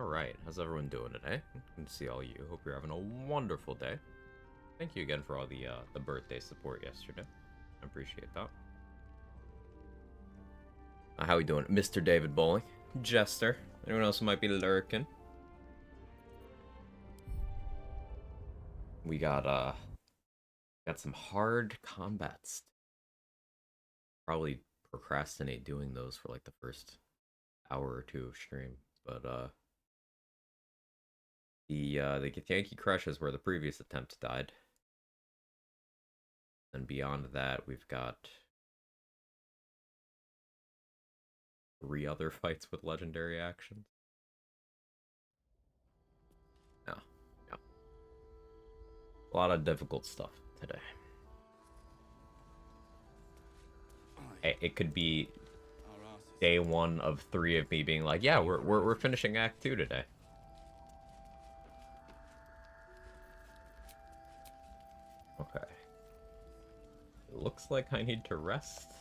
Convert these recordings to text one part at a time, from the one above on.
Alright, how's everyone doing today? Good to see all you. Hope you're having a wonderful day. Thank you again for all the birthday support yesterday. I appreciate that. How we doing? Mr. David Bowling. Jester. Anyone else who might be lurking? We got some hard combats. Probably procrastinate doing those for like the first hour or two of stream. But the Yankee Crush is where the previous attempt died. And beyond that, we've got 3 other fights with legendary actions. Yeah, yeah. A lot of difficult stuff today. It could be day 1 of 3 of me being like, yeah, we're finishing Act 2 today. Okay. It looks like I need to rest.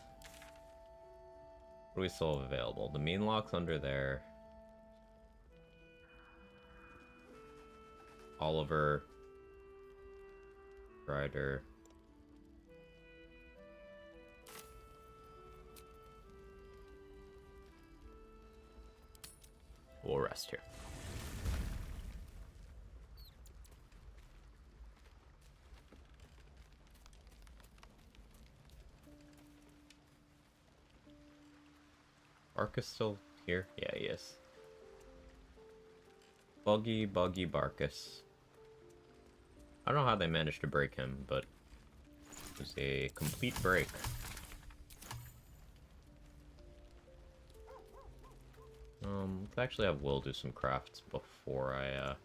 What do we still have available? The mean lock's under there. Oliver. Rider. We'll rest here. Barkus still here? Yeah, he is. Buggy Barkus. I don't know how they managed to break him, but it was a complete break. Let's actually have Will do some crafts before I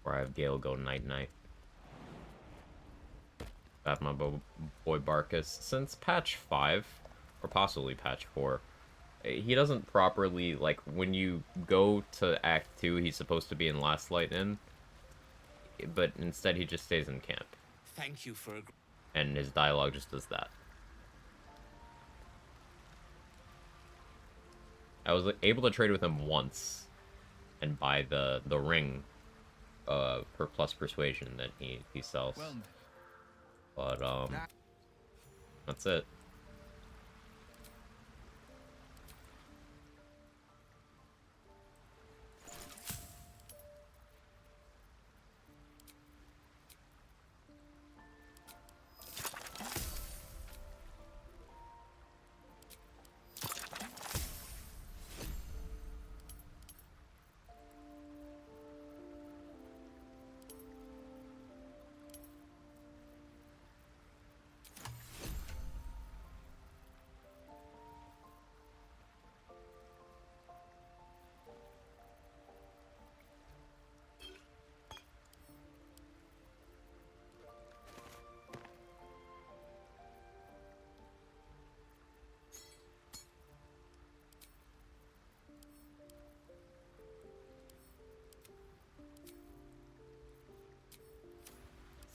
have Gale go night-night. Have my boy Barkus. Since patch 5, or possibly patch 4, he doesn't properly, like, when you go to Act 2, he's supposed to be in Last Light Inn, but instead he just stays in camp. Thank you for... And his dialogue just does that. I was able to trade with him once and buy the ring for plus persuasion that he sells. But that's it.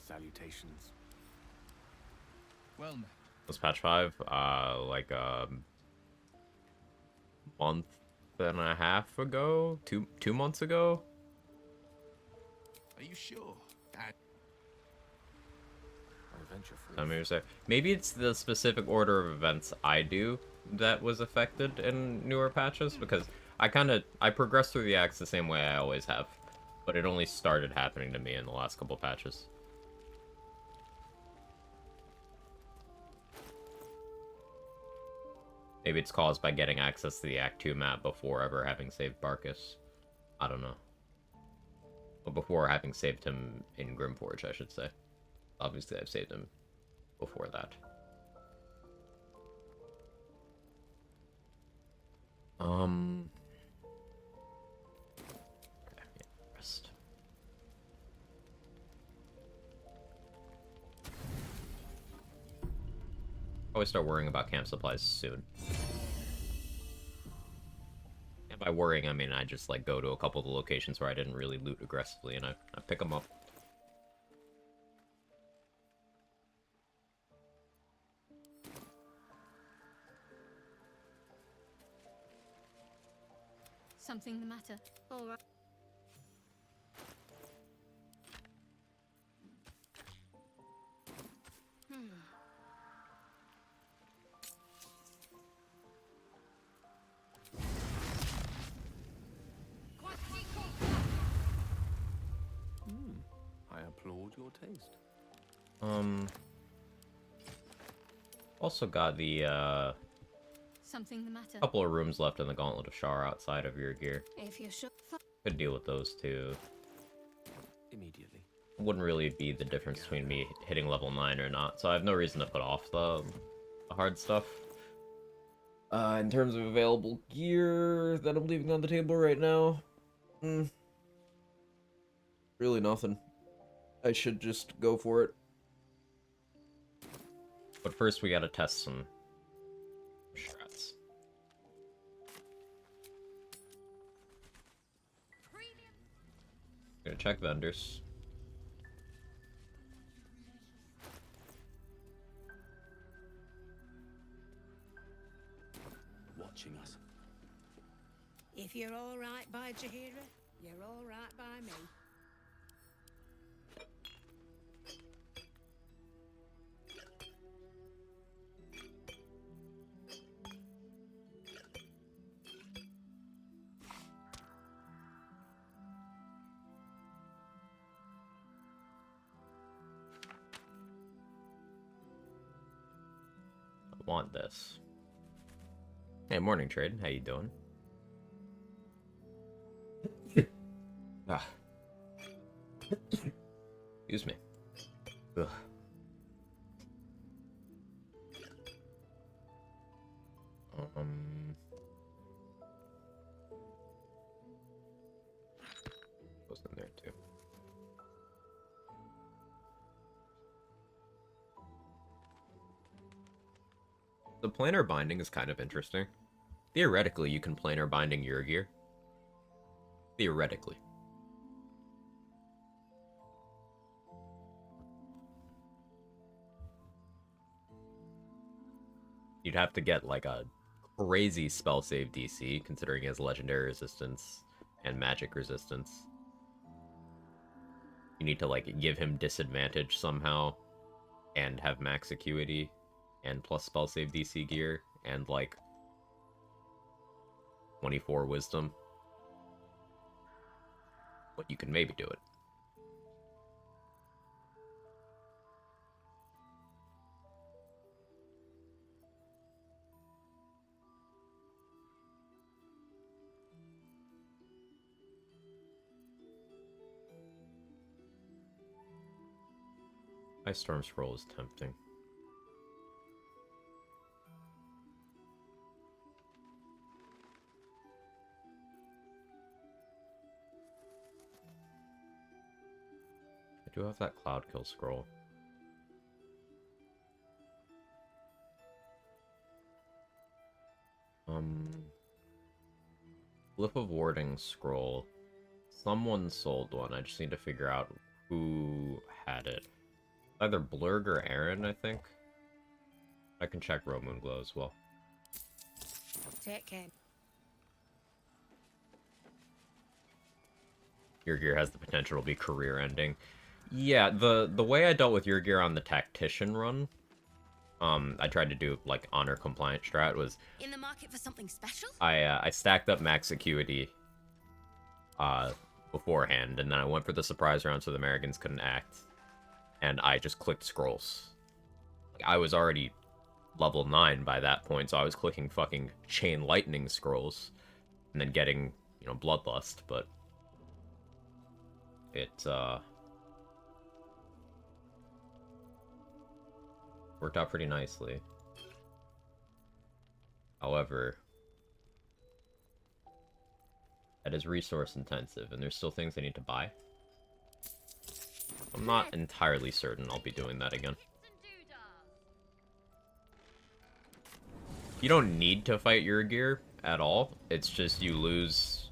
Salutations. Well met. Was patch 5 like month and a half ago? Two months ago? Are you sure? Maybe it's the specific order of events I do that was affected in newer patches, because I progressed through the acts the same way I always have, but it only started happening to me in the last couple patches. Maybe it's caused by getting access to the Act 2 map before ever having saved Barkus. I don't know. But before having saved him in Grimforge, I should say. Obviously, I've saved him before that. Okay, yeah, rest. Always start worrying about camp supplies soon. And by worrying, I mean I just like go to a couple of the locations where I didn't really loot aggressively, and I pick them up. Something the matter? All right. I applaud your taste. Also got the, Something the matter? couple of rooms left in the Gauntlet of Shar outside of your gear. If you're sure. Could deal with those too. Immediately. Wouldn't really be the difference between me hitting level 9 or not, so I have no reason to put off the hard stuff. In terms of available gear that I'm leaving on the table right now, really nothing. I should just go for it. But first we gotta test some strats. Gonna check vendors. Watching us. If you're all right by Jahira, you're all right by me. I want this. Hey, morning trade. How you doing? Ah. Excuse me. Ugh. Was in there too. The planar binding is kind of interesting. Theoretically, you can planar binding your gear. Theoretically. You'd have to get like a crazy spell save DC, considering he has legendary resistance and magic resistance. You need to like give him disadvantage somehow and have max acuity and plus spell save DC gear and like 24 wisdom. But you can maybe do it. Ice Storm Scroll is tempting. I do have that Cloud Kill Scroll. Flip of Warding Scroll. Someone sold one. I just need to figure out who had it. Either Blurg or Aaron, I think. I can check Roe Moonglow as well. Take care. Your gear has the potential to be career-ending. Yeah, the way I dealt with your gear on the Tactician run, I tried to do, like, honor-compliant strat, was... In the market for something special? I stacked up max acuity, beforehand, and then I went for the surprise round so the Americans couldn't act. And I just clicked scrolls. Like, I was already level 9 by that point, so I was clicking fucking Chain Lightning scrolls, and then getting, you know, Bloodlust, but... It, worked out pretty nicely. However, that is resource intensive, and there's still things I need to buy. I'm not entirely certain I'll be doing that again. You don't need to fight your gear at all. It's just you lose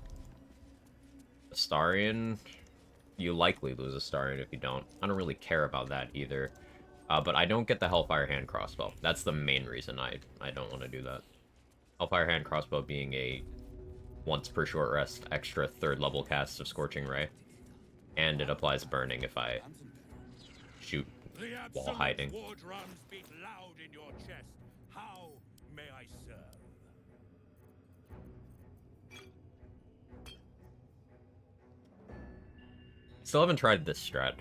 Astarion. You likely lose Astarion if you don't. I don't really care about that either. But I don't get the Hellfire Hand Crossbow. That's the main reason I don't want to do that. Hellfire Hand Crossbow being a once per short rest, extra 3rd level cast of Scorching Ray. And it applies burning if I shoot while hiding. War drums beat loud in your chest. How may I serve? Still haven't tried this strat.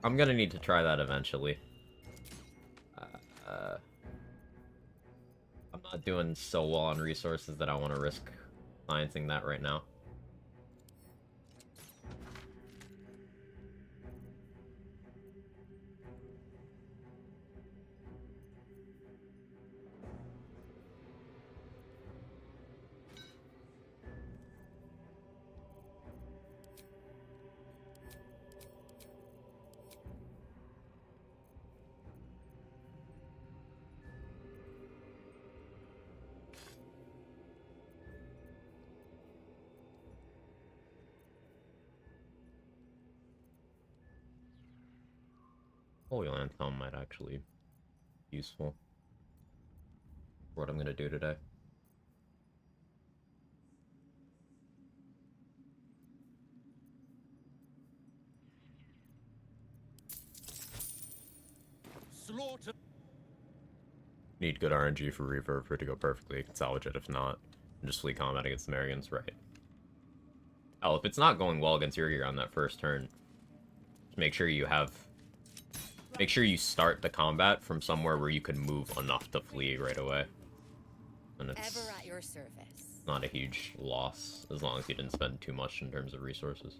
I'm gonna need to try that eventually. I'm not doing so well on resources that I want to risk sciencing that right now. Holy Land Tome might actually be useful for what I'm gonna do today. Slaughter. Need good RNG for Reverb for it to go perfectly. You can salvage it if not. And just flee combat against the Marians, right? Oh, if it's not going well against Yurgir on that first turn, make sure you have... Make sure you start the combat from somewhere where you can move enough to flee right away. And it's Ever at your service. not a huge loss, as long as you didn't spend too much in terms of resources.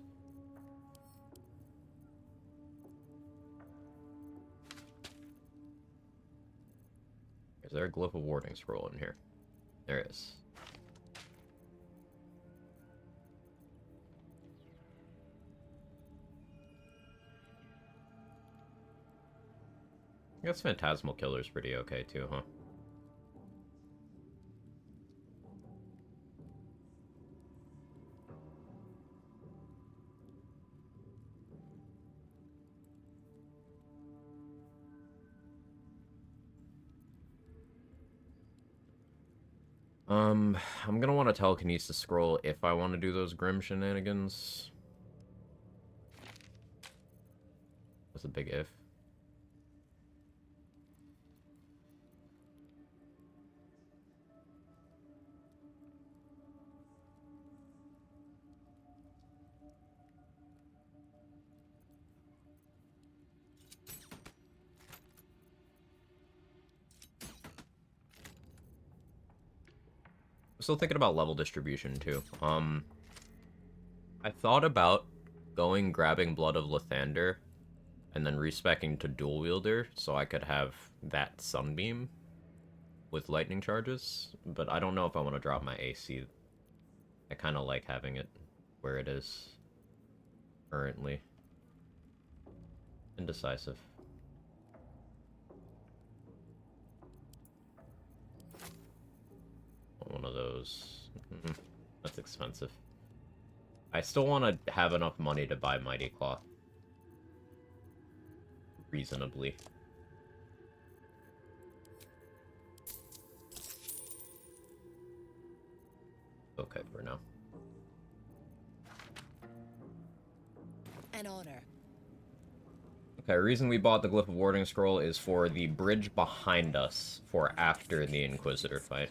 Is there a Glyph of Warding scroll in here? There is. I guess Phantasmal Killer's pretty okay too, huh? I'm gonna want to telekinesis scroll if I want to do those Grim shenanigans. That's a big if. I'm still thinking about level distribution too. I thought about grabbing Blood of Lathander and then respecking to Dual Wielder so I could have that Sunbeam with lightning charges, but I don't know if I want to drop my AC. I kind of like having it where it is currently. Indecisive. One of those. That's expensive. I still want to have enough money to buy Mighty Claw. Reasonably. Okay for now. An honor. Okay, reason we bought the Glyph of Warding Scroll is for the bridge behind us for after the Inquisitor fight.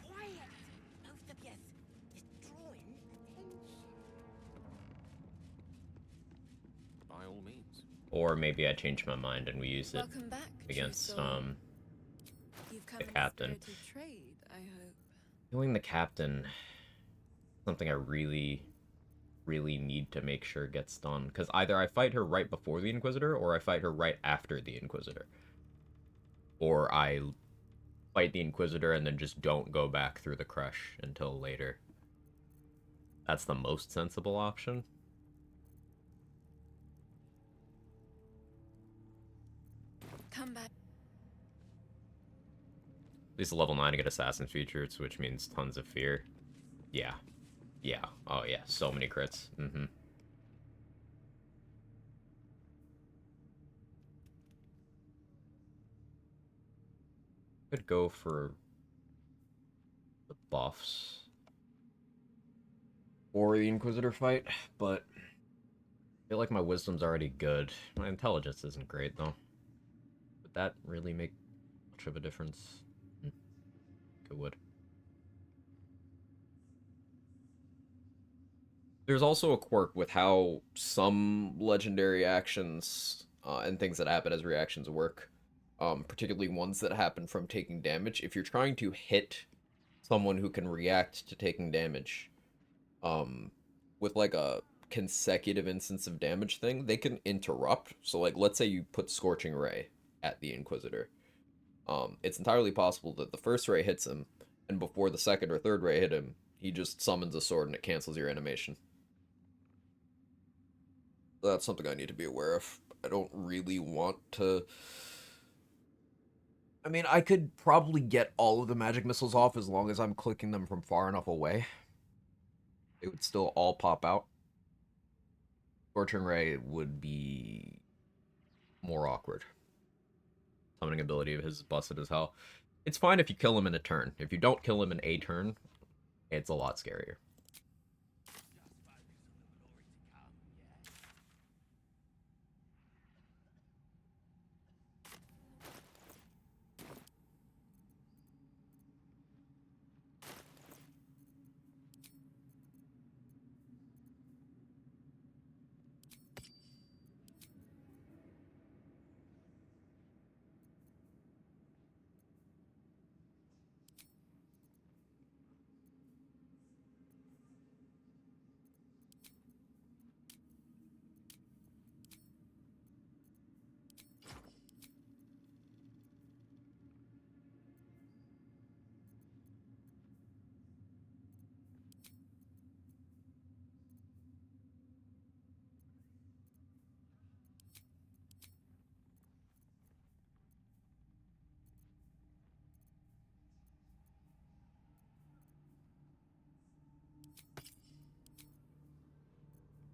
Quiet, both of you. It's drawing attention. By all means. Or maybe I change my mind and we use it Welcome back, against True Soul. You've come the in captain. spirited trade, I hope. Killing the captain, something I really need to make sure gets done. Because either I fight her right before the Inquisitor, or I fight her right after the Inquisitor. Or I fight the Inquisitor and then just don't go back through the crush until later. That's the most sensible option. Come back. At least level 9 to get Assassin features, which means tons of fear. Yeah. Yeah. Oh yeah, so many crits. Could go for the buffs or the Inquisitor fight, but I feel like my wisdom's already good. My intelligence isn't great, though. Would that really make much of a difference? It would. There's also a quirk with how some legendary actions and things that happen as reactions work. Particularly ones that happen from taking damage. If you're trying to hit someone who can react to taking damage, with like a consecutive instance of damage thing, they can interrupt. So like, let's say you put Scorching Ray at the Inquisitor. It's entirely possible that the first ray hits him, and before the second or third ray hit him, he just summons a sword and it cancels your animation. That's something I need to be aware of. I don't really want to... I mean, I could probably get all of the magic missiles off as long as I'm clicking them from far enough away. They would still all pop out. Scorching Ray would be more awkward. Summoning ability of his is busted as hell. It's fine if you kill him in a turn. If you don't kill him in a turn, it's a lot scarier.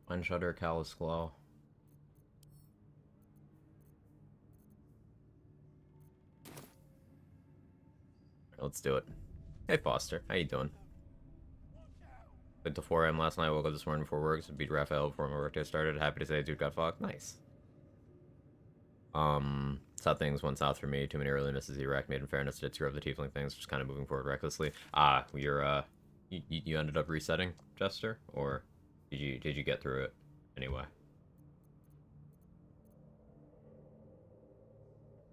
Mind Shudder, Callous Claw. Let's do it. Hey Foster, how you doing? Went to 4 a.m. last night, woke up this morning before work, so beat Raphael before my workday started. Happy to say dude got fucked. Nice. Sad things went south for me. Too many early misses. Iraq made in fairness to screw up the tiefling things, just kind of moving forward recklessly. You're you ended up resetting, Jester, or did you get through it anyway?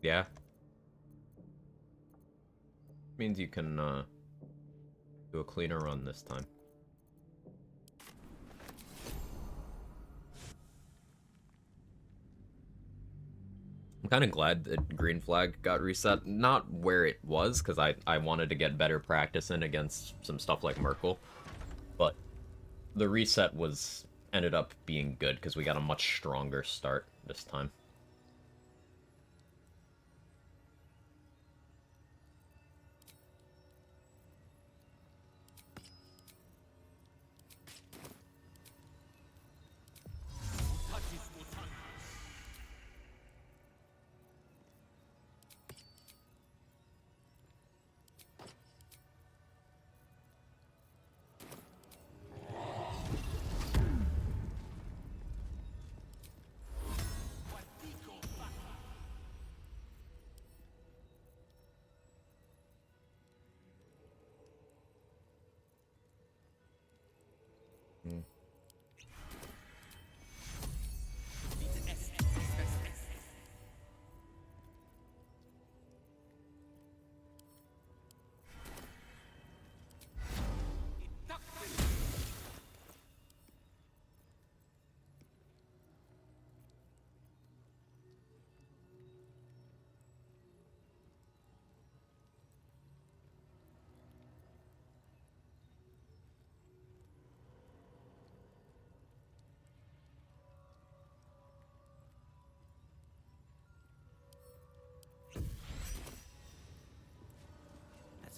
Yeah. Means you can do a cleaner run this time. I'm kind of glad that Green Flag got reset. Not where it was, because I wanted to get better practice in against some stuff like Merkel. But the reset ended up being good, because we got a much stronger start this time.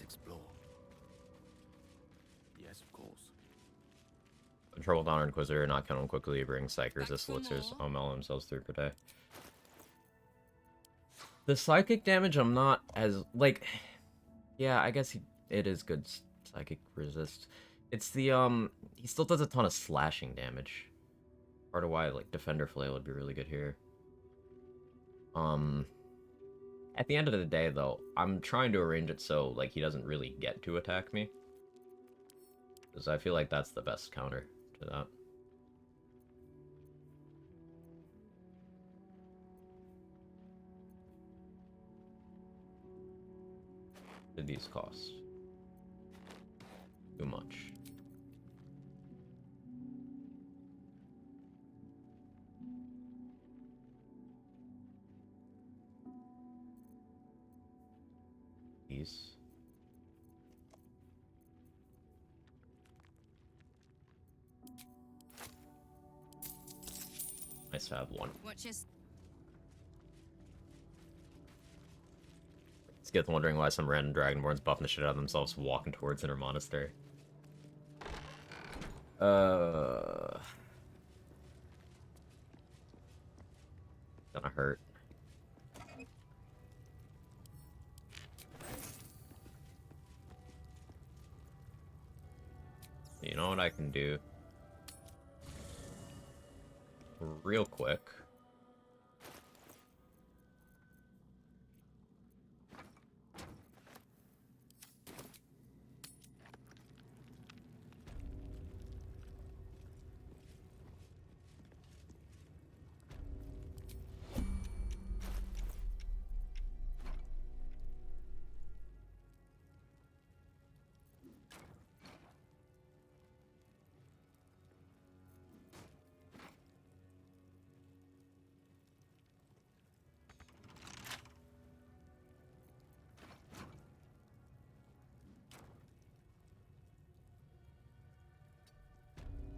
Explore. Yes, of course. Trouble Donner Inquisitor, not kill him quickly, bring Psych resist elixirs, OML themselves through per day. The psychic damage, I'm not as, like, Yeah, I guess it is good psychic resist. It's the he still does a ton of slashing damage. Part of why like Defender Flail would be really good here. Um at the end of the day though, I'm trying to arrange it so like he doesn't really get to attack me. Because I feel like that's the best counter to that. Did these cost? Too much. These. Nice to have one. Watch your... Skith wondering why some random Dragonborns buffing the shit out of themselves walking towards Inner Monastery. Gonna hurt. You know what I can do? Real quick.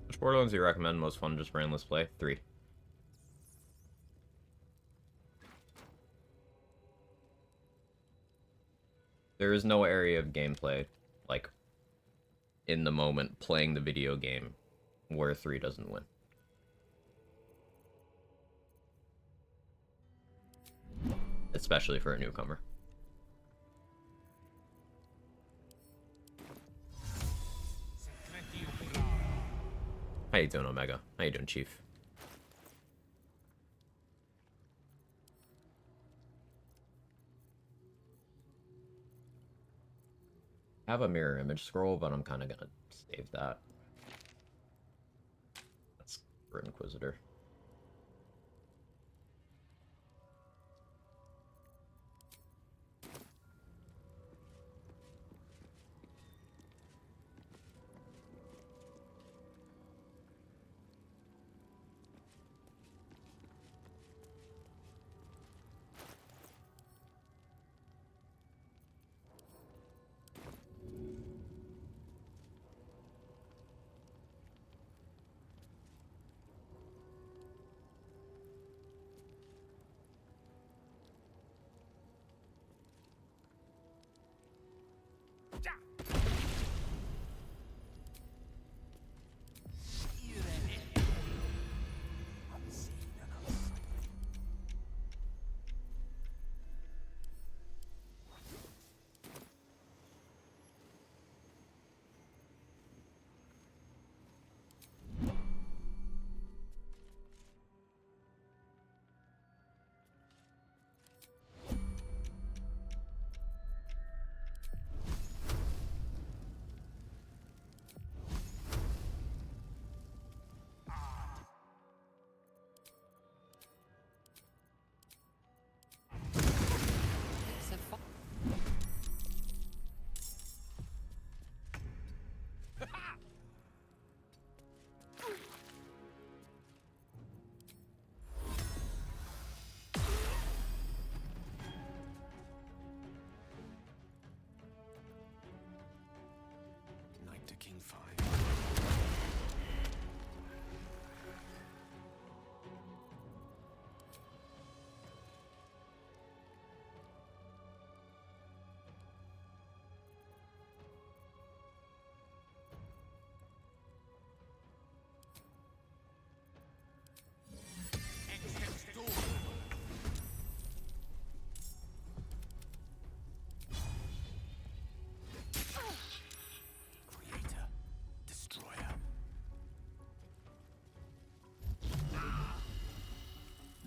Which Borderlands do you recommend most fun just brainless play? 3. There is no area of gameplay, like, in the moment playing the video game, where 3 doesn't win. Especially for a newcomer. How you doing, Omega? How you doing, Chief? I have a mirror image scroll, but I'm kind of gonna save that. That's for Inquisitor.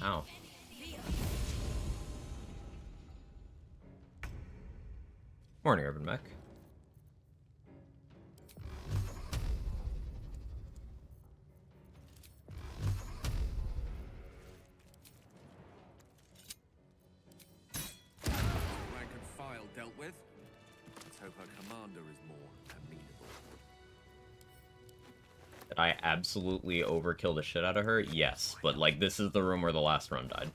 Ow. Morning, Urban Mech. Rank and file dealt with. Let's hope our commander is more amenable. Did I absolutely overkill the shit out of her? Yes, but like this is the room where the last run died.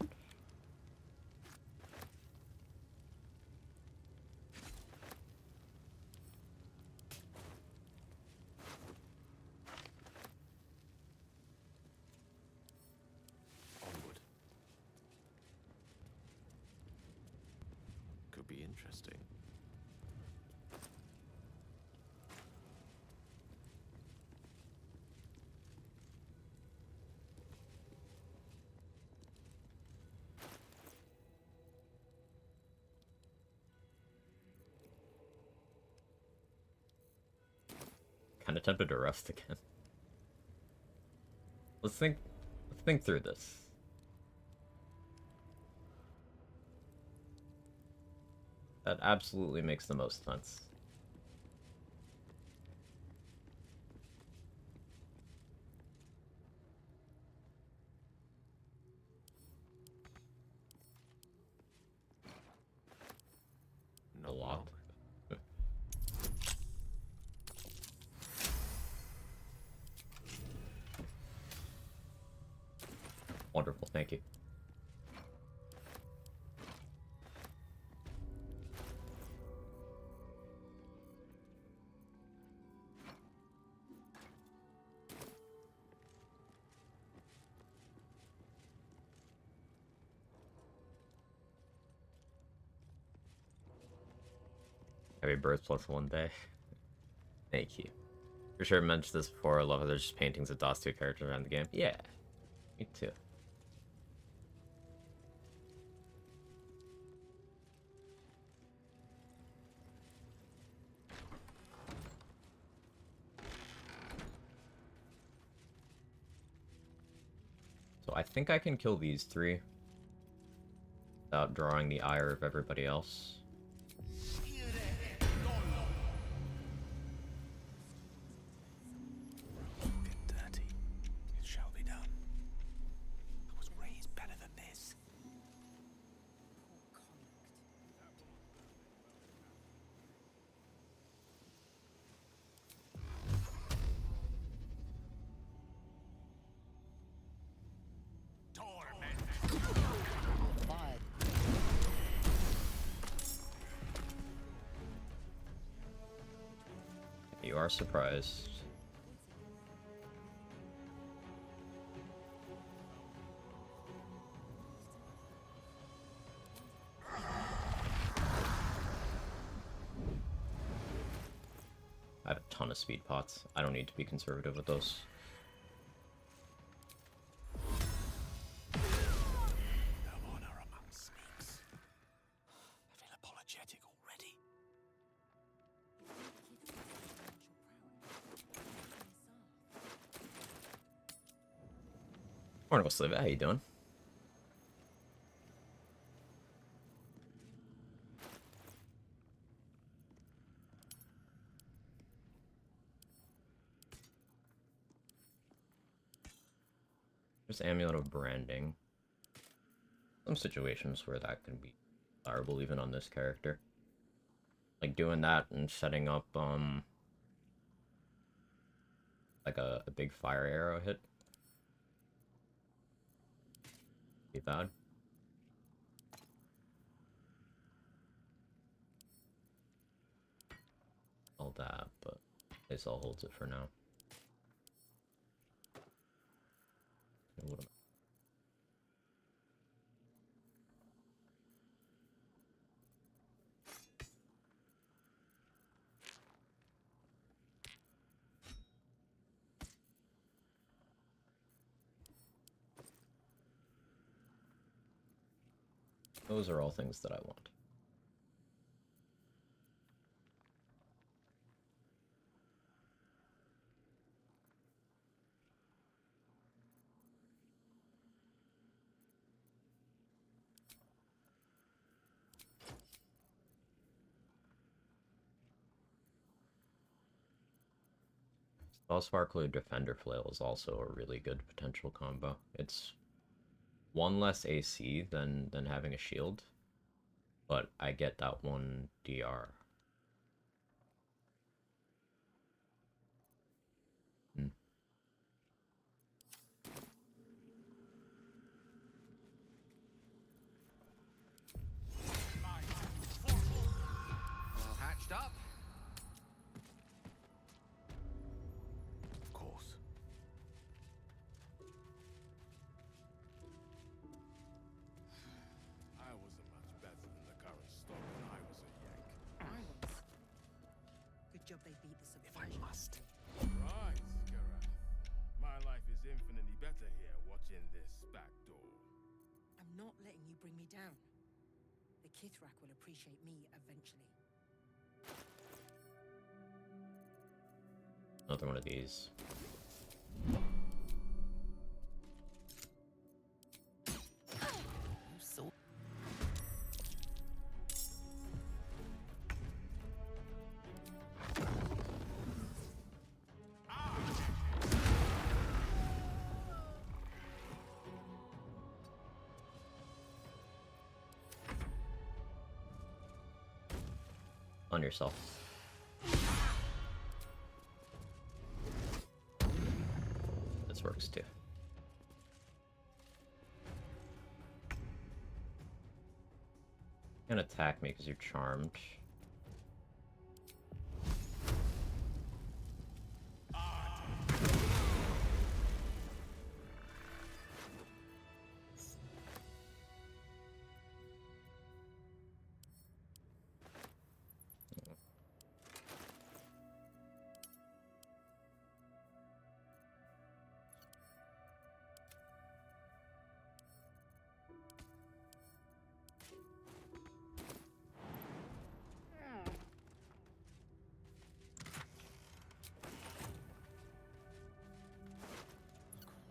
Onward. Could be interesting. Kind of tempted to rest again. Let's think through this. That absolutely makes the most sense. Not lot. wrong. Wonderful, thank you. Heavy birth plus 1 day. Thank you. For sure I mentioned this before. I love how there's just paintings of DOS 2 characters around the game. Yeah, me too. So I think I can kill these 3 without drawing the ire of everybody else. Get dirty. It shall be done. I was raised better than this. You are surprised. I have a ton of speed pots. I don't need to be conservative with those. No honor among sneaks. I feel apologetic already. Morning, Sliva. How you doing? There's Amulet of Branding. Some situations where that can be desirable even on this character. Like doing that and setting up like a big fire arrow hit. Be bad. All that, but I guess I'll hold it for now. And what am Those are all things that I want. Spell Sparkler Defender Flail is also a really good potential combo. It's one less AC than having a shield, but I get that one DR. All hatched up? Of course. I wasn't much better than the current stock when I was a yank. I was. Good job they beat the If I subversion. must. Right, Gareth. My life is infinitely better here watching this back door. I'm not letting you bring me down. The Kithrak will appreciate me eventually. Another one of these. So On yourself. This works too. You can attack me because you're charmed.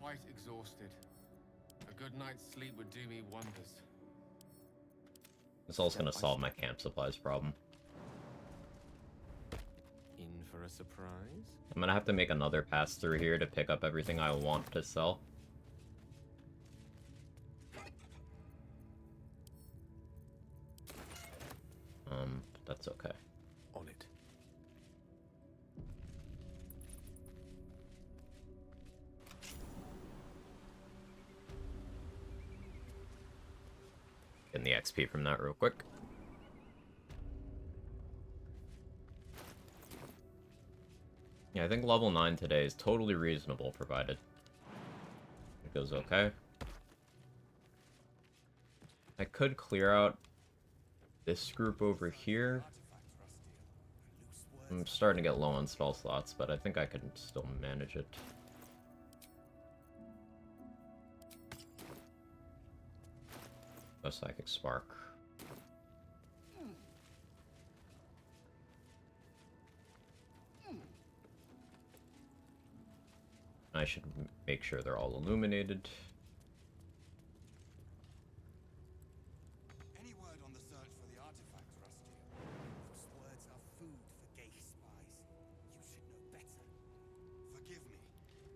Quite exhausted. A good night's sleep would do me wonders. This all's gonna solve my camp supplies problem. in for a surprise? I'm gonna have to make another pass through here to pick up everything I want to sell. But that's okay. On it. Getting the XP from that real quick. Yeah, I think level 9 today is totally reasonable, provided it goes okay. I could clear out this group over here. I'm starting to get low on spell slots, but I think I can still manage it. A Psychic Spark. I should make sure they're all illuminated. Any word on the search for the artifact, Rusty? Those words are food for Gale spies. You should know better. Forgive me.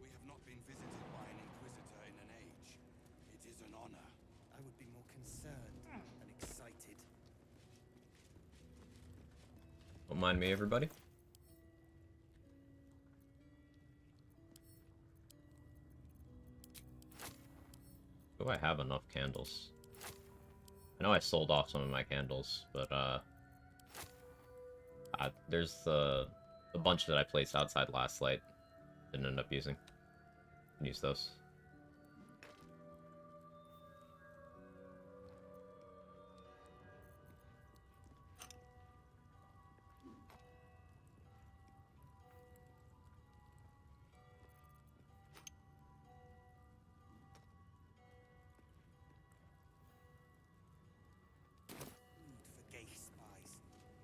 We have not been visited by an Inquisitor in an age. It is an honor. I would be more concerned and excited. Don't mind me, everybody. Do I have enough candles? I know I sold off some of my candles, but there's a bunch that I placed outside last light. Didn't end up using. Use those. Food for Gale spies.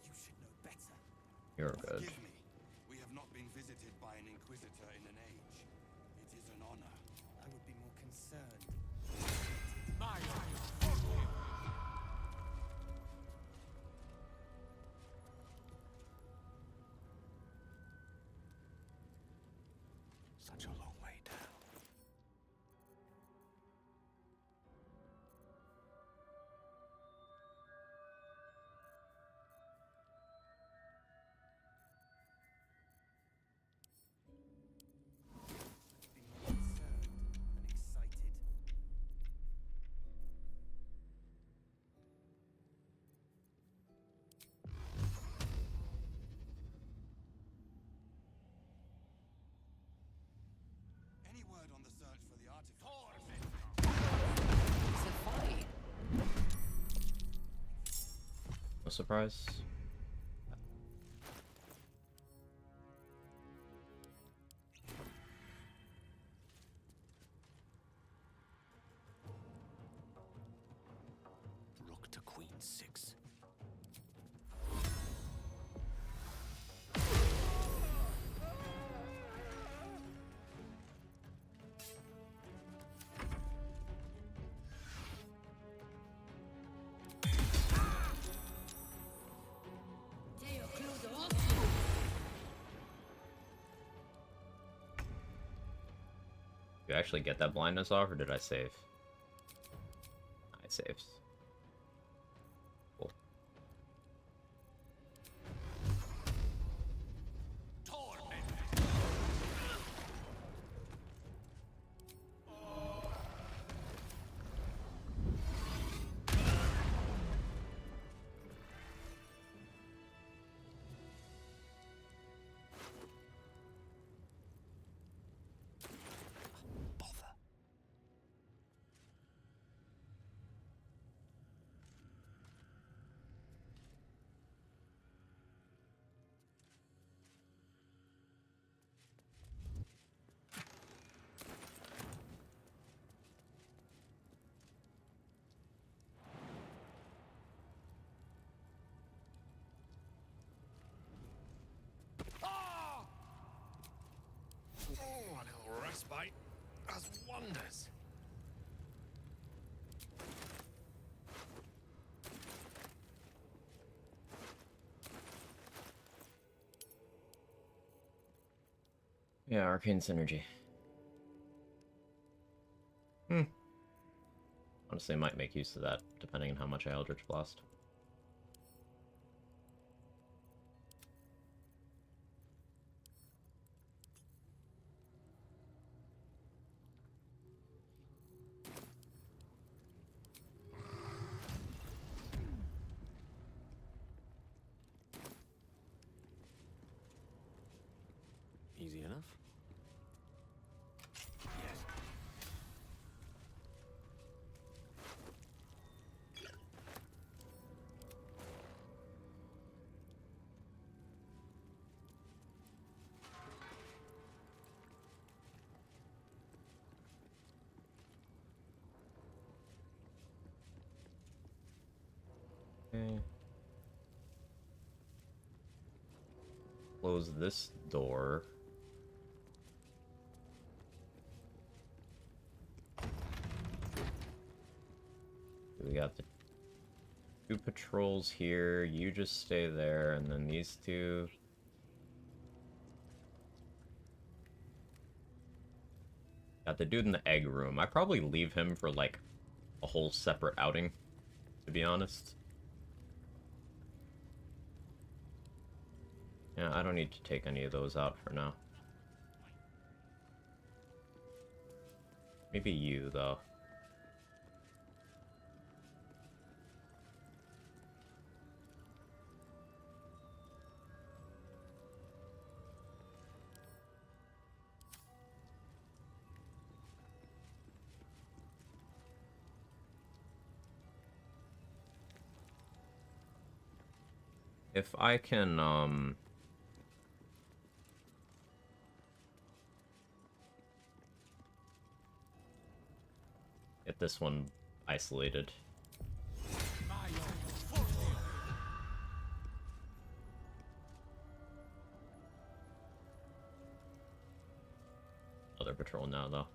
You should know better. You're good. Forgive me. We have not been visited by an Inquisitor in an age. It is an honor. I would be more concerned. Such a long way down. Been concerned and excited. Any word on the search for the artifact? It's a fight. No surprise. Rook to queen 6. Did you actually get that blindness off, or did I save? I saved. Cool. Bother. Ah! Oh, a little respite does wonders. Yeah, arcane synergy. Honestly, I might make use of that, depending on how much I Eldritch Blast. Easy enough. Yes. Okay. Close this door. We got the 2 patrols here. You just stay there, and then these 2. Got the dude in the egg room. I probably leave him for like a whole separate outing, to be honest. Yeah, I don't need to take any of those out for now. Maybe you, though. If I can, get this one isolated. Other patrol now, though.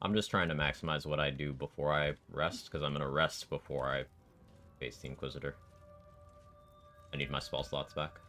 I'm just trying to maximize what I do before I rest, because I'm going to rest before I face the Inquisitor. I need my spell slots back.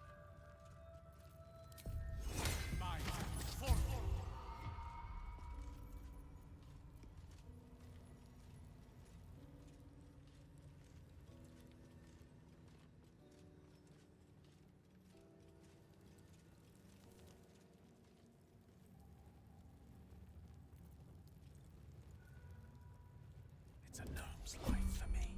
It's a gnome's life for me.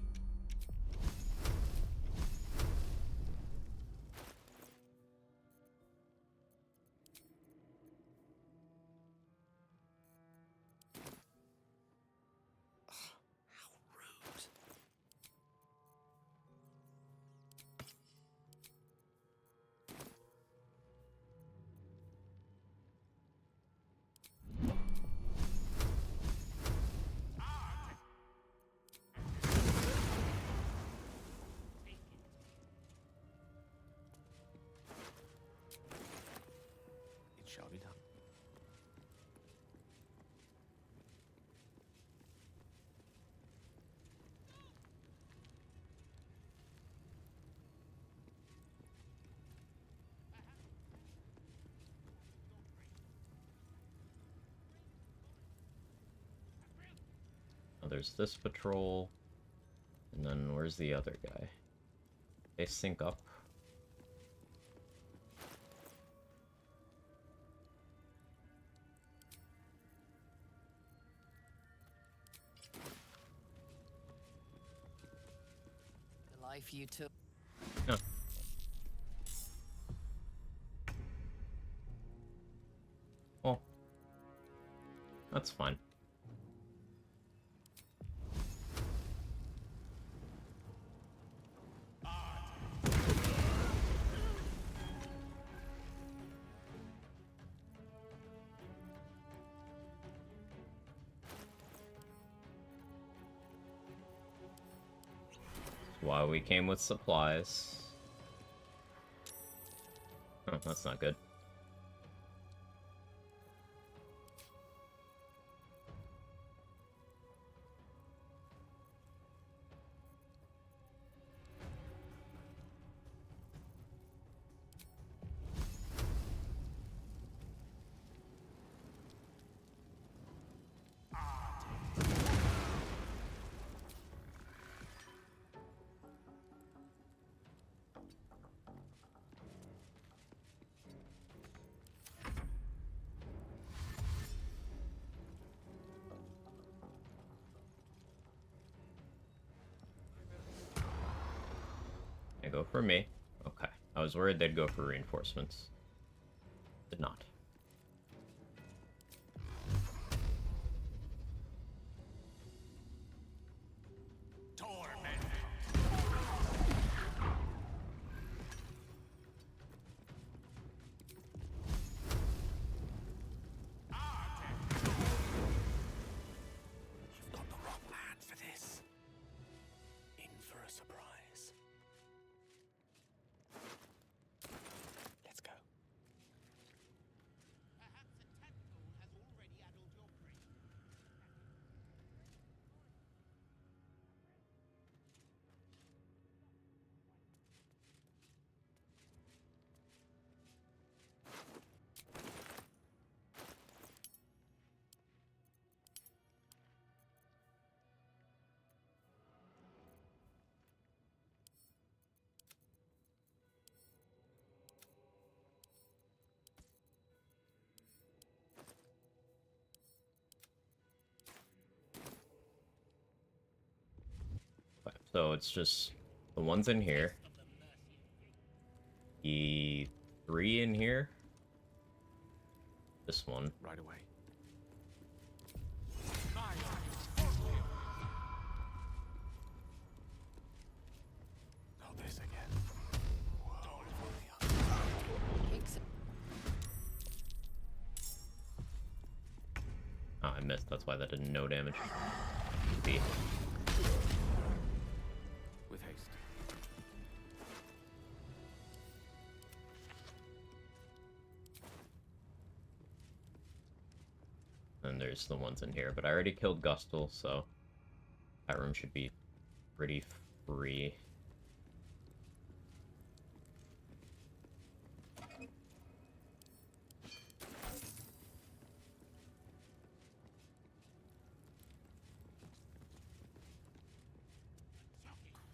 How rude. It shall be done. Oh, there's this patrol. And then where's the other guy? They sync up. The life you took. Huh. Well, that's fine. Why we came with supplies. Oh, that's not good. They go for me. Okay. I was worried they'd go for reinforcements. Did not. You've got the wrong man for this. In for a surprise. Let's go. Okay, so it's just the ones in here. The 3 in here. This one. Right away. Not this again. Whoa. Kicks. Oh, I missed. That's why that did no damage. B. With haste. And there's the ones in here, but I already killed Gustle, so that room should be pretty free.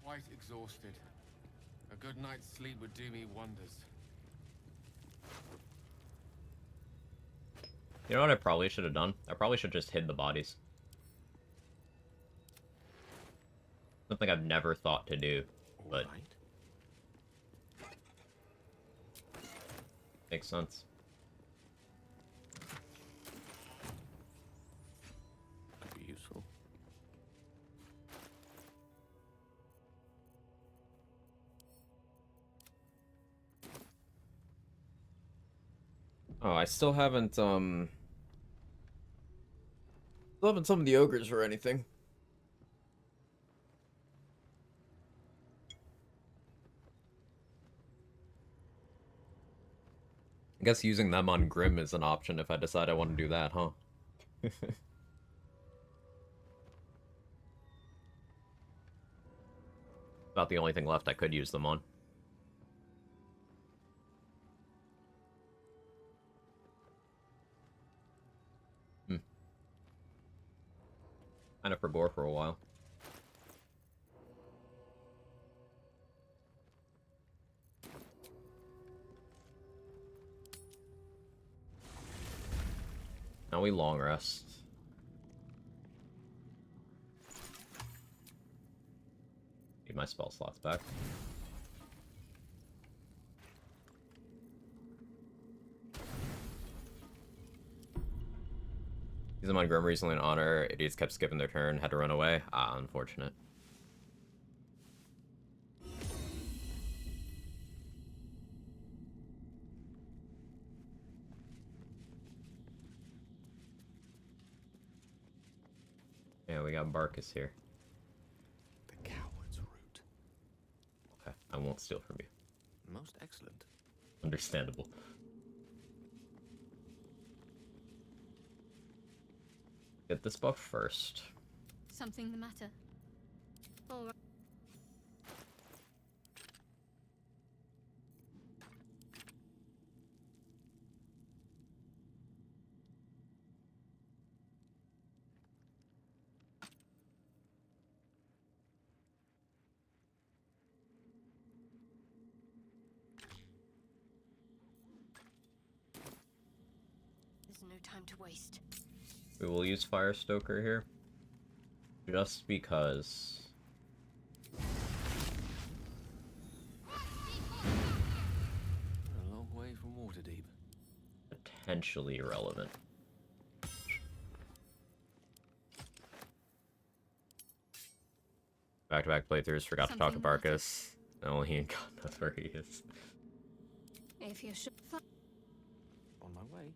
Quite exhausted. A good night's sleep would do me wonders. You know what I probably should have done? I probably should have just hid the bodies. Something I've never thought to do, but All right. makes sense. Could be useful. Oh, I still haven't summoned some of the ogres or anything. I guess using them on Grim is an option if I decide I want to do that, huh? About the only thing left I could use them on. Kind of forgot for a while. Now we long rest. Need my spell slots back. Use them on Grim recently in honor. Idiots kept skipping their turn, had to run away. Ah, unfortunate. Yeah, we got Barkus here. The coward's root. Okay, I won't steal from you. Most excellent. Understandable. Get this buff first. Something the matter? All right. There's no time to waste. We will use Firestoker here. Just because. A long way from Waterdeep. Potentially irrelevant. Back-to-back playthroughs, forgot to talk to Something matters. Barkus. No, he ain't God knows where he is. If you're sure. On my way.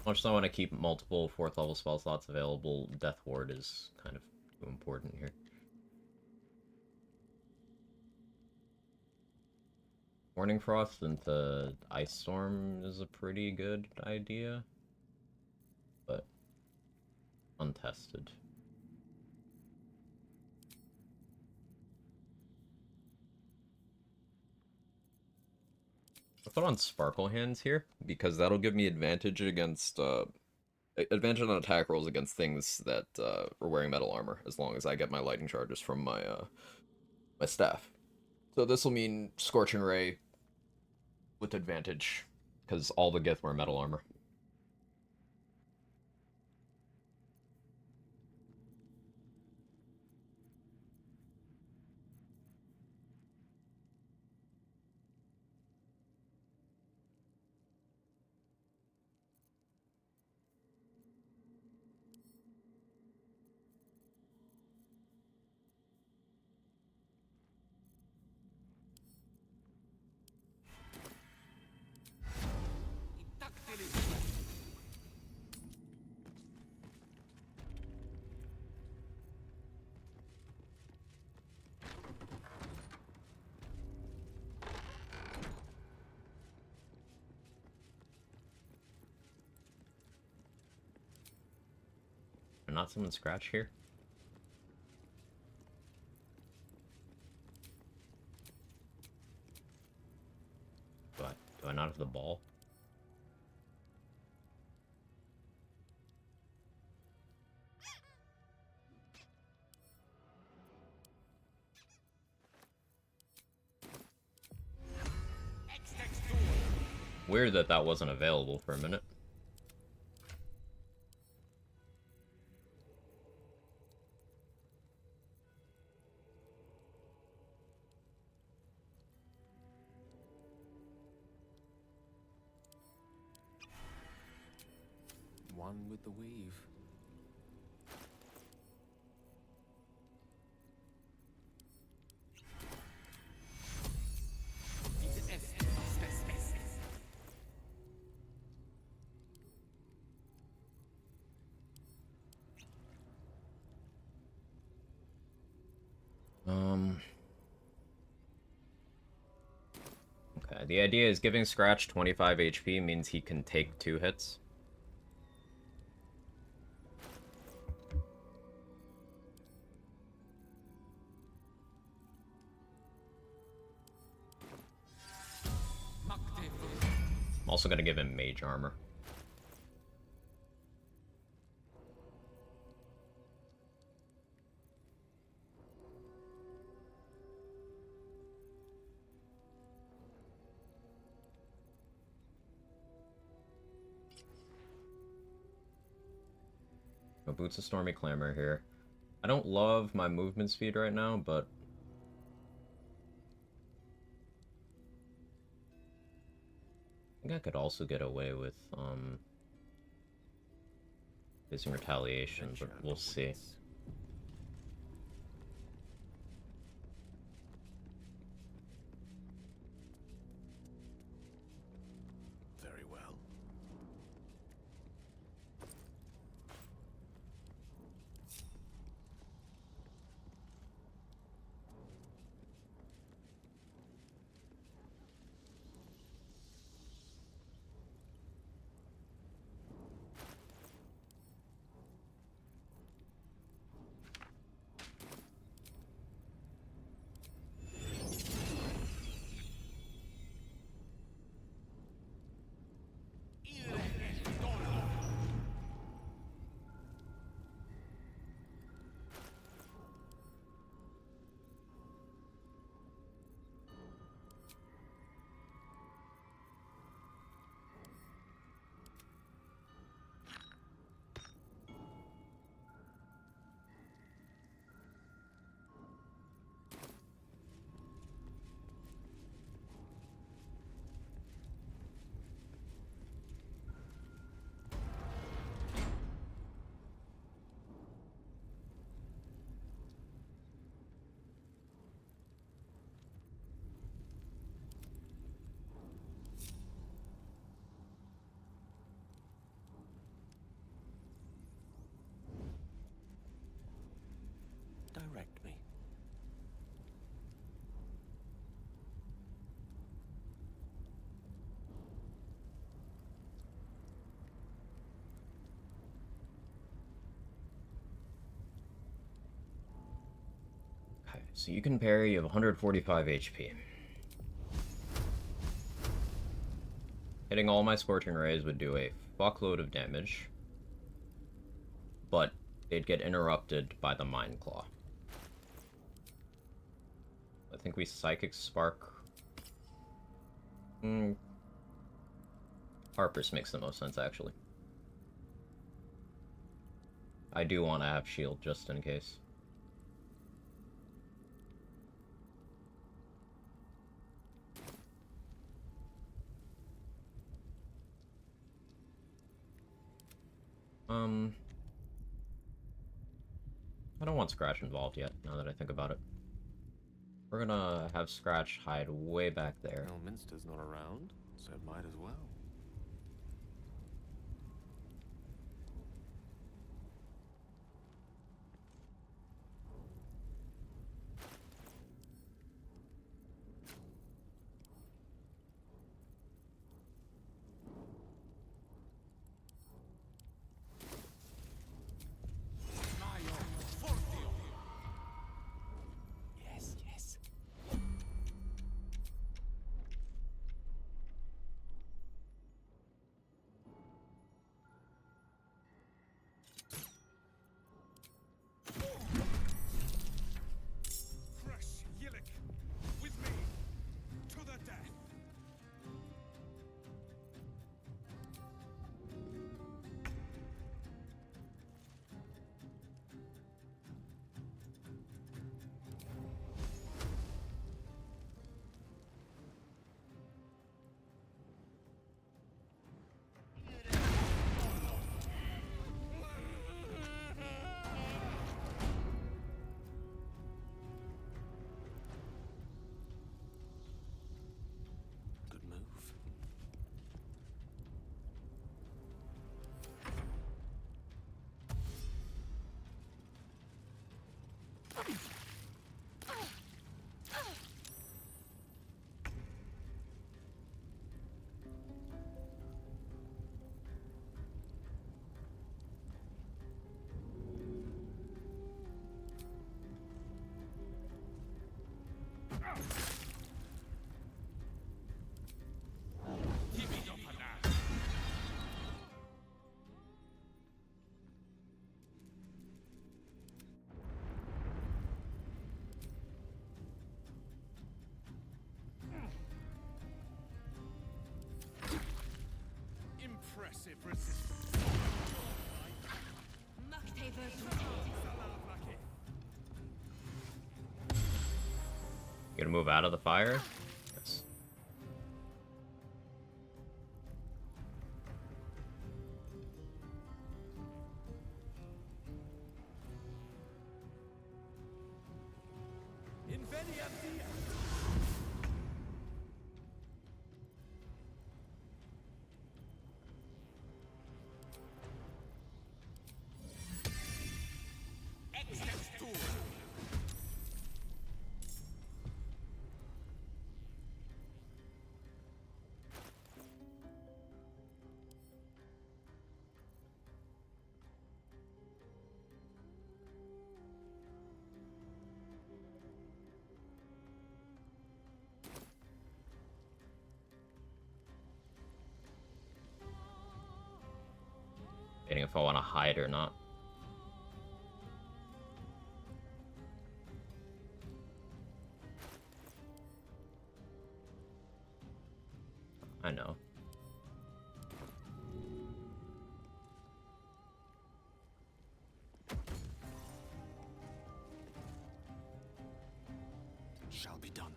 Much as I want to keep multiple 4th level spell slots available, Death Ward is kind of too important here. Morning Frost into Ice Storm is a pretty good idea, but untested. I'll put on Sparkle Hands here, because that'll give me advantage against, advantage on attack rolls against things that, are wearing metal armor, as long as I get my lightning charges from my, my staff. So this will mean Scorching Ray with advantage, because all the Gith wear metal armor. Not someone scratch here? Do I not have the ball? Weird that that wasn't available for a minute. One with the weave. Okay, the idea is giving Scratch 25 HP means he can take 2 hits. I'm also gonna give him Mage Armor. No Boots of Stormy Clamor here. I don't love my movement speed right now, but I think I could also get away with using Retaliation, but we'll see. Very well. Direct me. Okay, so you can parry, you have 145 HP. Hitting all my Scorching Rays would do a fuckload of damage, but they'd get interrupted by the Mind Claw. I think we Psychic Spark. Harpers makes the most sense, actually. I do want to have shield just in case. I don't want Scratch involved yet, now that I think about it. We're gonna have Scratch hide way back there. Elminster's not around, so it might as well. Yes, yes. for assistance. You gonna move out of the fire? Yes. Inveniam dia. Extextura. Debating if I want to hide or not. I know. Shall be done.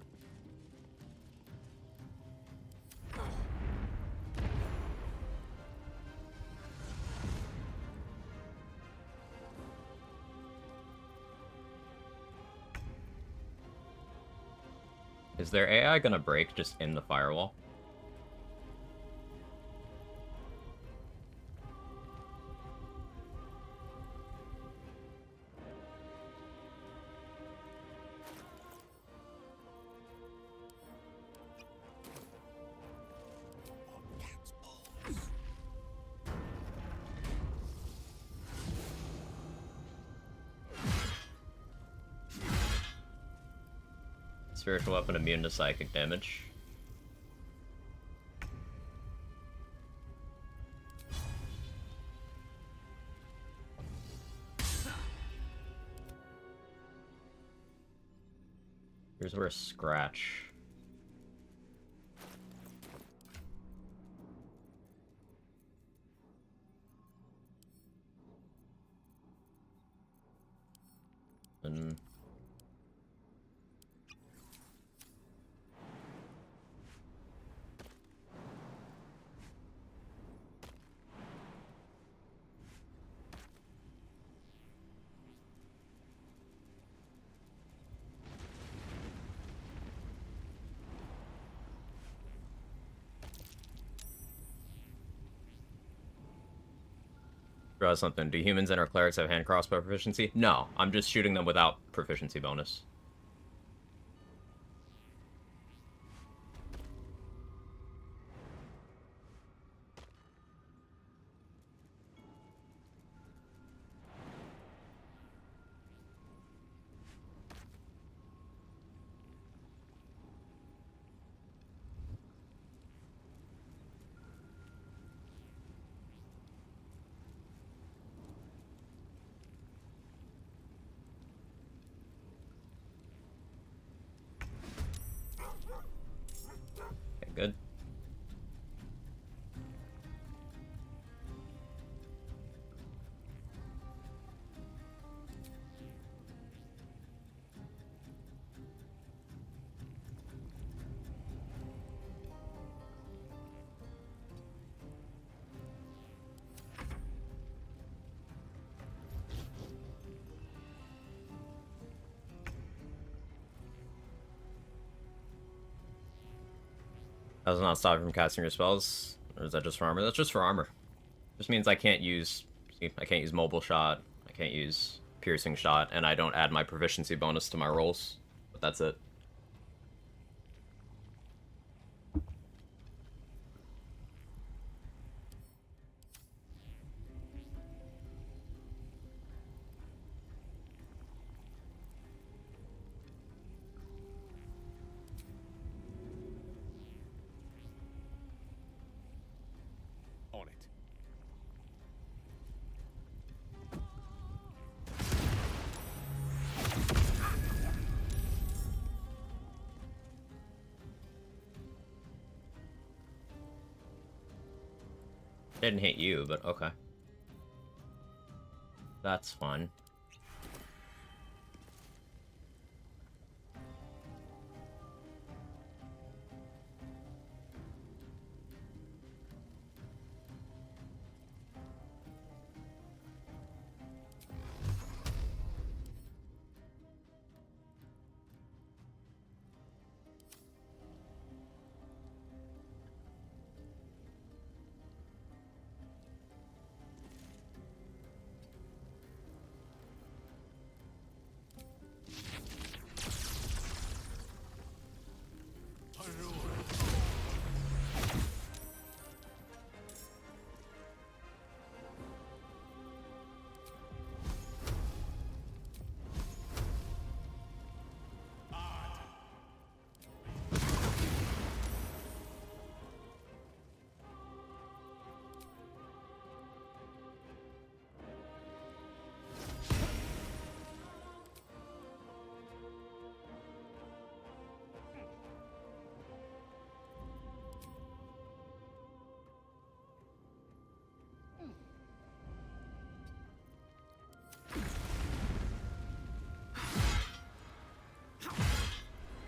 Is their AI gonna break just in the firewall? Cat's balls. Spiritual weapon immune to psychic damage. Here's where a scratch. And draw something. Do humans and our clerics have hand crossbow proficiency? No, I'm just shooting them without proficiency bonus. Okay, good. That does not stop you from casting your spells? Or is that just for armor? That's just for armor. Just means I can't use mobile shot, I can't use piercing shot, and I don't add my proficiency bonus to my rolls. But that's it. On it. Didn't hit you, but okay. That's fun.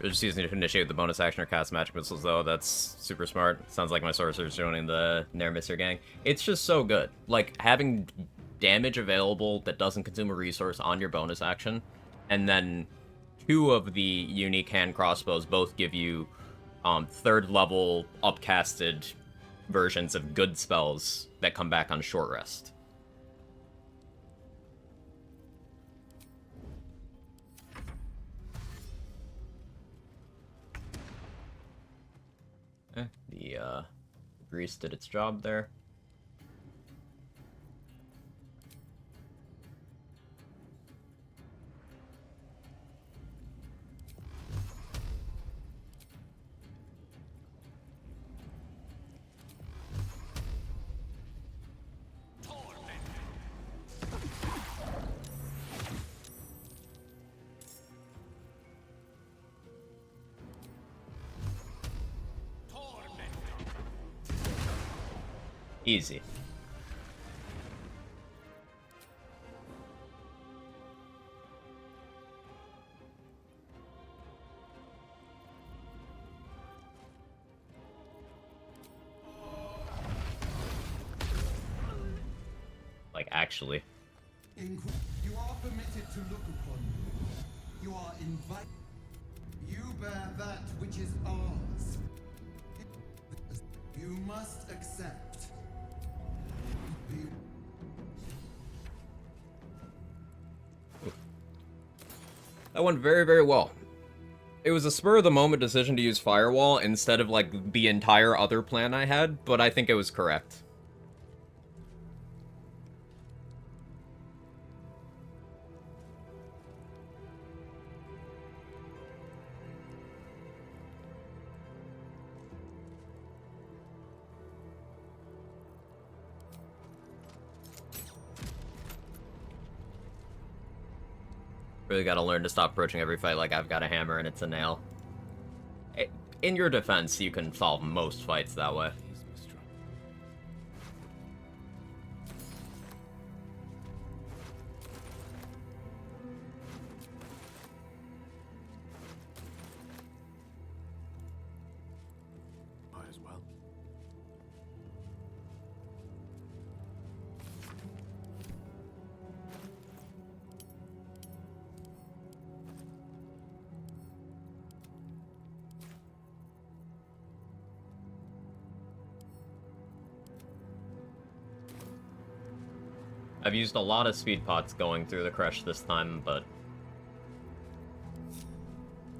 We're just using it to initiate the bonus action or cast magic missiles, though. That's super smart. Sounds like my sorcerer's joining the Nair Mister gang. It's just so good. Like, having damage available that doesn't consume a resource on your bonus action, and then 2 of the unique hand crossbows both give you 3rd level upcasted versions of good spells that come back on short rest. The grease did its job there. Easy. Like, actually. You are permitted to look upon me. You are invited. You bear that which is ours. You must accept. That went very, very well. It was a spur-of-the-moment decision to use Firewall instead of, like, the entire other plan I had, but I think it was correct. Really gotta learn to stop approaching every fight like I've got a hammer and it's a nail. In your defense, you can solve most fights that way. Might as well. I've used a lot of speed pots going through the crush this time, but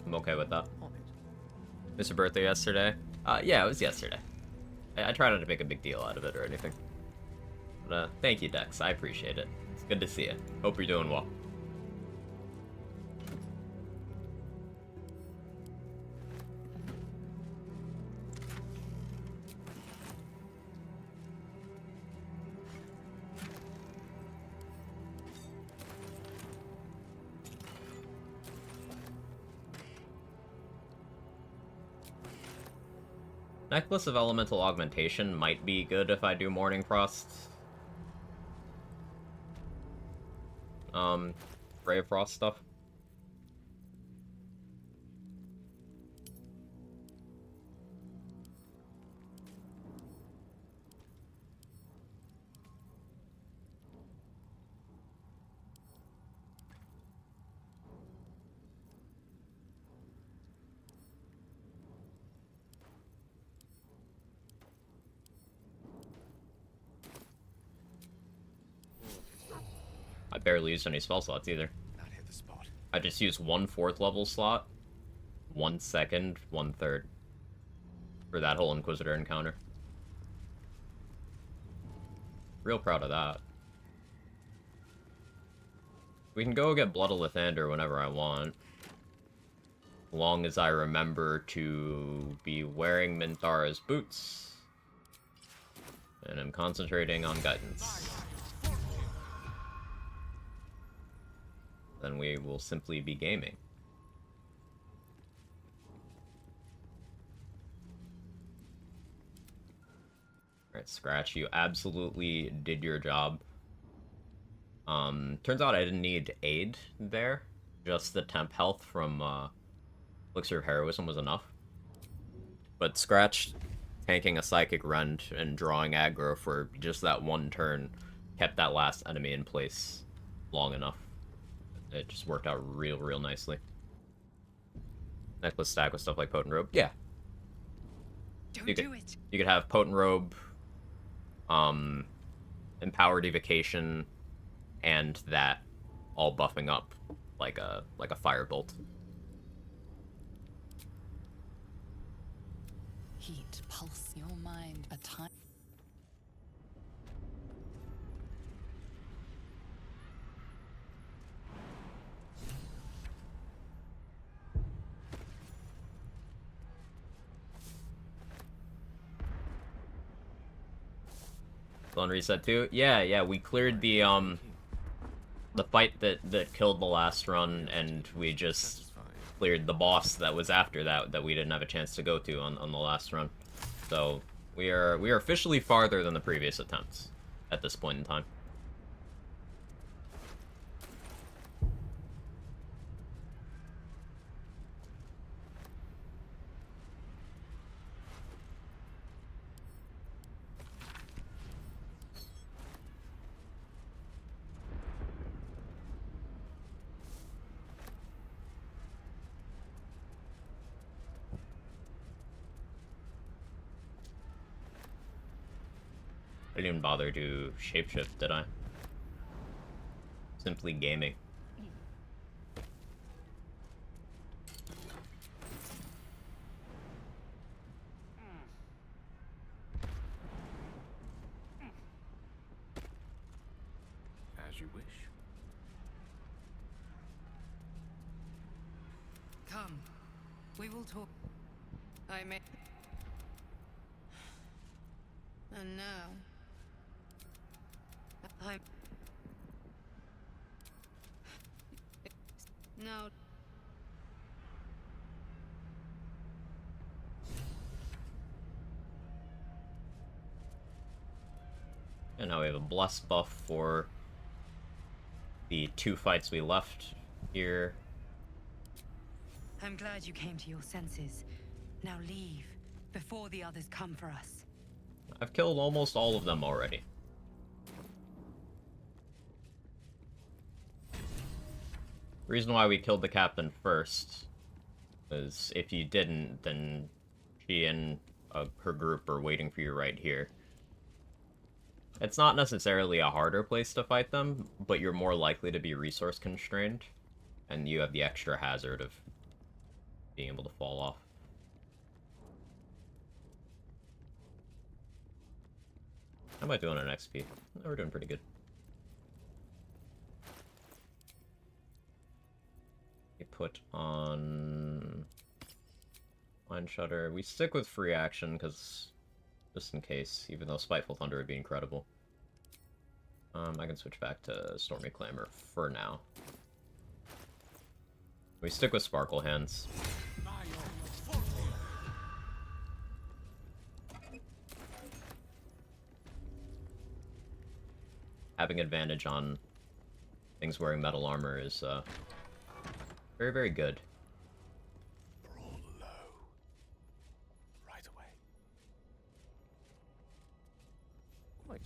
I'm okay with that. Mr. Birthday yesterday? Yeah, it was yesterday. I try not to make a big deal out of it or anything. But, thank you, Dex. I appreciate it. It's good to see you. Hope you're doing well. Necklace of Elemental Augmentation might be good if I do Morning Frost. Brave Frost stuff. I barely used any spell slots either. Not hit the spot. I just used 1 4th level slot, 1 2nd, 1 3rd for that whole Inquisitor encounter. Real proud of that. We can go get Blood of Lathander whenever I want. As long as I remember to be wearing Minthara's boots. And I'm concentrating on guidance. Then we will simply be gaming. Alright, Scratch, you absolutely did your job. Turns out I didn't need aid there. Just the temp health from Elixir of Heroism was enough. But Scratch tanking a Psychic Rend and drawing aggro for just that one turn kept that last enemy in place long enough. It just worked out real nicely. Necklace stack with stuff like Potent Robe. Yeah. Don't do it. You could have Potent Robe, Empowered Evocation, and that all buffing up like a Firebolt. Heat pulse your mind a time. Zone reset too? Yeah, we cleared the fight that killed the last run, and we just cleared the boss that was after that we didn't have a chance to go to on the last run. So we are officially farther than the previous attempts at this point in time. I didn't even bother to shapeshift, did I? Simply gaming. As you wish. Come, we will talk. I may. And now, I'm. Now. And now we have a Bless buff for the 2 fights we left here. I'm glad you came to your senses. Now leave, before the others come for us. I've killed almost all of them already. The reason why we killed the captain first is if you didn't, then she and her group are waiting for you right here. It's not necessarily a harder place to fight them, but you're more likely to be resource constrained, and you have the extra hazard of being able to fall off. How am I doing on XP? We're doing pretty good. We put on Line Shutter. We stick with free action because just in case, even though Spiteful Thunder would be incredible. I can switch back to Stormy Clamor for now. We stick with Sparkle Hands. having advantage on things wearing metal armor is very, very good. Brawl low. Right away. Quite.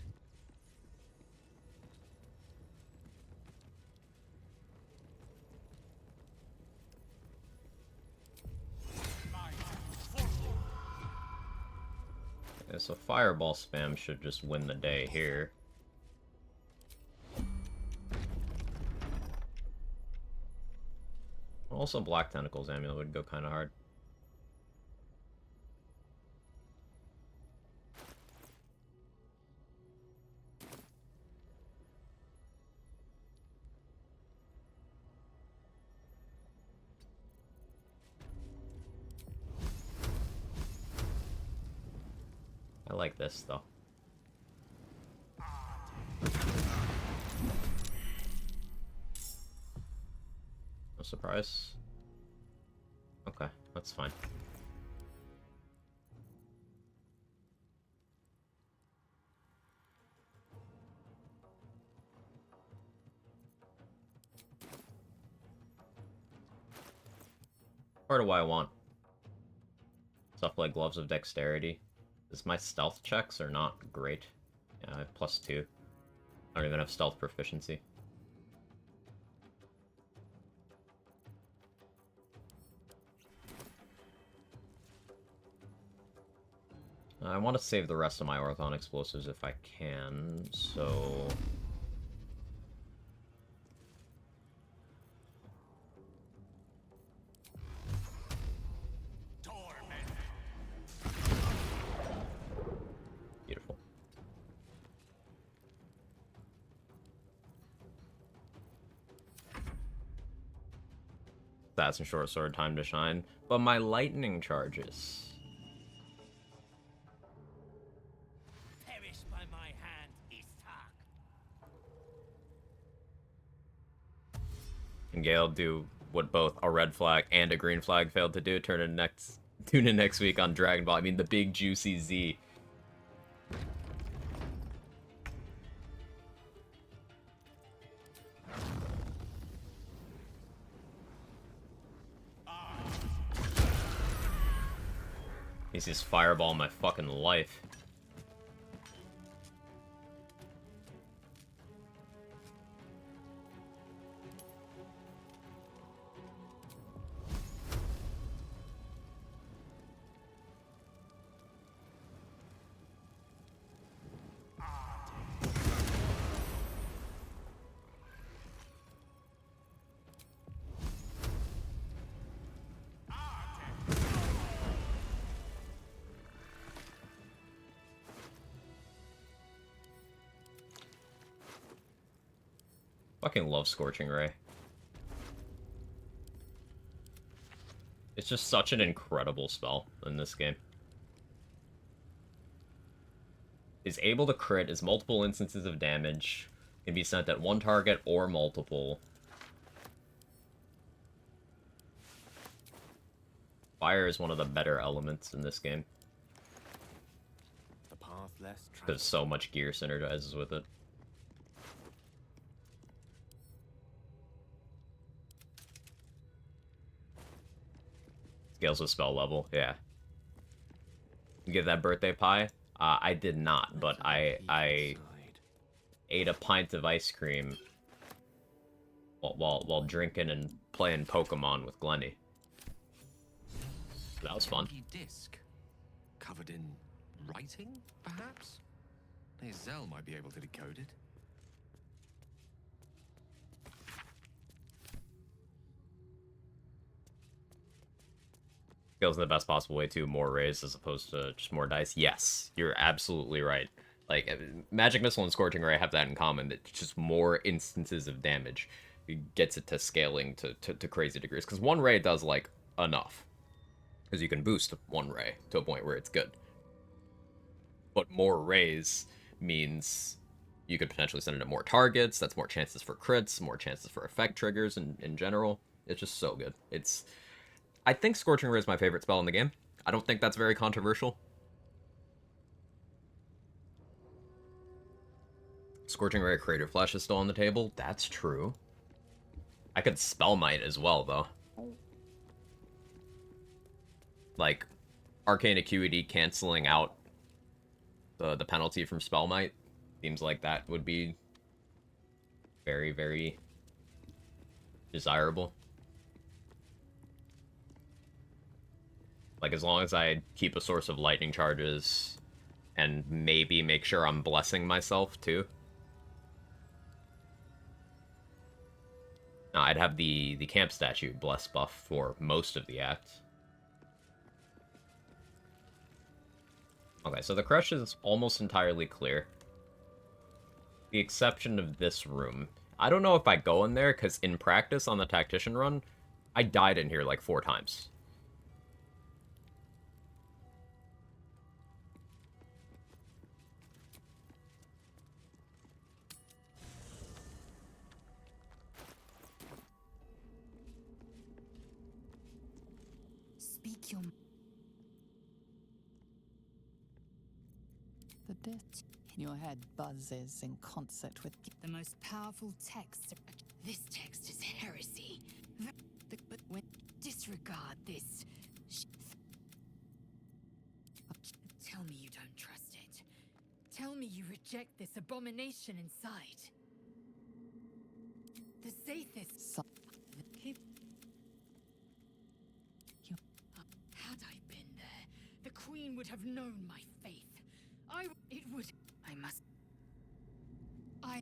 Yeah, so fireball spam should just win the day here. Also, Black Tentacles Amulet would go kind of hard. I like this, though. No surprise. Okay, that's fine. Part of why I want stuff like Gloves of Dexterity is my stealth checks are not great. Yeah, I have +2. I don't even have stealth proficiency. I want to save the rest of my Orthon explosives if I can, so... Beautiful. That's a short sword time to shine, but my lightning charges. Perish by my hand, Istark. And Gale do what both a red flag and a green flag failed to do. Tune in next week on Dragon Ball. I mean, the big juicy Z. Easiest fireball in my fucking life. Fucking love Scorching Ray. It's just such an incredible spell in this game. Is able to crit as multiple instances of damage, can be sent at one target or multiple. Fire is one of the better elements in this game. The path less Because traveled. so much gear synergizes with it. Scales with spell level, yeah. You get that birthday pie? I did not, but I ate a pint of ice cream while drinking and playing Pokemon with Glenny. That was fun. Disc covered in writing, perhaps? Hey, Zell might be able to decode it. Scales in the best possible way too, more rays as opposed to just more dice. Yes, you're absolutely right. Like, Magic Missile and Scorching Ray have that in common. It's just more instances of damage. It gets it to scaling to crazy degrees. Because one ray does, like, enough. Because you can boost one ray to a point where it's good. But more rays means you could potentially send it to more targets. That's more chances for crits, more chances for effect triggers in general. It's just so good. I think Scorching Ray is my favorite spell in the game. I don't think that's very controversial. Scorching Ray Crater Flash is still on the table. That's true. I could Spell Might as well, though. Like, Arcane Acuity canceling out the penalty from Spell Might. Seems like that would be very, very desirable. Like, as long as I keep a source of lightning charges and maybe make sure I'm blessing myself, too. No, I'd have the camp statue bless buff for most of the act. Okay, so the crush is almost entirely clear. The exception of this room. I don't know if I go in there, because in practice on the Tactician run, I died in here like 4 times. Speak your... The dirt in your head buzzes in concert with The most powerful text. This text is heresy. But when disregard this. Tell me you don't trust it. Tell me you reject this abomination inside. The Zathis. Keep. Had I been there, the Queen would have known my faith. It would. I must. I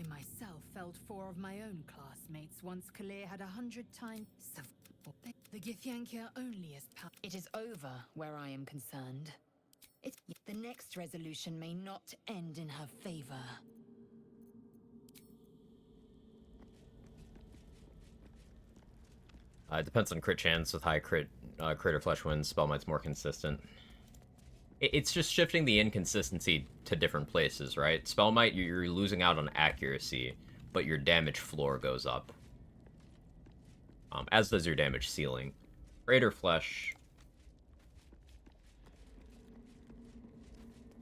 myself felled 4 of my own classmates once Kale had 100 times. The Githyanki are only as powerful. It is over where I am concerned. The next resolution may not end in her favor. It depends on crit chance. With high critter flesh wins, Spell Might's more consistent. It's just shifting the inconsistency to different places, right? Spell Might, you're losing out on accuracy, but your damage floor goes up. As does your damage ceiling. Crater Flesh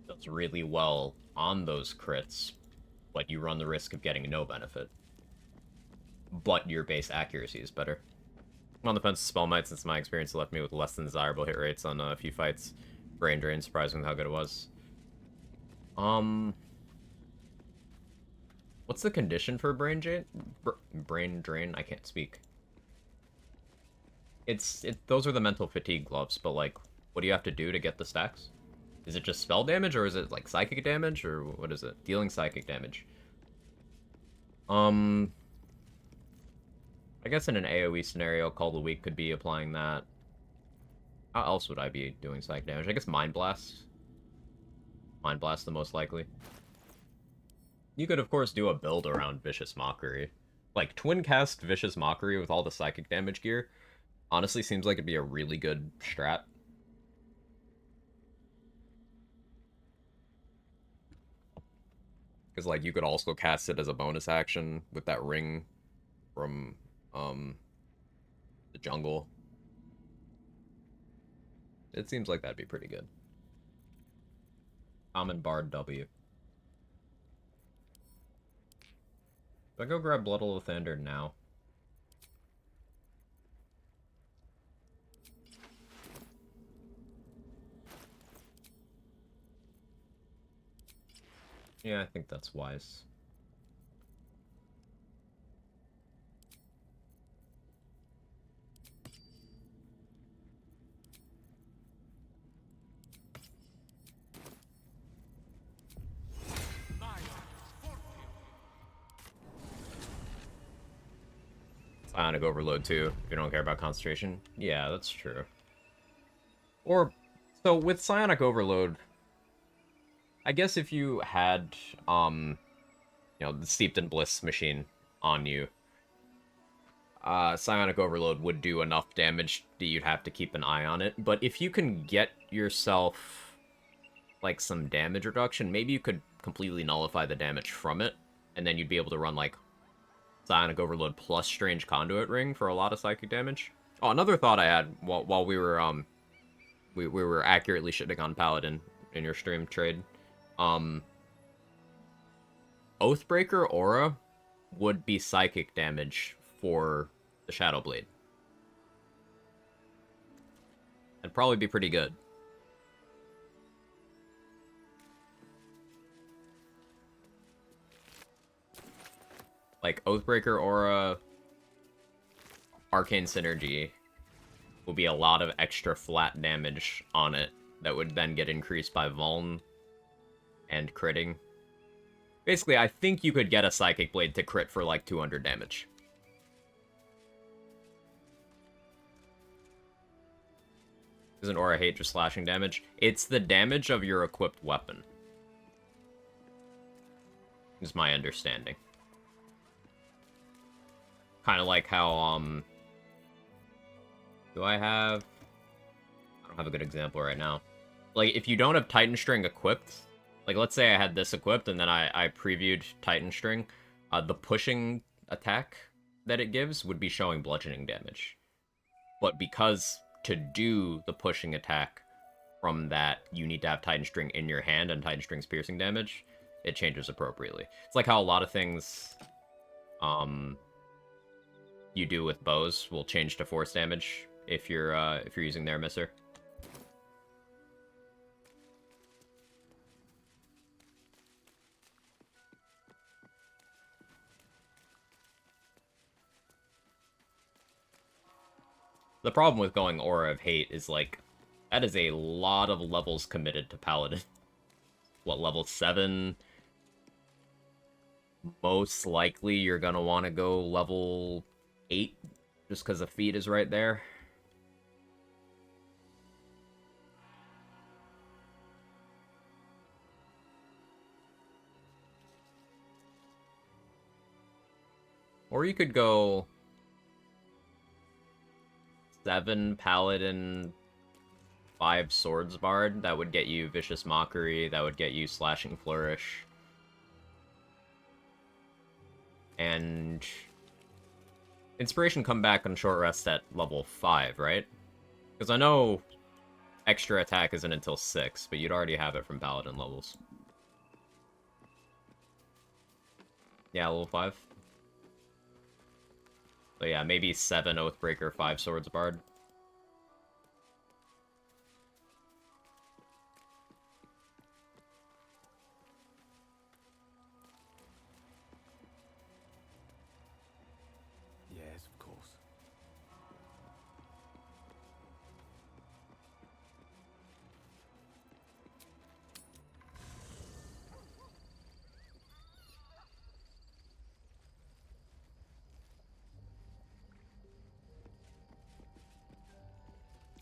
does really well on those crits, but you run the risk of getting no benefit. But your base accuracy is better. I'm on the fence with Spell Might, since my experience left me with less than desirable hit rates on a few fights. Brain Drain, surprising how good it was. What's the condition for Brain Drain? Brain Drain? I can't speak. Those are the mental fatigue gloves, but like, what do you have to do to get the stacks? Is it just spell damage, or is it like psychic damage, or what is it? Dealing psychic damage. I guess in an AoE scenario, Call the Weak could be applying that. How else would I be doing psychic damage? I guess Mind Blast. Mind Blast the most likely. You could, of course, do a build around Vicious Mockery. Like, twin cast Vicious Mockery with all the psychic damage gear honestly seems like it'd be a really good strat. Because, like, you could also cast it as a bonus action with that ring from, the jungle. It seems like that'd be pretty good. Common Bard W. Do I go grab Blood of Lathander now? Yeah, I think that's wise. Psionic Overload too, if you don't care about concentration. Yeah, that's true. Or, so with Psionic Overload, I guess if you had, you know, the Steeped in Bliss machine on you, Psionic Overload would do enough damage that you'd have to keep an eye on it. But if you can get yourself, like, some damage reduction, maybe you could completely nullify the damage from it, and then you'd be able to run, like, Psionic Overload plus Strange Conduit Ring for a lot of psychic damage. Oh, another thought I had while we were accurately shitting on Paladin in your stream trade. Oathbreaker Aura would be psychic damage for the Shadow Blade. That'd probably be pretty good. Like, Oathbreaker Aura, Arcane Synergy will be a lot of extra flat damage on it that would then get increased by Vuln and critting. Basically, I think you could get a Psychic Blade to crit for like 200 damage. Isn't Aura Hate just slashing damage? It's the damage of your equipped weapon. Is my understanding. Kind of like how, do I have... I don't have a good example right now. Like, if you don't have Titan String equipped, like, let's say I had this equipped and then I previewed Titan String, the pushing attack that it gives would be showing bludgeoning damage. But because to do the pushing attack from that, you need to have Titan String in your hand and Titan String's piercing damage, it changes appropriately. It's like how a lot of things, you do with bows will change to force damage if you're using their emitter. The problem with going Aura of Hate is, like, that is a lot of levels committed to Paladin. What, level 7? Most likely you're gonna want to go level 8, just because the feat is right there. Or you could go 7 Paladin, 5 Swords Bard. That would get you Vicious Mockery, that would get you Slashing Flourish. And Inspiration come back on short rest at level 5, right? Because I know extra attack isn't until 6, but you'd already have it from Paladin levels. Yeah, level 5. So yeah, maybe 7 Oathbreaker, 5 Swords Bard. Yes, of course.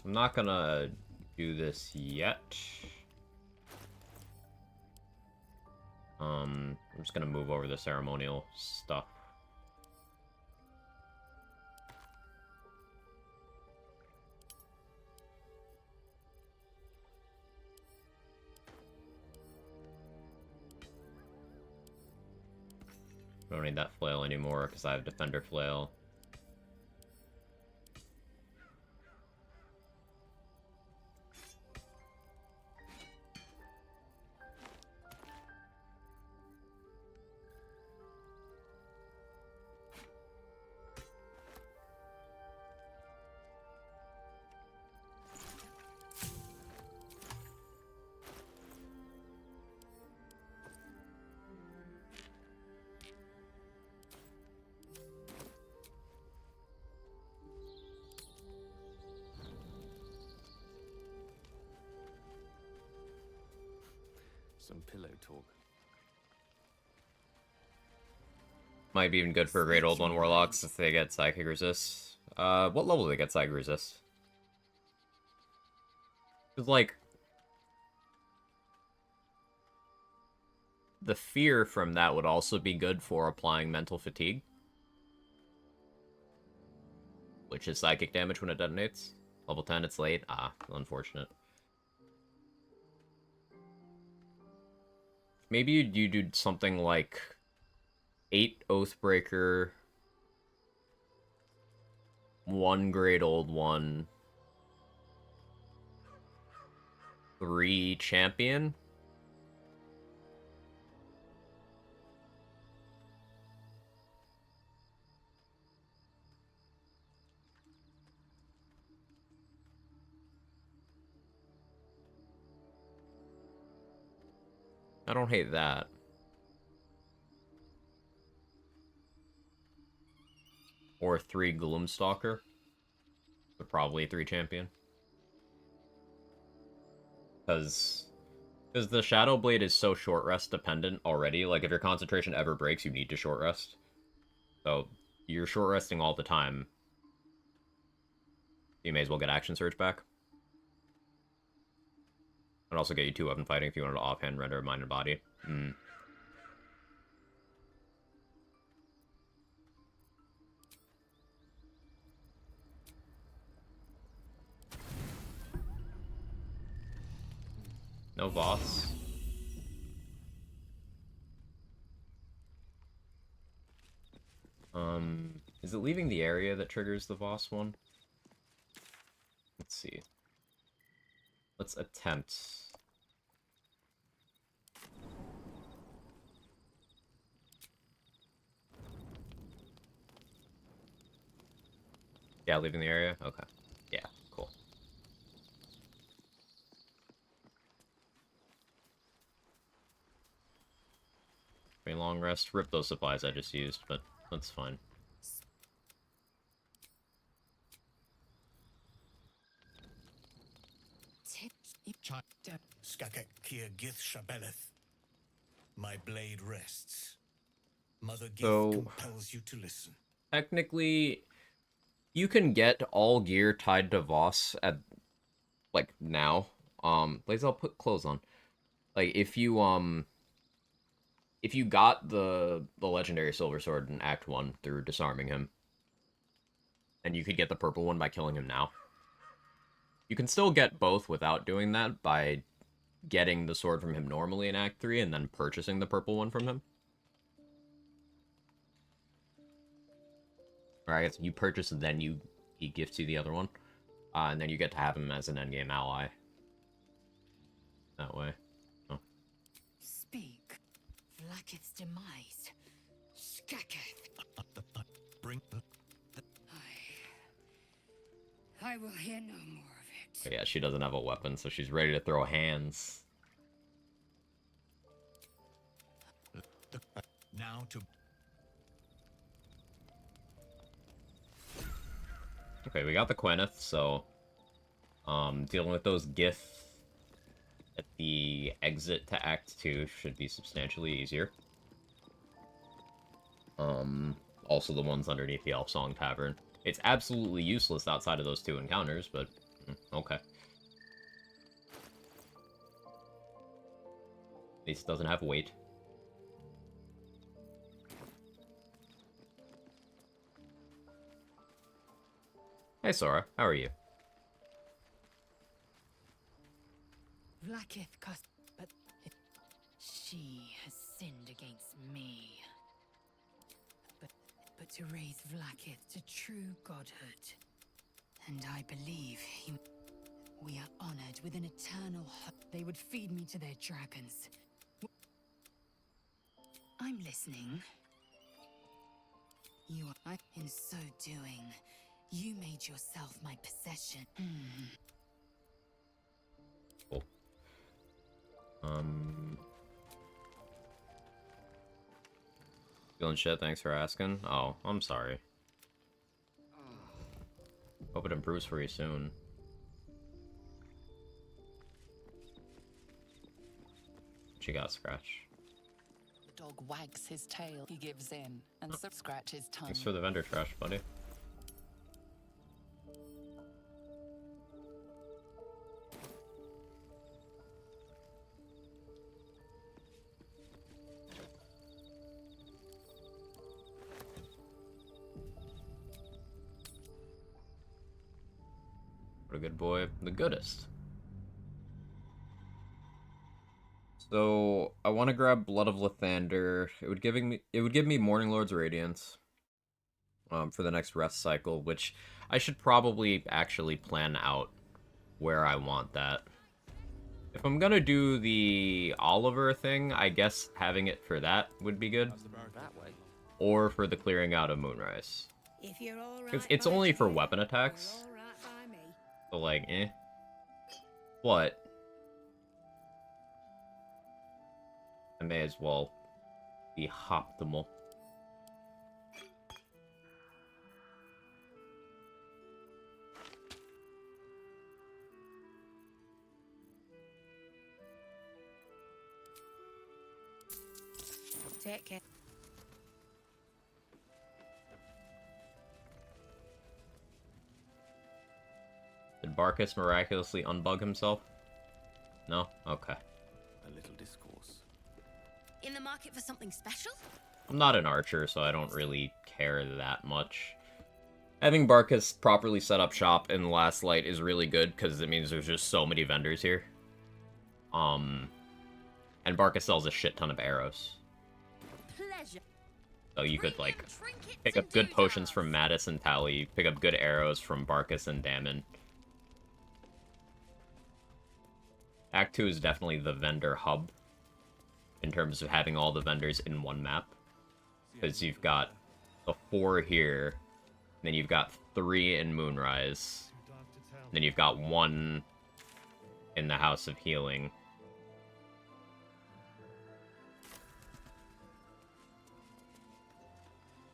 I'm not gonna do this yet. I'm just gonna move over the ceremonial stuff. I don't need that flail anymore because I have Defender Flail. Some pillow talk. Might be even good for Great Old One Warlocks if they get Psychic Resist. What level do they get Psychic Resist? Because, like, the fear from that would also be good for applying Mental Fatigue, which is psychic damage when it detonates. Level 10, it's late. Ah, unfortunate. Maybe you do something like 8 Oathbreaker, 1 Great Old One, 3 Champion, I don't hate that. Or 3 Gloomstalker. But probably 3 champion. Because the Shadow Blade is so short rest dependent already. Like, if your concentration ever breaks, you need to short rest. So, you're short resting all the time. You may as well get Action Surge back. And also get you 2 weapon fighting if you wanted to offhand render mind and body. No boss. Is it leaving the area that triggers the boss one? Let's see. Let's attempt. Yeah, leaving the area? Okay. Yeah, cool. Very long rest. Rip those supplies I just used, but that's fine. Skakek Kia Gith Shabeleth. My blade rests. Mother Gith So, compels you to listen. technically, you can get all gear tied to Voss at, like, now. Blaze, I'll put clothes on. Like, if you got the legendary silver sword in Act 1 through disarming him, and you could get the purple one by killing him now. You can still get both without doing that by getting the sword from him normally in Act 3 and then purchasing the purple one from him. Or I guess you purchase and then he gifts you the other one. And then you get to have him as an endgame ally. That way. Oh. Speak. Vlakith's demise. Skaketh. Bring I will hear no more of it. But yeah, she doesn't have a weapon, so she's ready to throw hands. now to. Okay, we got the Queneth, so dealing with those Gith at the exit to Act 2 should be substantially easier. Also the ones underneath the Elf Song Tavern. It's absolutely useless outside of those 2 encounters, but okay. At least it doesn't have weight. Hey Sora, how are you? Vlakith cost, but she has sinned against me. But to raise Vlakith to true godhood, and I believe we are honored with an eternal hope. They would feed me to their dragons. I'm listening. You are, in so doing, you made yourself my possession. Cool. Feeling shit, thanks for asking. Oh, I'm sorry. Hope it improves for you soon. She got scratch. Dog wags his tail, he gives in, and scratches tongue. Thanks for the vendor trash, buddy. What a good boy. The goodest. So I want to grab Blood of Lathander. It would give me Morning Lord's Radiance. For the next rest cycle, which I should probably actually plan out where I want that. If I'm gonna do the Oliver thing, I guess having it for that would be good. Or for the clearing out of Moonrise. If you're all right, Because it's only for weapon attacks. So like, eh. But I may as well be optimal. Take care. Did Barkus miraculously unbug himself? No? Okay. A little discourse. In the market for something special? I'm not an archer, so I don't really care that much. Having Barkus properly set up shop in Last Light is really good, because it means there's just so many vendors here. And Barkus sells a shit ton of arrows. Pleasure. So you could, Bring like, them trinkets pick and up good potions doodads. from Mattis and Tally, pick up good arrows from Barkus and Damon. Act 2 is definitely the vendor hub, in terms of having all the vendors in one map. Because you've got the 4 here, then you've got 3 in Moonrise, then you've got 1 in the House of Healing.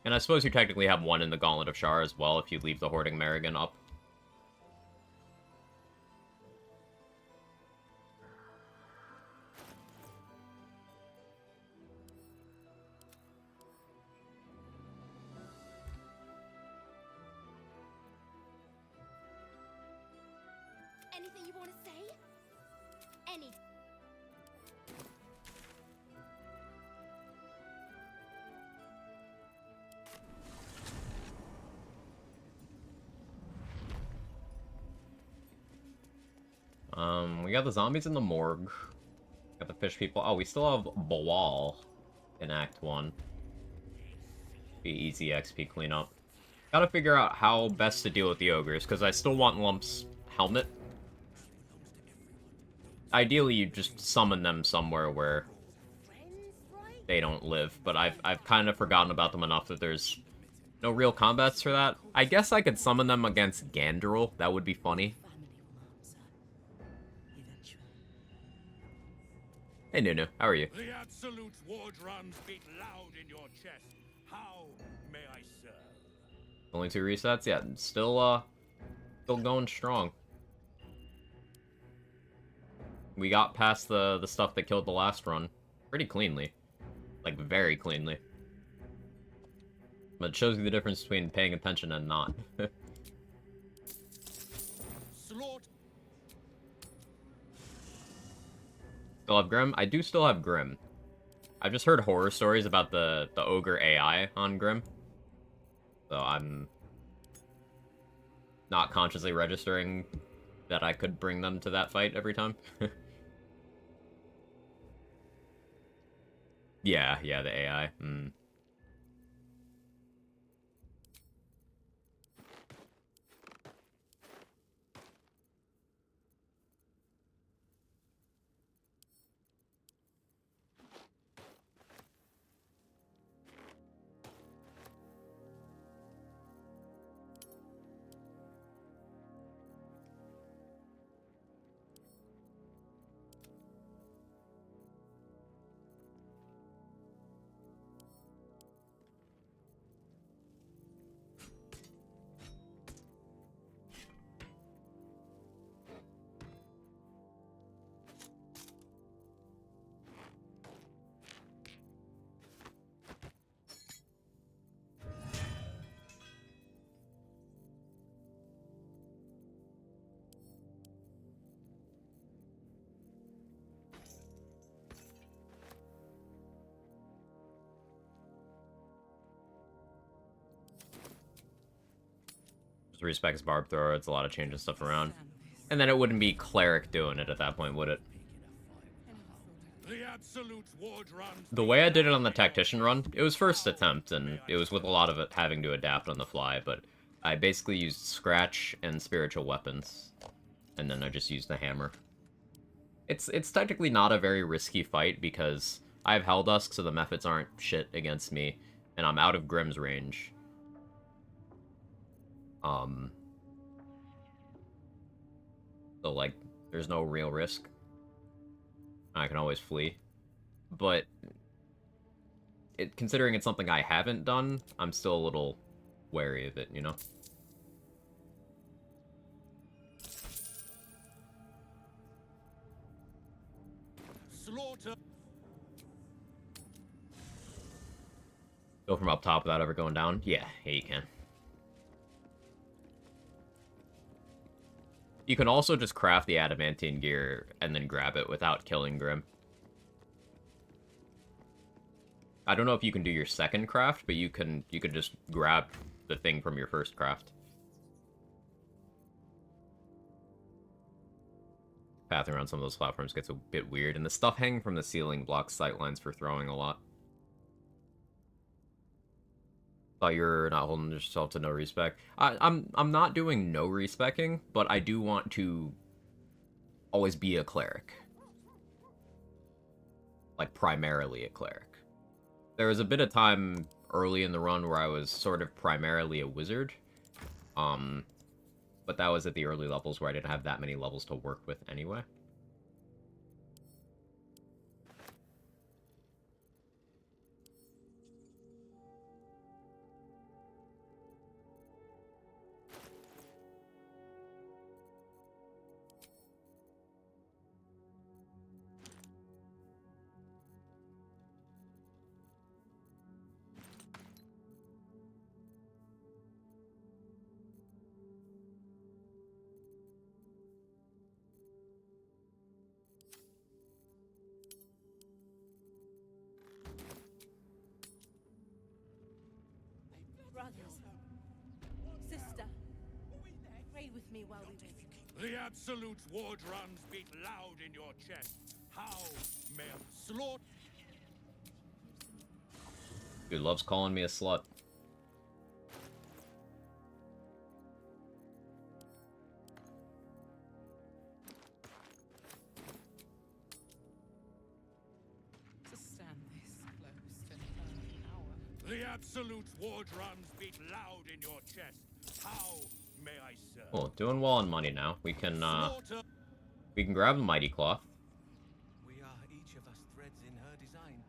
And I suppose you technically have 1 in the Gauntlet of Shar as well, if you leave the Hoarding Merrigan up. Anything you want to say? Any. We got the zombies in the morgue. Got the fish people. Oh, we still have Bawal in Act 1. Be easy XP cleanup. Gotta figure out how best to deal with the ogres, because I still want Lump's helmet. Ideally, you just summon them somewhere where they don't live, but I've kind of forgotten about them enough that there's no real combats for that. I guess I could summon them against Gandrel. That would be funny. Hey, Nunu. How are you? The absolute war drums beat loud in your chest. How may I serve? Only 2 resets? Yeah, still going strong. We got past the stuff that killed the last run pretty cleanly. Like, very cleanly. But it shows you the difference between paying attention and not. Slaughter. Still have Grim? I do still have Grim. I've just heard horror stories about the ogre AI on Grim. So I'm not consciously registering that I could bring them to that fight every time. Yeah, the AI. Just respects Barb Thrower, it's a lot of changing stuff around. And then it wouldn't be Cleric doing it at that point, would it? The absolute war drums. The way I did it on the Tactician run, it was first attempt, and it was with a lot of it having to adapt on the fly, but I basically used Scratch and Spiritual Weapons. And then I just used the hammer. It's technically not a very risky fight, because I have Helldusk, so the methods aren't shit against me, and I'm out of Grimm's range. So, like, there's no real risk. I can always flee. but considering it's something I haven't done, I'm still a little wary of it, you know? Slaughter. Go from up top without ever going down? Yeah, you can. You can also just craft the adamantine gear and then grab it without killing Grim. I don't know if you can do your second craft, but you can just grab the thing from your first craft. Pathing around some of those platforms gets a bit weird, and the stuff hanging from the ceiling blocks sightlines for throwing a lot. Thought you're not holding yourself to no respec. I'm not doing no respecking, but I do want to always be a cleric. Like, primarily a cleric. There was a bit of time early in the run where I was sort of primarily a wizard. But that was at the early levels where I didn't have that many levels to work with anyway. Brothers, sister, pray with me while we wait. The Absolute's war drums beat loud in your chest. How may I slaughter? Dude loves calling me a slut. To stand this close to an hour. The Absolute's war drums beat loud in your chest. How may I serve? Well, doing well on money now. We can Slaughter. grab the mighty cloth. We are each of us threads in her design.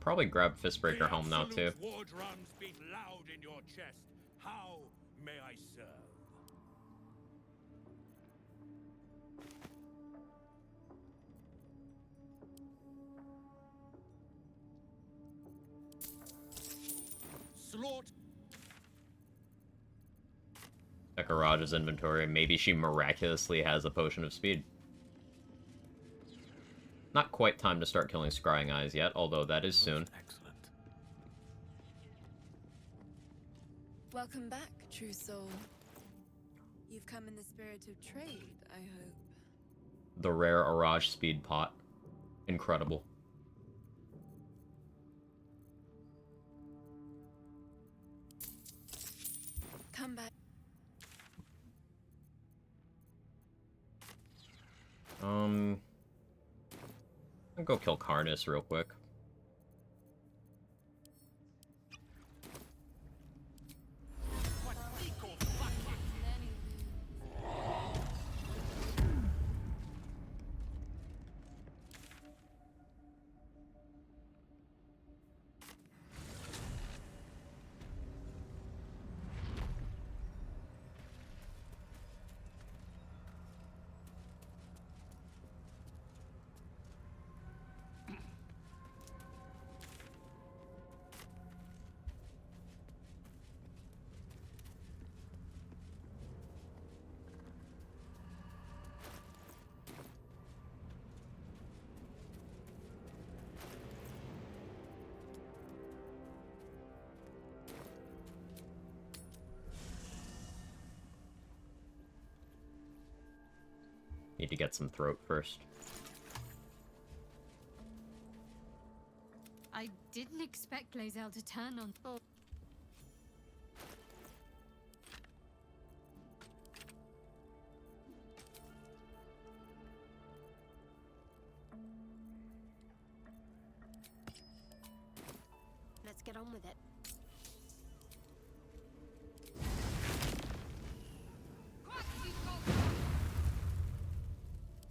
Probably grab Fistbreaker Helm now too. Absolute's war drums beat loud in your chest. How may I serve? Slaughter. Check Araja's inventory. Maybe she miraculously has a potion of speed. Not quite time to start killing Scrying Eyes yet, although that is soon. Excellent. Welcome back, true soul. You've come in the spirit of trade, I hope. The rare Araj speed pot. Incredible. Come back. I'll go kill Karnus real quick. Need to get some throat first. I didn't expect Glazel to turn on. Oh. Let's get on with it.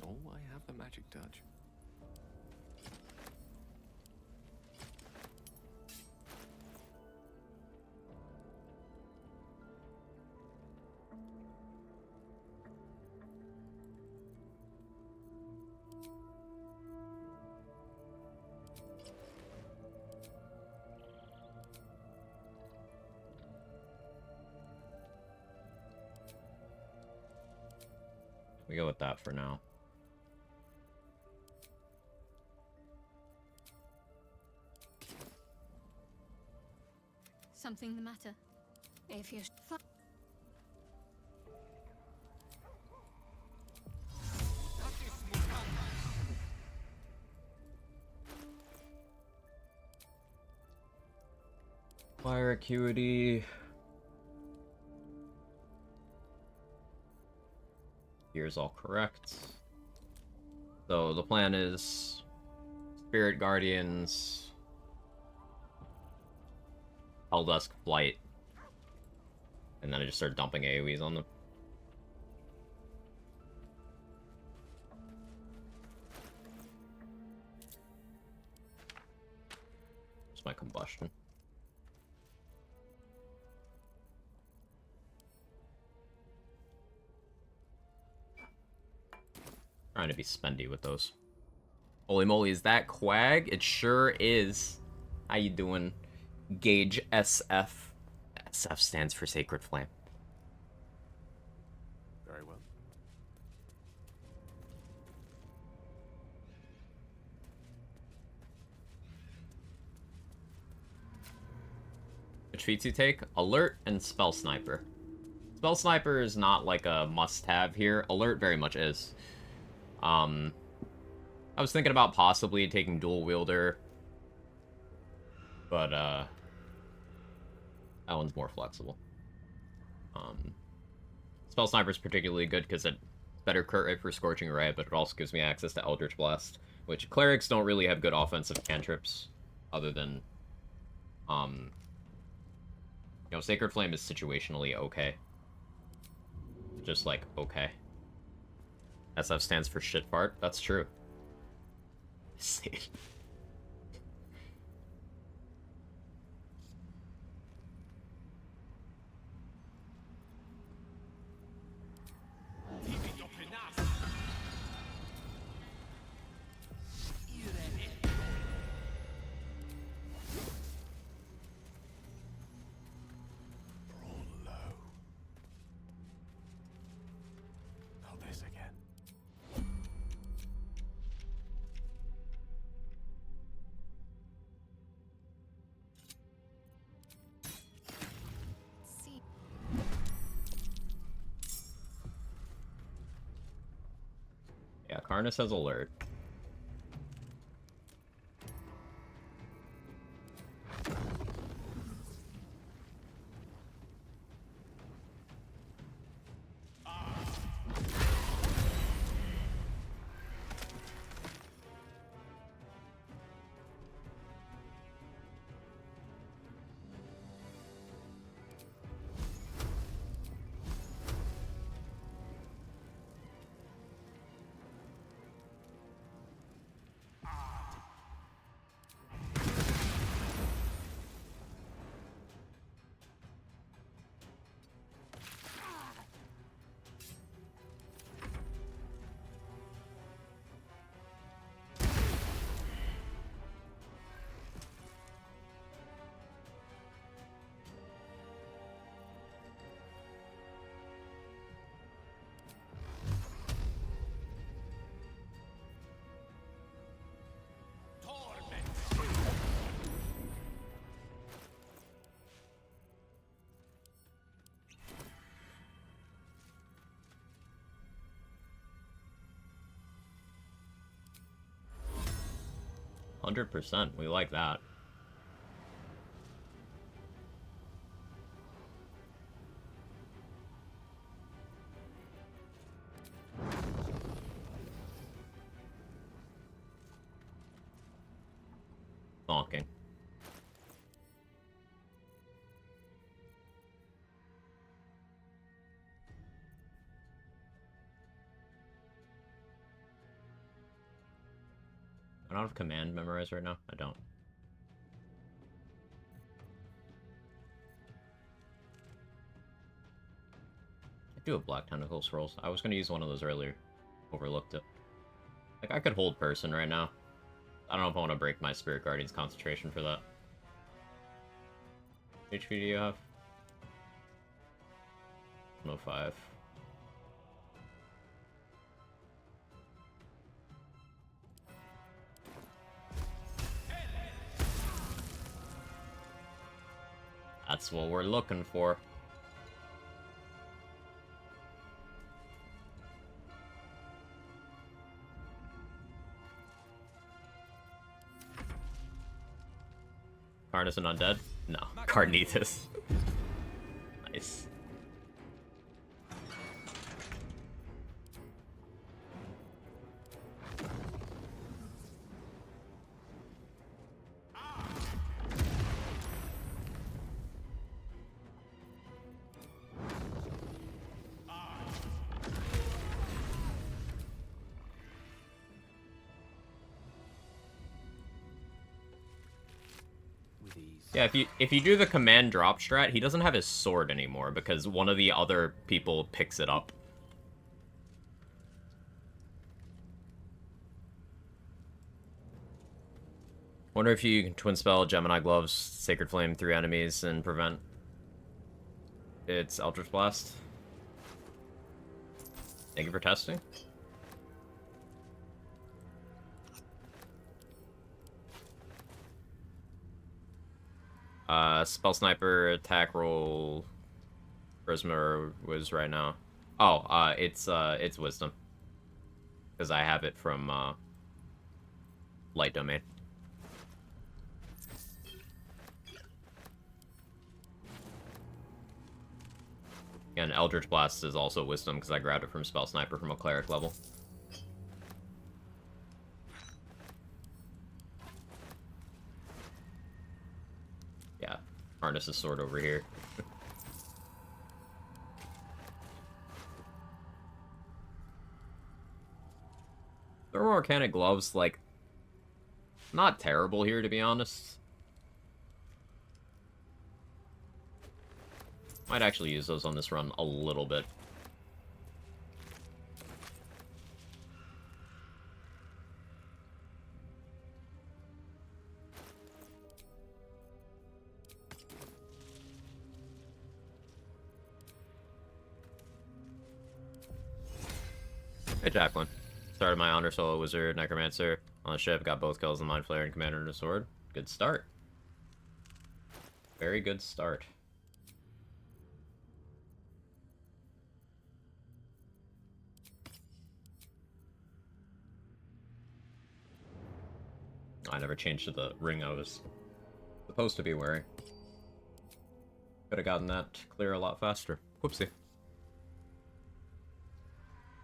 Oh, I have the magic touch. We go with that for now. Something the matter? If you Fire acuity. Here's all correct. So the plan is Spirit Guardians, Helldusk Flight, and then I just start dumping AoEs on them. It's my combustion. Trying to be spendy with those. Holy moly, is that Quag? It sure is. How you doing? Gauge SF. SF stands for Sacred Flame. Very well. Which feats you take? Alert and Spell Sniper. Spell Sniper is not like a must-have here. Alert very much is. I was thinking about possibly taking Dual Wielder, but that one's more flexible. Spell Sniper is particularly good because it's better crit rate for Scorching Ray, but it also gives me access to Eldritch Blast, which Clerics don't really have good offensive cantrips, other than, you know, Sacred Flame is situationally okay. Just like, okay. SF stands for shit fart. That's true. See. Prawn low. Not this again. see. Yeah, Karnas has alert. Torment. 100%. We like that. Bonking. I don't have command memorized right now. I don't. I do have Black Tentacle Scrolls. I was going to use one of those earlier. Overlooked it. Like, I could hold person right now. I don't know if I want to break my Spirit Guardian's concentration for that. HP do you have? 105. That's what we're looking for. Carnus and Undead? No. Carnitas. Nice. Yeah, if you do the command drop strat, he doesn't have his sword anymore because one of the other people picks it up. Wonder if you can twin spell Gemini Gloves, Sacred Flame, 3 enemies, and prevent. It's Eldritch Blast. Thank you for testing. Spell Sniper attack roll. Charisma was right now. Oh, it's Wisdom. Because I have it from, Light Domain. And Eldritch Blast is also Wisdom, because I grabbed it from Spell Sniper from a Cleric level. Yeah, Harness's sword over here. Thermal Arcanic Gloves, like, not terrible here, to be honest. Might actually use those on this run a little bit. Hey, Jacqueline. Started my Honor Solo Wizard, Necromancer on the ship, got both kills in Mind Flayer and Commander and a Sword. Good start. Very good start. I never changed to the ring I was supposed to be wearing. Could have gotten that clear a lot faster. Whoopsie.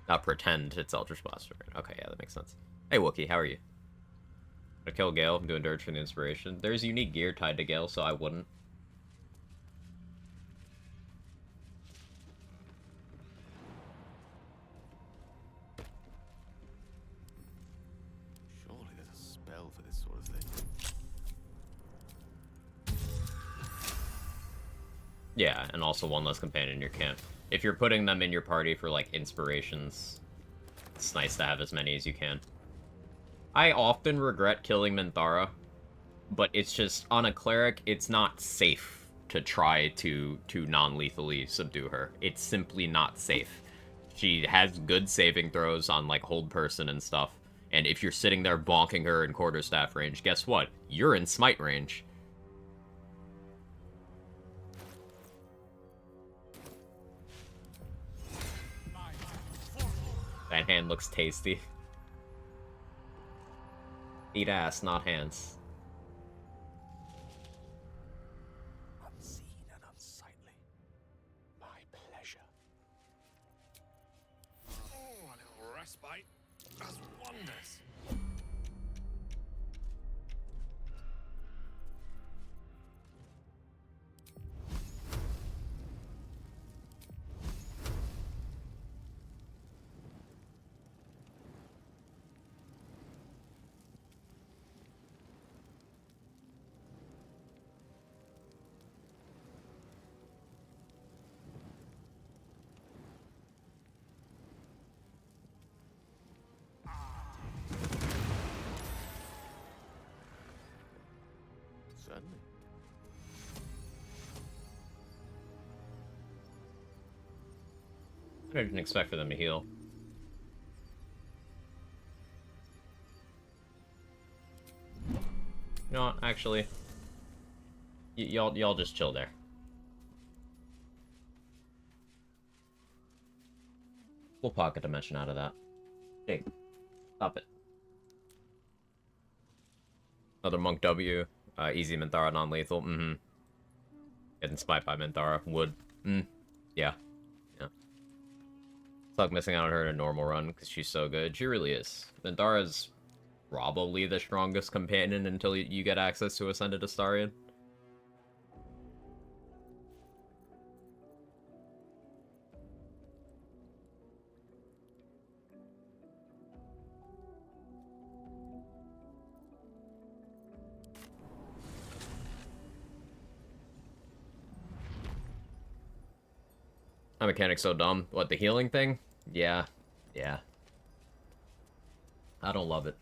Not pretend it's Eldritch Blaster. Okay, yeah, that makes sense. Hey, Wookie, how are you? I kill Gale. I'm doing Dirge for the inspiration. There's unique gear tied to Gale, so I wouldn't. Surely there's a spell for this sort of thing. Yeah, and also one less companion in your camp. If you're putting them in your party for, like, inspirations, it's nice to have as many as you can. I often regret killing Minthara, but it's just, on a Cleric, it's not safe to try to non-lethally subdue her. It's simply not safe. She has good saving throws on, like, hold person and stuff, and if you're sitting there bonking her in quarterstaff range, guess what? You're in smite range. That hand looks tasty. Eat ass, not hands. Unseen and unsightly. My pleasure. Oh, a little respite does wonders. Certainly. I didn't expect for them to heal. You know what, actually, y'all just chill there. We'll pocket dimension out of that. Hey, stop it. Another Monk W. Easy Minthara, non-lethal. Mm-hmm. Getting spiked by Minthara. Would. Yeah. Yeah. Suck missing out on her in a normal run, because she's so good. She really is. Minthara's probably the strongest companion until you get access to Ascended Astarion. That mechanic's so dumb. What, the healing thing? Yeah. Yeah. I don't love it.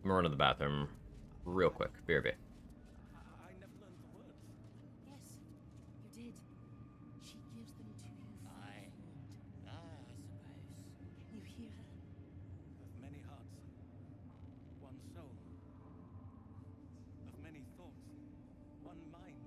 I'm gonna run to the bathroom real quick. BRB. I never learned the words. Yes, you did. She gives them to you freely. I suppose. You hear her? Of many hearts, one soul. Of many thoughts, one mind.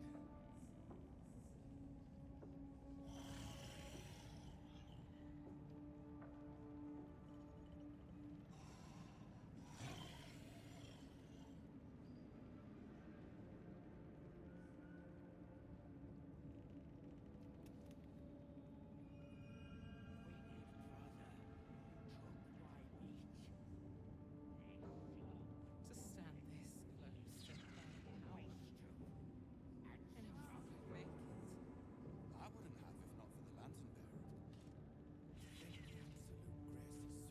To stand this close to her power. I never thought I'd make it. I wouldn't have if not for the lantern bearer. To think the absolute graced such a creature as that.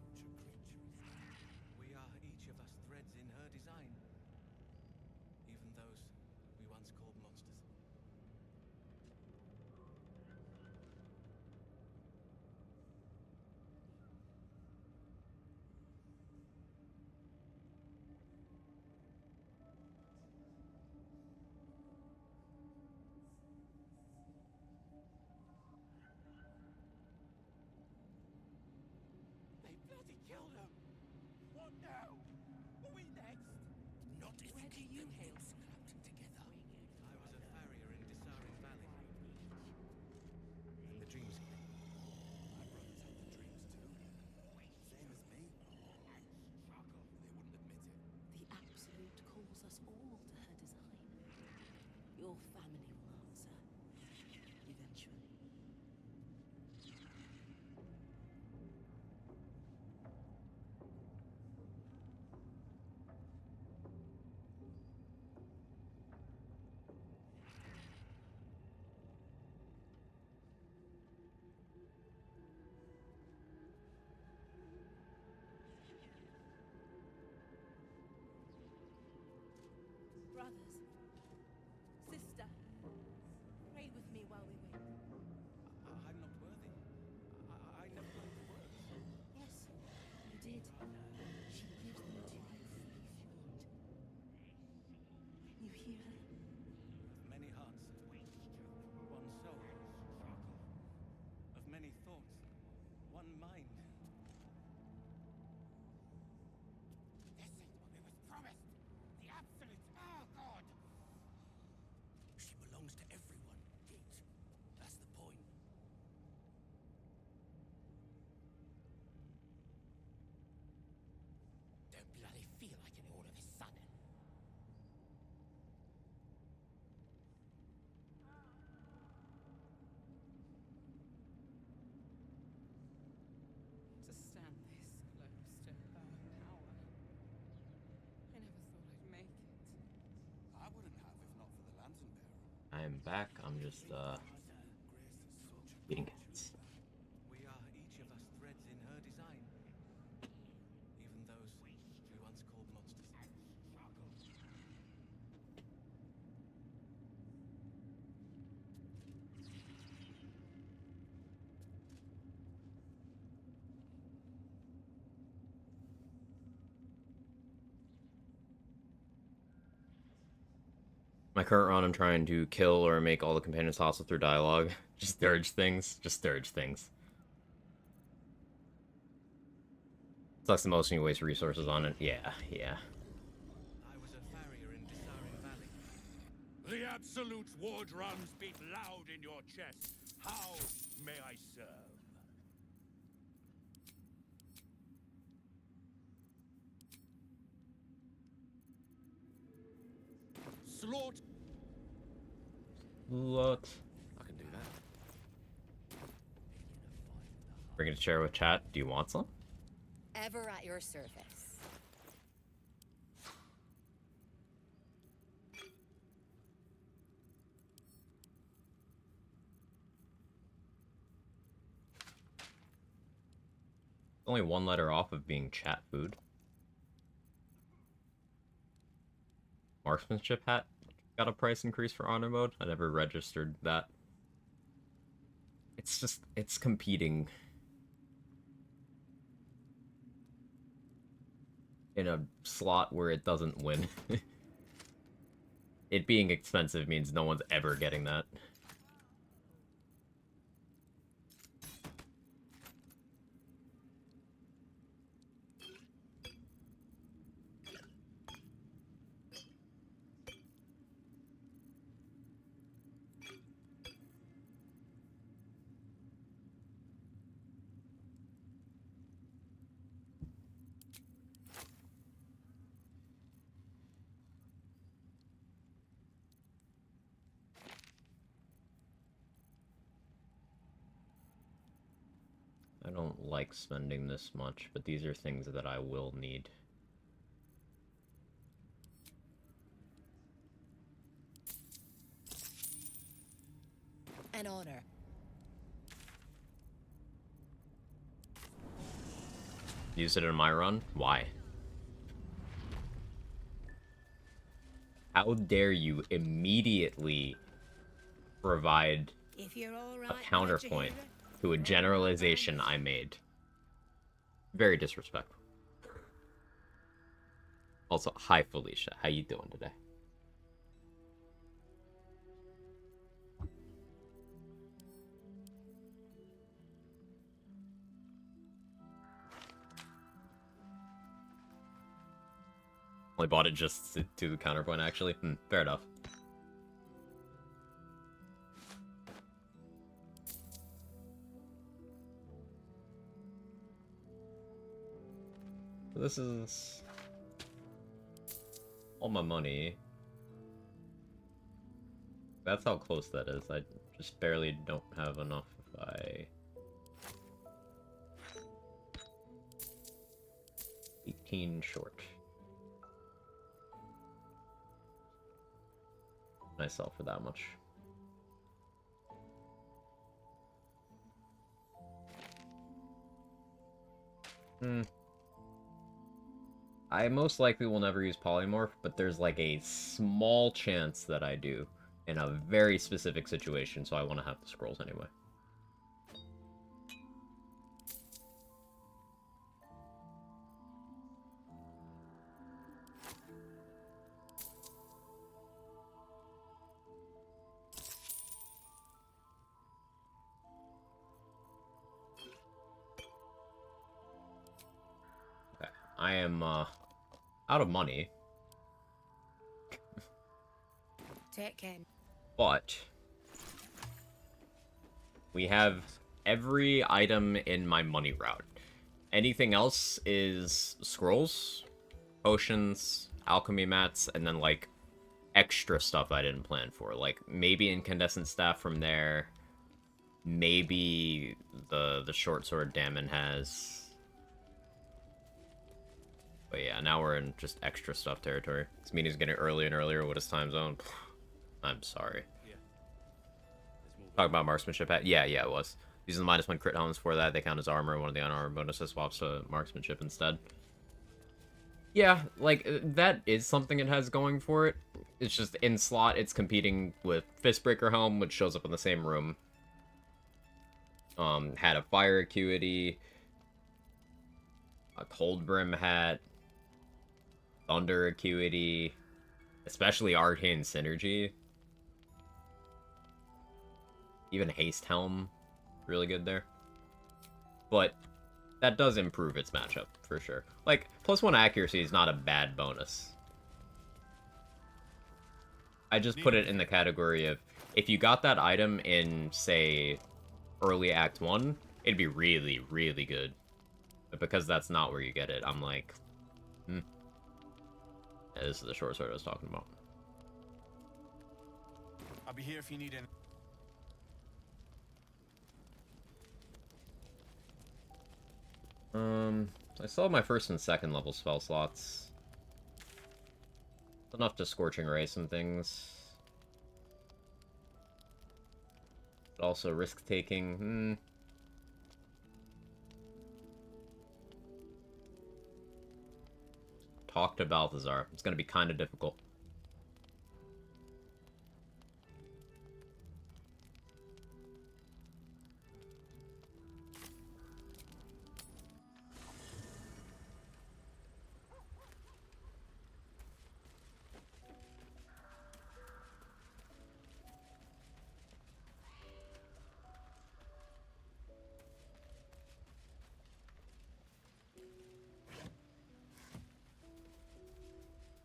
We are each of us threads in her design. Even those we once called monsters. They bloody killed him! What now? Are we next? Not if Where you do keep you them hail lips from? clamped together. I was a farrier in Dissaring Valley. And the dreams came. My brothers had the dreams too. Same as me. They wouldn't admit it. The Absolute calls us all to her design. Your family will answer. Eventually. Brothers, sister, pray with me while we wait. I'm not worthy. I never learned the words. Yes, you did. She gives them to you fully formed. You hear her? Of many hearts, one soul. Of many thoughts, one mind. This is what it was promised. The absolute. Oh, God. She belongs to everyone, Gate. That's the point. Don't bloody feel like it all of a sudden. To stand this close to her power. I never thought I'd make it. I wouldn't have if not for the lantern bearer. I am back. I'm just, Graced such a eating creature cats. as that. We are each of us threads in her design. Even those we once called monsters. My current run, I'm trying to kill or make all the companions hostile through dialogue. Just dirge things. Just dirge things. Sucks the most when you waste resources on it. Yeah, yeah. I was a farrier in Dissaring Valley. The Absolute's war drums beat loud in your chest. How may I serve? Slaughter. What? I can do that. Bring it to share with chat. Do you want some? Ever at your service. Only one letter off of being chat food. Marksmanship hat got a price increase for honor mode. I never registered that. It's just, it's competing in a slot where it doesn't win. It being expensive means no one's ever getting that. I don't like spending this much, but these are things that I will need. An honor. Use it in my run? Why? How dare you immediately provide If you're all a right, counterpoint to a generalization I made? Very disrespectful. Also, hi Felicia, how you doing today? Only bought it just to do the counterpoint, actually. Fair enough. This is all my money. That's how close that is. I just barely don't have enough if I... 18 short. Myself for that much. I most likely will never use polymorph, but there's like a small chance that I do in a very specific situation, so I want to have the scrolls anyway. I am out of money, Take care. but we have every item in my money route. Anything else is scrolls, potions, alchemy mats, and then like extra stuff I didn't plan for. Like maybe incandescent staff from there, maybe the short sword Damon has. But yeah, now we're in just extra stuff territory. This meeting's getting earlier and earlier. What is time zone? I'm sorry. Talk about marksmanship. Yeah, it was. These are the -1 crit helmets for that. They count as armor. One of the unarmored bonuses swaps to marksmanship instead. Yeah, like, that is something it has going for it. It's just, in slot, it's competing with Fistbreaker Helm, which shows up in the same room. Had a fire acuity, a cold brim hat, thunder acuity, especially arcane synergy. Even haste helm, really good there. But that does improve its matchup, for sure. Like, +1 accuracy is not a bad bonus. I just put it in the category of, if you got that item in, say, early Act 1, it'd be really, really good. But because that's not where you get it, I'm like, Yeah, this is the short sword I was talking about. I'll be here if you need any. I still have my first and second level spell slots. Enough to Scorching Ray some things. But also risk-taking, Talk to Balthazar. It's gonna be kind of difficult.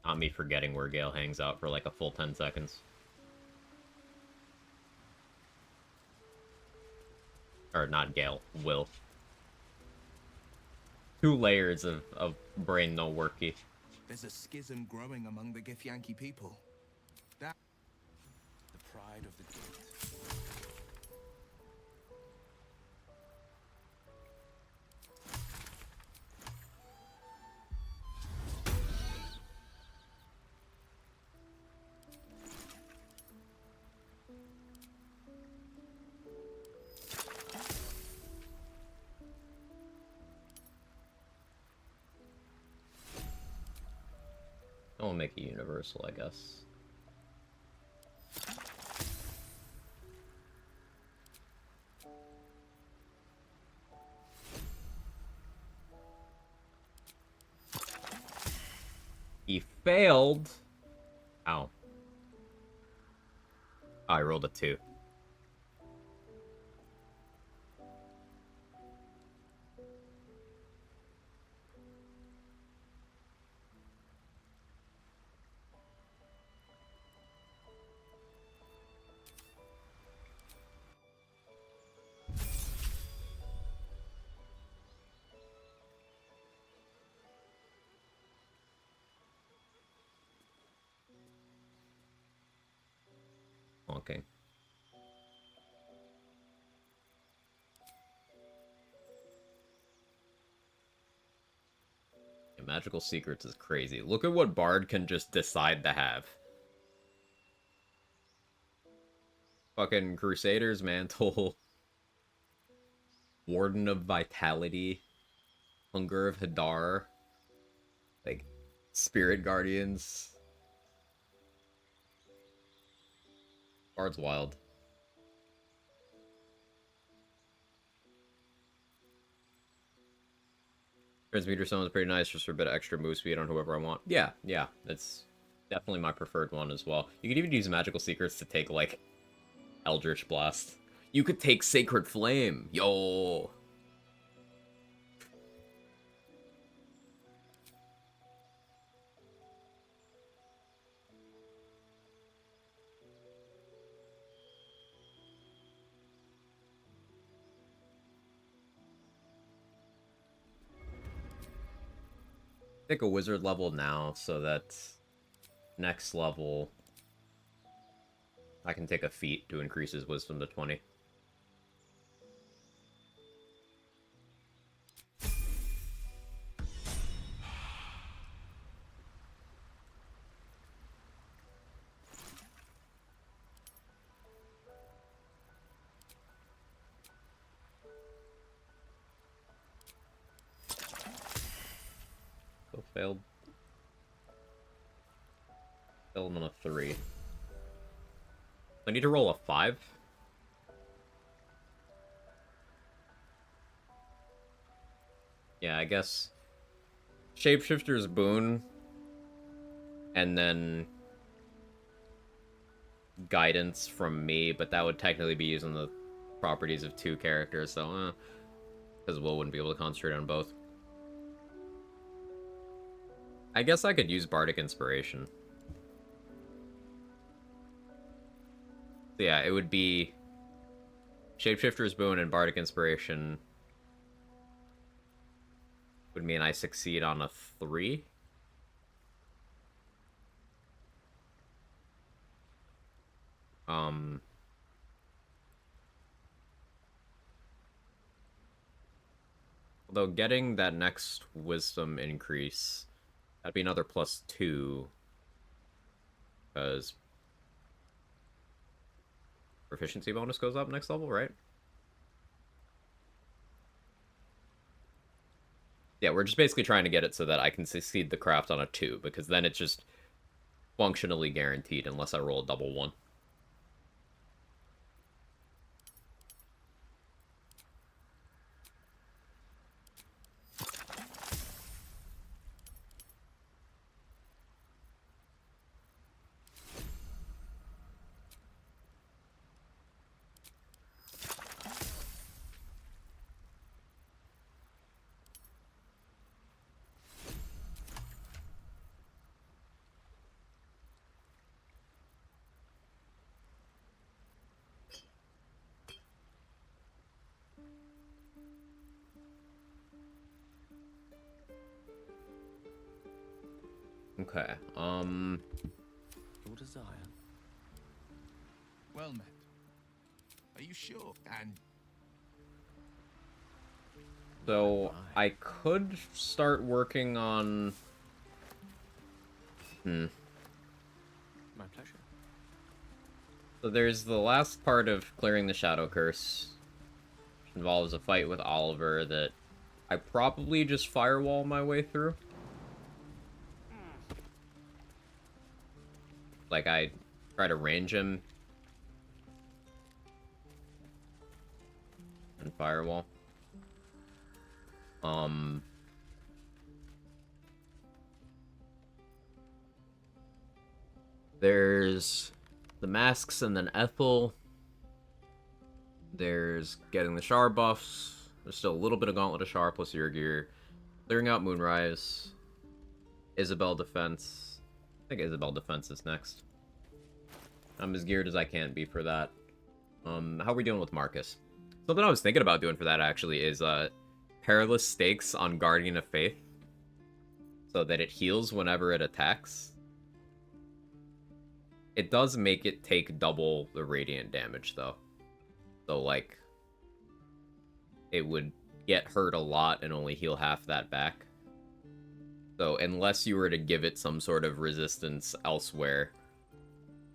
Not me forgetting where Gale hangs out for like a full 10 seconds. Or not Gale, Will. 2 layers of brain no worky. There's a schism growing among the Githyanki people. That The pride of the gate. I'll make it universal, I guess. He failed. Ow. Oh, I rolled a 2. Okay. Yeah, Magical Secrets is crazy. Look at what Bard can just decide to have. Fucking Crusader's Mantle. Warden of Vitality. Hunger of Hadar. Like, Spirit Guardians. Bard's wild. Transmuter Stone is pretty nice, just for a bit of extra move speed on whoever I want. Yeah, that's definitely my preferred one as well. You could even use Magical Secrets to take, like, Eldritch Blast. You could take Sacred Flame! Yo! Pick a wizard level now so that next level I can take a feat to increase his wisdom to 20. So failed. Failed on a 3. I need to roll a 5. Yeah, I guess Shapeshifter's Boon, and then Guidance from me, but that would technically be using the properties of 2 characters, so Because Will wouldn't be able to concentrate on both. I guess I could use Bardic Inspiration. So yeah, it would be Shapeshifter's Boon and Bardic Inspiration would mean I succeed on a 3. Although getting that next wisdom increase, that'd be another +2. Because proficiency bonus goes up next level, right? Yeah, we're just basically trying to get it so that I can succeed the craft on a 2, because then it's just functionally guaranteed unless I roll a double 1. Okay, Your desire. Well met. Are you sure? And so I could start working on... My pleasure. So there's the last part of clearing the Shadow Curse, which involves a fight with Oliver that I probably just firewall my way through. Like, I try to range him and firewall. There's the masks and then Ethel. There's getting the Shar buffs. There's still a little bit of Gauntlet of Shar plus your gear. Clearing out Moonrise. Isabel Defense. I think Isabel Defense is next. I'm as geared as I can be for that. How are we doing with Marcus? Something I was thinking about doing for that, actually, is Perilous Stakes on Guardian of Faith. So that it heals whenever it attacks. It does make it take double the radiant damage, though. So, like, it would get hurt a lot and only heal half that back. So, unless you were to give it some sort of resistance elsewhere,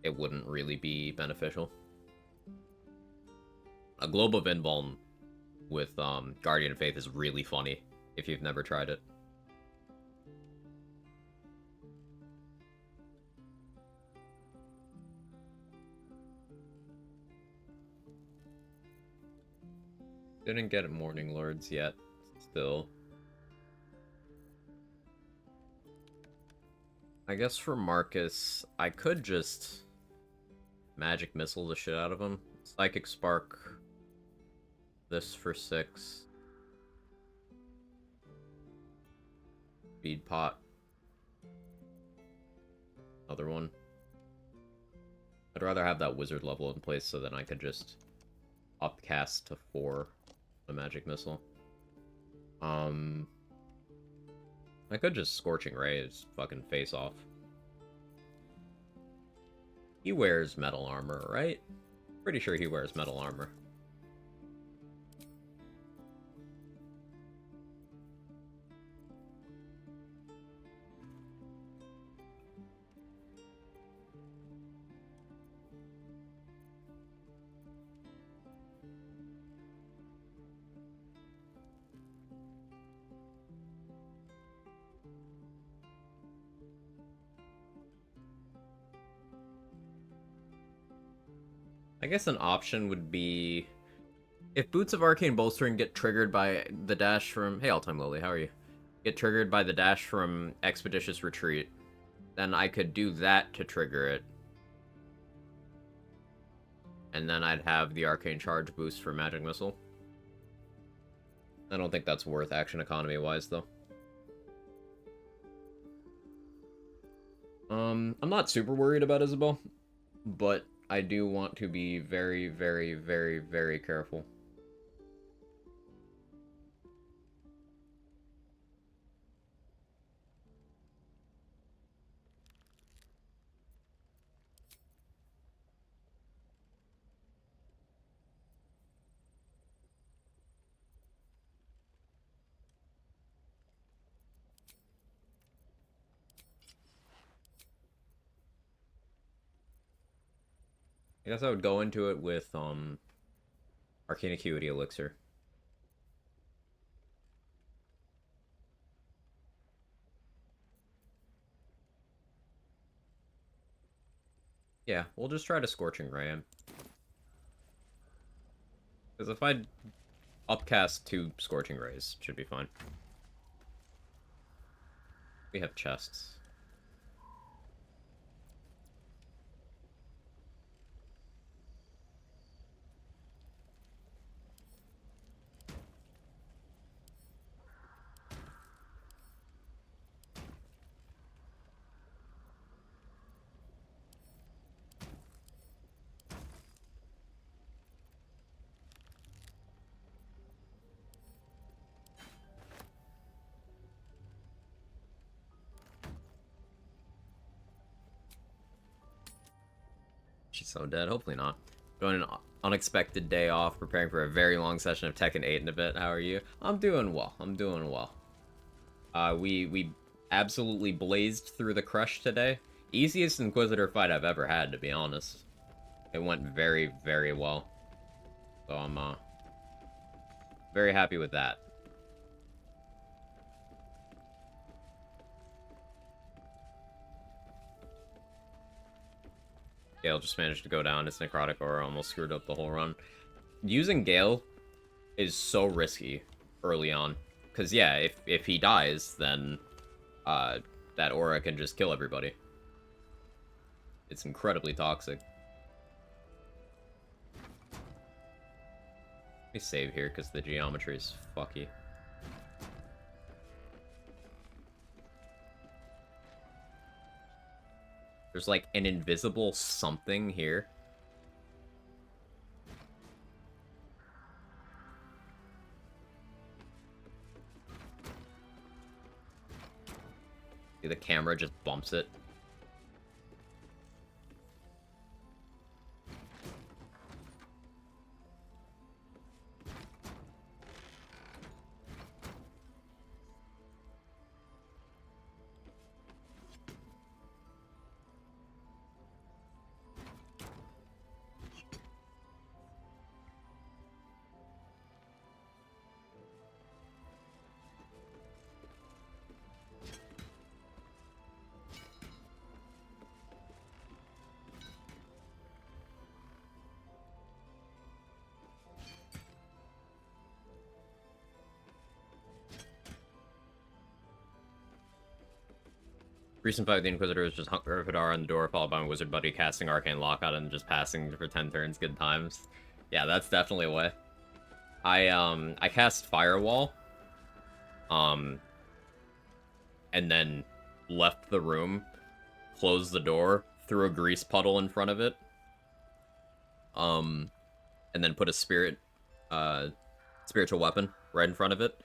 it wouldn't really be beneficial. A Globe of Invuln with Guardian of Faith is really funny if you've never tried it. Didn't get Morning Lords yet, still. I guess for Marcus, I could just Magic Missile the shit out of him. Psychic Spark. This for 6. Speed Pot. Another one. I'd rather have that wizard level in place so then I could just upcast to 4 the Magic Missile. I could just Scorching Ray his fucking face off. He wears metal armor, right? Pretty sure he wears metal armor. I guess an option would be if Boots of Arcane Bolstering get triggered by the dash from... Hey, All-Time Lily, how are you? Get triggered by the dash from Expeditious Retreat, then I could do that to trigger it. And then I'd have the Arcane Charge boost for Magic Missile. I don't think that's worth action economy-wise, though. I'm not super worried about Isabel, but I do want to be very, very, very, very careful. I guess I would go into it with, Arcane Acuity Elixir. Yeah, we'll just try to Scorching Ray him. Because if I upcast 2 Scorching Rays, should be fine. We have chests. She's so dead. Hopefully not. Going an unexpected day off, preparing for a very long session of Tekken 8 in a bit. How are you? I'm doing well. I'm doing well. We absolutely blazed through the crush today. Easiest Inquisitor fight I've ever had, to be honest. It went very, very well. So I'm very happy with that. Gale just managed to go down. His Necrotic Aura almost screwed up the whole run. Using Gale is so risky early on. Because, yeah, if he dies, then that aura can just kill everybody. It's incredibly toxic. Let me save here, because the geometry is fucky. There's, like, an invisible something here. See, the camera just bumps it. Recent fight with the Inquisitor is just Hunter Vidar on the door, followed by my Wizard Buddy casting Arcane Lockout and just passing for 10 turns. Good times. Yeah, that's definitely a way. I cast Firewall. And then left the room, closed the door, threw a grease puddle in front of it. And then put a spiritual weapon right in front of it.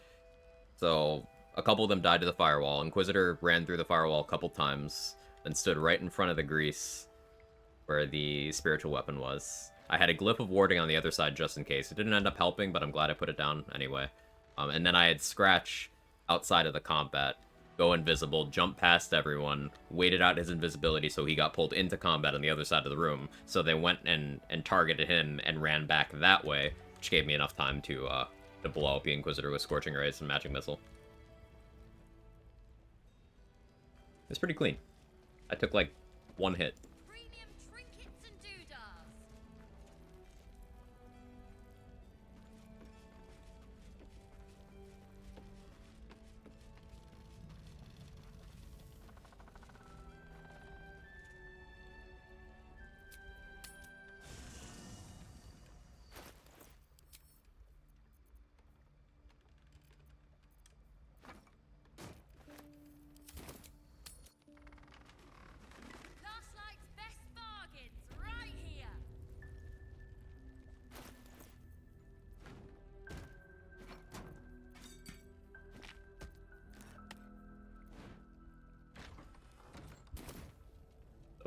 So a couple of them died to the firewall. Inquisitor ran through the firewall a couple times, then stood right in front of the grease where the spiritual weapon was. I had a glyph of warding on the other side just in case. It didn't end up helping, but I'm glad I put it down anyway. And then I had Scratch outside of the combat, go invisible, jump past everyone, waited out his invisibility so he got pulled into combat on the other side of the room. So they went and targeted him and ran back that way, which gave me enough time to blow up the Inquisitor with Scorching Rays and Magic Missile. It's pretty clean. I took like 1 hit. Premium trinkets and doodahs.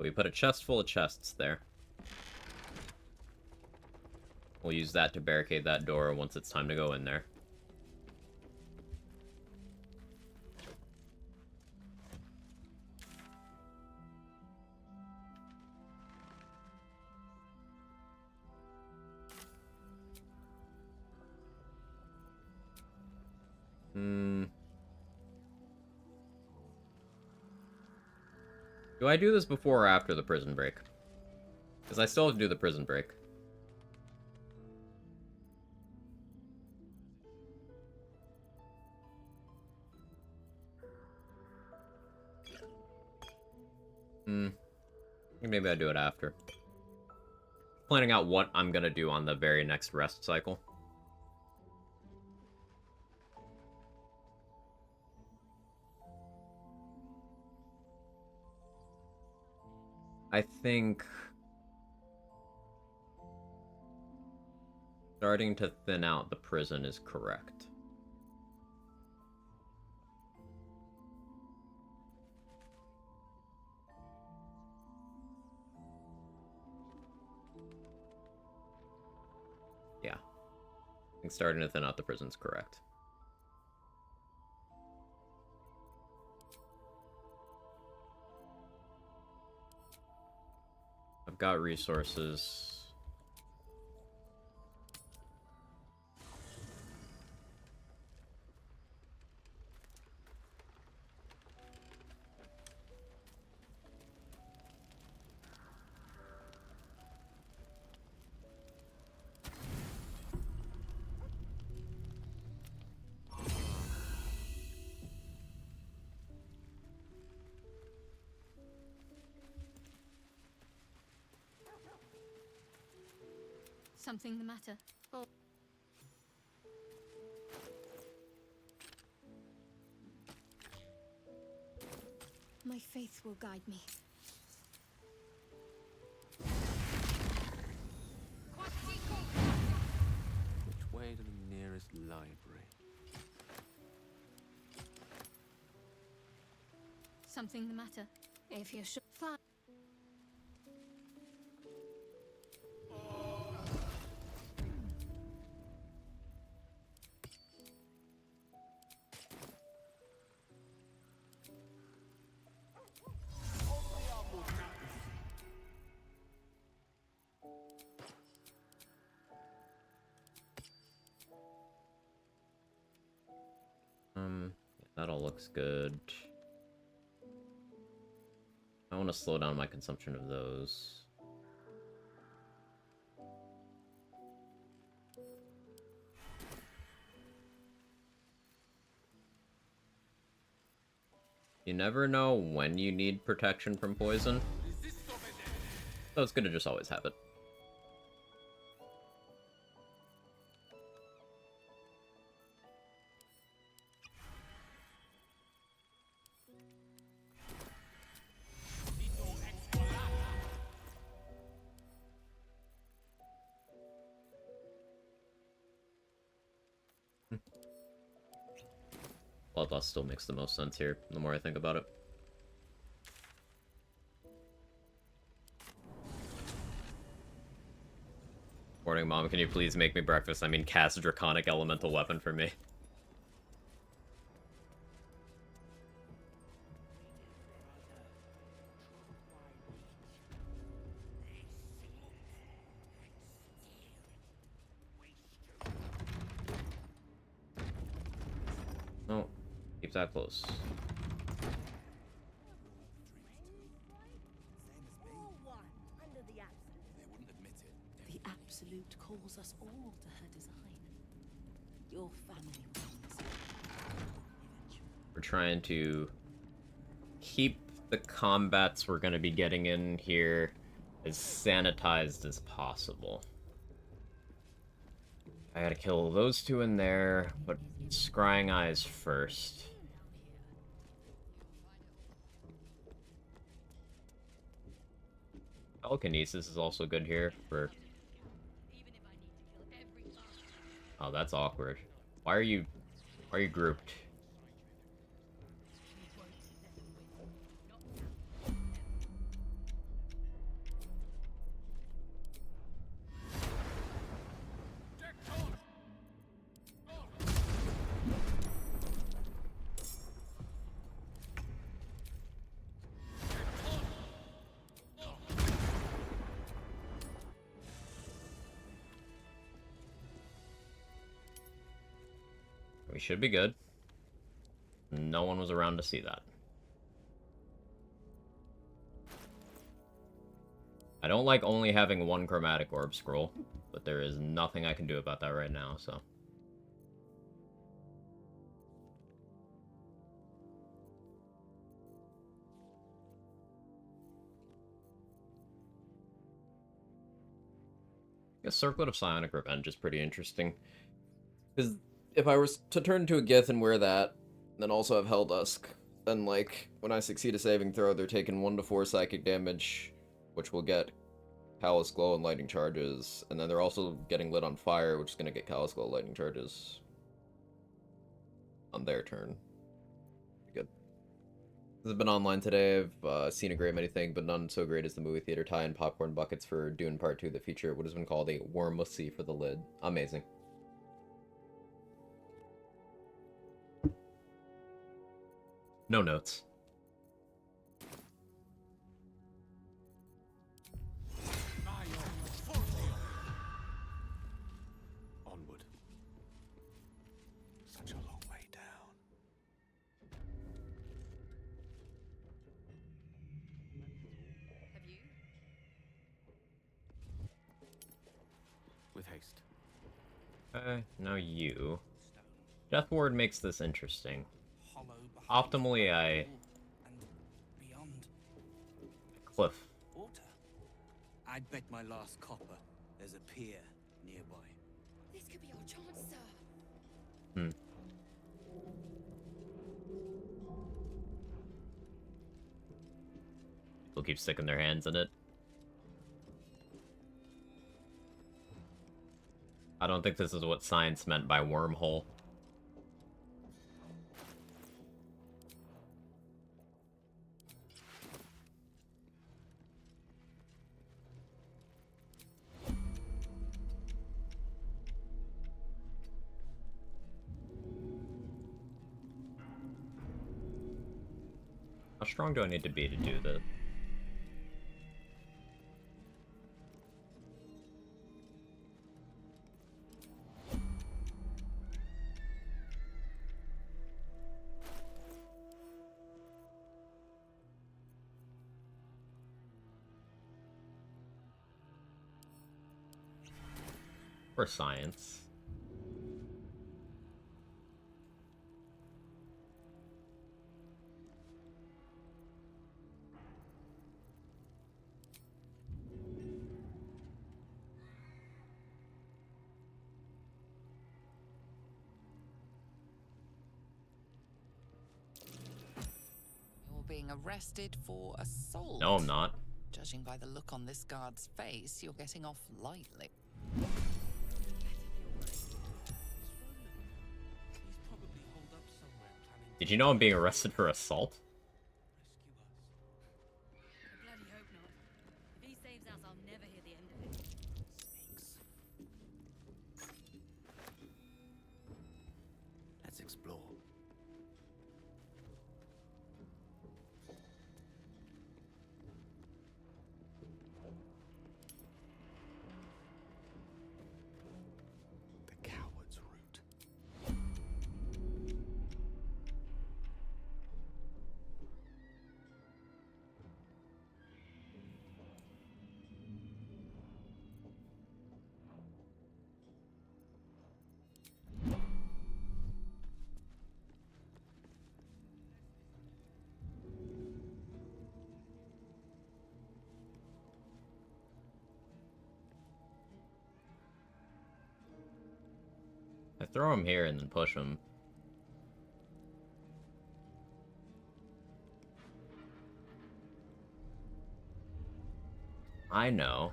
we put a chest full of chests there. We'll use that to barricade that door once it's time to go in there. Do I do this before or after the prison break? Because I still have to do the prison break. Maybe I do it after. Planning out what I'm gonna do on the very next rest cycle. I think starting to thin out the prison is correct. Yeah. I think starting to thin out the prison's correct. I've got resources. Something the matter? Oh. My faith will guide me. Which way to the nearest library? Something the matter? If you're sure. Fine. That all looks good. I want to slow down my consumption of those. You never know when you need protection from poison, so it's good to just always have it. Bloodlust still makes the most sense here, the more I think about it. Morning, Mom. Can you please make me breakfast? I mean, cast a draconic elemental weapon for me. No, keep that close. The Absolute calls us all to her design. Your family wins. We're trying to keep the combats we're going to be getting in here as sanitized as possible. I gotta kill those two in there, but scrying eyes first. Telekinesis is also good here for... Oh, that's awkward. Why are you grouped? should be good. No one was around to see that. I don't like only having one chromatic orb scroll, but there is nothing I can do about that right now, so. I guess Circlet of Psionic Revenge is pretty interesting. Because if I was to turn into a Gith and wear that, then also have Helldusk, then, like, when I succeed a saving throw, they're taking 1 to 4 psychic damage, which will get Callous Glow and lightning charges, and then they're also getting lit on fire, which is going to get Callous Glow lightning charges on their turn. Good. This has been online today. I've seen a great many things, but none so great as the movie theater tie-in popcorn buckets for Dune Part 2 that feature what has been called a wormussy for the lid. Amazing. No notes. Onward. Such a long way down. Have you? With haste. Now you. Death Ward makes this interesting. Hollow behind Optimally, I... and beyond Cliff. water. I'd bet my last copper there's a pier nearby. This could be our chance, sir. Hmm. People keep sticking their hands in it. I don't think this is what science meant by wormhole. How strong do I need to be to do this? For science. You're being arrested for assault. No, I'm not. Judging by the look on this guard's face, you're getting off lightly. Did you know I'm being arrested for assault? I bloody hope not. If he saves us, I'll never hear the end of it. Let's explore. The coward's route. I throw him here and then push him. I know.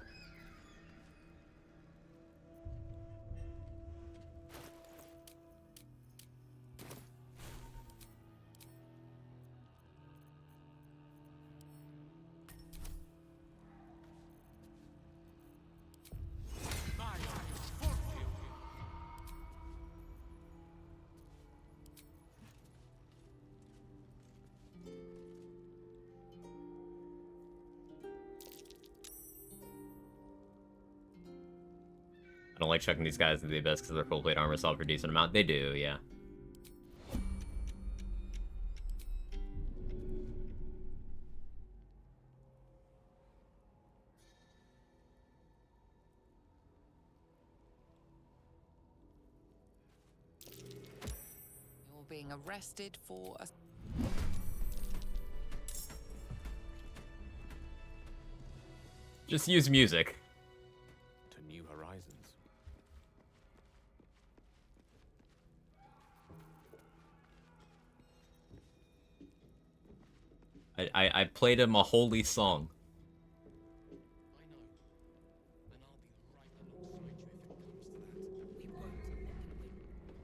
I don't like checking these guys in the abyss because their full plate armor solve for a decent amount. They do, yeah. being arrested for a... Just use music. To new horizons. I played him a holy song. I know. And I'll be right alongside you if it comes to that. We won't let them win.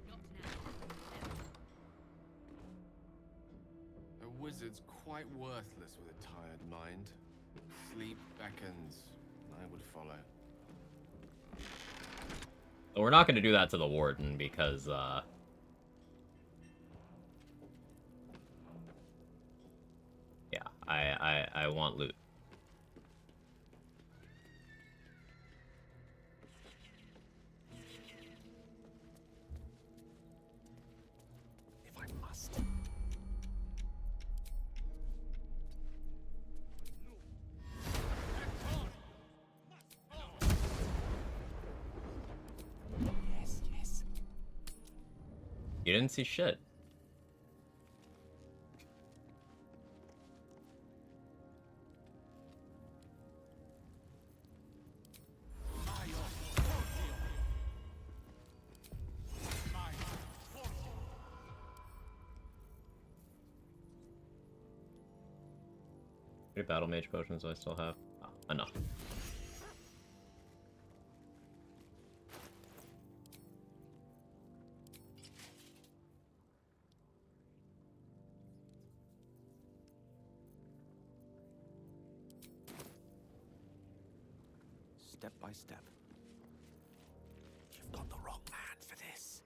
Not now. Never. A wizard's quite worthless with a tired mind. Sleep beckons. I would follow. But we're not going to do that to the warden because, yeah, I want loot. If I must. Yes, yes. You didn't see shit. How many battle mage potions do I still have? Oh, enough. Step by step. You've got the wrong man for this.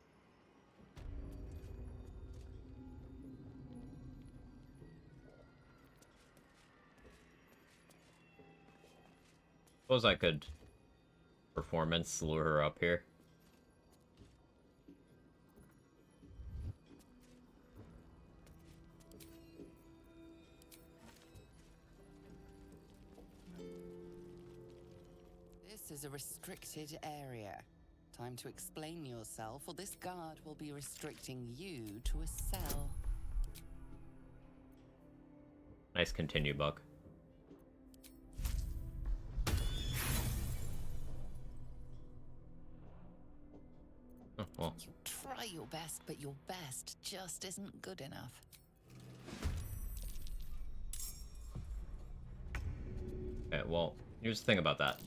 Suppose I could performance lure her up here. This is a restricted area. Time to explain yourself, or this guard will be restricting you to a cell. Nice continue, Buck. Oh, well. You try your best, but your best just isn't good enough. Okay, well, here's the thing about that.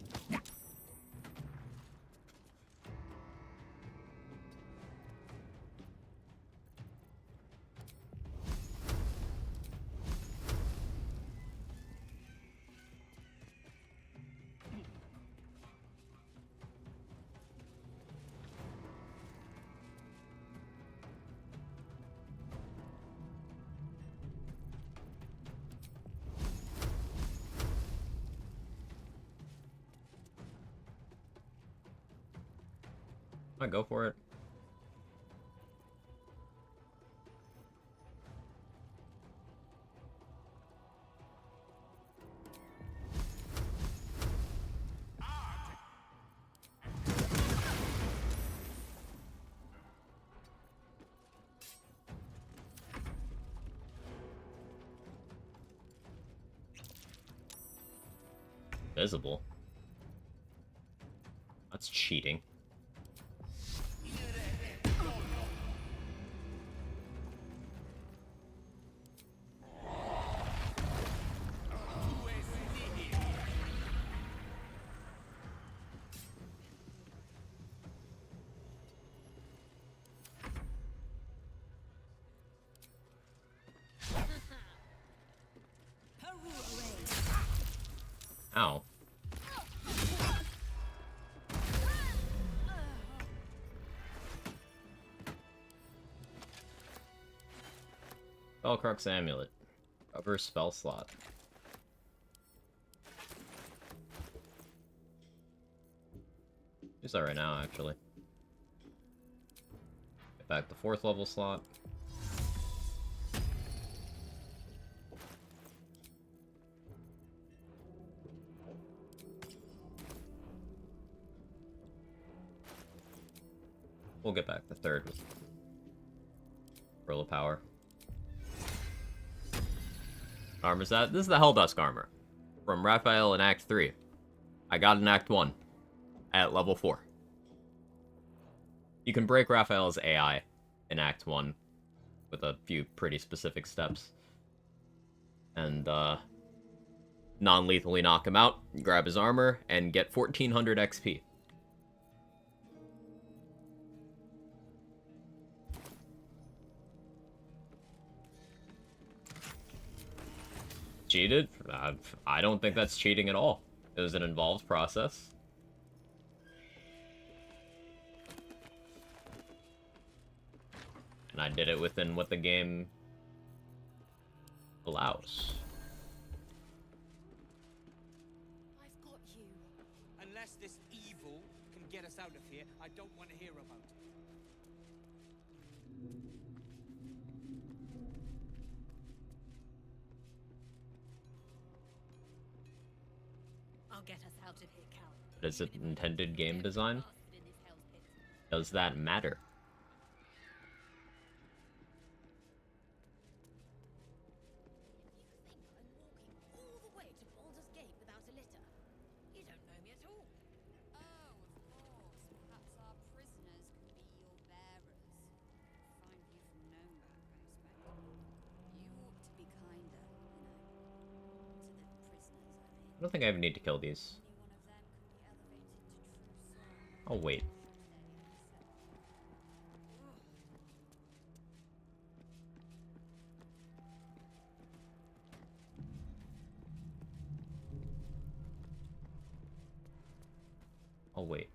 I go for it. Visible. That's cheating. Ow. Spellcrux Amulet. Cover spell slot. Use that right now, actually. Get back the 4th level slot. We'll get back the 3rd Scroll of Power. Armor's that? This is the Helldusk armor. From Raphael in Act 3. I got in Act 1. At level 4. You can break Raphael's AI in Act 1. With a few pretty specific steps. And, non-lethally knock him out, grab his armor, and get 1400 XP. Cheated? I don't think that's cheating at all. It was an involved process. And I did it within what the game allows. I've got you. Unless this evil can get us out of here, I don't want to hear about it. I'll get us out of here, Cal. Is it intended game design? Does that matter? All the way to Baldur's Gate without a litter. You don't know me at all. Oh, of course. Perhaps our prisoners could be your bearers. Fine view from Noma, I expect. You ought to be kinder, to the prisoners, I don't think I even need to kill these. Oh, wait. Oh, wait.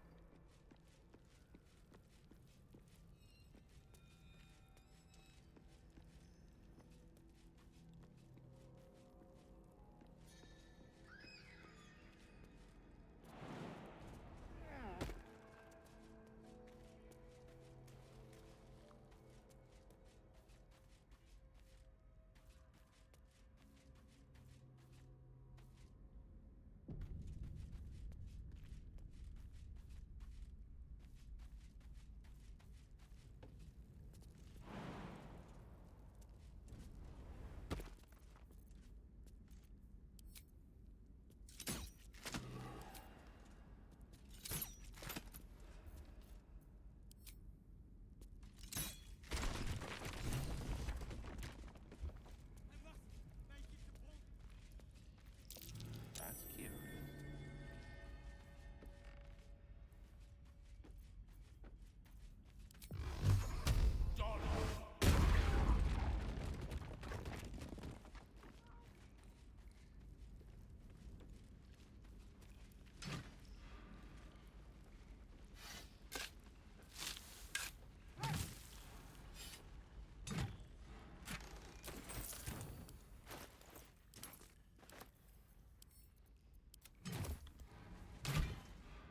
That's curious.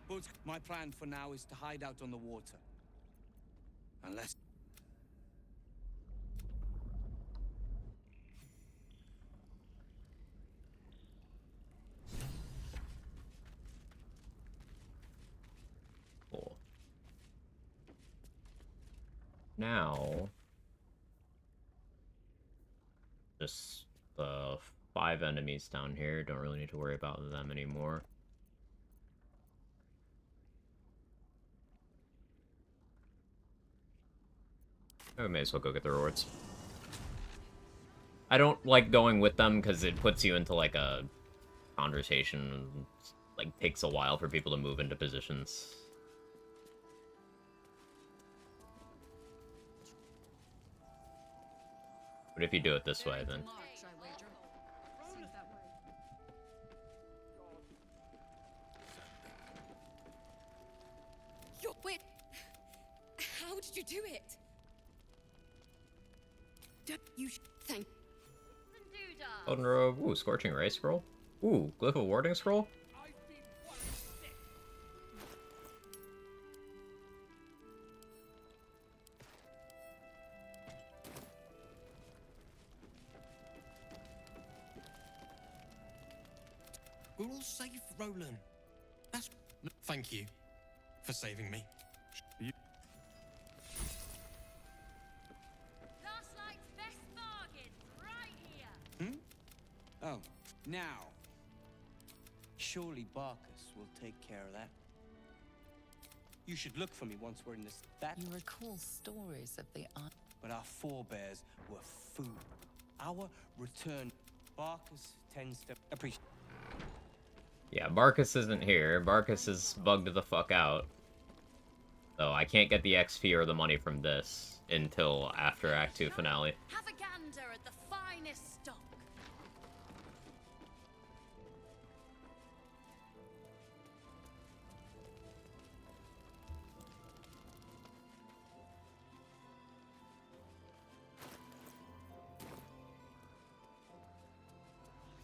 But my plan for now is to hide out on the water. Unless... Cool. Now... just the 5 enemies down here. Don't really need to worry about them anymore. I may as well go get the rewards. I don't like going with them because it puts you into like a conversation and like takes a while for people to move into positions. But if you do it this way, then... Wait! How did you do it? Thank. Golden Robe. Ooh, Scorching Ray Scroll. Ooh, Glyph of Warding Scroll. We're all safe, Roland. That's... Thank you for saving me. Last Surely Barkus will take care of that. You should look for me once we're in this. That. You recall stories of the But our forebears were food. Our return. Barkus tends to appreciate. Yeah, Barkus isn't here. Barkus is bugged the fuck out. So I can't get the XP or the money from this until after Act 2 finale. Have a gander at the finest stock.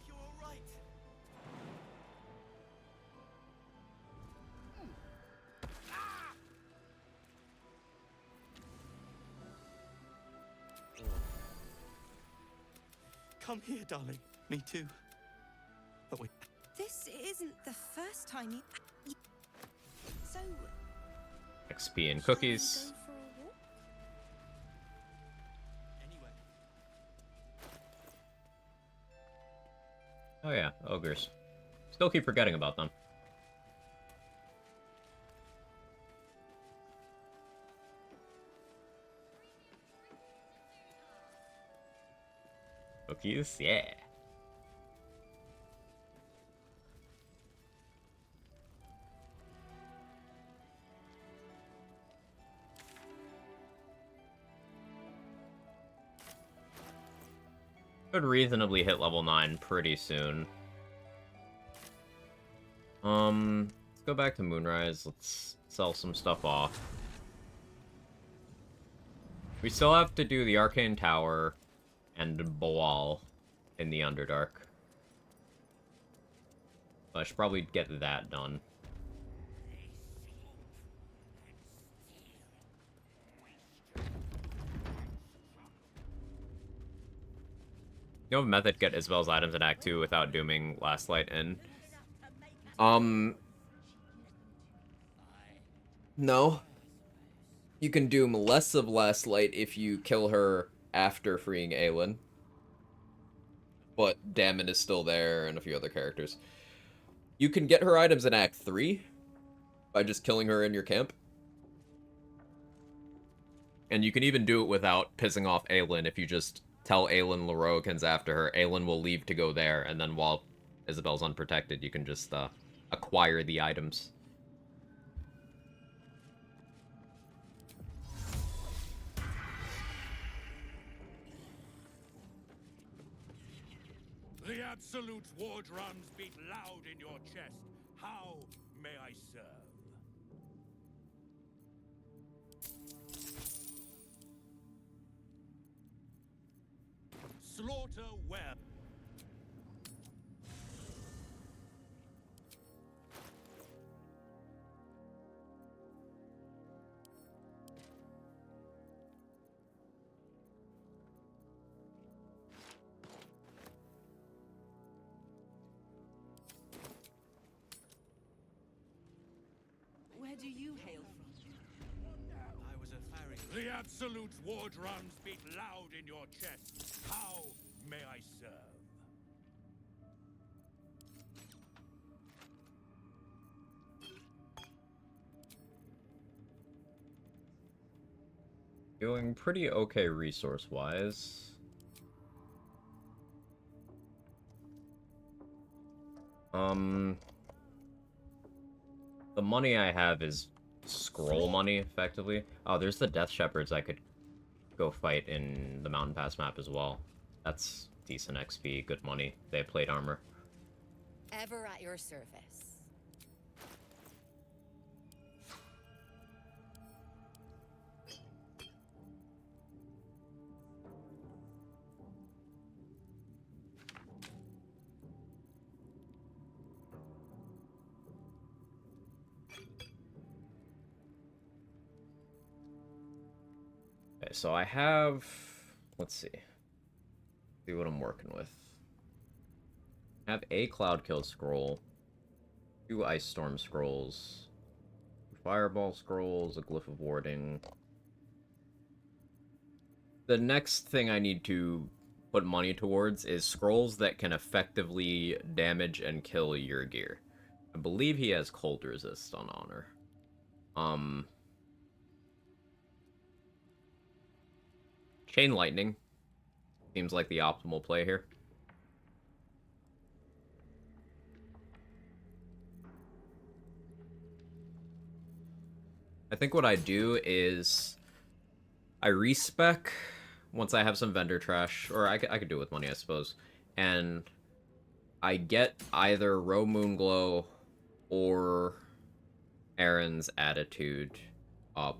You're all right. Come here, darling. Me too. But wait. This isn't the first time you... So, XP and cookies. go for a walk? Anyway, Oh yeah, ogres. Still keep forgetting about them. Cookies? Yeah. Could reasonably hit level 9 pretty soon. Let's go back to Moonrise. Let's sell some stuff off. We still have to do the Arcane Tower and Boal in the Underdark. I should probably get that done. You have a method to get Isabel's items in Act 2 without dooming Last Light in? No. You can doom less of Last Light if you kill her after freeing Aelin. But Dammon is still there and a few other characters. You can get her items in Act 3 by just killing her in your camp. And you can even do it without pissing off Aelin if you just tell Aelin Leroy comes after her. Aelin will leave to go there, and then while Isabel's unprotected, you can just acquire the items. The Absolute's war drums beat loud in your chest. How may I serve? Slaughter well. Where do you hail from? I was a farrier. The Absolute's war drums beat loud in your chest. How may I serve? Doing pretty okay resource-wise. The money I have is scroll money, effectively. Oh, there's the Death Shepherds I could go fight in the Mountain Pass map as well. That's decent XP, good money. They have plate armor. Ever at your service. Okay, so I have... Let's see what I'm working with. I have a Cloud Kill scroll, 2 Ice Storm scrolls, 2 Fireball scrolls, a Glyph of Warding. The next thing I need to put money towards is scrolls that can effectively damage and kill your gear. I believe he has cold resist on honor. Chain lightning seems like the optimal play here. I think what I do is I respec once I have some vendor trash, or I could do it with money, I suppose, and I get either Roe Moonglow or Aaron's Attitude up.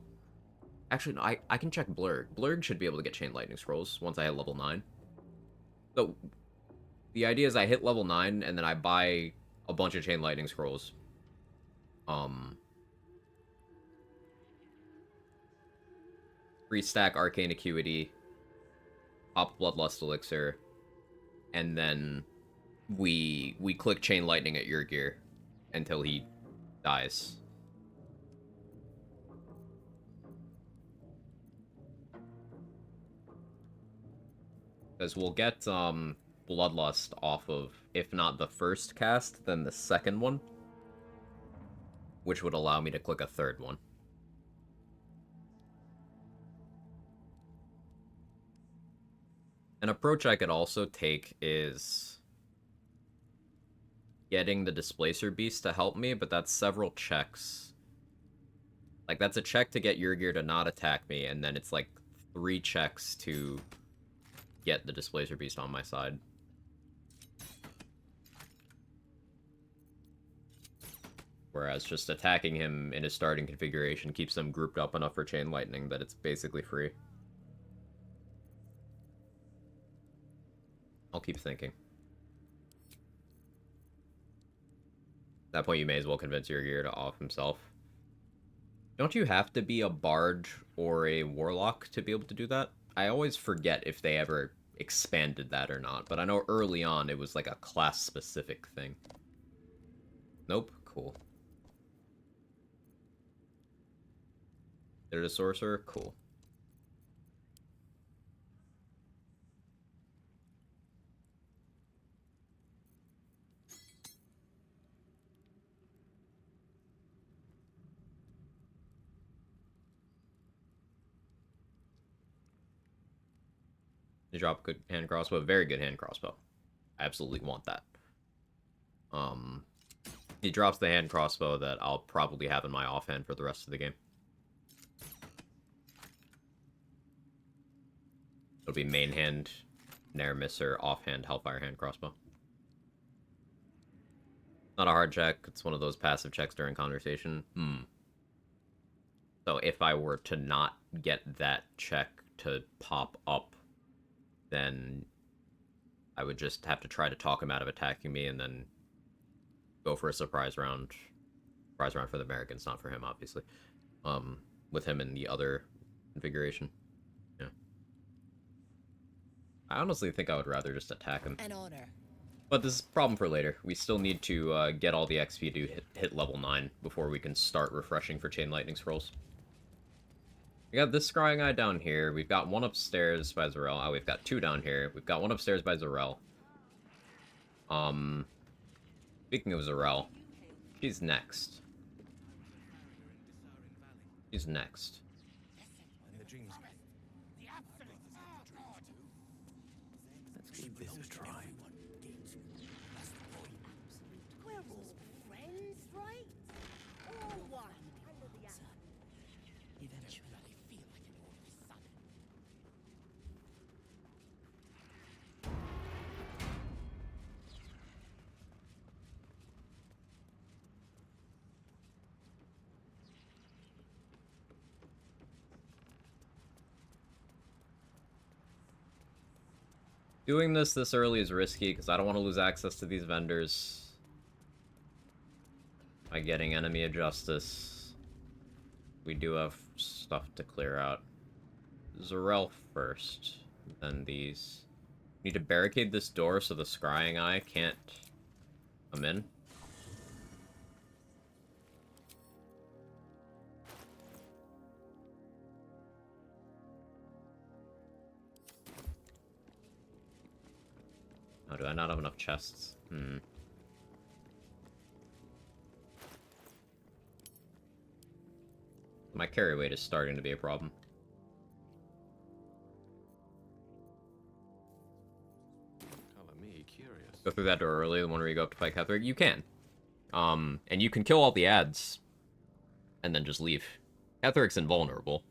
Actually, no, I can check Blurg. Blurg should be able to get Chain Lightning Scrolls once I hit level 9. So, the idea is I hit level 9, and then I buy a bunch of Chain Lightning Scrolls. Restack Arcane Acuity, pop Bloodlust Elixir, and then we click Chain Lightning at your gear until he dies. Because we'll get Bloodlust off of, if not the first cast, then the second one, which would allow me to click a third one. An approach I could also take is getting the Displacer Beast to help me, but that's several checks. Like, that's a check to get your gear to not attack me, and then it's like 3 checks to get the Displacer Beast on my side. Whereas just attacking him in his starting configuration keeps them grouped up enough for Chain Lightning that it's basically free. I'll keep thinking. At that point, you may as well convince your gear to off himself. Don't you have to be a bard or a warlock to be able to do that? I always forget if they ever expanded that or not, but I know early on it was like a class-specific thing. Nope, cool. Did it a sorcerer? Cool. You drop a good hand crossbow, very good hand crossbow. I absolutely want that. He drops the hand crossbow that I'll probably have in my offhand for the rest of the game. It'll be main hand, Nair Misser, offhand, Hellfire hand crossbow. Not a hard check, it's one of those passive checks during conversation. So if I were to not get that check to pop up, then I would just have to try to talk him out of attacking me and then go for a surprise round. Surprise round for the Americans, not for him, obviously. With him in the other configuration. Yeah. I honestly think I would rather just attack him. An honor. But this is a problem for later. We still need to get all the XP to hit level 9 before we can start refreshing for Chain Lightning Scrolls. We got this Scrying Eye down here. We've got one upstairs by Zarel. Oh, we've got 2 down here. We've got one upstairs by Zarel. Speaking of Zarel, she's next. She's next. Let's give this a try. We're all friends, right? All one under the apple. Eventually. Doing this early is risky because I don't want to lose access to these vendors by getting Enemy of Justice. We do have stuff to clear out. Zarel first, then these. Need to barricade this door so the Scrying Eye can't come in. Oh, do I not have enough chests? My carry weight is starting to be a problem. Color me curious. Go through that door early, the one where you go up to fight Cleric. You can. And you can kill all the ads and then just leave. Catheric's invulnerable.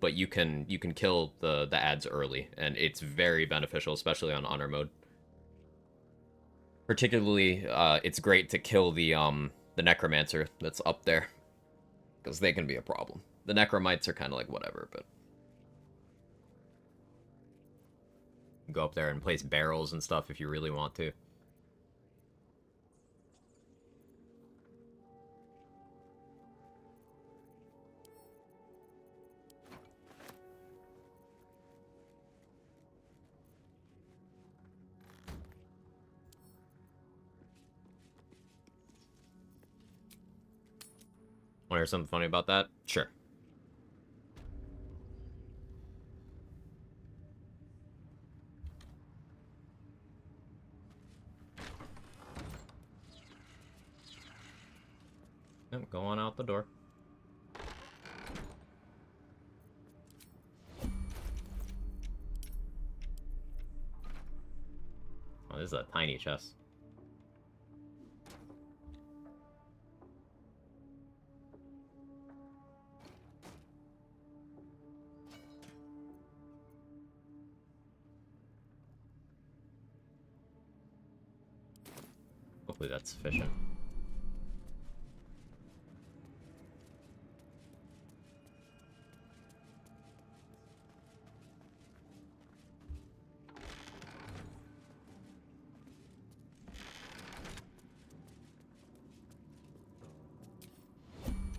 But you can kill the ads early, and it's very beneficial, especially on honor mode. Particularly, it's great to kill the necromancer that's up there, because they can be a problem. The necromites are kind of like whatever, but go up there and place barrels and stuff if you really want to. Want to hear something funny about that? Sure. Yep, go on out the door. Oh, this is a tiny chest. Hopefully that's sufficient.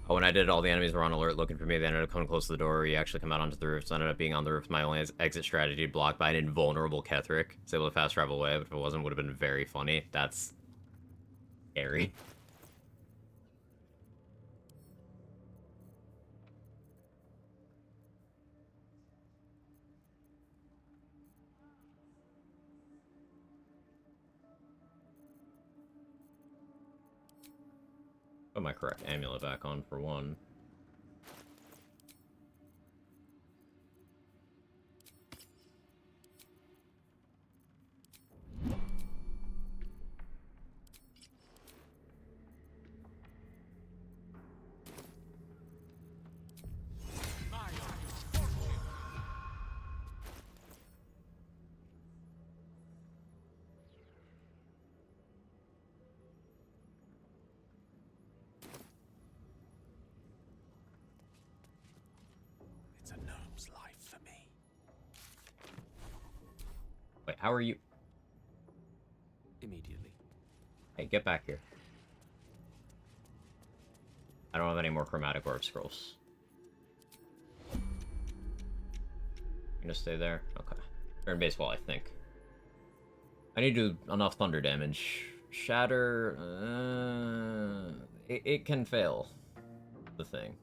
Oh, when I did, all the enemies were on alert looking for me. They ended up coming close to the door. You actually come out onto the roof. So I ended up being on the roof. My only exit strategy blocked by an invulnerable Ketheric. I was able to fast travel away, but if it wasn't, it would have been very funny. That's scary. Put my correct amulet back on for one. It's a gnome's life for me. Wait, how are you? Immediately. Hey, get back here. I don't have any more chromatic orb scrolls. You gonna stay there? Okay. Turn baseball, I think. I need to do enough thunder damage. Shatter... it can fail. The thing.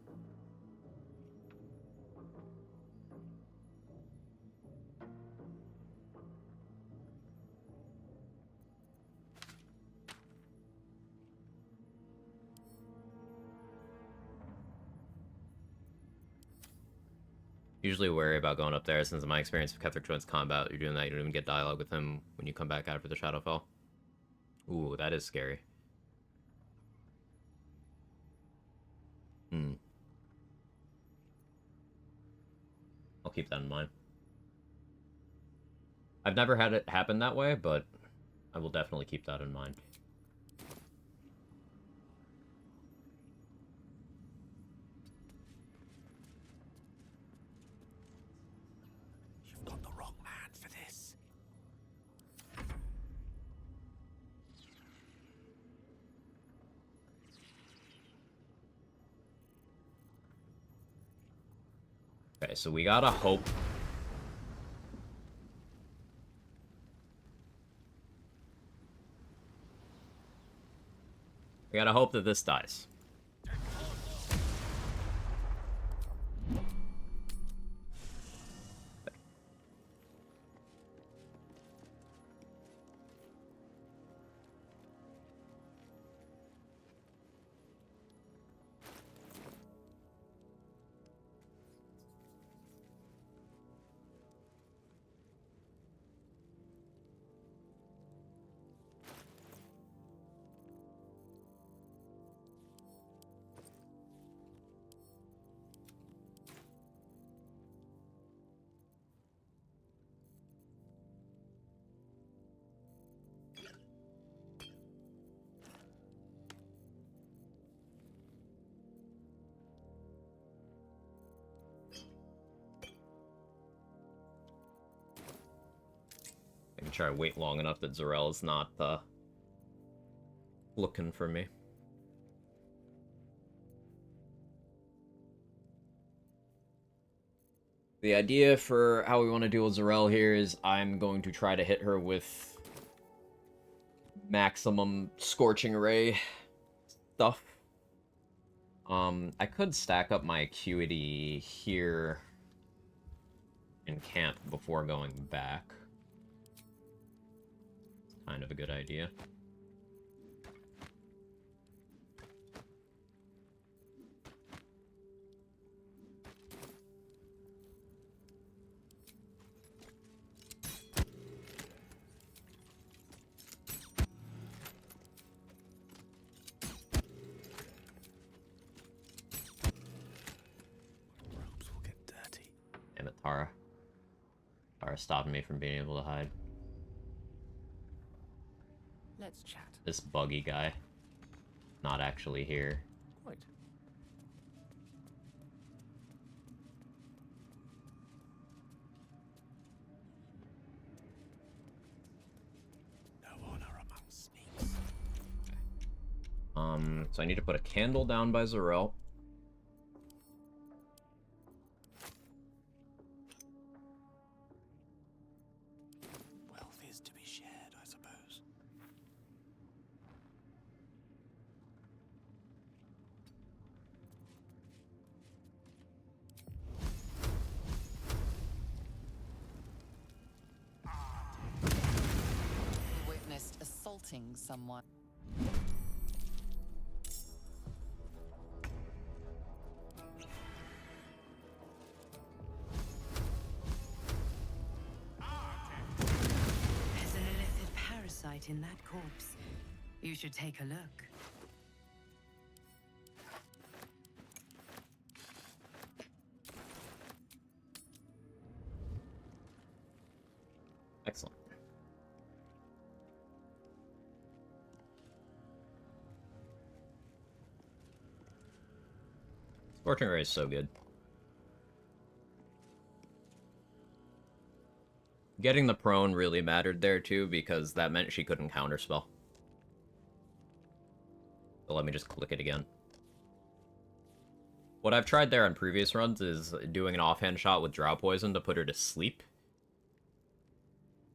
Usually wary about going up there, since in my experience with Ketheric joins combat, you're doing that, you don't even get dialogue with him when you come back after the Shadowfell. Ooh, that is scary. I'll keep that in mind. I've never had it happen that way, but I will definitely keep that in mind. You've got the wrong man for this. Okay, so we gotta hope. We gotta hope that this dies. sure I wait long enough that Zarel is not looking for me. The idea for how we want to deal with Zarel here is I'm going to try to hit her with maximum Scorching Ray stuff. I could stack up my acuity here in camp before going back. Kind of a good idea. Damn it, Tara. Tara's stopping me from being able to hide. Let's chat. This buggy guy. Not actually here. Quite. No honor among sneaks. So I need to put a candle down by Zarel. Wealth is to be shared, I suppose. Witnessed assaulting someone. There's an illicit parasite in that corpse. You should take a look. Excellent. Scorching Ray is so good. Getting the prone really mattered there too, because that meant she couldn't counterspell. So let me just click it again. What I've tried there on previous runs is doing an offhand shot with Drow Poison to put her to sleep.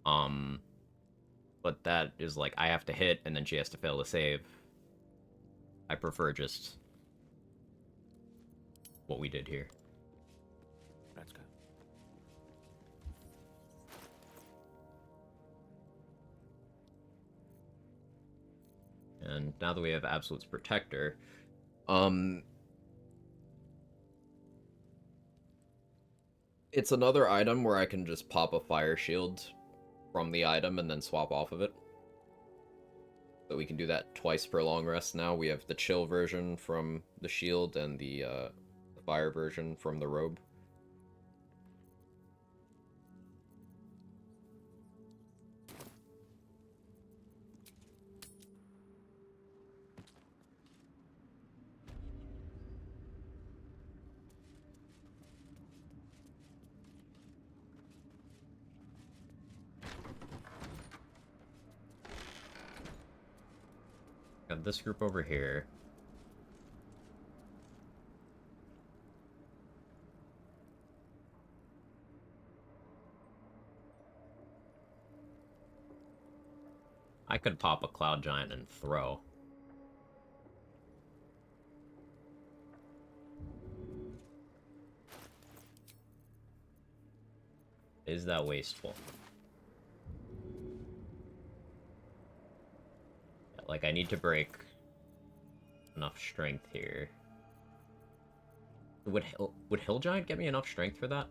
But that is like, I have to hit, and then she has to fail to save. I prefer just what we did here. Let's go. And now that we have Absolute's Protector, it's another item where I can just pop a Fire Shield from the item and then swap off of it. So we can do that twice per long rest now. We have the chill version from the shield and the fire version from the robe. Got this group over here. I could pop a Cloud Giant and throw. Is that wasteful? Like, I need to break enough strength here. Would Hill Giant get me enough strength for that?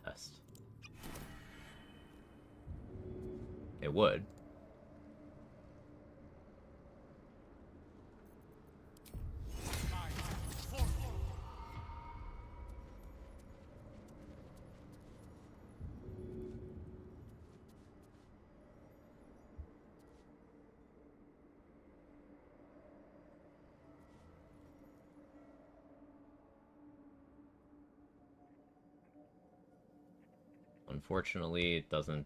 Let's test. It would. Unfortunately, it doesn't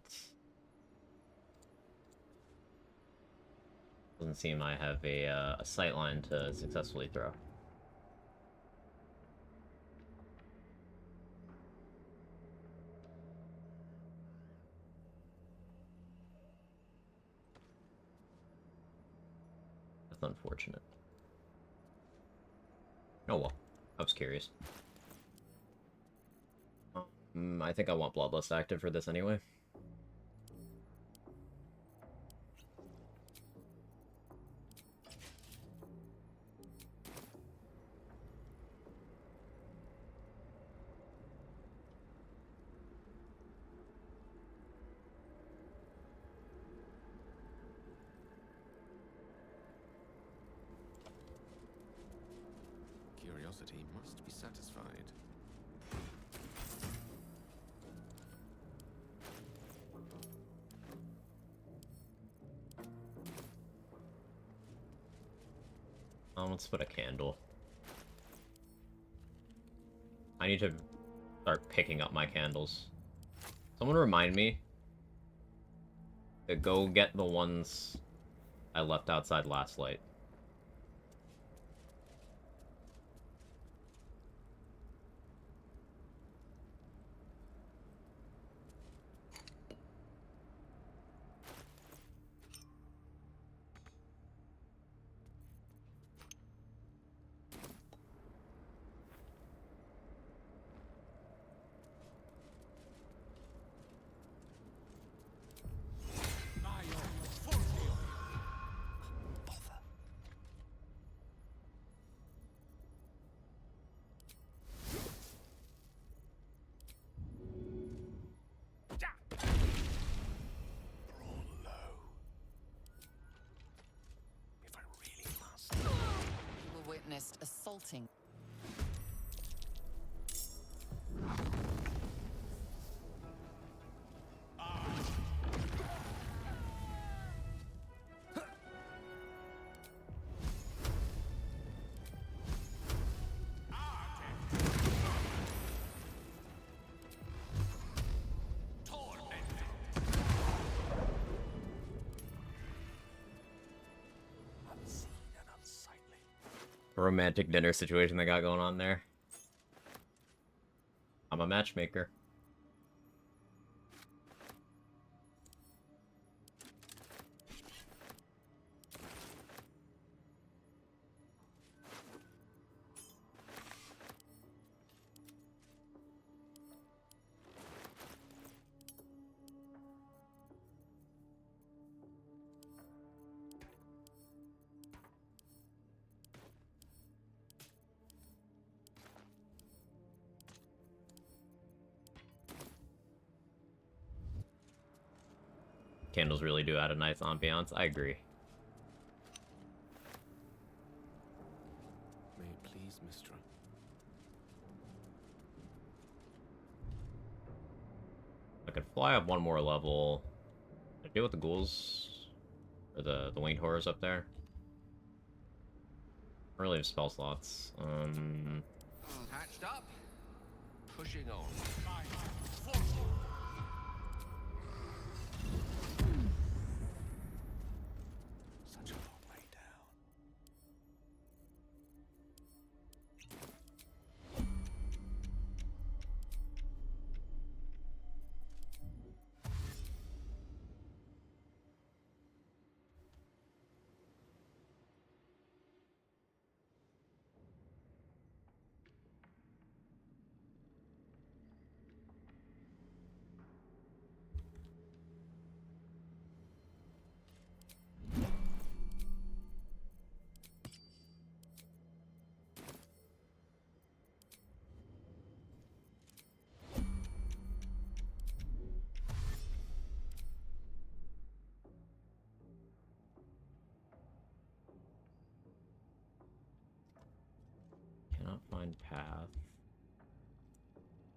seem I have a sight line to successfully throw. That's unfortunate. Oh well, I was curious. I think I want Bloodlust active for this anyway. Curiosity must be satisfied. Let's put a candle. I need to start picking up my candles. Someone remind me to go get the ones I left outside last light. You were witnessed assaulting. A romantic dinner situation they got going on there. I'm a matchmaker. Candles really do add a nice ambiance. I agree. May it please, Mistra. I could fly up one more level. Can I deal with the ghouls? Or the winged horrors up there? I don't really have spell slots. Hatched up, pushing on. Such a long way down. Cannot find path.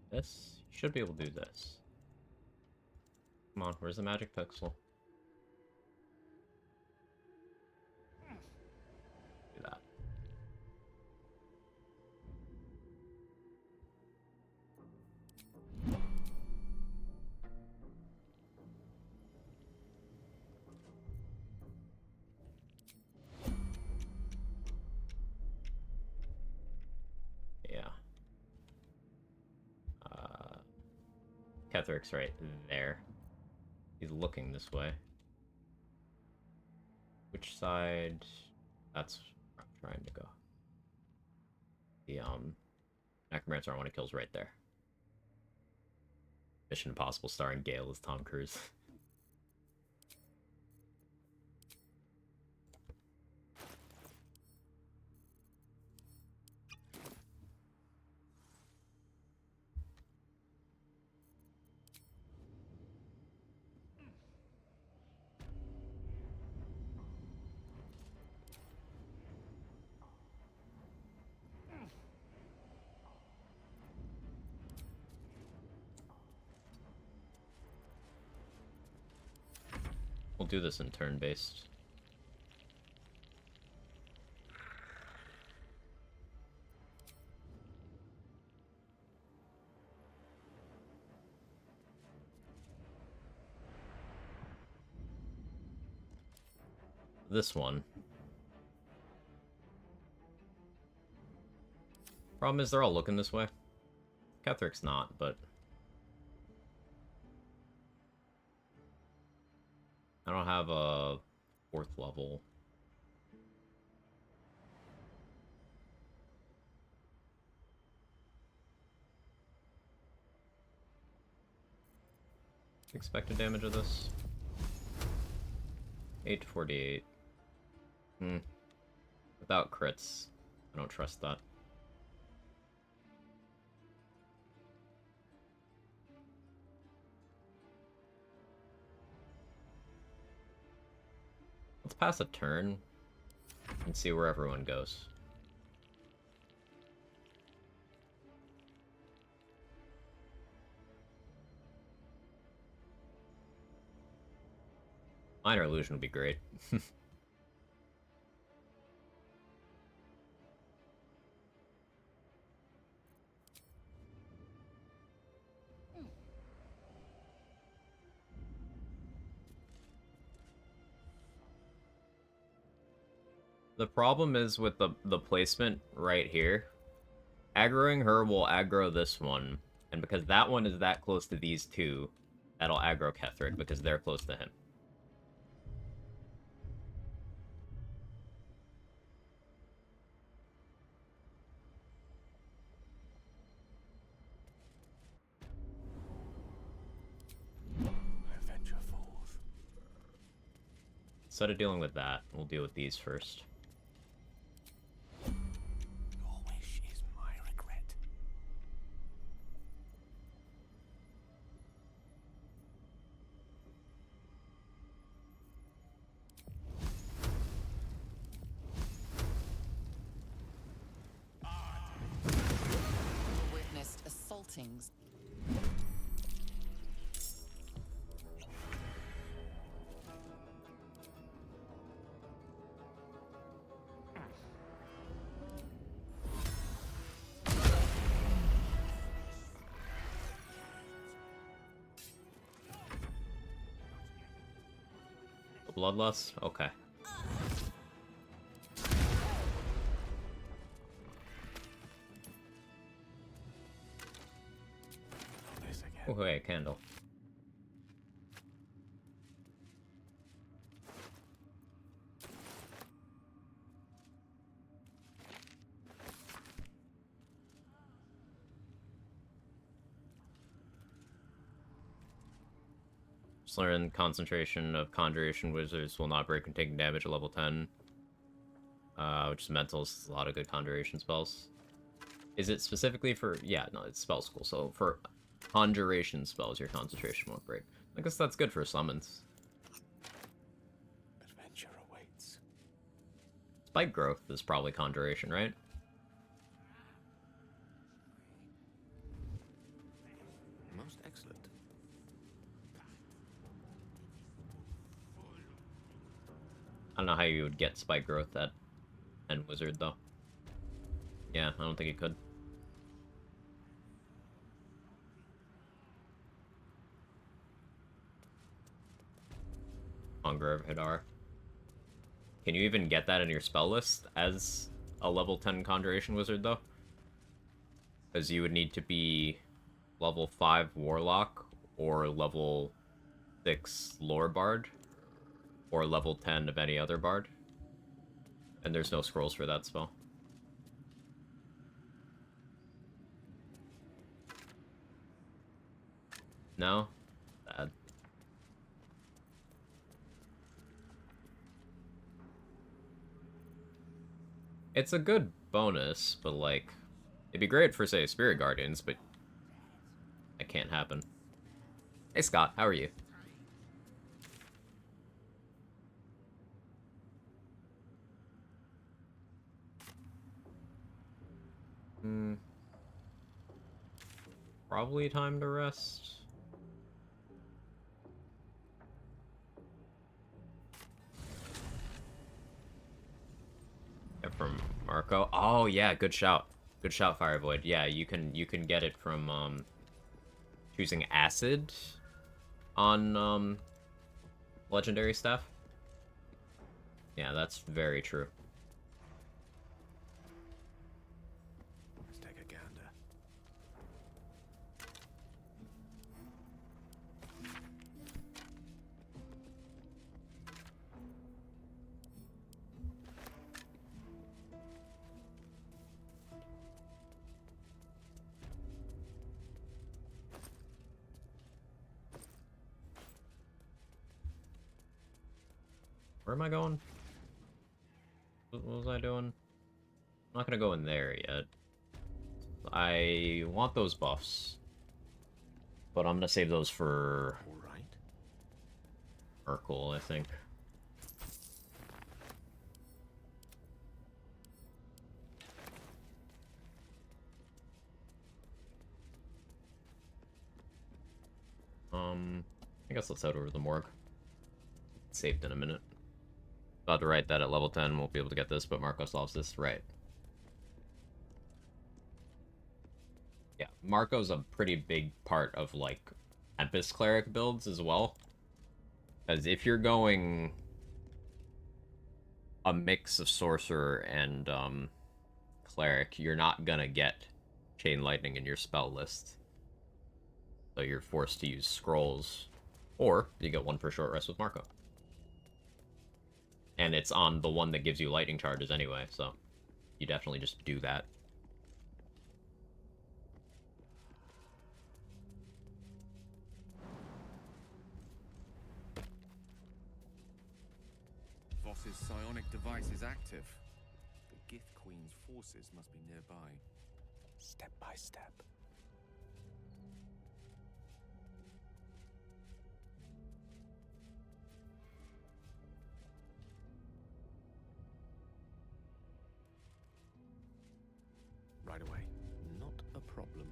This? You should be able to do this. Come on, where's the magic pixel? Do that. Ketheric's right there. He's looking this way. Which side? That's where I'm trying to go. The, Necromancer I want to kill's right there. Mission Impossible starring Gale as Tom Cruise. We'll do this in turn-based. This one. Problem is they're all looking this way. Ketheric's not, but... I don't have a 4th level. Expected damage of this? 848. Without crits, I don't trust that. Let's pass a turn and see where everyone goes. Minor illusion would be great. The problem is with the placement right here. Aggroing her will aggro this one, and because that one is that close to these two, that'll aggro Ketheric because they're close to him. I venture forth. Instead of dealing with that, we'll deal with these first. Your wish is my regret. Witnessed assaultings. Bloodlust? Okay. Oh, hey, a candle. Just learn concentration of conjuration wizards will not break when taking damage at level 10. Which is mental, is a lot of good conjuration spells. Is it specifically for... Yeah, no, it's spell school, so for conjuration spells, your concentration won't break. I guess that's good for summons. Adventure awaits. Spike growth is probably conjuration, right? Most excellent. I don't know how you would get spike growth at End Wizard, though. Yeah, I don't think you could. Hunger of Hadar. Can you even get that in your spell list as a level 10 Conjuration Wizard, though? Because you would need to be level 5 Warlock or level 6 lore bard, or level 10 of any other bard. And there's no scrolls for that spell. No? Bad. It's a good bonus, but like, it'd be great for, say, Spirit Guardians, but that can't happen. Hey Scott, how are you? Probably time to rest. Yeah, from Marco. Oh yeah, good shout. Good shout, Firevoid. Yeah, you can get it from choosing acid on legendary stuff. Yeah, that's very true. Let's take a gander. Where am I going? What was I doing? I'm not gonna go in there yet. I want those buffs. But I'm gonna save those for Urkel, I think. I guess let's head over to the morgue. Saved in a minute. About to write that at level 10, won't be able to get this, but Marco solves this. Right. Yeah, Marco's a pretty big part of, like, Tempest Cleric builds as well. Because if you're going a mix of Sorcerer and, Cleric, you're not gonna get Chain Lightning in your spell list. So you're forced to use Scrolls, or you get one per short rest with Marco. And it's on the one that gives you lightning charges anyway, so you definitely just do that. Voss's psionic device is active. The Gith Queen's forces must be nearby. Step by step. Right away. Not a problem.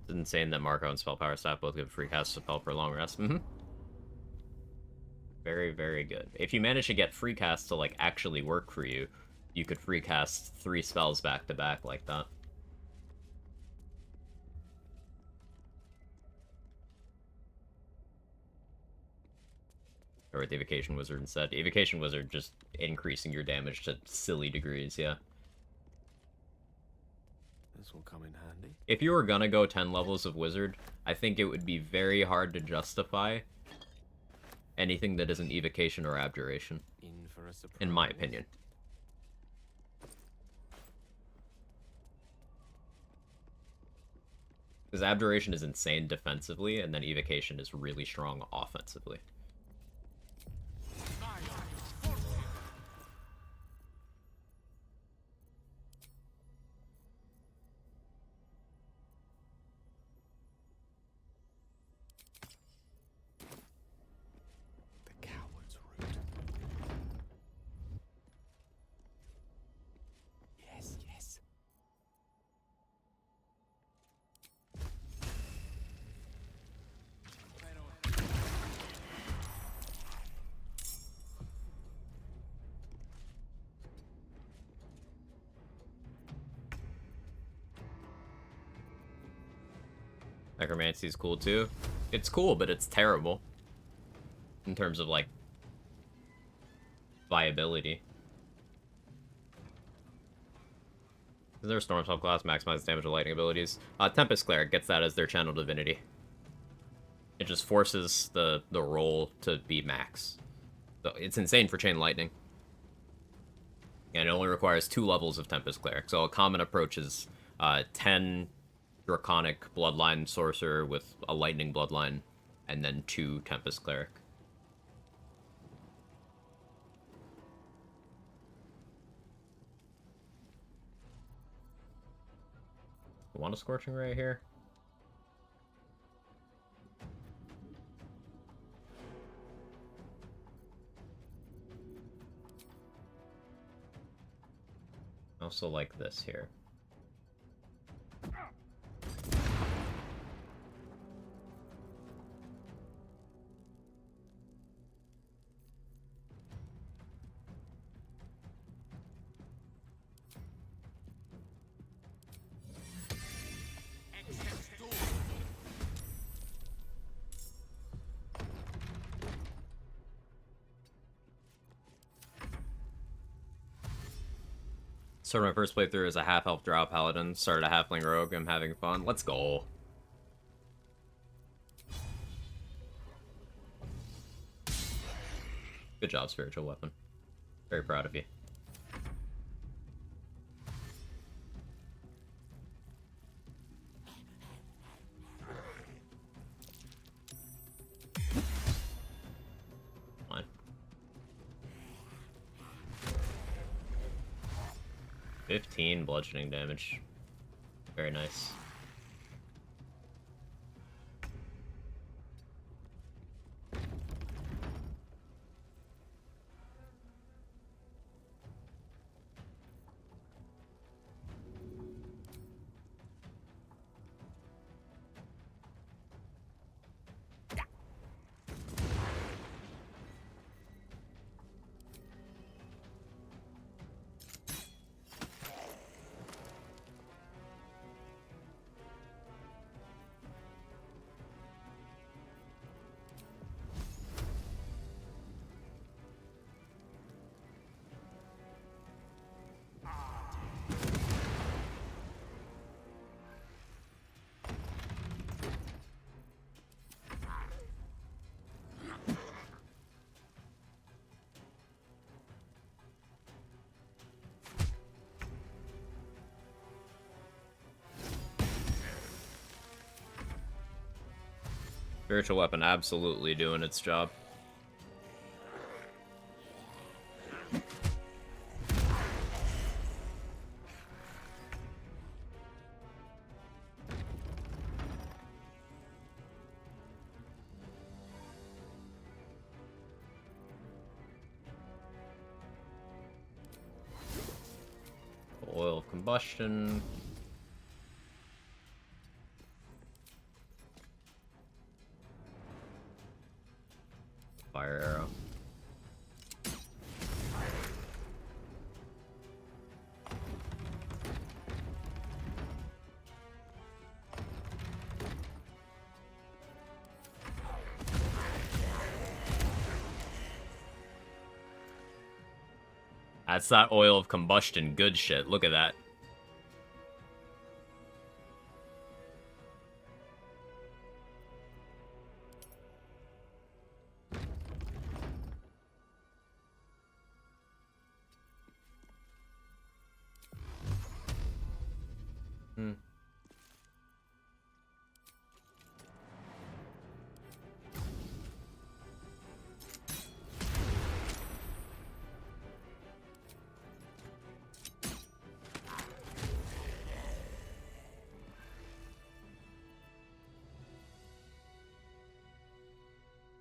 It's insane that Marco and Spell Power Staff both give free cast spell for long rest. Very, very good. If you manage to get free cast to, like, actually work for you, you could free cast 3 spells back to back like that. Or the Evocation Wizard instead. Evocation Wizard just increasing your damage to silly degrees, yeah. This will come in handy. If you were gonna go 10 levels of Wizard, I think it would be very hard to justify anything that isn't Evocation or Abjuration. In my opinion. Because Abjuration is insane defensively, and then Evocation is really strong offensively. Yes, yes. Necromancy is cool too. It's cool, but it's terrible. In terms of, like, viability. Is there a Storm subclass maximizes damage with lightning abilities? Tempest Cleric gets that as their channel divinity. It just forces the roll to be max. So it's insane for Chain Lightning. And it only requires 2 levels of Tempest Cleric. So a common approach is 10 Draconic Bloodline Sorcerer with a Lightning Bloodline, and then 2 Tempest Cleric. Want a Scorching Ray here? I also like this here. Started my first playthrough as a half-elf drow paladin, started a halfling rogue, I'm having fun. Let's go. Good job, Spiritual Weapon. Very proud of you. Come on. 15 bludgeoning damage. Very nice. Spiritual Weapon absolutely doing its job. Oil of Combustion. Fire Arrow. That's that Oil of Combustion good shit. Look at that.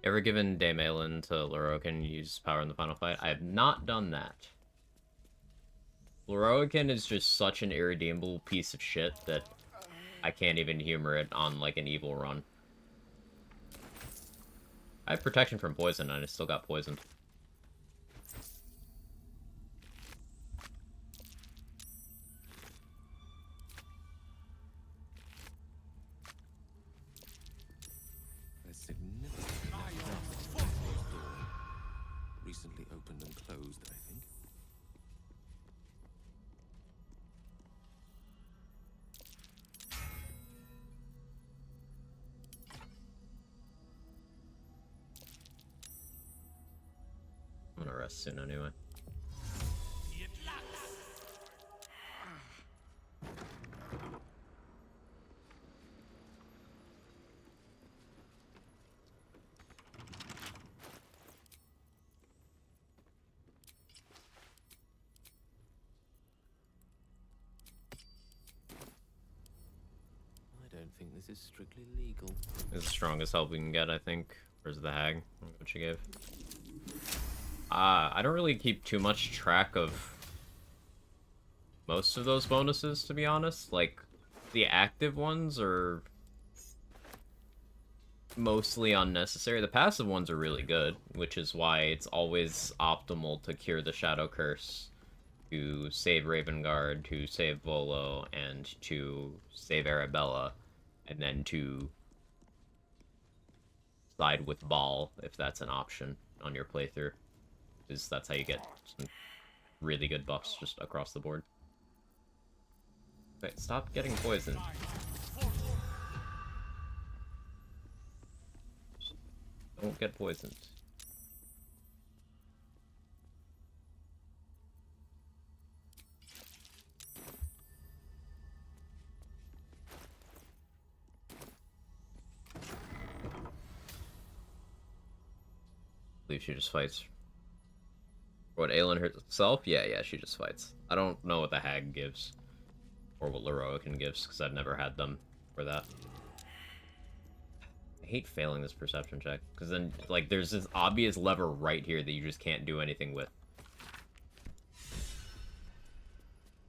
Ever given Daemalin to Lorokin use power in the final fight? I have not done that. Lorokin is just such an irredeemable piece of shit that I can't even humor it on, like, an evil run. I have protection from poison, and I still got poisoned. Recently opened and closed, I think. I'm gonna rest soon anyway. I don't think this is strictly legal. This is the strongest help we can get, I think. Where's the hag? What she gave? I don't really keep too much track of most of those bonuses, to be honest. Like, the active ones are mostly unnecessary. The passive ones are really good, which is why it's always optimal to cure the Shadow Curse, to save Ravengard, to save Volo, and to save Arabella, and then to side with Baal, if that's an option on your playthrough. Because that's how you get some really good buffs just across the board. Wait, stop getting poisoned. Don't get poisoned. I believe she just fights. What, Aelin herself? Yeah, she just fights. I don't know what the hag gives. Or what Leroican gives, because I've never had them for that. I hate failing this perception check, because then, like, there's this obvious lever right here that you just can't do anything with.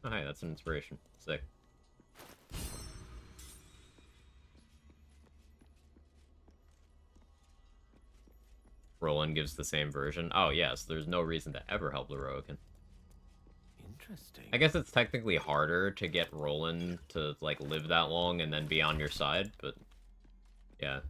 Oh, hey, that's an inspiration. Sick. Roland gives the same version. Oh, yes, there's no reason to ever help Leroican. Interesting. I guess it's technically harder to get Roland to, like, live that long and then be on your side, but yeah.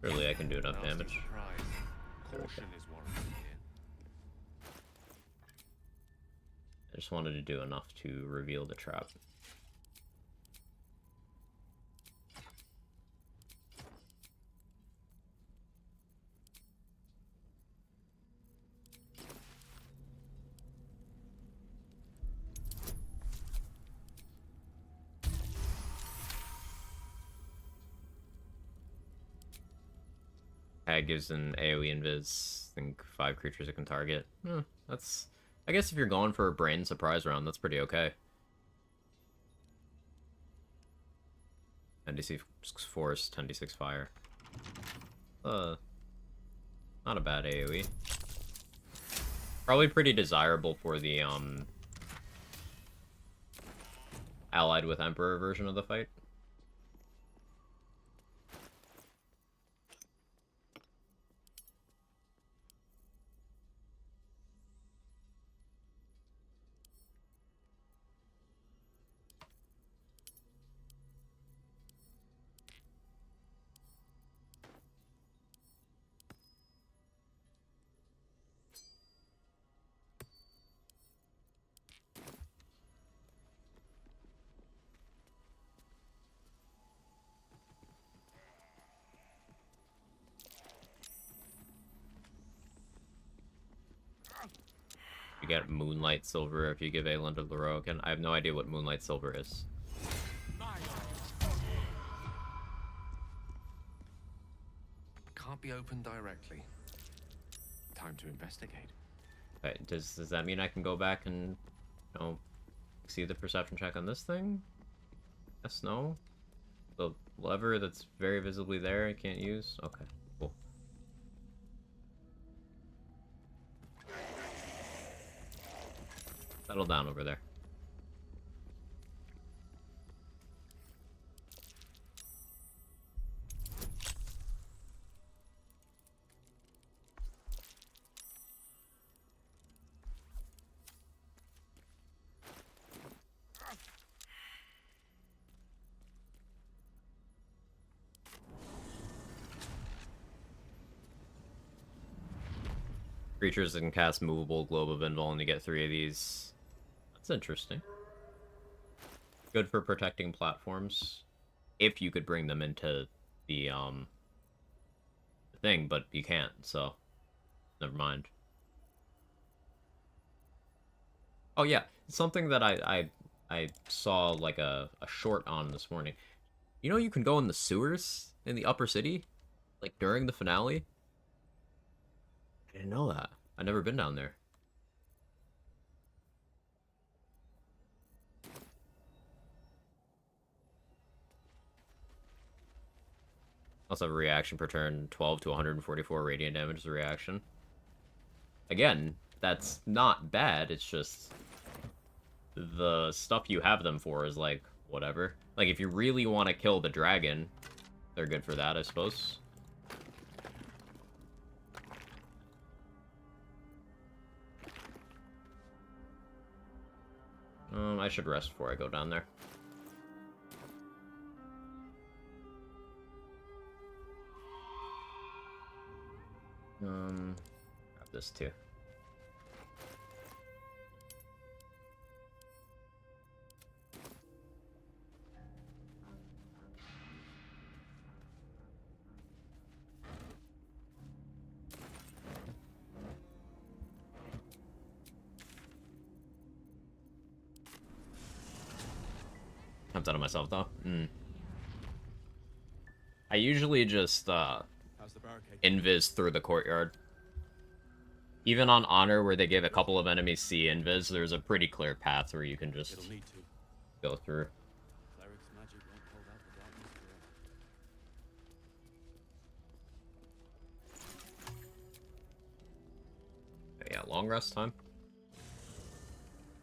Really, I can do enough damage. Caution is warranted here. I just wanted to do enough to reveal the trap. Hag gives an AoE invis. I think 5 creatures it can target. That's... I guess if you're going for a brain surprise round, that's pretty okay. NDC Force, 10d6 Fire. Not a bad AoE. Probably pretty desirable for the, allied with Emperor version of the fight. You get Moonlight Silver if you give Aelin to Leroican. I have no idea what Moonlight Silver is. Can't be opened directly. Time to investigate. Okay, does that mean I can go back and, you know, see the perception check on this thing? Yes, no? The lever that's very visibly there I can't use? Okay, cool. Settle down over there. Creatures that can cast movable globe of invul, and you get 3 of these. That's interesting. Good for protecting platforms. If you could bring them into the thing, but you can't, so never mind. Oh yeah, something that I saw like a short on this morning. You know you can go in the sewers in the upper city? Like during the finale? I didn't know that. I've never been down there. Also have a reaction per turn, 12 to 144 radiant damage is a reaction. Again, that's not bad, it's just the stuff you have them for is like, whatever. Like, if you really want to kill the dragon, they're good for that, I suppose. I should rest before I go down there. Grab this too. I'm out of myself though. I usually just invis through the courtyard. Even on Honor, where they give a couple of enemies C invis, there's a pretty clear path where you can just go through. Cleric's magic won't hold out the darkness forever. Yeah, long rest time.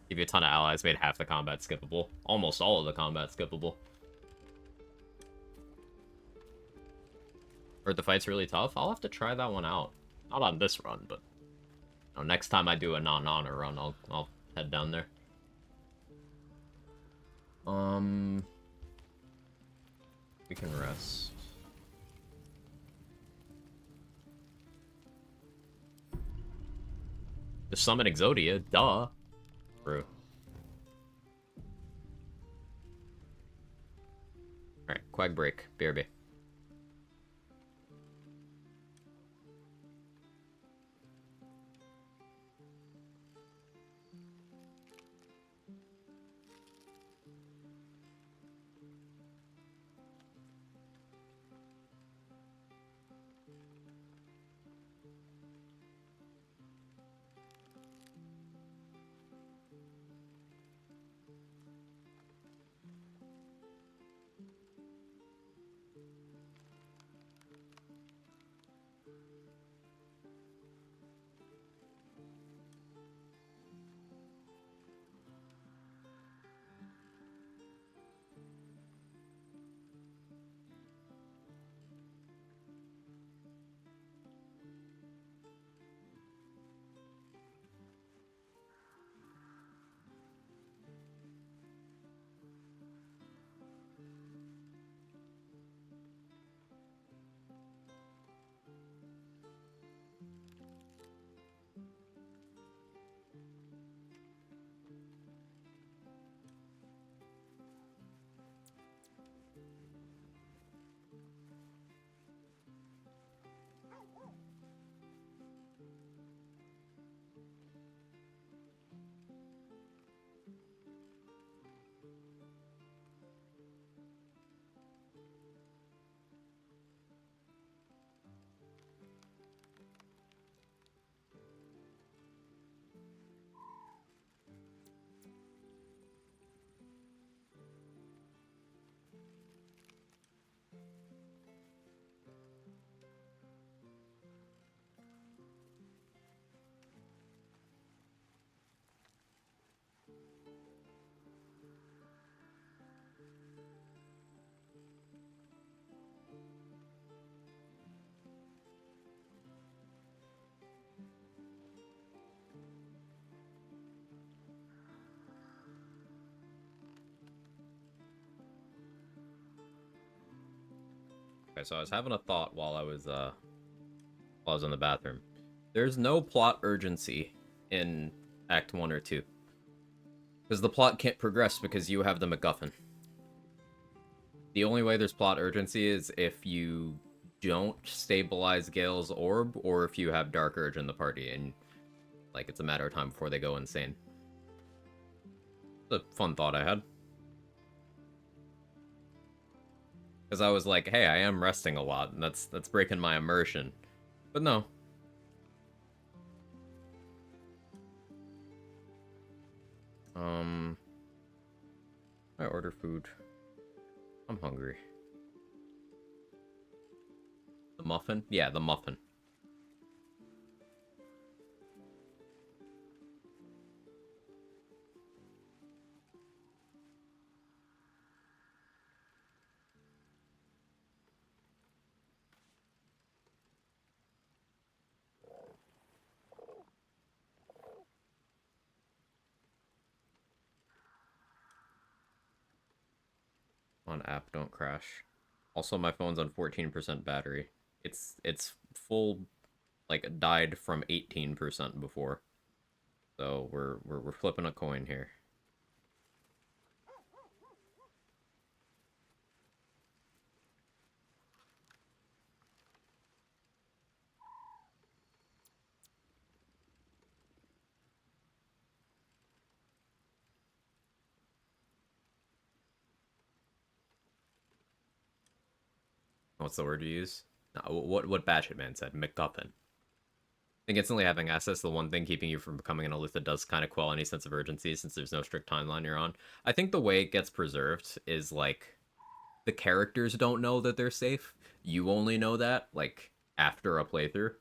Give you a ton of allies, made half the combat skippable. Almost all of the combat skippable. Or the fight's really tough? I'll have to try that one out. Not on this run, but you know, next time I do a non-honor run, I'll head down there. We can rest. The summon Exodia, duh. True. Alright, Quag Break, BRB. Okay, so I was having a thought while I was in the bathroom. There's no plot urgency in Act 1 or 2. Because the plot can't progress because you have the MacGuffin. The only way there's plot urgency is if you don't stabilize Gale's orb, or if you have Dark Urge in the party, and like it's a matter of time before they go insane. It's a fun thought I had. Because I was like, hey, I am resting a lot, and that's breaking my immersion. But no. I order food. I'm hungry. The muffin? Yeah, the muffin. On app, don't crash. Also, my phone's on 14% battery. It's full, like, died from 18% before. So we're flipping a coin here. What's the word you use? No, what Batchet Man said? MacGuffin. I think instantly having access to the one thing keeping you from becoming an Alutha does kind of quell any sense of urgency since there's no strict timeline you're on. I think the way it gets preserved is, like, the characters don't know that they're safe. You only know that, like, after a playthrough.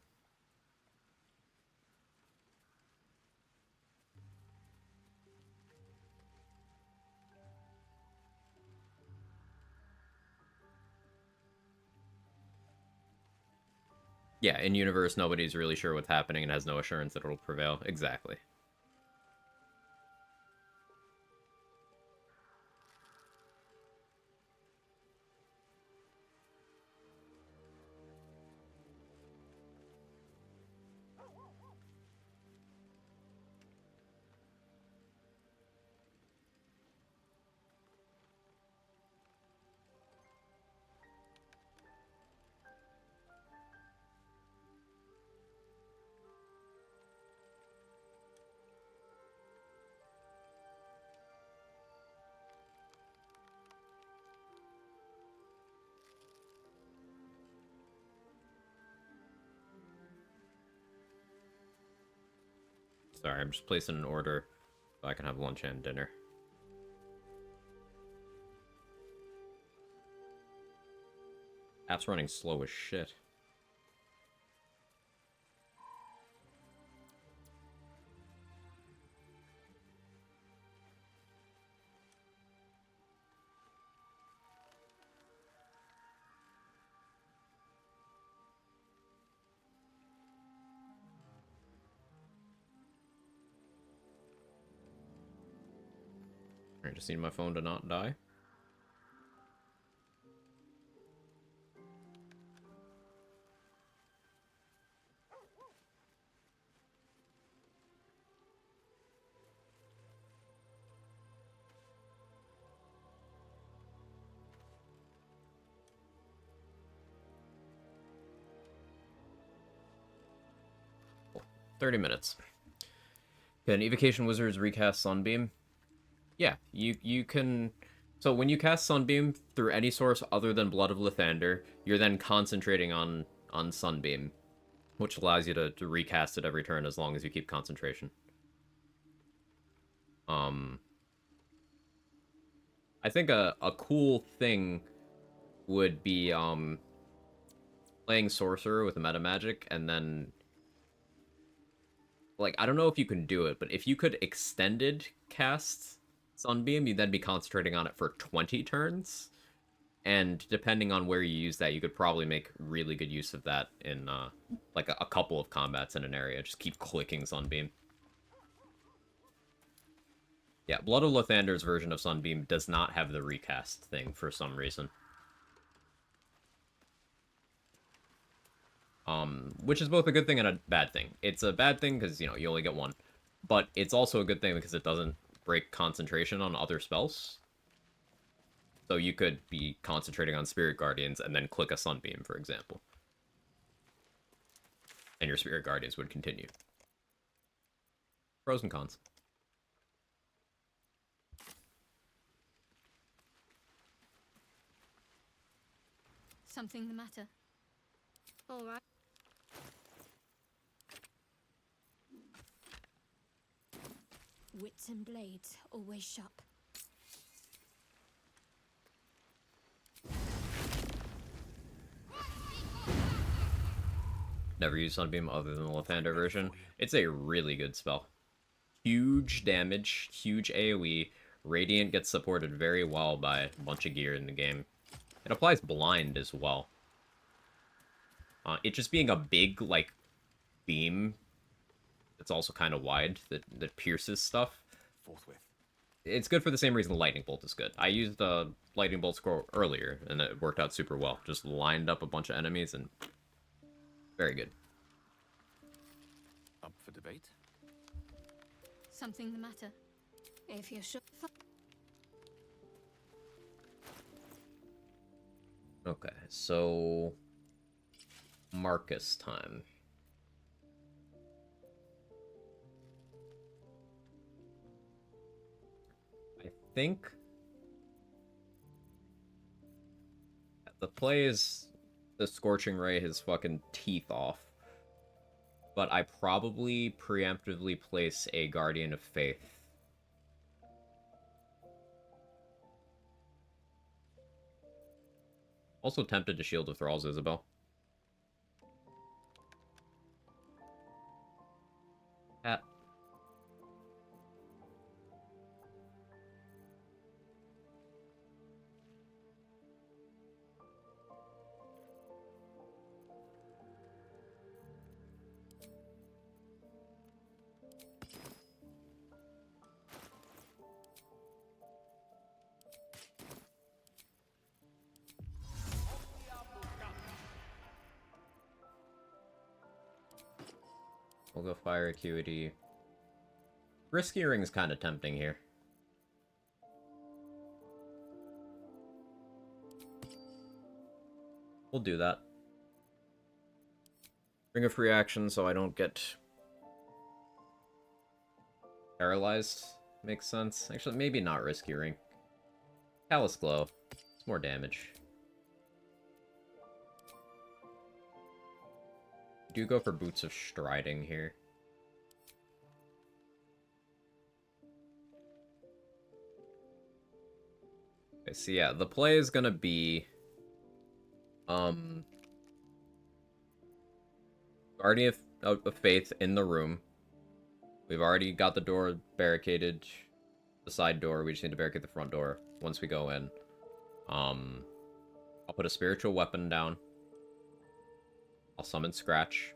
Yeah, in universe, nobody's really sure what's happening and has no assurance that it'll prevail. Exactly. Sorry, I'm just placing an order so I can have lunch and dinner. App's running slow as shit. I just need my phone to not die. Cool. 30 minutes. Can Evocation Wizards recast Sunbeam? Yeah, you can... So when you cast Sunbeam through any source other than Blood of Lathander, you're then concentrating on Sunbeam, which allows you to recast it every turn as long as you keep concentration. I think a cool thing would be playing Sorcerer with meta magic and then, like, I don't know if you can do it, but if you could extended cast Sunbeam, you'd then be concentrating on it for 20 turns. And depending on where you use that, you could probably make really good use of that in, like, a couple of combats in an area. Just keep clicking Sunbeam. Yeah, Blood of Lathander's version of Sunbeam does not have the recast thing for some reason. Which is both a good thing and a bad thing. It's a bad thing because, you know, you only get one. But it's also a good thing because it doesn't break concentration on other spells. So you could be concentrating on Spirit Guardians and then click a Sunbeam, for example. And your Spirit Guardians would continue. Pros and cons. Something the matter? All right. Wits and blades, always sharp. Never used Sunbeam other than the left-hander version. It's a really good spell. Huge damage, huge AoE. Radiant gets supported very well by a bunch of gear in the game. It applies blind as well. It just being a big, like, beam that's also kind of wide, that pierces stuff. Forthwith. It's good for the same reason the Lightning Bolt is good. I used the Lightning Bolt scroll earlier, and it worked out super well. Just lined up a bunch of enemies, and very good. Up for debate? Something the matter? If you're sure. Okay, so Marcus time. I think the play is the Scorching Ray his fucking teeth off. But I probably preemptively place a Guardian of Faith. Also tempted to Shield of Thrall's Isabel. Cat. We'll go Fire Acuity. Risky Ring's kind of tempting here. We'll do that. Ring of Free Action so I don't get paralyzed. Makes sense. Actually, maybe not Risky Ring. Callous Glow. It's more damage. Do go for Boots of Striding here. Okay, so yeah, the play is gonna be Guardian of Faith in the room. We've already got the door barricaded, the side door. We just need to barricade the front door once we go in. I'll put a spiritual weapon down. I'll summon Scratch.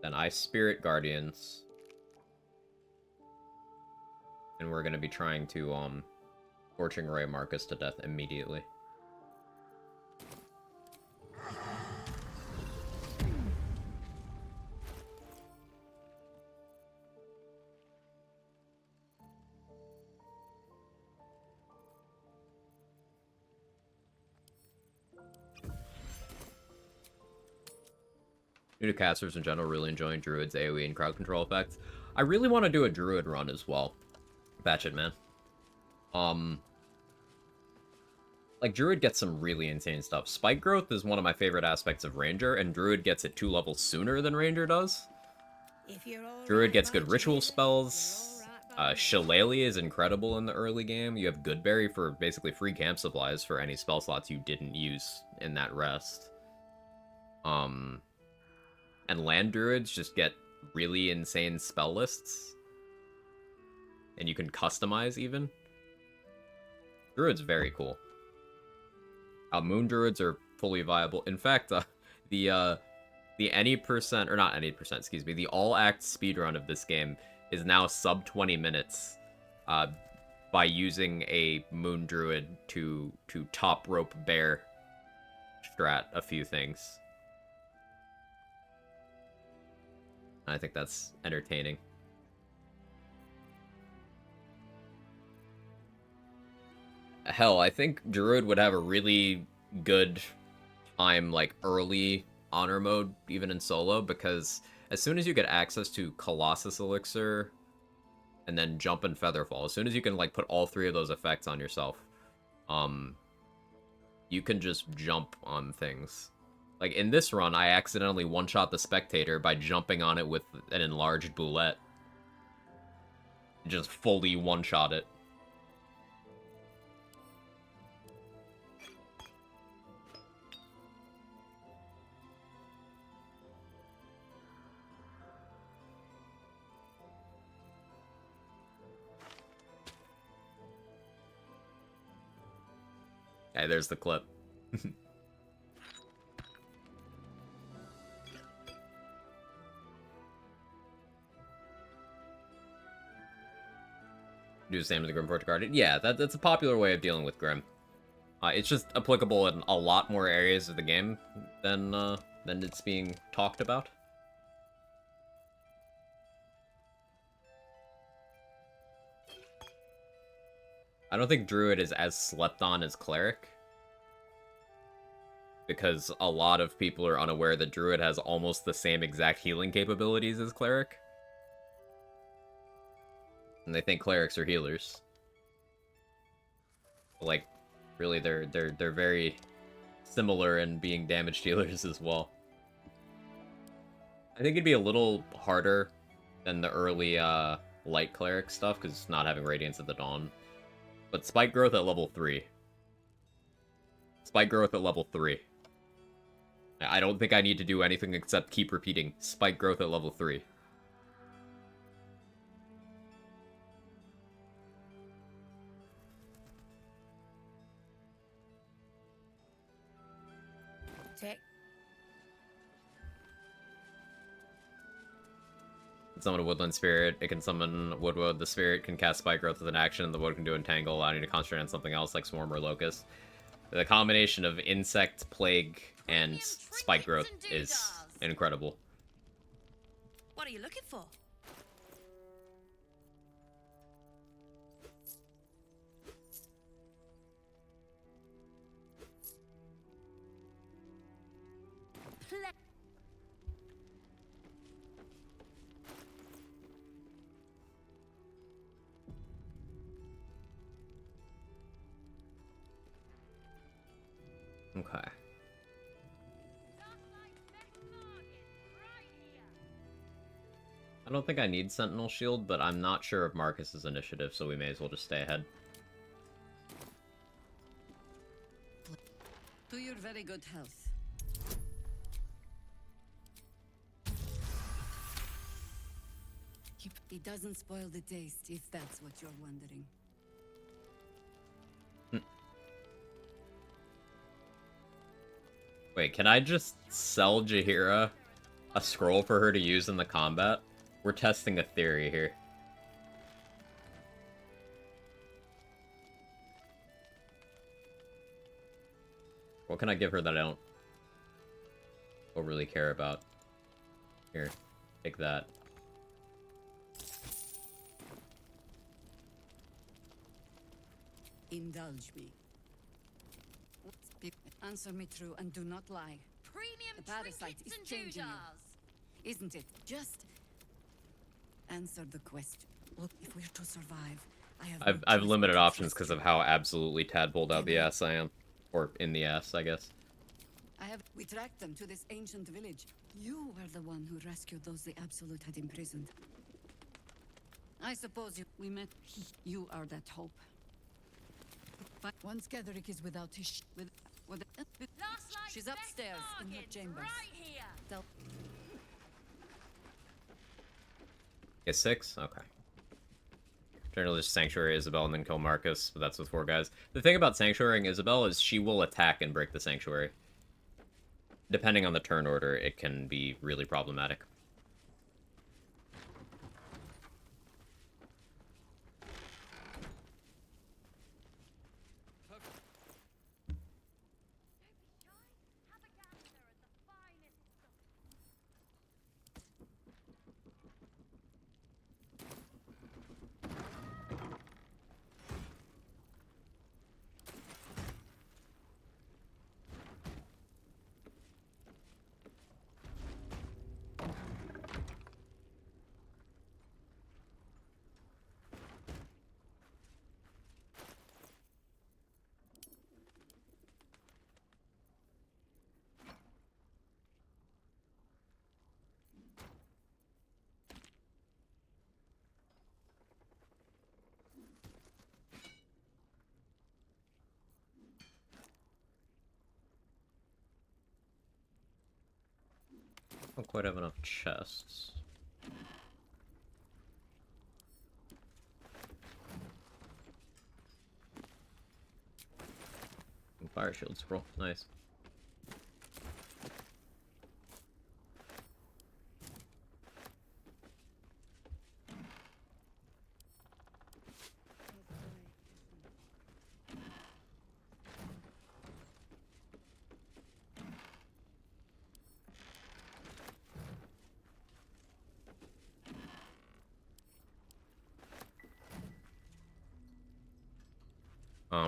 Then I Spirit Guardians. And we're gonna be trying to Scorching Ray Marcus to death immediately. New to casters in general, really enjoying Druid's AoE and crowd control effects. I really want to do a Druid run as well. Batch it, man. Like, Druid gets some really insane stuff. Spike growth is one of my favorite aspects of Ranger, and Druid gets it 2 levels sooner than Ranger does. Druid gets good ritual spells. Shillelagh is incredible in the early game. You have Goodberry for basically free camp supplies for any spell slots you didn't use in that rest. And land druids just get really insane spell lists. And you can customize even. Druid's very cool. Moon druids are fully viable. In fact, the any percent, or not any percent, excuse me, the all-act speedrun of this game is now sub 20 minutes by using a moon druid to top rope bear strat a few things. I think that's entertaining. Hell, I think Druid would have a really good time, like, early honor mode, even in solo, because as soon as you get access to Colossus Elixir and then Jump and Featherfall, as soon as you can, like, put all three of those effects on yourself, you can just jump on things. Like, in this run, I accidentally one-shot the Spectator by jumping on it with an enlarged Boulette. Just fully one-shot it. Hey, there's the clip. Do the same to the Grim Portrait Guardian. Yeah, that's a popular way of dealing with Grim. It's just applicable in a lot more areas of the game than it's being talked about. I don't think Druid is as slept on as Cleric, because a lot of people are unaware that Druid has almost the same exact healing capabilities as Cleric. And they think Clerics are healers. Like, really, they're very similar in being damage dealers as well. I think it'd be a little harder than the early light Cleric stuff, because it's not having Radiance at the Dawn. But Spike Growth at level 3. Spike Growth at level 3. I don't think I need to do anything except keep repeating Spike Growth at level 3. Check. Summon a Woodland Spirit. It can summon Woodwood. The Spirit can cast Spike Growth with an action. The Wood can do Entangle, allowing you to concentrate on something else like Swarm or Locust. The combination of Insect, Plague, and Spike Growth is incredible. What are you looking for? Okay. I don't think I need Sentinel Shield, but I'm not sure of Marcus's initiative, so we may as well just stay ahead. To your very good health. It doesn't spoil the taste, if that's what you're wondering. Wait, can I just sell Jaheira a scroll for her to use in the combat? We're testing a theory here. What can I give her that I don't overly care about? Here, take that. Indulge me. Answer me true and do not lie. Premium The parasite is trinkets and changing doodahs. you, isn't it? Just answer the question. Look, if we're to survive, I have. I've limited options because of how absolutely tadpoled out the ass I am, or in the ass, I guess. We tracked them to this ancient village. You were the one who rescued those the Absolute had imprisoned. I suppose we met. You are that hope. But once Cleric is without his Last night's she's best upstairs in her bargains, chambers. right here. Tell Get 6? Okay. Generally just Sanctuary Isabel and then kill Marcus, but that's with 4 guys. The thing about Sanctuarying Isabel is she will attack and break the Sanctuary. Depending on the turn order, it can be really problematic. Don't quite have enough chests. Fire shield scroll, nice.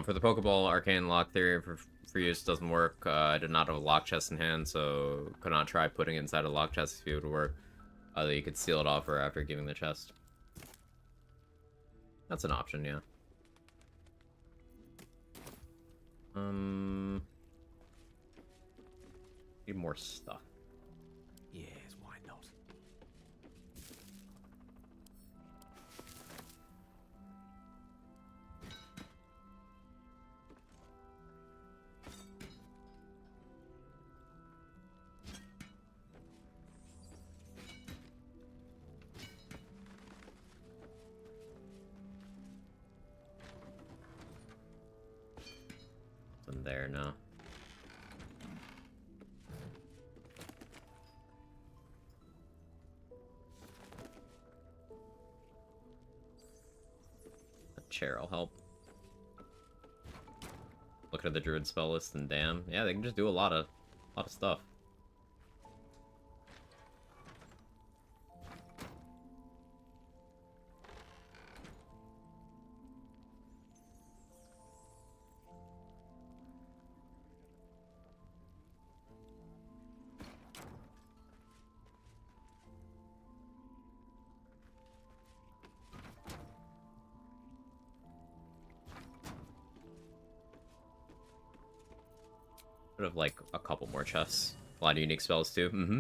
For the Pokeball, Arcane Lock Theory for use doesn't work. I did not have a lock chest in hand, so could not try putting it inside a lock chest if it would work. Either you could seal it off or after giving the chest. That's an option, yeah. Need more stuff. Yes, why not? Nothing there now. Chair will help. Look at the druid spell list and damn. Yeah, they can just do a lot of stuff. Could have like a couple more chests. A lot of unique spells too. Mm-hmm.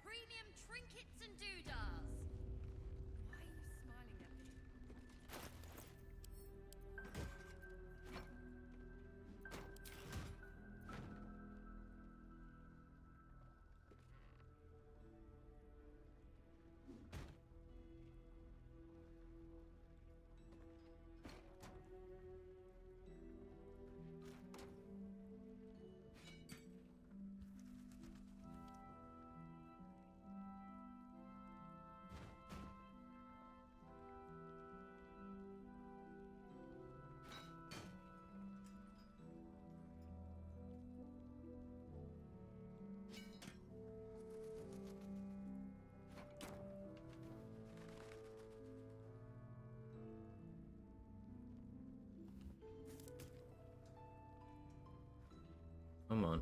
Premium trinkets and doodahs. Why are you smiling at me? Come on.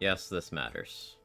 Yes, this matters.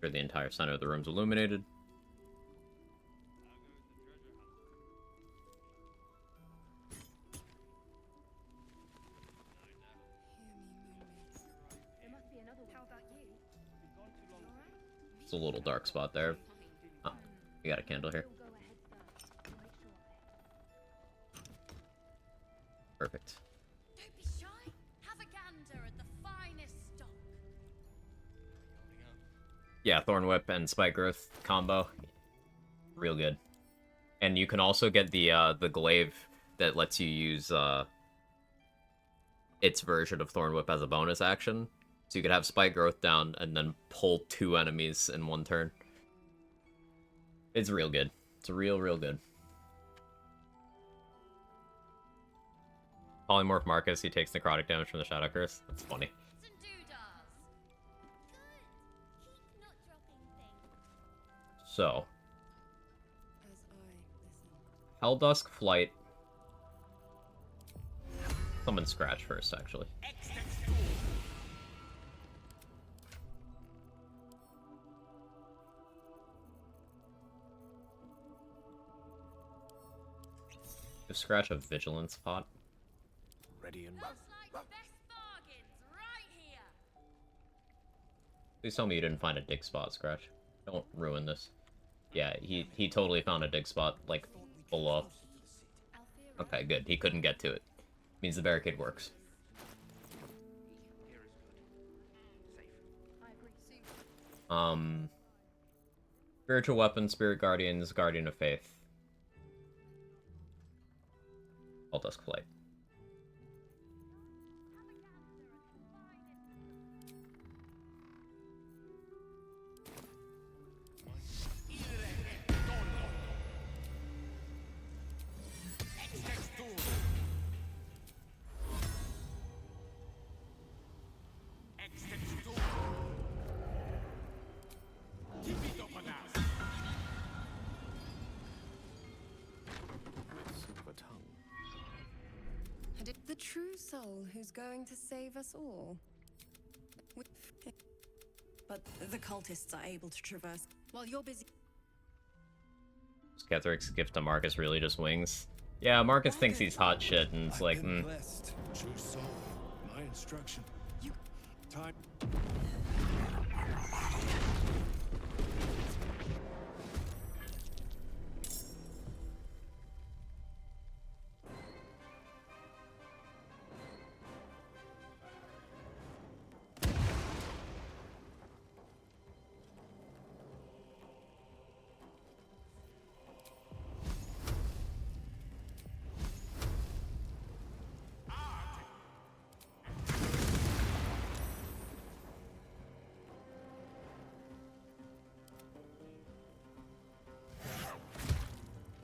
Sure, the entire center of the room's illuminated. It's a little dark spot there. Oh, you got a candle here. Perfect. Don't be shy. Have a gander at the finest stock. Yeah, Thorn Whip and Spike Growth combo. Real good. And you can also get the glaive that lets you use its version of Thorn Whip as a bonus action. So you could have Spike Growth down and then pull 2 enemies in 1 turn. It's real good. It's real good. Polymorph Marcus, he takes necrotic damage from the Shadow Curse. That's funny. So. Helldusk Flight. Summon Scratch first, actually. Give Scratch a Vigilance pot. Ready and Looks like best bargains right here. Please tell me you didn't find a dig spot, Scratch. Don't ruin this. Yeah, he totally found a dig spot, like, below. Okay, good. He couldn't get to it. Means the barricade works. Spiritual Weapon, Spirit Guardians, Guardian of Faith. Helldusk Flight. The true soul who's going to save us all. But the cultists are able to traverse while you're busy. Ketheric's gift to Marcus really just wings. Yeah, Marcus thinks he's hot shit, and it's like, Blessed, true soul. My instruction. Time.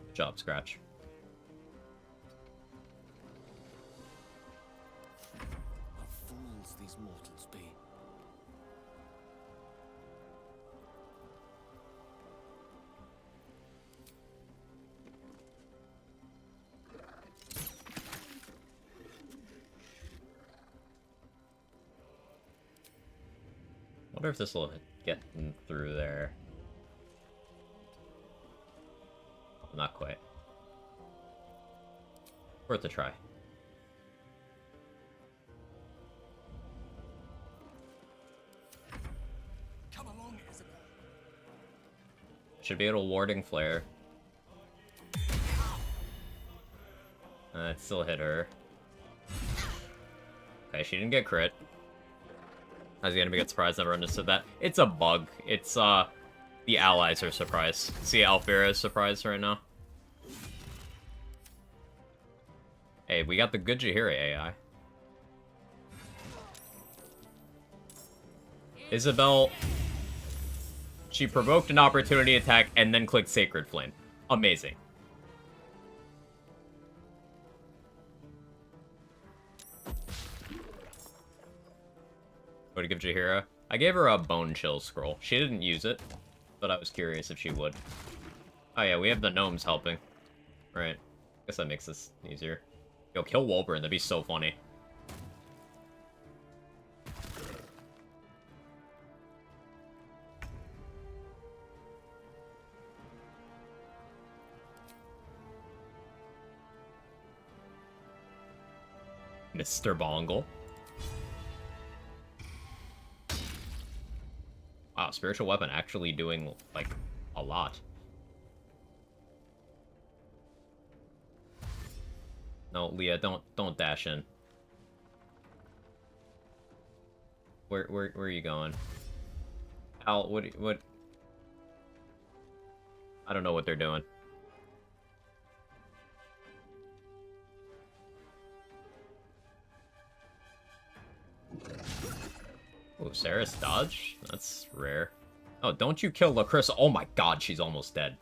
Good job, Scratch. What fools these mortals be. Wonder if this will get through there. Not quite. Worth a try. Come along, Isabel. Should be able to warding flare. It still hit her. Okay, she didn't get crit. As the enemy gets surprised, never understood that. It's a bug. It's, the allies are surprised. See, Alfira is surprised right now. Hey, we got the good Jaheira AI. Isabel... She provoked an opportunity attack and then clicked Sacred Flame. Amazing. What to give Jaheira? I gave her a Bone Chill scroll. She didn't use it, but I was curious if she would. Oh yeah, we have the gnomes helping. Right. Guess that makes this easier. Yo, kill Wolverine, that'd be so funny. Mr. Bongle. Wow, spiritual weapon actually doing, like, a lot. No, Leah, don't dash in. Where are you going? Al, what? I don't know what they're doing. Oh, Saris dodge? That's rare. Oh, don't you kill Lacrissa. Oh my god, she's almost dead.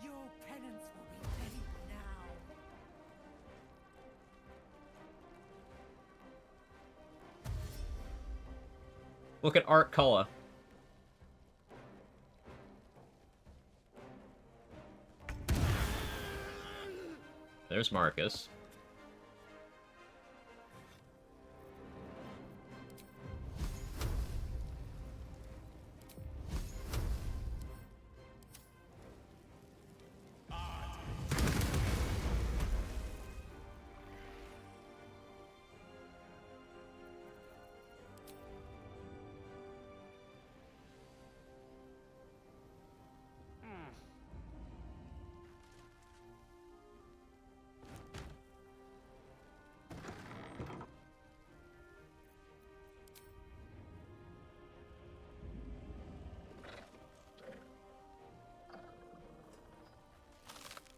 Your penance will be paid now. Look at Art Cullen. There's Marcus.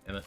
Damn it.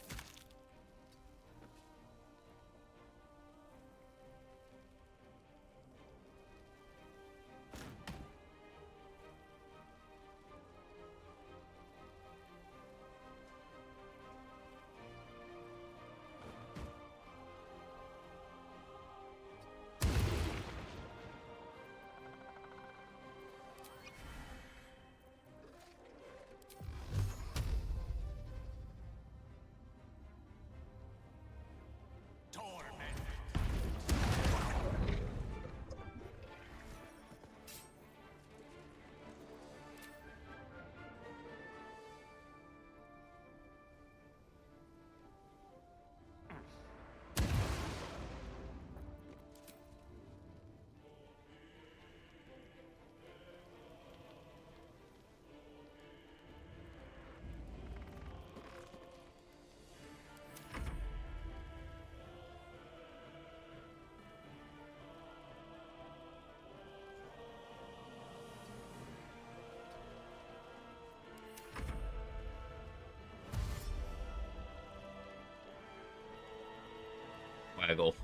Waggle.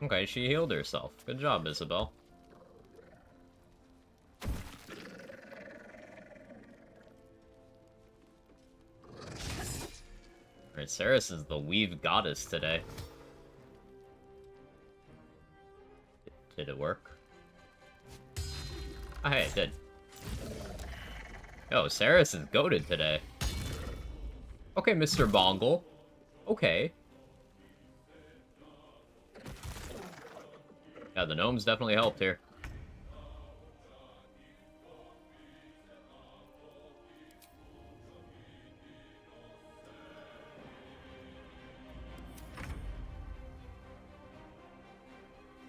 Okay, she healed herself. Good job, Isabel. Alright, Saris is the weave goddess today. Did it work? Oh, hey, it did. Yo, Saris is goated today. Okay, Mr. Bongle. Okay. Yeah, the gnomes definitely helped here.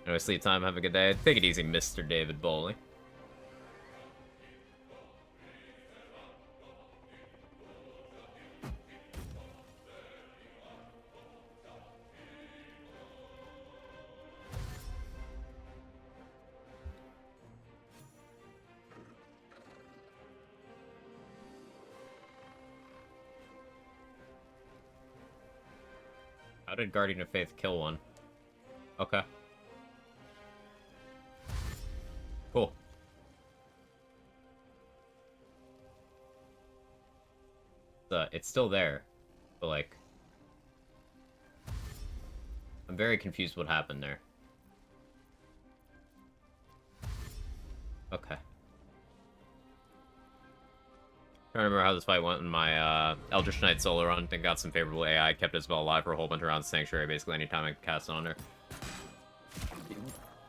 Anyway, sleep time, have a good day. Take it easy, Mr. David Bowley. How did Guardian of Faith kill one? Okay. Cool. It's still there, but like, I'm very confused what happened there. Okay. Trying to remember how this fight went in my Eldritch Knight solo run. I think got some favorable AI, kept Isabel alive for a whole bunch of rounds. Sanctuary, basically anytime I cast on her.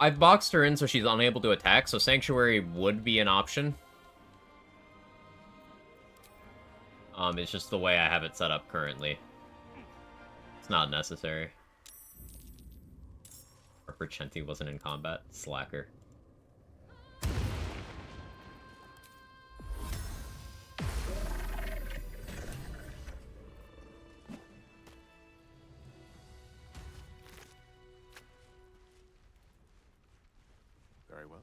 I've boxed her in so she's unable to attack, so Sanctuary would be an option. It's just the way I have it set up currently. It's not necessary. Or Perchenti wasn't in combat. Slacker. Very well.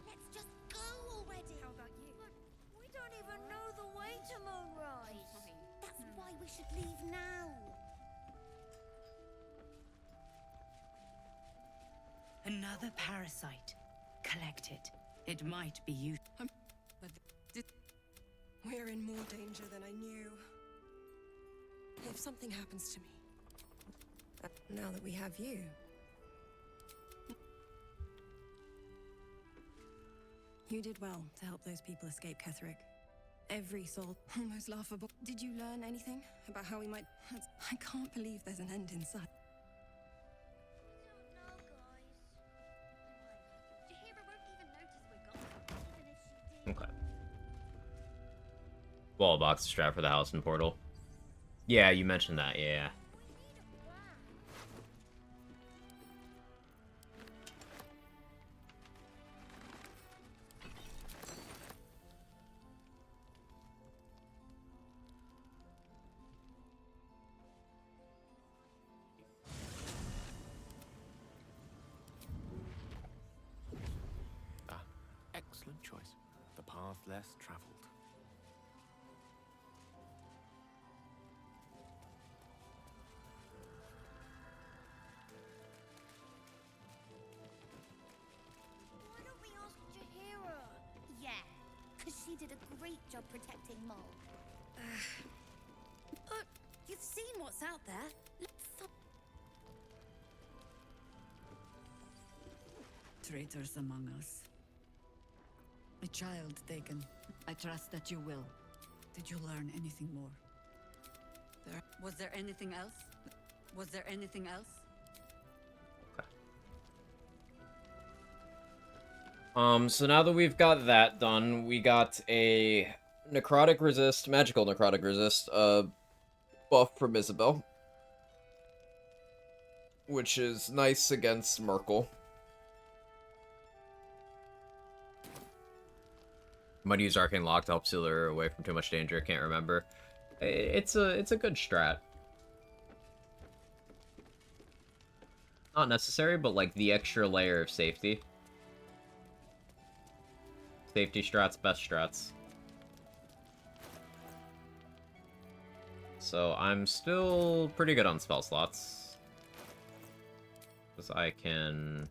Let's just go already. How about you? But we don't even know the way to Moonrise. Fine. That's why we should leave now. Another parasite. Collect it. It might be useful. We're in more danger than I knew. If something happens to me, now that we have you. You did well to help those people escape Cleric. Every soul, almost laughable. Did you learn anything about how we might... I can't believe there's an end in sight. Jahira won't even notice we're gone. Even if she did. Okay. Wall box strap for the house and portal. Yeah, you mentioned that, yeah. Excellent choice. The path less traveled. Why don't we ask Jahira? Yeah, because she did a great job protecting Mol. You've seen what's out there. Traitors among us. A child taken. I trust that you will. Did you learn anything more? Was there anything else? Was there anything else? So now that we've got that done, we got a necrotic resist, magical necrotic resist, buff from Isabel. Which is nice against Merkel. Might use Arcane Lock to help seal her away from too much danger, can't remember. It's a good strat. Not necessary, but like the extra layer of safety. Safety strats, best strats. So I'm still pretty good on spell slots. Because I can...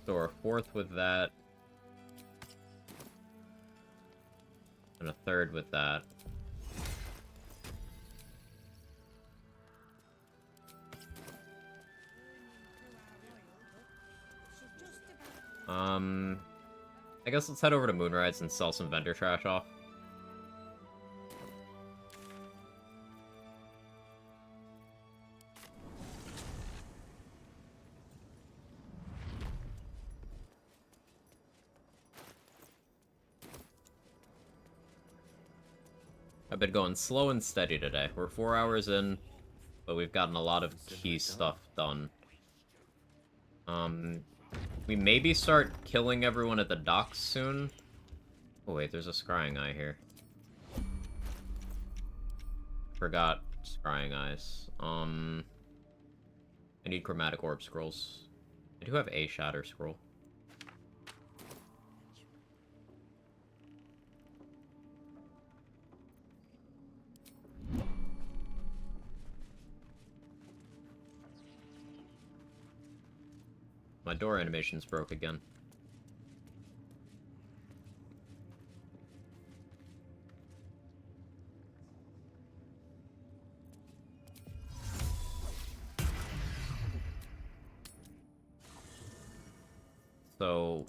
store a fourth with that. And a third with that. I guess let's head over to Moonrise and sell some vendor trash off. I've been going slow and steady today. We're 4 hours in, but we've gotten a lot of key stuff done. We maybe start killing everyone at the docks soon. Oh wait, there's a scrying eye here. Forgot scrying eyes. I need chromatic orb scrolls. I do have a shatter scroll. My door animations broke again. So,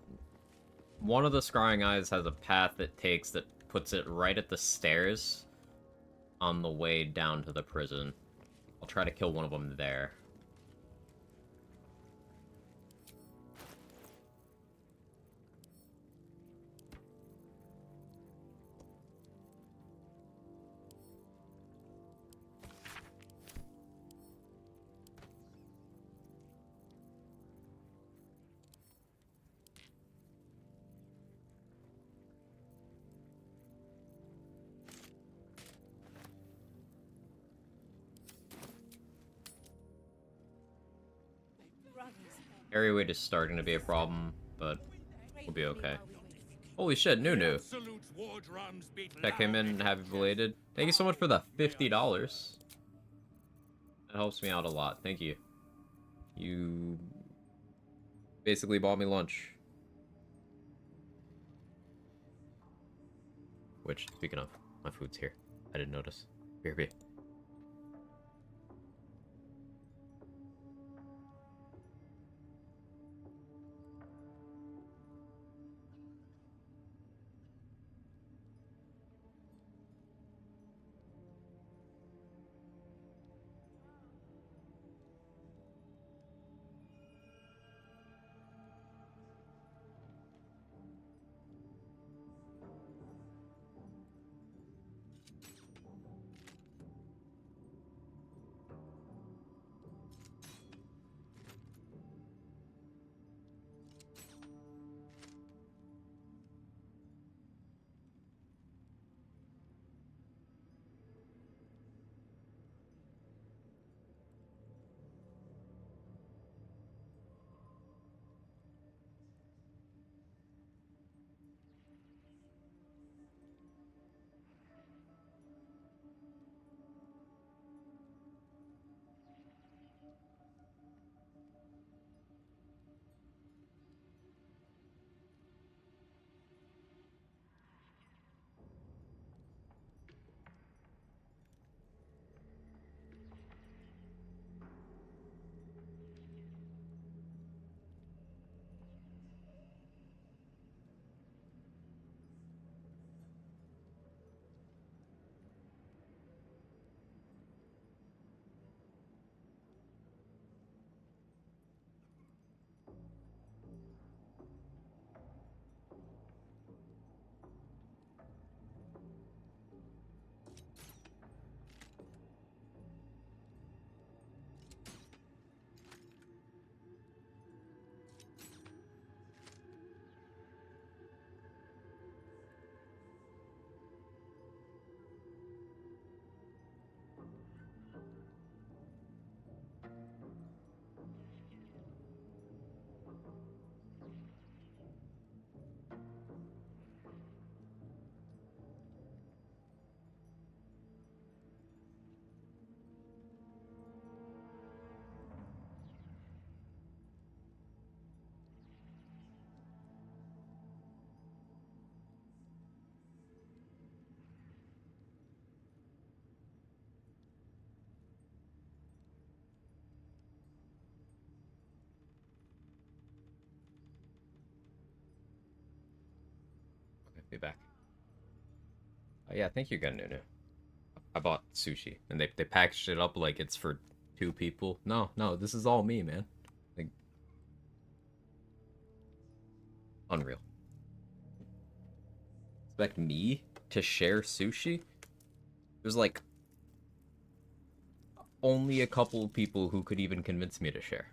one of the scrying eyes has a path it takes that puts it right at the stairs. on the way down to the prison. I'll try to kill one of them there. Area weight is starting to be a problem, but we'll be okay. Holy shit, Nunu. That came in, happy belated. Thank you so much for the $50. That helps me out a lot. Thank you. You basically bought me lunch. Which, speaking of, my food's here. I didn't notice. Here. Be back. Yeah, thank you again, Nunu. I bought sushi, and they packaged it up like it's for 2 people. No, this is all me, man. Like, unreal. Expect me to share sushi? There's like only a couple of people who could even convince me to share.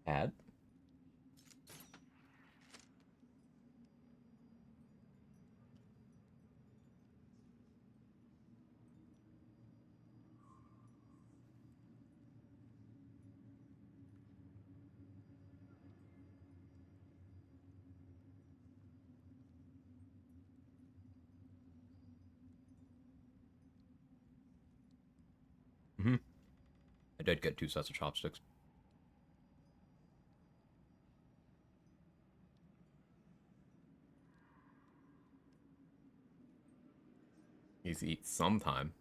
Add? I did get 2 sets of chopsticks. He's eat sometime.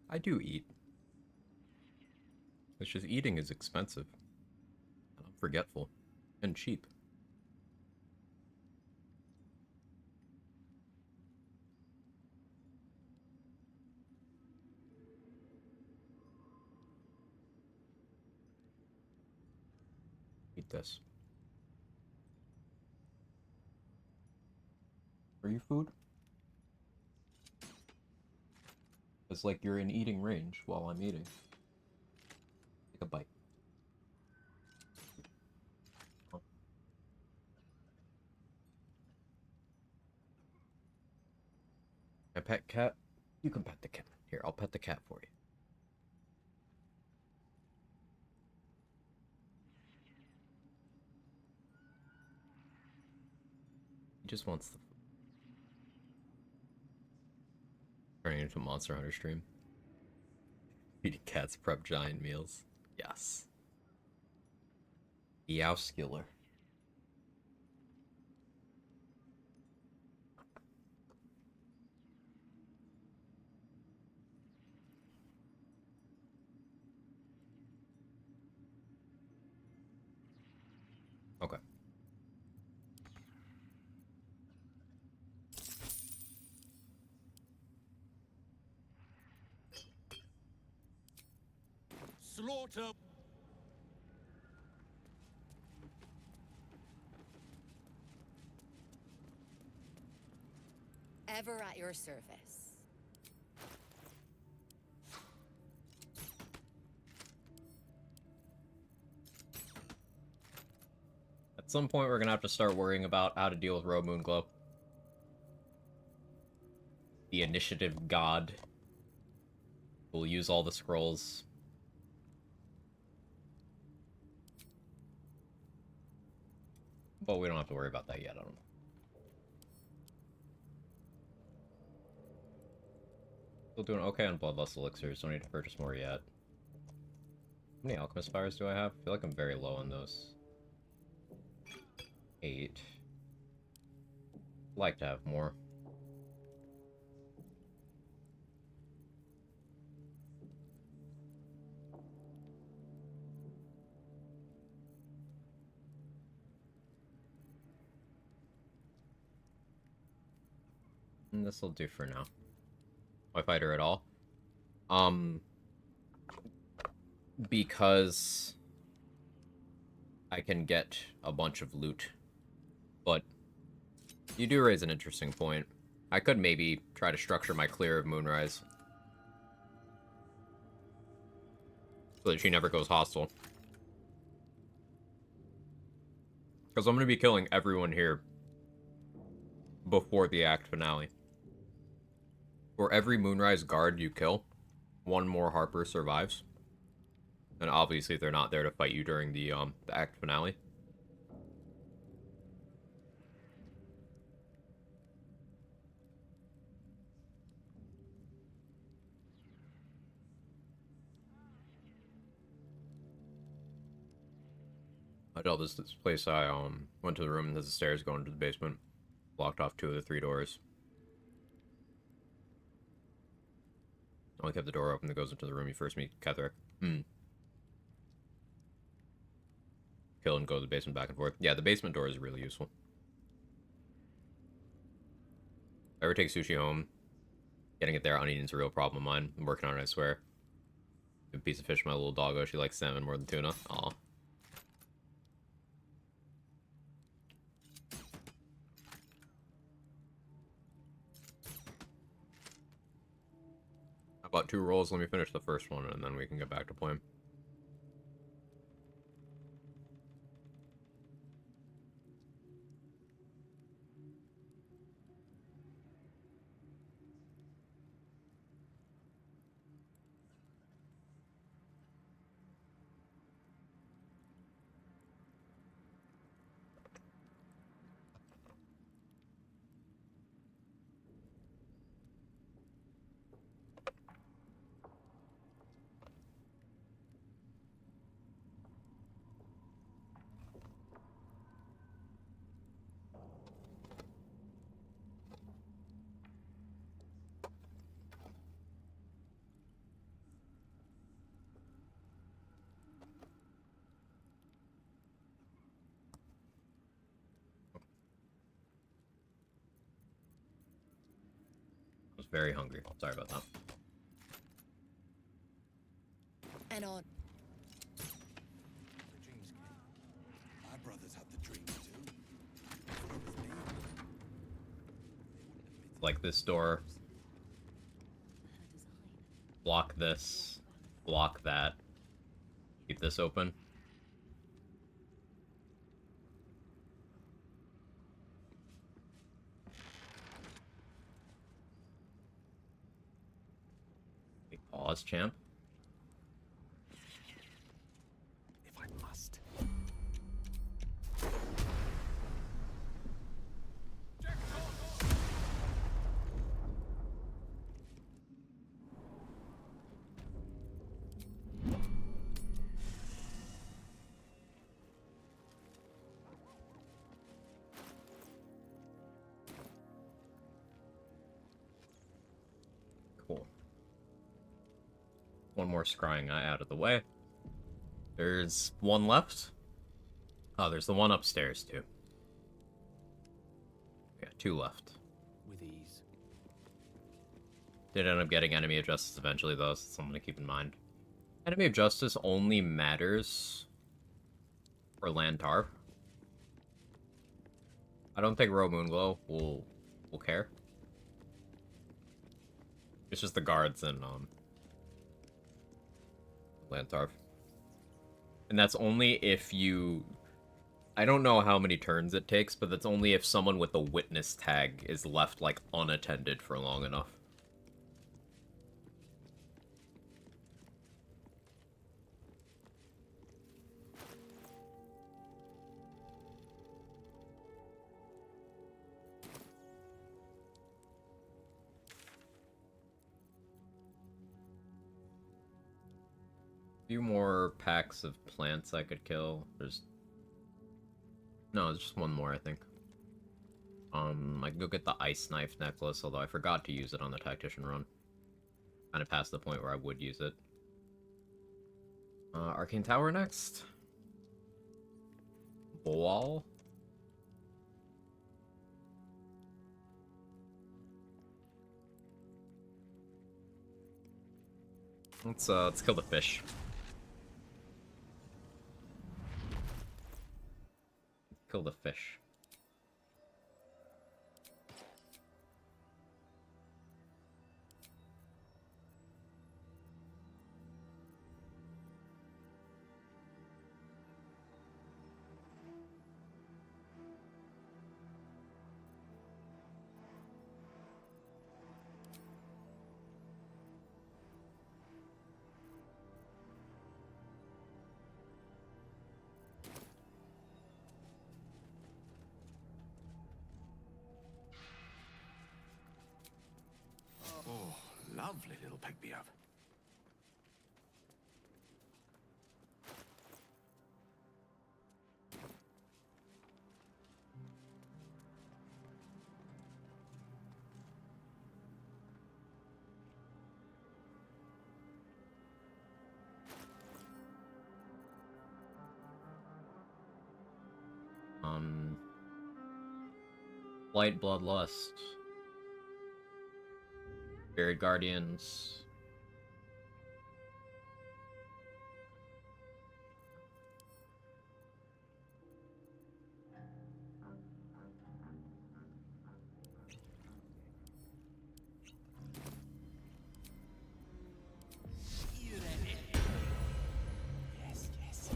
I do eat. It's just eating is expensive. And I'm forgetful. And cheap. Eat this. Are you food? It's like you're in eating range while I'm eating. Take a bite. Oh. A pet cat? You can pet the cat. Here, I'll pet the cat for you. He just wants the food. Turning into a Monster Hunter stream. Feeding cats prep giant meals. Yes. Meowskiller. Okay. Slaughter! Ever at your service. At some point, we're gonna have to start worrying about how to deal with Road Moonglow. The initiative god will use all the scrolls. But we don't have to worry about that yet, I don't know. Still doing okay on Bloodlust Elixirs, don't need to purchase more yet. How many Alchemist Fires do I have? I feel like I'm very low on those. 8. Like to have more. And this'll do for now. Why fight her at all? Because I can get a bunch of loot. But you do raise an interesting point. I could maybe try to structure my clear of Moonrise. So that she never goes hostile. Because I'm going to be killing everyone here before the act finale. For every Moonrise guard you kill, one more Harper survives. And obviously they're not there to fight you during the act finale. I tell this place I went to the room and there's the stairs going to the basement. Blocked off 2 of the 3 doors. Only kept the door open that goes into the room you first meet Cleric. Kill and go to the basement back and forth. Yeah, the basement door is really useful. If I ever take sushi home, getting it there uneaten is a real problem of mine. I'm working on it, I swear. Good piece of fish, my little doggo. She likes salmon more than tuna. Aw. About 2 rolls, let me finish the first one, and then we can get back to playing. very hungry. Sorry about that. And on. My brothers had the dream too. Like this door. Block this. Block that. Keep this open. Okay, pause, champ. If I must. Cool. One more scrying eye out of the way. There's one left. Oh, there's the one upstairs, too. Yeah, two left. With ease. Did end up getting Enemy of Justice eventually, though, so that's something to keep in mind. Enemy of Justice only matters for Lantar. I don't think Ro Moonglow will care. It's just the guards and Lantarv. And that's only if you... I don't know how many turns it takes, but that's only if someone with a witness tag is left, like, unattended for long enough. Few more packs of plants I could kill. No, there's just one more, I think. I can go get the ice knife necklace, although I forgot to use it on the tactician run. Kind of past the point where I would use it. Arcane Tower next. Wall. Let's kill the fish. Kill the fish. Oh, lovely little pick me up. Blight, Bloodlust. Buried Guardians. Yes, yes.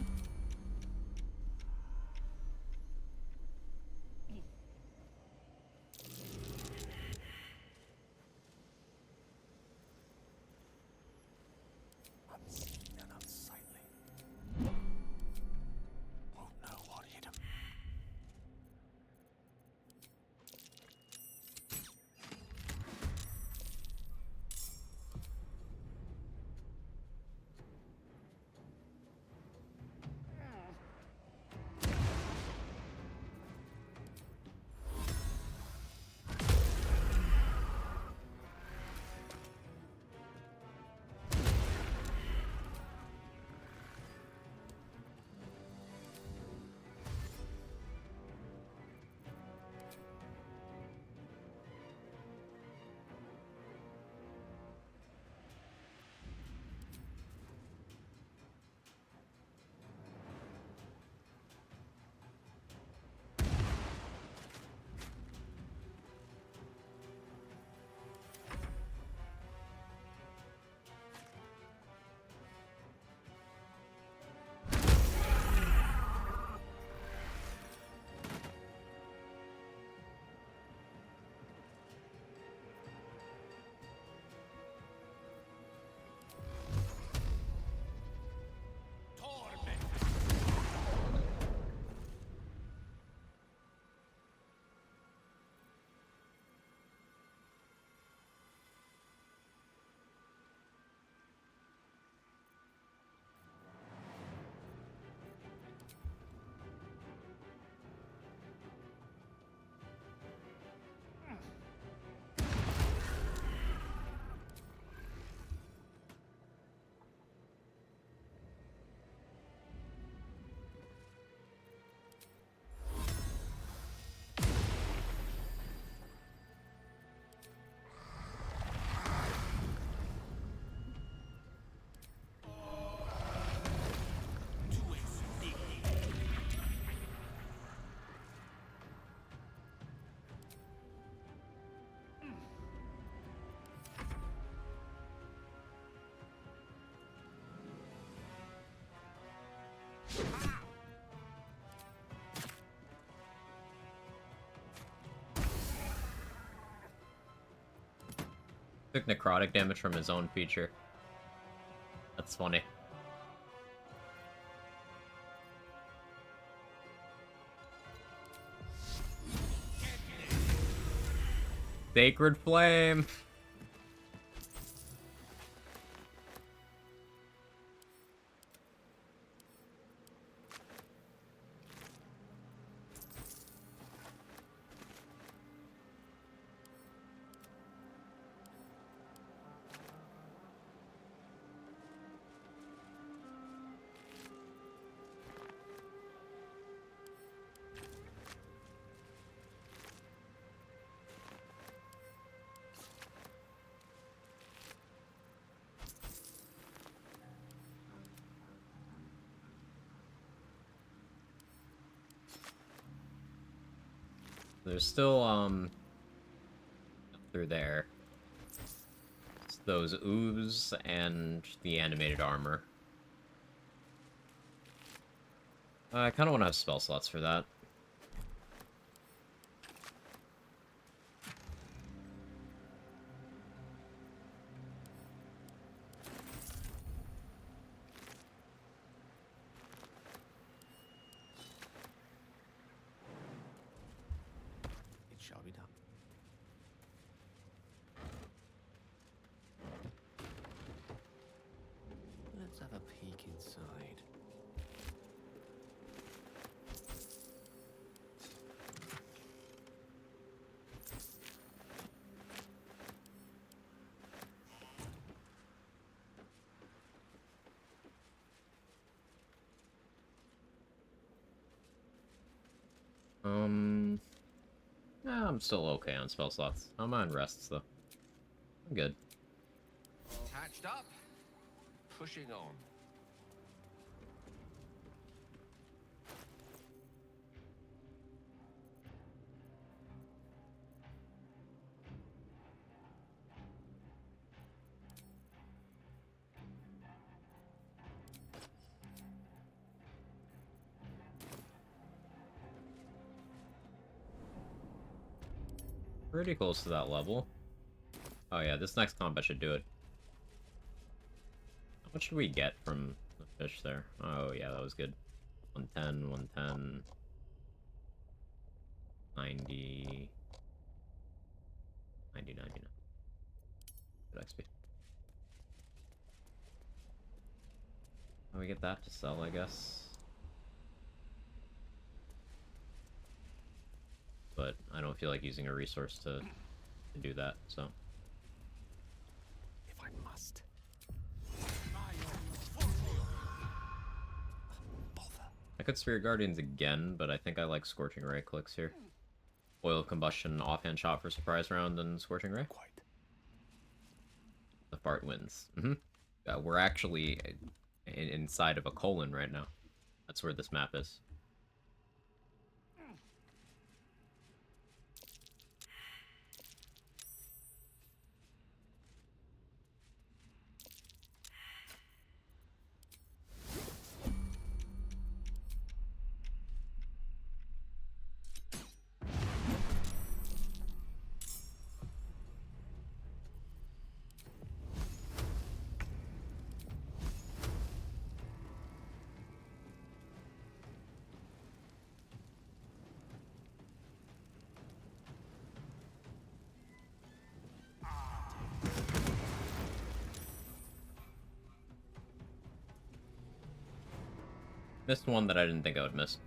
Took necrotic damage from his own feature. That's funny. Sacred Flame! There's still, through there. It's those ooze and the animated armor. I kind of want to have spell slots for that. It shall be done. Let's have a peek inside. Yeah, I'm still okay on spell slots. I'm on rests, though. I'm good. Hatched up, pushing on. Pretty close to that level. Oh yeah, this next combat should do it. How much should we get from the fish there? Oh yeah, that was good. 110, 110... 90... 90, 99. Good XP. How we get that to sell, I guess? But I don't feel like using a resource to do that, so... If I must. I could Spirit Guardians again, but I think I like Scorching Ray clicks here. Oil of Combustion, offhand shot for surprise round, and Scorching Ray. Quite. The fart wins. We're actually inside of a colon right now. That's where this map is. Missed one that I didn't think I would miss.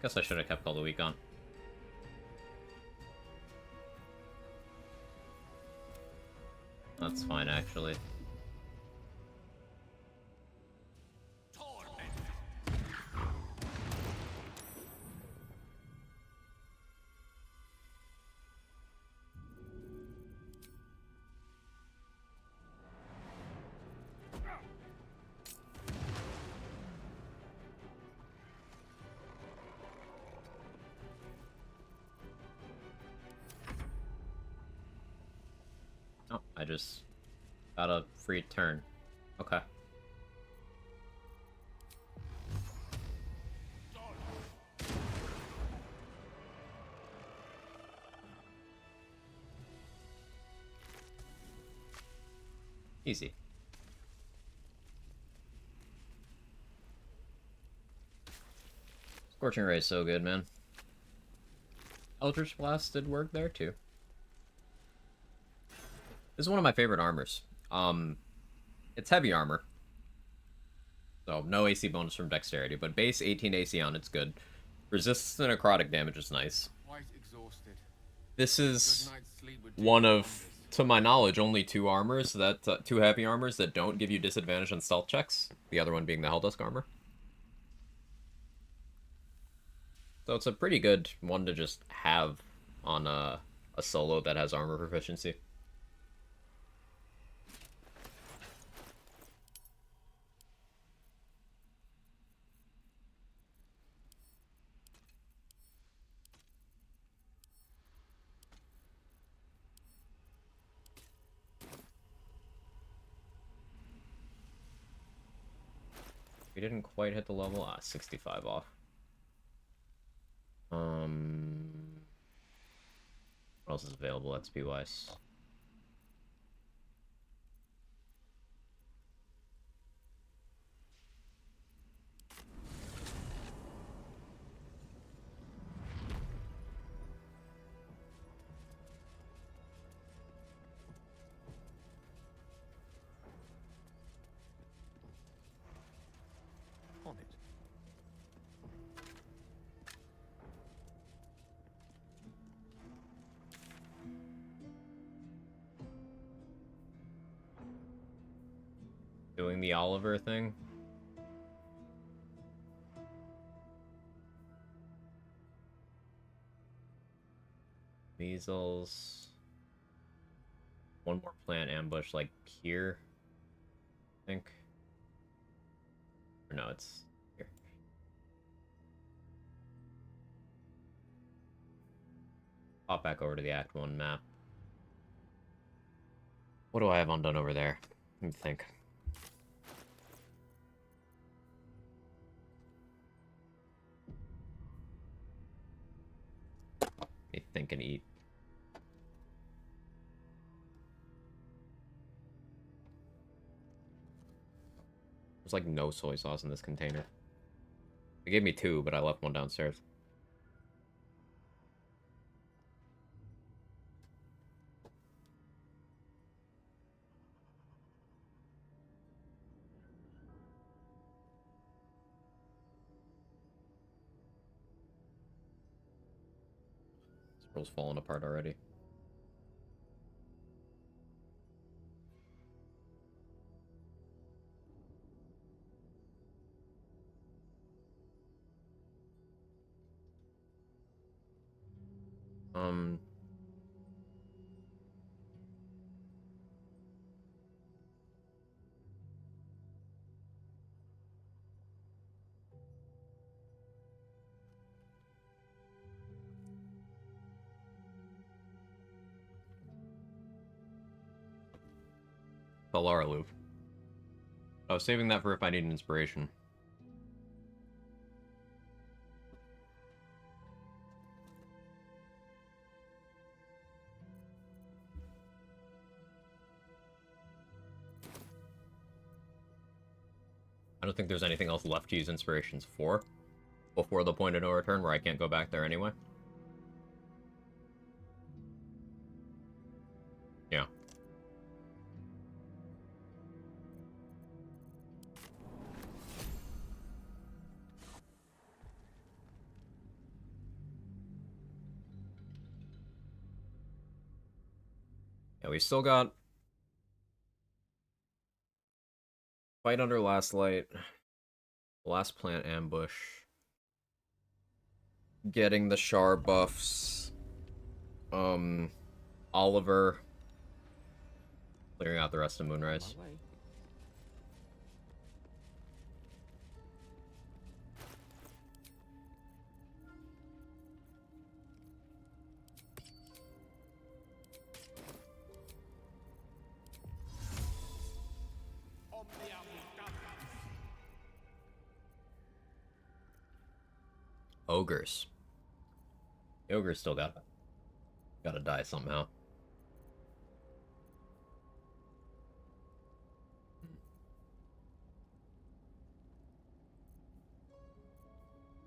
Guess I should have kept all the week on. That's fine, actually. Oh, I just got a free turn. Okay. Easy. Scorching Ray is so good, man. Eldritch Blast did work there, too. This is one of my favorite armors. It's heavy armor. So, no AC bonus from Dexterity, but base 18 AC on it's good. Resistance to necrotic damage is nice. Quite exhausted. This is one of, to my knowledge, only two armors that, two heavy armors that don't give you disadvantage on stealth checks. The other one being the Helldusk armor. So it's a pretty good one to just have on a solo that has armor proficiency. We didn't quite hit the level. 65 off. What else is available? XP wise. On it. Doing the Oliver thing. Measles. One more plant ambush, like here. I think. Or no, it's here. Pop back over to the Act 1 map. What do I have undone over there? Let me think. Let me think and eat. There's like no soy sauce in this container. They gave me 2, but I left one downstairs. This roll's falling apart already. The Lara loop. I was saving that for if I need an inspiration. I don't think there's anything else left to use inspirations for before the point of no return where I can't go back there anyway. Yeah. Yeah, we still got fight under last light, last plant ambush, getting the Char buffs, Oliver, clearing out the rest of Moonrise. Ogres. The ogres still gotta die somehow.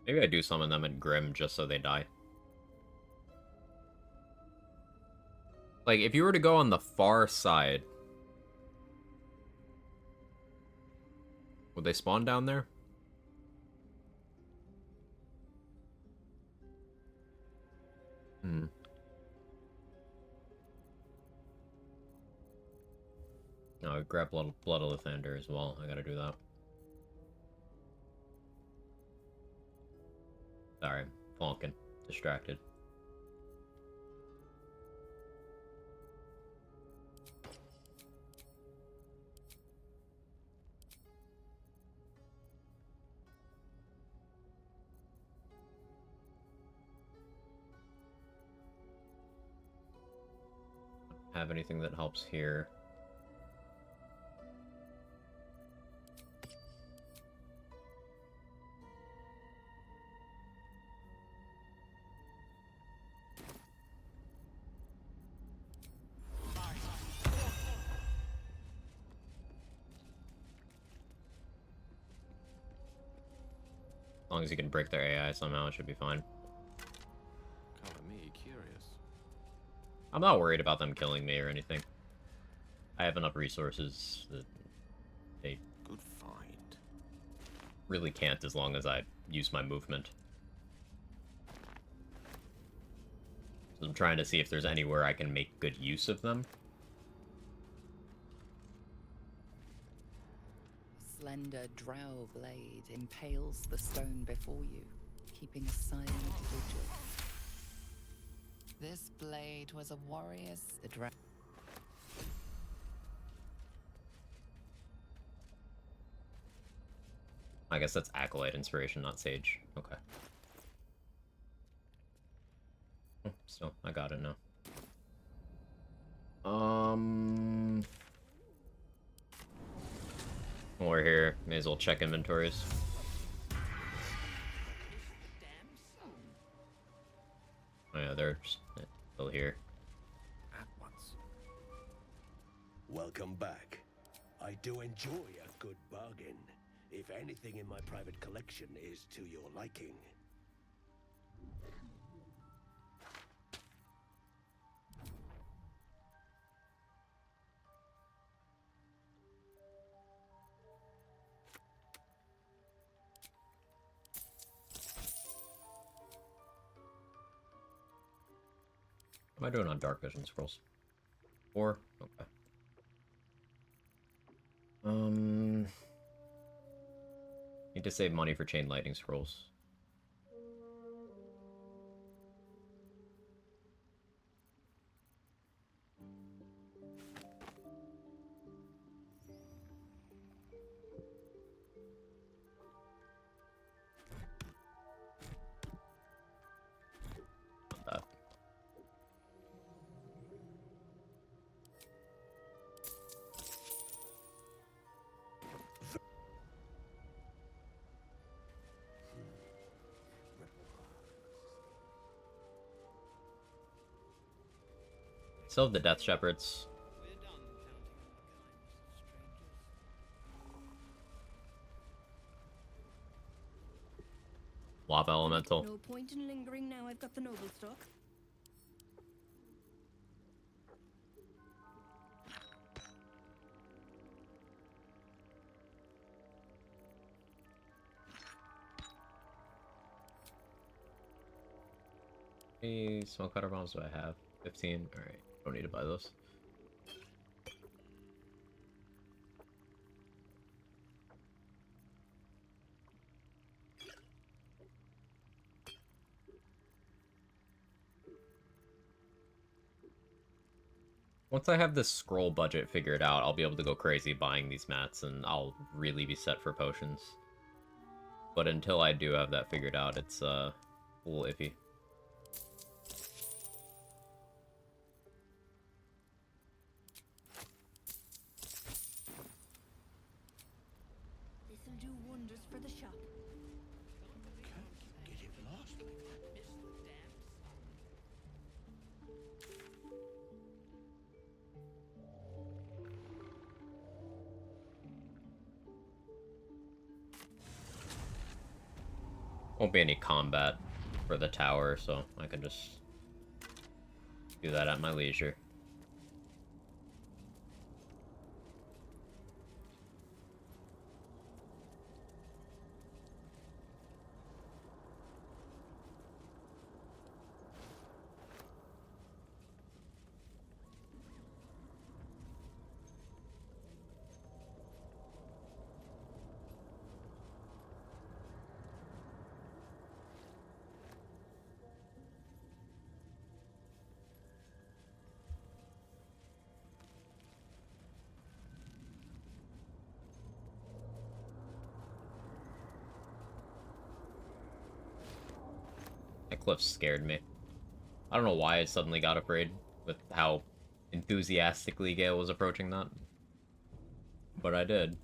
Maybe I do summon them in Grim just so they die. Like, if you were to go on the far side, would they spawn down there? Hmm. No, grab Blood of Lathander as well. I gotta do that. Sorry, Falcon. Distracted. Have anything that helps here. As long as you can break their AI somehow, it should be fine. Color me curious. I'm not worried about them killing me or anything. I have enough resources that they Good find. really can't as long as I use my movement. So I'm trying to see if there's anywhere I can make good use of them. Slender drow blade impales the stone before you, keeping a silent vigil. This blade was a warrior's. The drow. I guess that's Acolyte inspiration, not Sage. Okay. Oh, still, I got it now. While we're here, may as well check inventories. Oh yeah, they're still here. At once. Welcome back. I do enjoy a good bargain, if anything in my private collection is to your liking. What am I doing on Dark Vision scrolls? 4? Okay. Need to save money for Chain Lightning scrolls. Not that. Still have the Death Shepherds. Lava Elemental. No point in lingering now I've got the noble stock. How many smoke cutter bombs do I have? 15? Alright, don't need to buy those. Once I have this scroll budget figured out, I'll be able to go crazy buying these mats, and I'll really be set for potions. But until I do have that figured out, it's a little iffy. This'll do wonders for the shop. Get it lost like that. Won't be any combat for the tower, so I can just do that at my leisure. That cliff scared me. I don't know why I suddenly got afraid with how enthusiastically Gale was approaching that. But I did.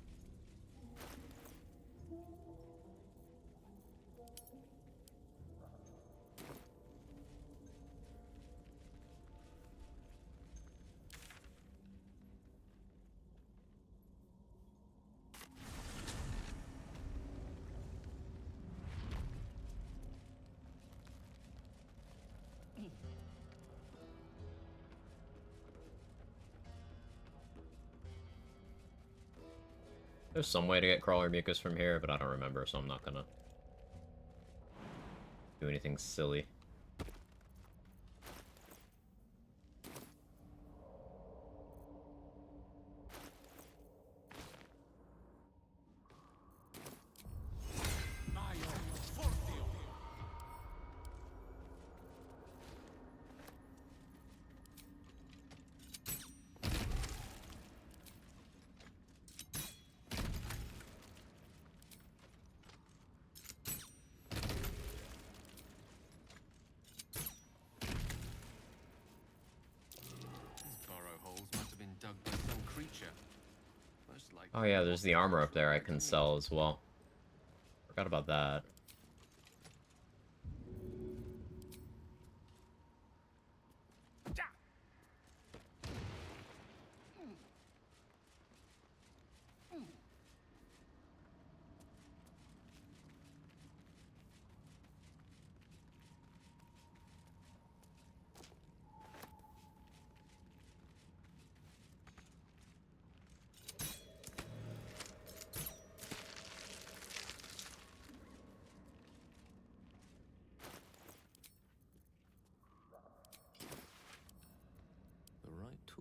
There's some way to get crawler mucus from here, but I don't remember, so I'm not gonna do anything silly. Oh yeah, there's the armor up there I can sell as well. Forgot about that.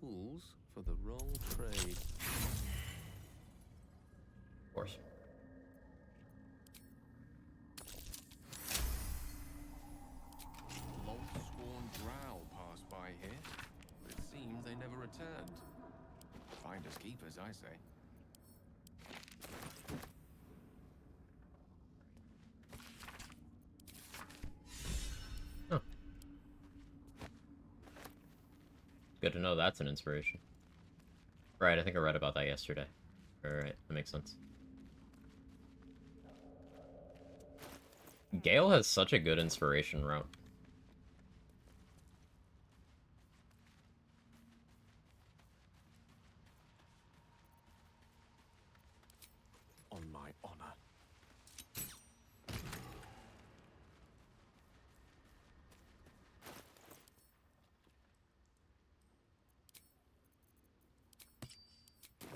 Tools for the wrong trade. Of course. Lost-sworn drow passed by here, but it seems they never returned. Finders keepers, I say. Good to know that's an inspiration. Right, I think I read about that yesterday. Alright, that makes sense. Gale has such a good inspiration route. On my honor.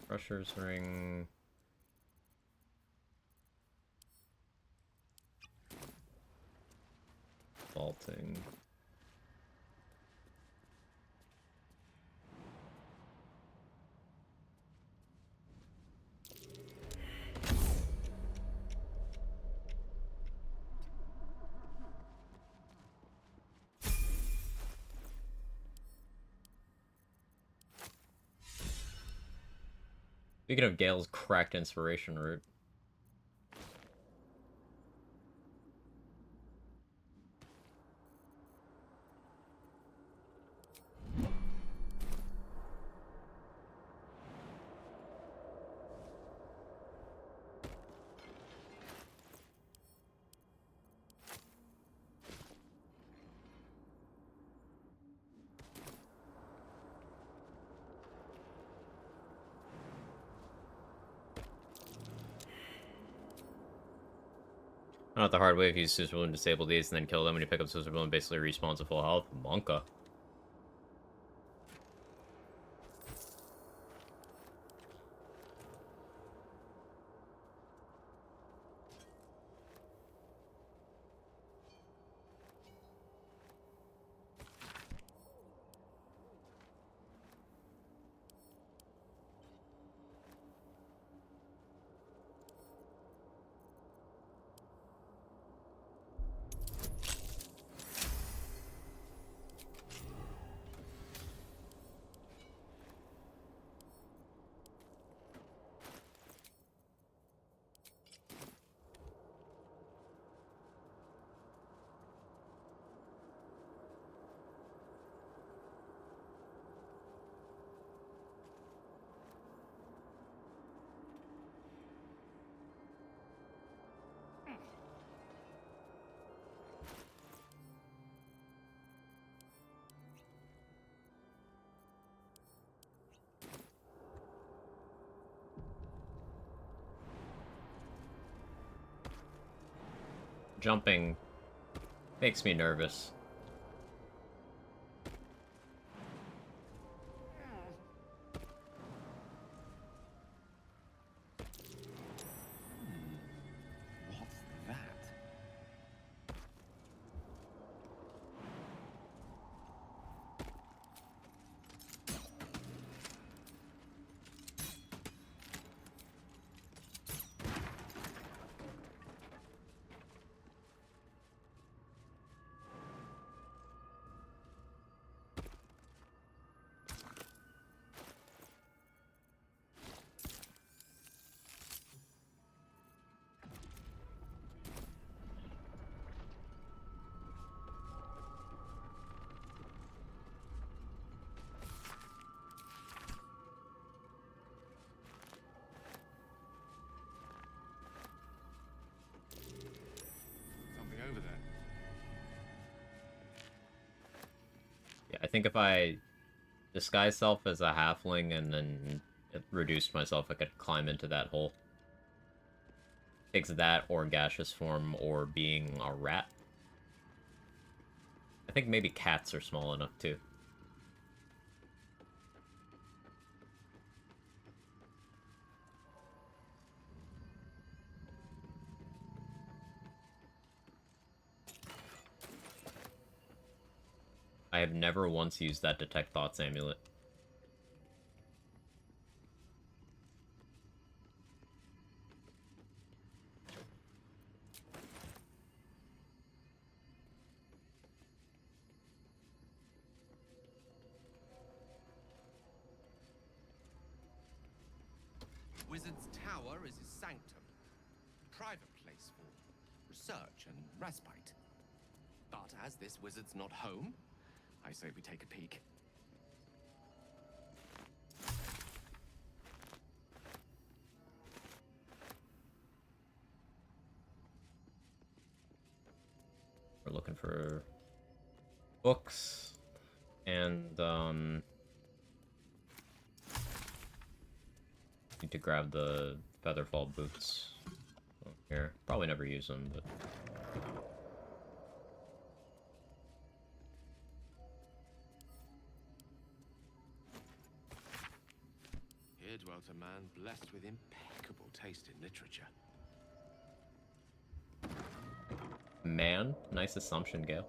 Crusher's ring. Vaulting. Speaking of Gale's cracked inspiration route. Not the hard way if you use Super Balloon, disable these, and then kill them when you pick up Super Balloon, basically respawns at full health. Monka. Jumping makes me nervous. What's that? Something over there. Yeah, I think if I disguise self as a halfling and then reduced myself, I could climb into that hole. Takes that or gaseous form or being a rat. I think maybe cats are small enough too. I have never once used that Detect Thoughts amulet. Wizard's Tower is his sanctum. A private place for research and respite. But as this wizard's not home, I say we take a peek. We're looking for books and need to grab the Featherfall boots. Here, probably never use them, but Here dwelt a man blessed with impeccable taste in literature. man, nice assumption, Gale.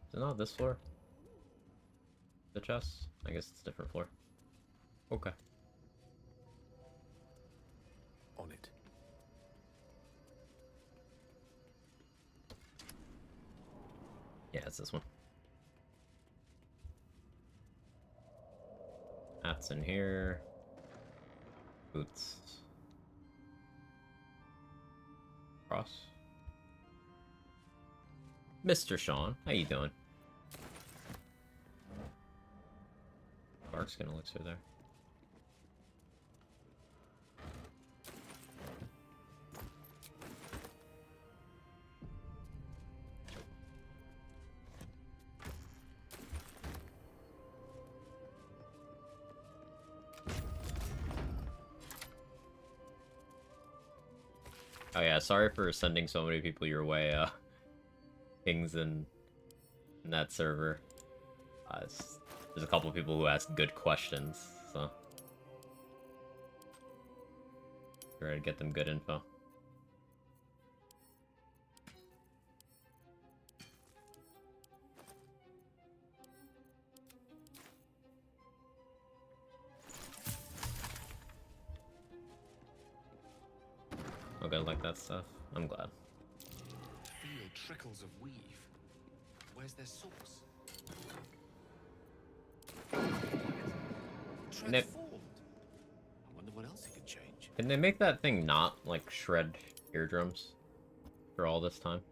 Is it not this floor? The chest? I guess it's a different floor. Okay. On it. Yeah, it's this one. Hats in here. Boots. Cross. Mr. Sean, how you doing? Dark skin elixir there. Oh yeah, sorry for sending so many people your way, Kings in that server. There's a couple people who asked good questions, so try to get them good info. Okay, like that stuff. I'm glad. Feel trickles of weave. Where's their source? Transformed. I wonder what else he could change. Can they make that thing not, like, shred eardrums for all this time?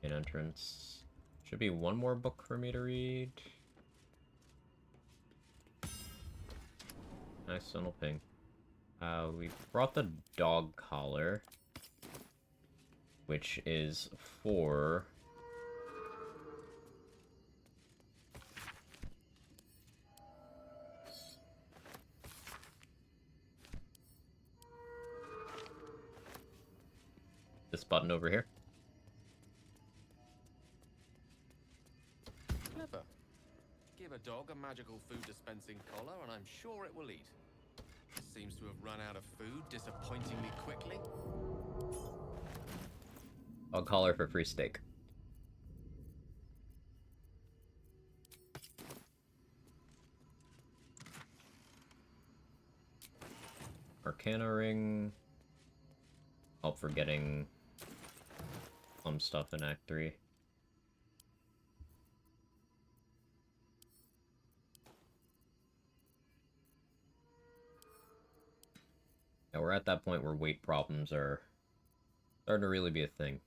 Main entrance. Should be one more book for me to read. Nice tunnel ping. We brought the dog collar, which is for this button over here. Clever. Give a dog a magical food dispensing collar, and I'm sure it will eat. Seems to have run out of food disappointingly quickly. Dog collar for free steak. Arcana ring. Help for getting some stuff in Act 3. Yeah, we're at that point where weight problems are starting to really be a thing.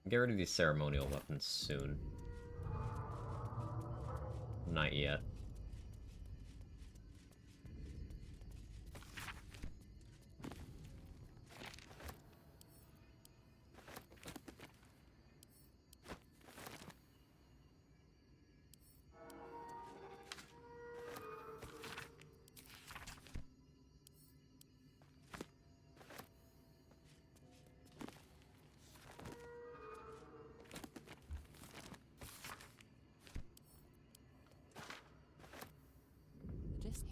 Get rid of these ceremonial weapons soon. Not yet.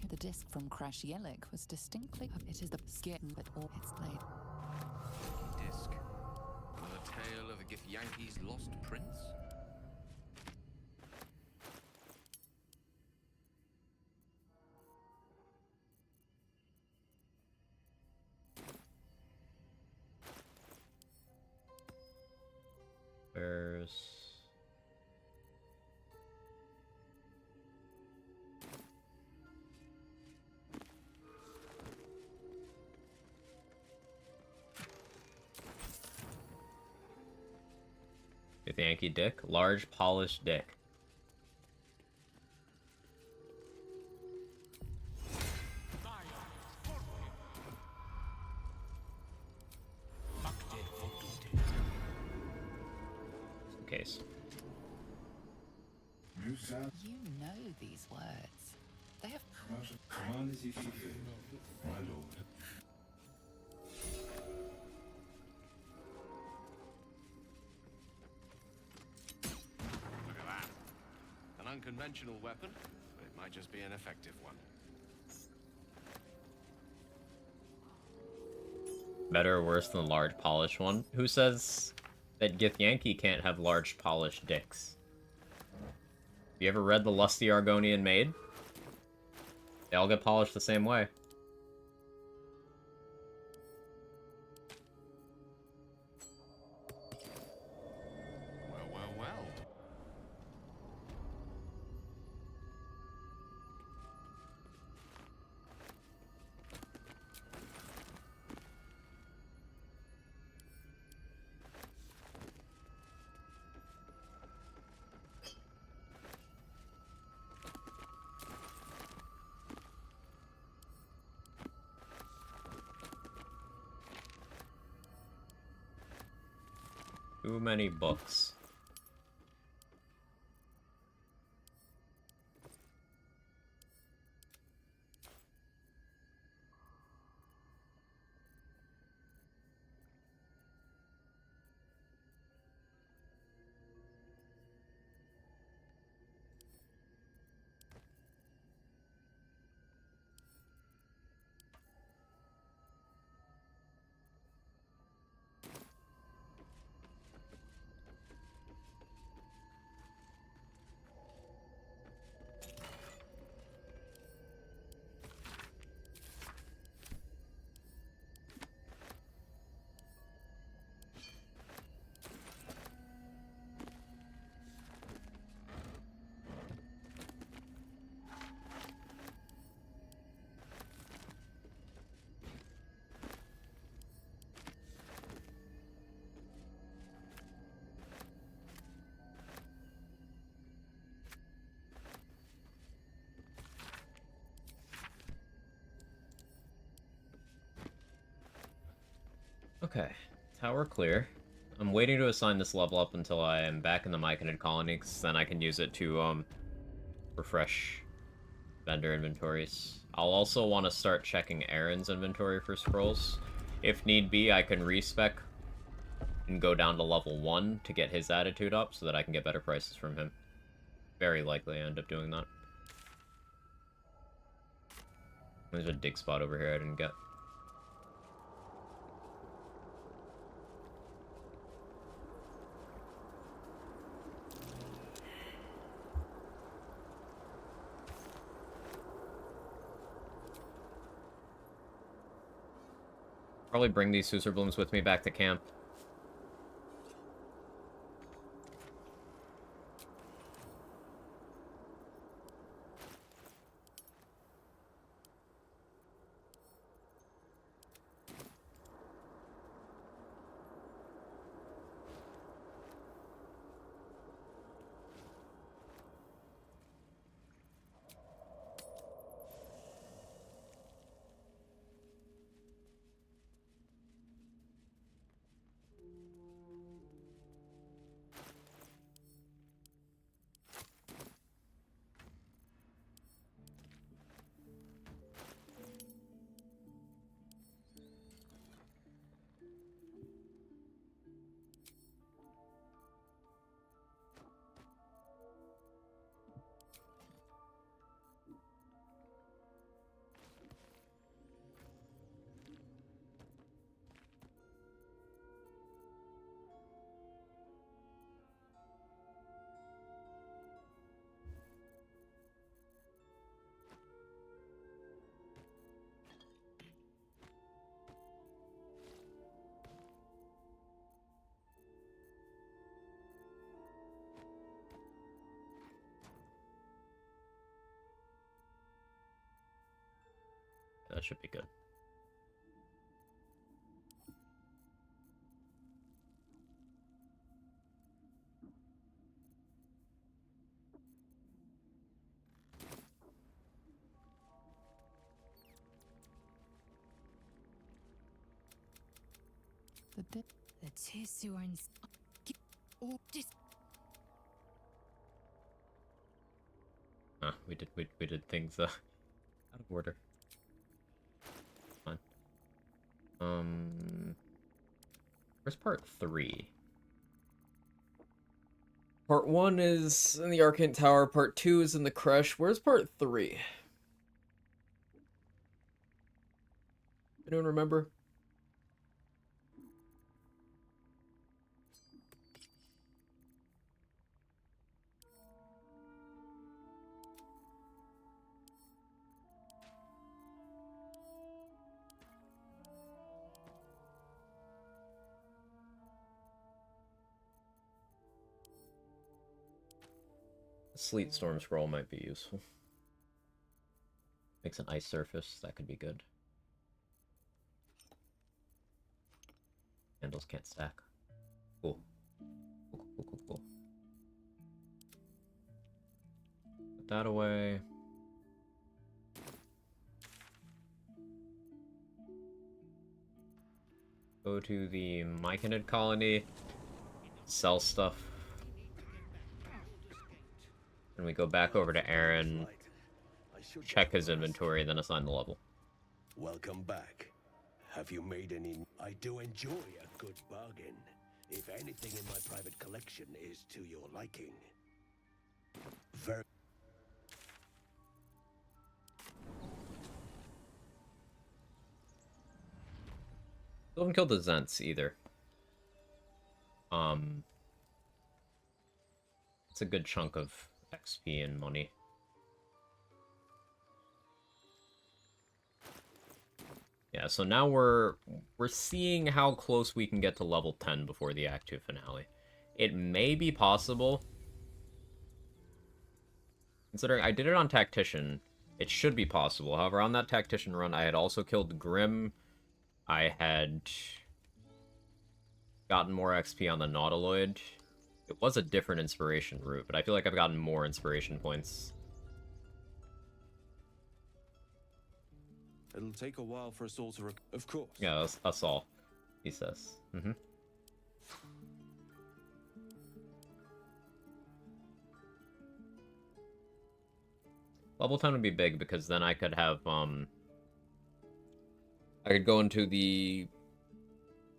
The disc from Crash Yellick was distinctly. It is the skin that all its blade. Disc. The tale of the Githyanki's lost prince? Where's... Yankee dick? Large, polished dick. Case. You know these words. They have. Command as you see fit, my lord. Look at that. An unconventional weapon, but it might just be an effective one. Better or worse than the large polished one? Who says that Githyanki can't have large, polished dicks. Have you ever read The Lusty Argonian Maid? They all get polished the same way. Well, well, well. Too many books. Okay, tower clear. I'm waiting to assign this level up until I am back in the Myconid colony, because then I can use it to, refresh vendor inventories. I'll also want to start checking Aaron's inventory for scrolls. If need be, I can respec and go down to level 1 to get his attitude up, so that I can get better prices from him. Very likely I end up doing that. There's a dig spot over here I didn't get. Probably bring these Susur Blooms with me back to camp. That should be good. The tissue and or dis. We did things out of order. Fine. Where's part 3? Part 1 is in the Arcane Tower, part 2 is in the Crush. Where's part 3? Anyone remember? Sleet Storm Scroll might be useful. Makes an ice surface, that could be good. Handles can't stack. Cool. Cool. Put that away. Go to the Myconid colony. Sell stuff. And we go back over to Aaron. Check his inventory, then assign the level. Welcome back. Have you made any... I do enjoy a good bargain. If anything in my private collection is to your liking. Very... Still haven't killed the Zents either. It's a good chunk of XP and money. Yeah, so now we're seeing how close we can get to level 10 before the Act 2 finale. It may be possible. Considering I did it on Tactician, it should be possible. However, on that Tactician run, I had also killed Grim. I had gotten more XP on the Nautiloid. It was a different inspiration route, but I feel like I've gotten more inspiration points. It'll take a while for us all to of course. Yeah, us all, he says. Level 10 would be big, because then I could have, I could go into the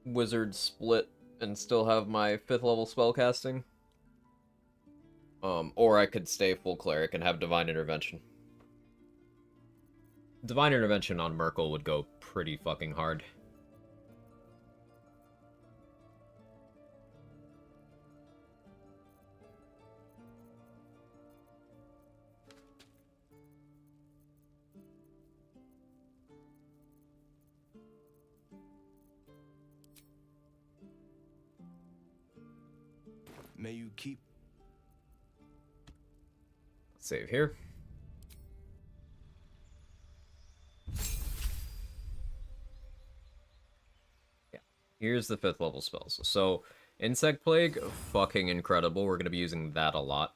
Wizard split and still have my 5th level spellcasting. Or I could stay full Cleric and have Divine Intervention. Divine Intervention on Merkel would go pretty fucking hard. May you keep... Save here. Yeah. Here's the 5th level spells. So, Insect Plague, fucking incredible. We're going to be using that a lot.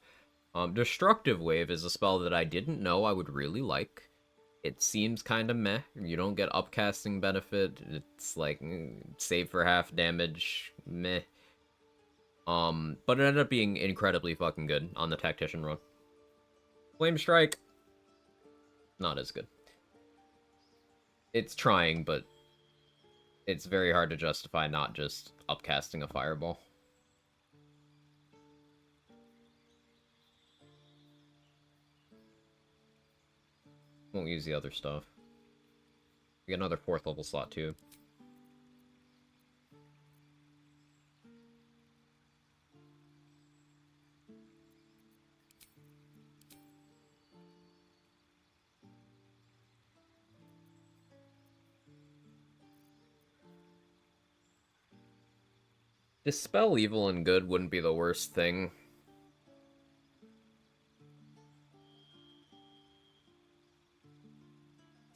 Destructive Wave is a spell that I didn't know I would really like. It seems kind of meh. You don't get upcasting benefit. It's like, save for half damage. Meh. But it ended up being incredibly fucking good on the Tactician run. Flame Strike, not as good. It's trying, but it's very hard to justify not just upcasting a Fireball. Won't use the other stuff. We get another 4th level slot too. Dispel Evil and Good wouldn't be the worst thing.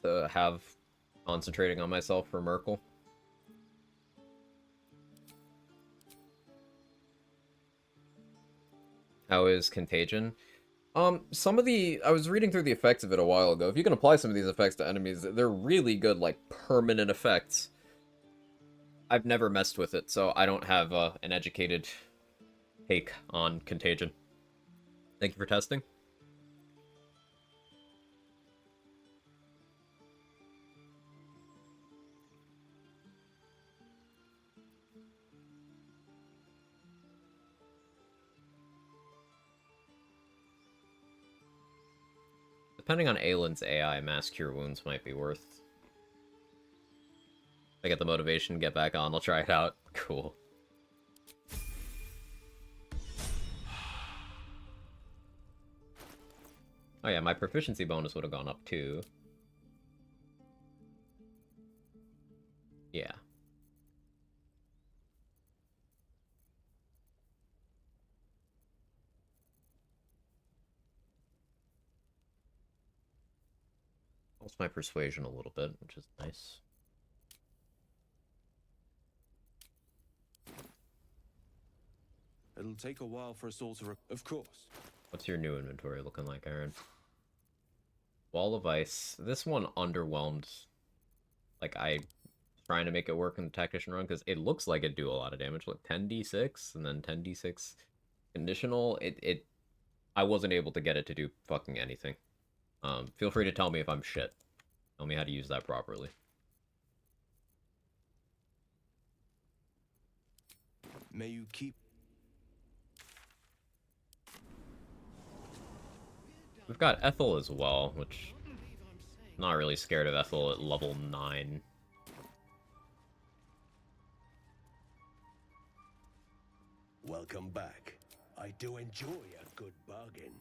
To have concentrating on myself for Merkel. How is Contagion? Some of the... I was reading through the effects of it a while ago. If you can apply some of these effects to enemies, they're really good, like, permanent effects. I've never messed with it, so I don't have an educated take on Contagion. Thank you for testing. Depending on Aylin's AI, Mass Cure Wounds might be worth. I get the motivation, get back on, I'll try it out. Cool. Oh yeah, my proficiency bonus would have gone up too. Yeah. Helps my persuasion a little bit, which is nice. It'll take a while for us all to... Of course. What's your new inventory looking like, Aaron? Wall of Ice. This one underwhelmed. Like, I trying to make it work in the Tactician run, because it looks like it'd do a lot of damage. Like, 10d6, and then 10d6 conditional. I wasn't able to get it to do fucking anything. Feel free to tell me if I'm shit. Tell me how to use that properly. May you keep... We've got Ethel as well, which... I'm not really scared of Ethel at level 9. Welcome back. I do enjoy a good bargain.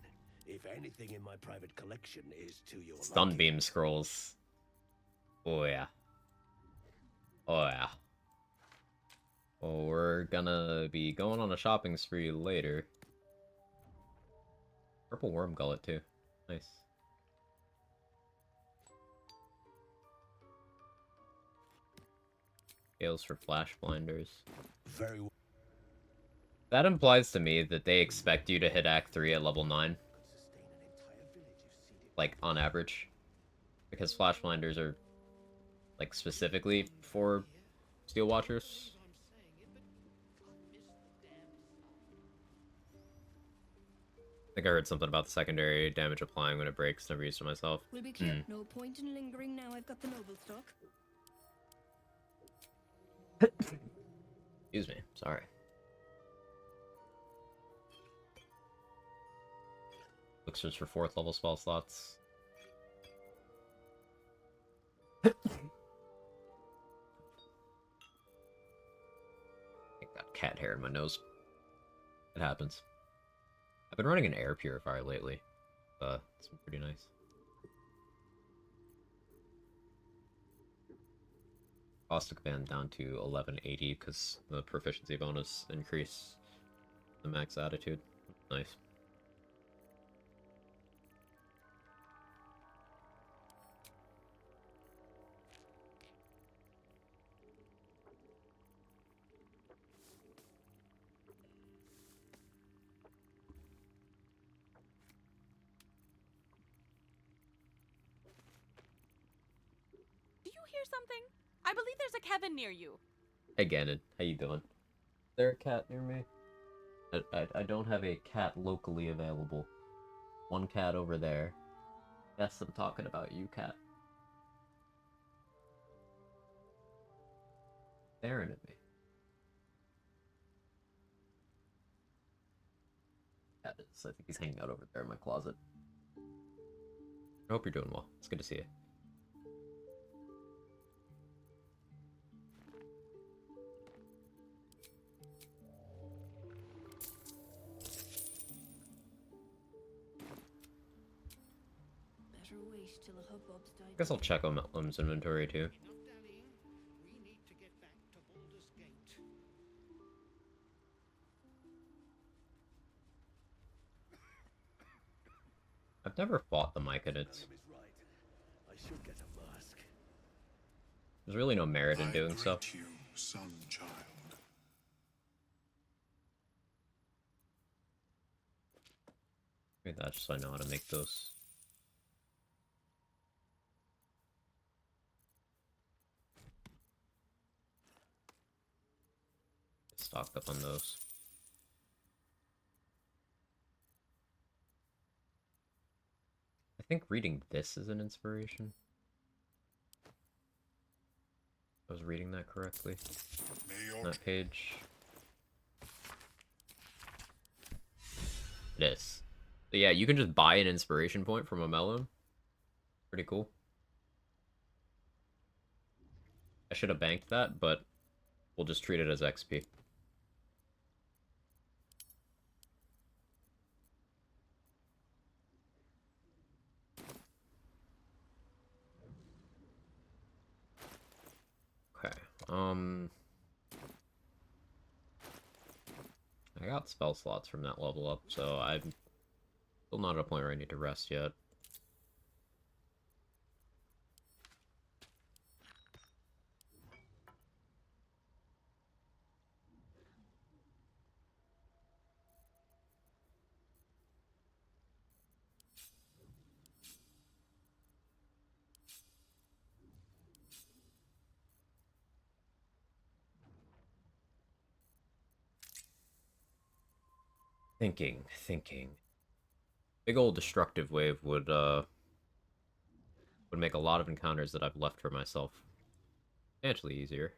If anything in my private collection is to your Sunbeam scrolls. Oh yeah. Oh yeah. Well, we're gonna be going on a shopping spree later. Purple worm gullet too. Nice. Gales for flash blinders. Very well. That implies to me that they expect you to hit Act 3 at level 9. Like, on average. Because flash blinders are, like, specifically for Steel Watchers. I think I heard something about the secondary damage applying when it breaks. Never used it myself. We'll be clear. No point in lingering now I've got the noble stock. Excuse me. Sorry. Elixirs for 4th level spell slots. I got cat hair in my nose. It happens. I've been running an air purifier lately. It's been pretty nice. Caustic Band down to 1180 because the proficiency bonus increase the max attitude. Nice. Do you hear something? I believe there's a Kevin near you. Hey Gannon, how you doing? Is there a cat near me? I don't have a cat locally available. One cat over there. Yes, I'm talking about you, cat. Staring at me. Cat is. I think he's hanging out over there in my closet. I hope you're doing well. It's good to see you. Better wait till the hubbub's died. I guess I'll check on Meltlam's inventory too. I've never fought the Myconids. I should get a mask. There's really no merit in doing so. You, son child. Maybe that just so I know how to make those. Stocked up on those. I think reading this is an inspiration. I was reading that correctly. On that page. It is. So yeah, you can just buy an inspiration point from a melon. Pretty cool. I should have banked that, but we'll just treat it as XP. Okay, I got spell slots from that level up, so I'm still not at a point where I need to rest yet. Thinking. Big old destructive wave would make a lot of encounters that I've left for myself substantially easier.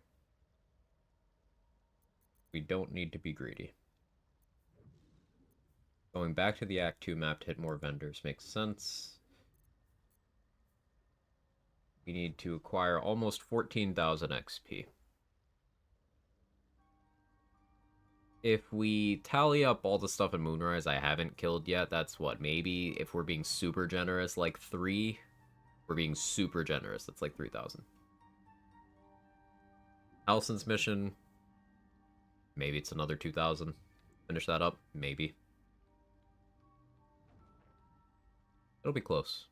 We don't need to be greedy. Going back to the Act 2 map to hit more vendors makes sense. We need to acquire almost 14,000 XP. If we tally up all the stuff in Moonrise I haven't killed yet, that's what, maybe, if we're being super generous, like 3? We're being super generous, that's like 3,000. Allison's mission, maybe it's another 2,000. Finish that up, maybe. It'll be close.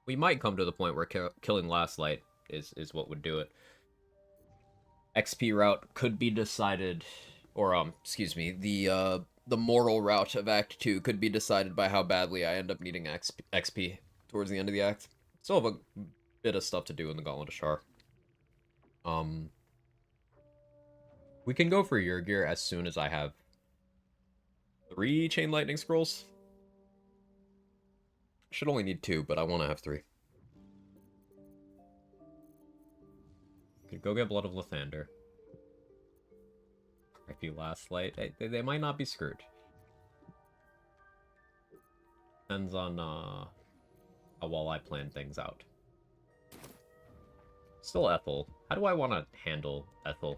We might come to the point where killing Last Light is what would do it. XP route could be decided, or excuse me, the moral route of Act 2 could be decided by how badly I end up needing XP towards the end of the act. Still have a bit of stuff to do in the Gauntlet of Shar. We can go for your gear as soon as I have 3 Chain Lightning Scrolls. Should only need 2, but I want to have 3. Could go get Blood of Lathander. If you Last Light, they might not be screwed. Depends on how well I plan things out. Still Ethel. How do I want to handle Ethel?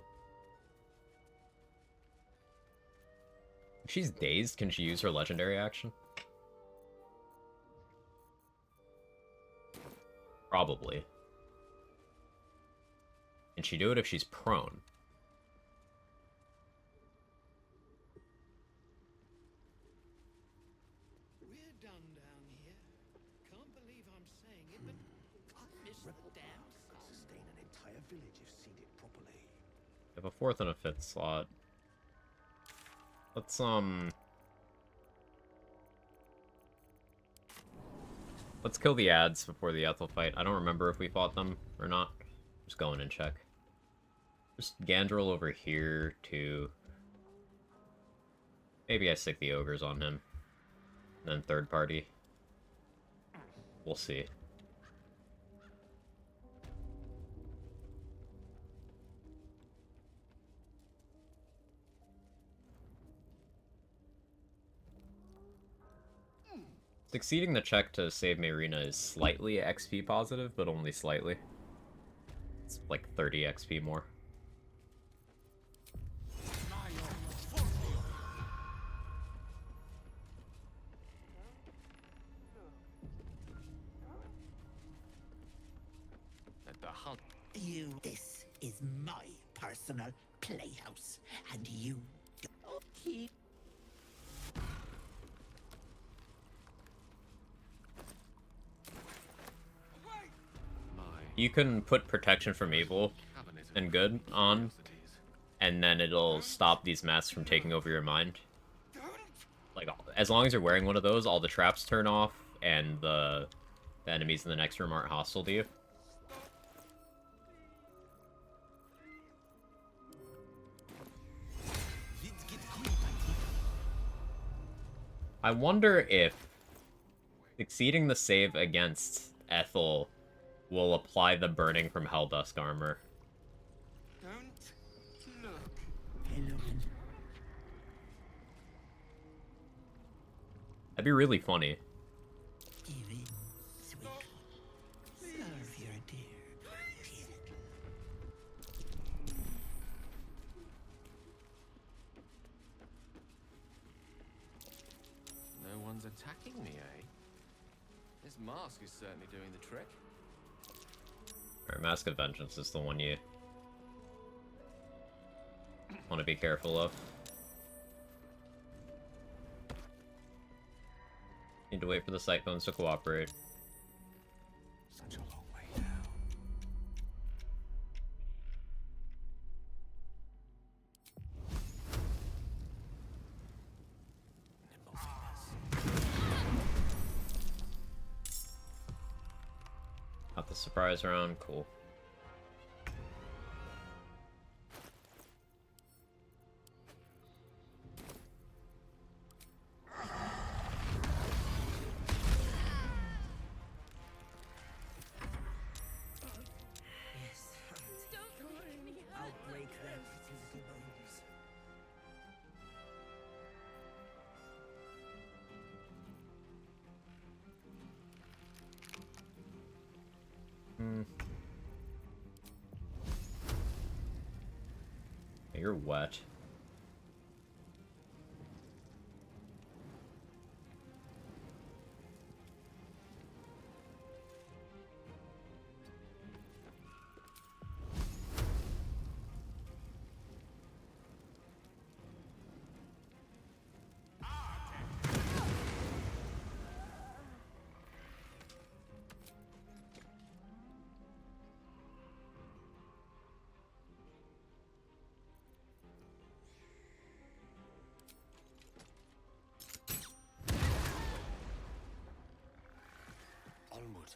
If she's dazed, can she use her legendary action? Probably. Can she do it if she's prone? We're done down here. Can't believe I'm saying it, but I miss the damn sun. Sustain an entire village if seeded properly. I have a 4th and a 5th slot. Let's kill the ads before the Ethel fight. I don't remember if we fought them or not. Just go in and check. Just Gandrel over here to... Maybe I stick the ogres on him. And then third party. We'll see. Succeeding the check to save Marina is slightly XP positive, but only slightly. It's like 30 XP more. At the hunt. This is my personal playhouse, and you don't keep. You can put protection from evil and good on, and then it'll stop these masks from taking over your mind. Like, as long as you're wearing one of those, all the traps turn off, and the enemies in the next room aren't hostile to you. I wonder if succeeding the save against Ethel will apply the burning from Helldusk armor. Don't look. Hello. That'd be really funny. Give in, sweet. Serve your dear. No one's attacking me, eh? This mask is certainly doing the trick. Alright, Mask of Vengeance is the one you want to be careful of. Need to wait for the Cyclones to cooperate. Such a long way down. Got the surprise round, cool. you're wet. Onward.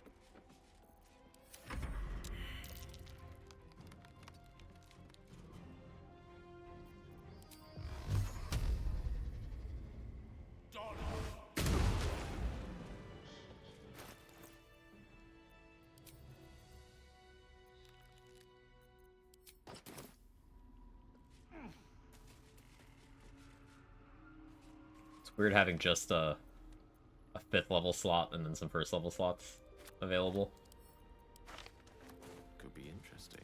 It's weird having just a 5th level slot and then some 1st level slots available. Could be interesting.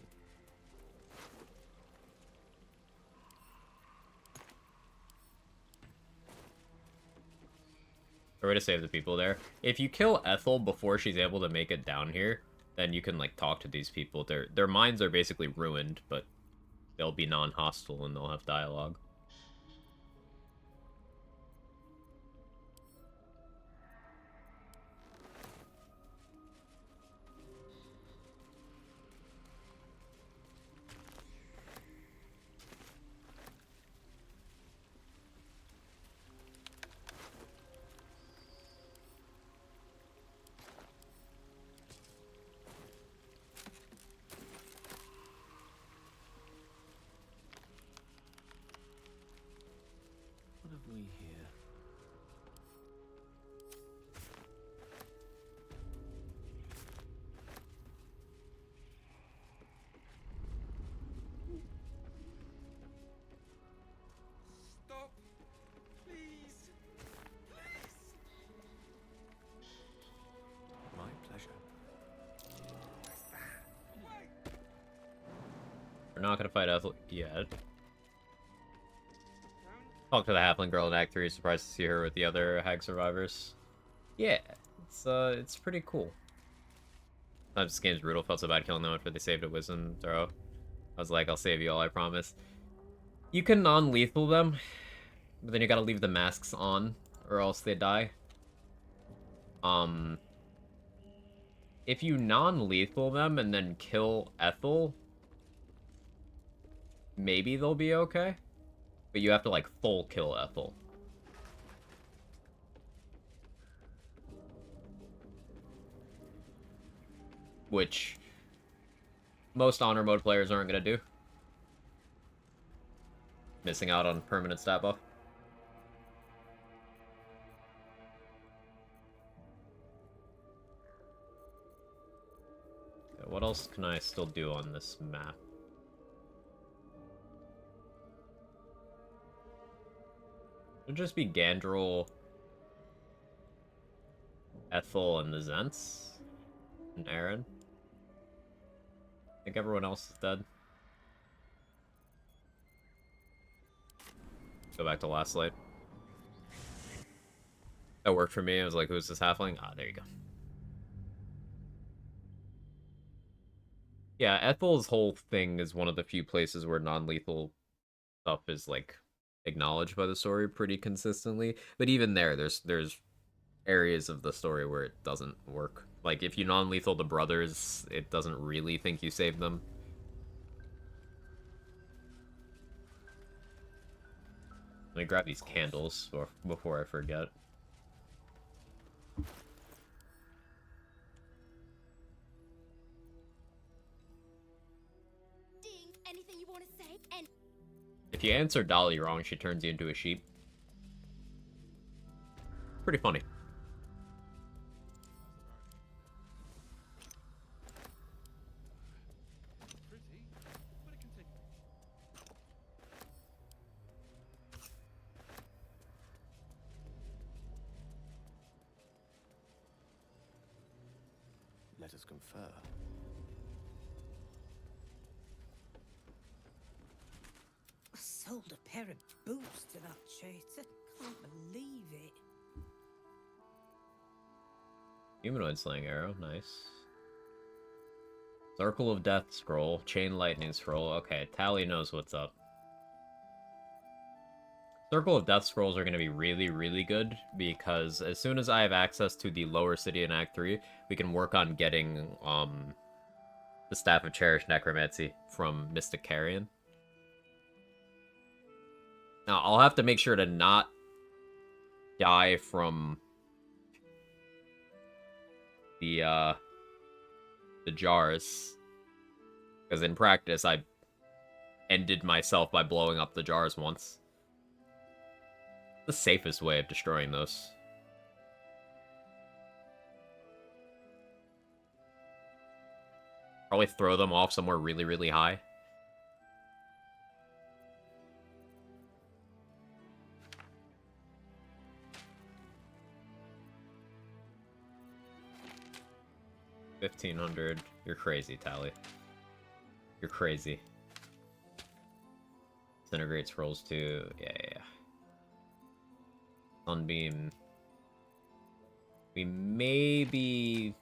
A way to save the people there. If you kill Ethel before she's able to make it down here, then you can like talk to these people. Their minds are basically ruined, but they'll be non-hostile and they'll have dialogue. What have we here? Stop! Please! My pleasure. We're not gonna fight Ethel yet. Talk to the halfling girl in Act 3. Surprised to see her with the other hag survivors. Yeah, it's pretty cool. Sometimes this game's brutal. Felt so bad killing them after they saved a wisdom throw. I was like, I'll save you all, I promise. You can non-lethal them, but then you gotta leave the masks on, or else they die. If you non-lethal them and then kill Ethel, maybe they'll be okay. But you have to, like, full kill Ethel. Which most honor mode players aren't gonna do. Missing out on permanent stat buff. Okay, what else can I still do on this map? It'd just be Gandrel, Ethel, and the Zents. And Aaron. I think everyone else is dead. Go back to last light. That worked for me. I was like, who's this halfling? Ah, there you go. Yeah, Ethel's whole thing is one of the few places where non-lethal stuff is, like, acknowledged by the story pretty consistently. But even there's areas of the story where it doesn't work. Like, if you non-lethal the brothers, it doesn't really think you saved them. Let me grab these candles before I forget. Ding, anything you want to say? And If you answer Dolly wrong, she turns you into a sheep. Pretty funny. Let us confer. Sold a pair of boots to that traitor. Can't believe it. Humanoid slaying arrow, nice. Circle of Death scroll, chain lightning scroll. Okay, Tally knows what's up. Circle of Death scrolls are going to be really, really good because as soon as I have access to the lower city in Act 3, we can work on getting the Staff of Cherished Necromancy from Mystic Carrion. Now, I'll have to make sure to not die from the jars, because in practice, I ended myself by blowing up the jars once. The safest way of destroying those. Probably throw them off somewhere really, really high. $1,500. You're crazy, Tally. You're crazy. Disintegrate scrolls too. Yeah. Sunbeam. We maybe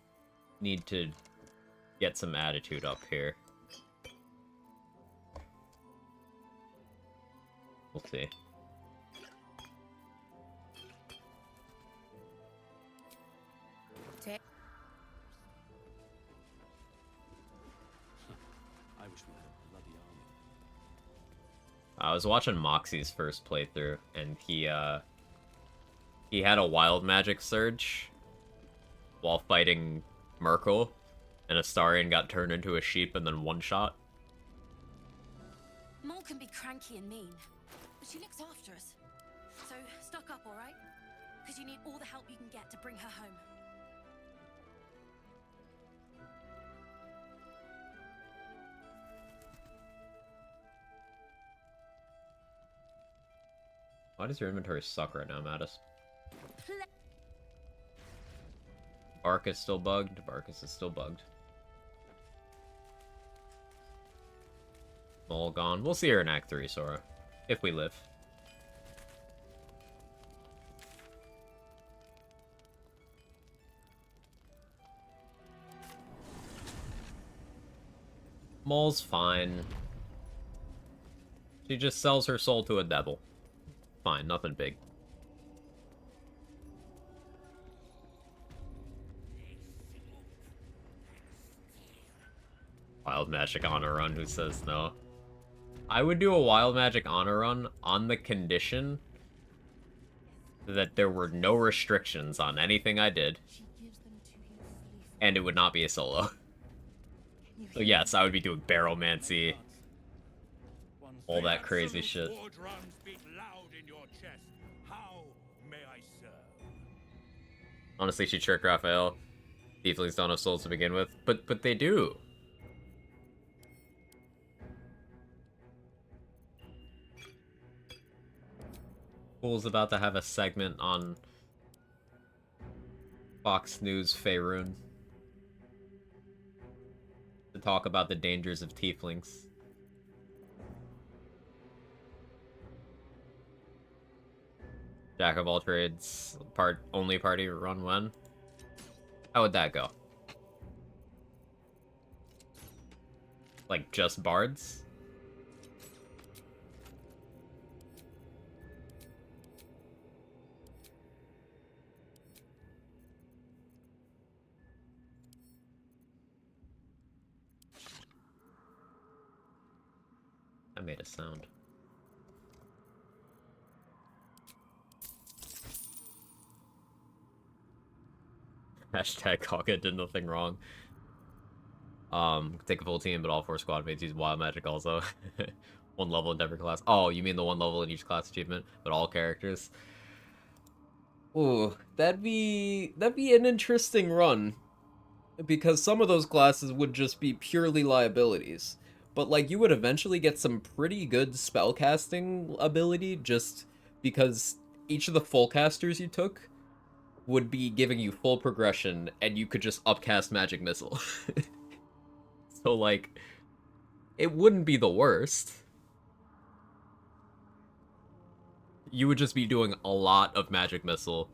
need to get some attitude up here. We'll see. I wish we had a bloody army. I was watching Moxie's first playthrough, and he had a wild magic surge while fighting Merkel, and Astarion got turned into a sheep and then one-shot. Mole can be cranky and mean, but she looks after us. So, stock up, alright? Because you need all the help you can get to bring her home. Why does your inventory suck right now, Mattis? Bark is still bugged. Barkus is still bugged. All gone. We'll see her in Act 3, Sora. If we live. Mole's fine. She just sells her soul to a devil. Fine, nothing big. Wild Magic Honor Run, who says no? I would do a Wild Magic Honor Run on the condition that there were no restrictions on anything I did. And it would not be a solo. So yes, I would be doing Baromancy. All that crazy shit. Honestly, she tricked Raphael. Tieflings don't have souls to begin with, but they do. Fool's about to have a segment on Fox News Faerun to talk about the dangers of tieflings. Jack of all trades, only party run when? How would that go? Like just bards? That made a sound. Hashtag Kaka did nothing wrong. Take a full team, but all 4 squad mates use wild magic also. 1 level in every class. Oh, you mean the 1 level in each class achievement, but all characters? Ooh, that'd be an interesting run. Because some of those classes would just be purely liabilities. But, like, you would eventually get some pretty good spellcasting ability just because each of the full casters you took would be giving you full progression, and you could just upcast Magic Missile. So, like, it wouldn't be the worst. you would just be doing a lot of magic missile.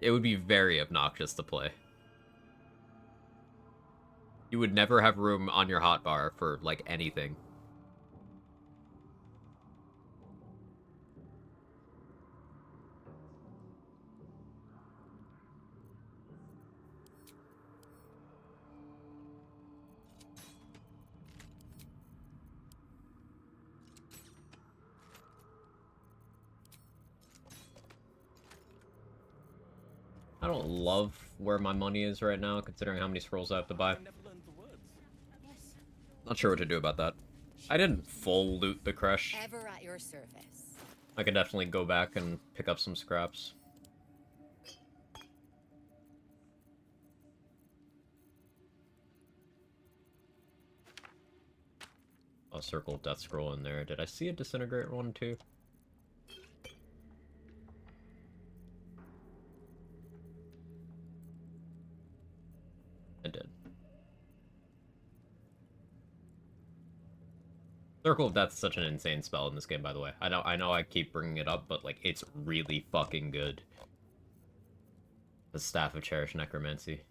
It would be very obnoxious to play. You would never have room on your hotbar for, like, anything. I don't love where my money is right now, considering how many scrolls I have to buy. Not sure what to do about that. I didn't full loot the crush. Ever at your service. I could definitely go back and pick up some scraps. A circle of death scroll in there. Did I see a disintegrate one too? I did. Circle of Death is such an insane spell in this game, by the way. I know I keep bringing it up, but, like, it's really fucking good. The Staff of Cherished Necromancy.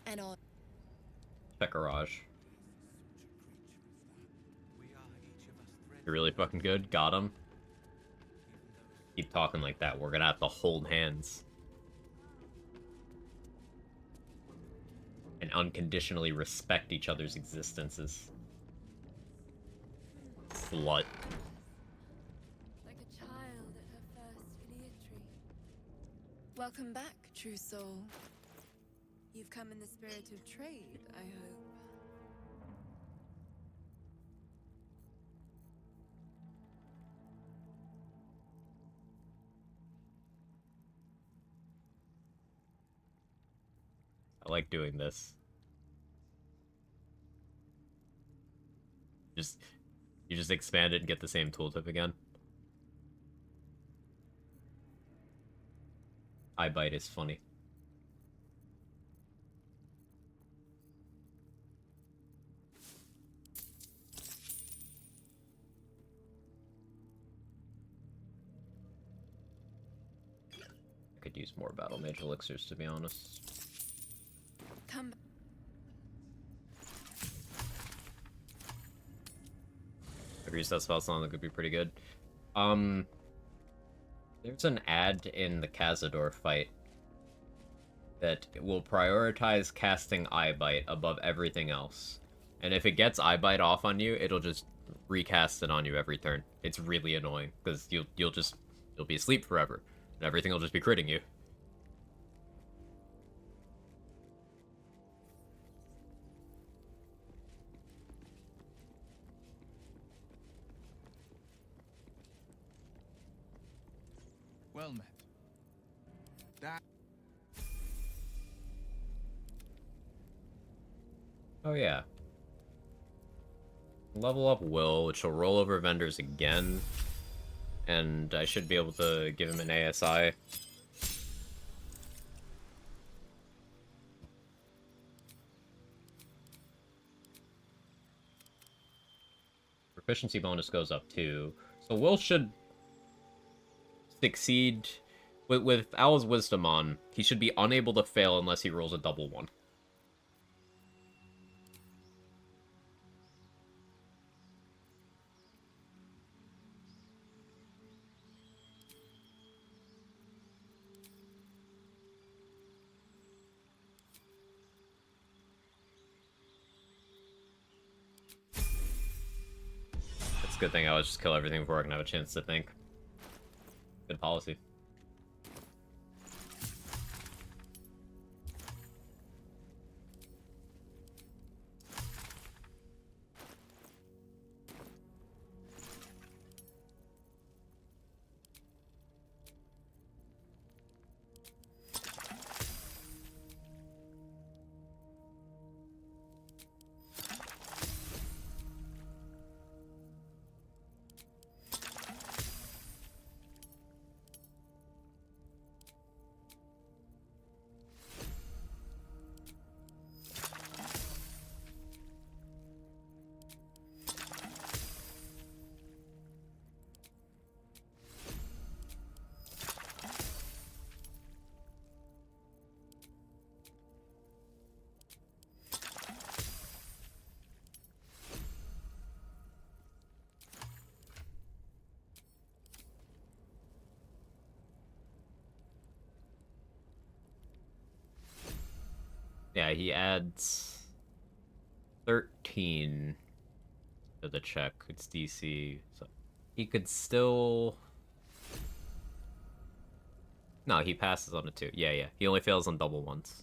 And on. Pekaraj. You're really fucking good. Got him. Keep talking like that. We're gonna have to hold hands. And unconditionally respect each other's existences. Slut. Like a child at her first Iliatry. Welcome back, true soul. You've come in the spirit of trade, I hope. I like doing this. You just expand it and get the same tooltip again. Eye bite is funny. I could use more battle mage elixirs, to be honest. Come. If you use that spell song, that could be pretty good. There's an ad in the Cazador fight that will prioritize casting Eye Bite above everything else. And if it gets Eye Bite off on you, it'll just recast it on you every turn. It's really annoying, because you'll be asleep forever, and everything will just be critting you. Well met. That. Oh yeah. Level up Will, which will roll over vendors again. And I should be able to give him an ASI. Proficiency bonus goes up too. So Will should succeed with Owl's Wisdom on. He should be unable to fail unless he rolls a double one. It's a good thing I would just kill everything before I can have a chance to think. Good policy. Yeah, he adds 13 to the check. It's DC. So he could still... No, he passes on a 2. Yeah, yeah. He only fails on double once.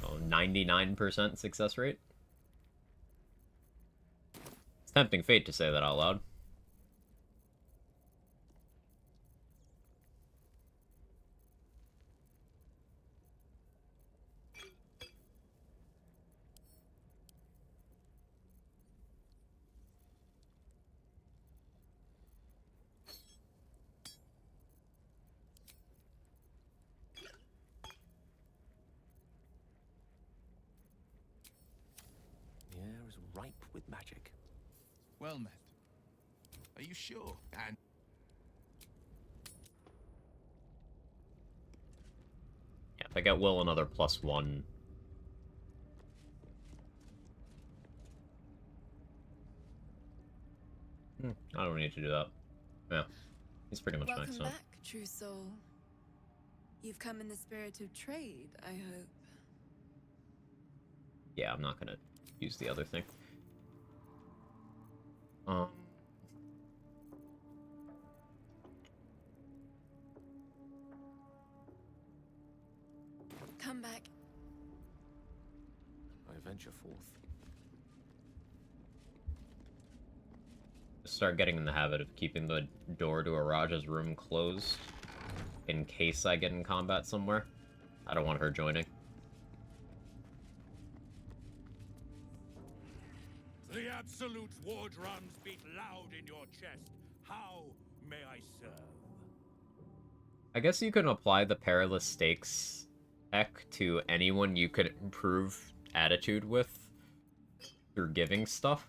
So 99% success rate. It's tempting fate to say that out loud. The air is ripe with magic. Well met. Are you sure? And Yeah, if I get Will another +1. I don't need to do that. Yeah, he's pretty much Welcome maxed out. back, true soul. You've come in the spirit of trade, I hope. Yeah, I'm not gonna use the other thing. Come back. I venture forth. Start getting in the habit of keeping the door to Araja's room closed in case I get in combat somewhere. I don't want her joining. The absolute war drums beat loud in your chest. How may I serve? I guess you can apply the Perilous Stakes tech to anyone you could improve attitude with through giving stuff.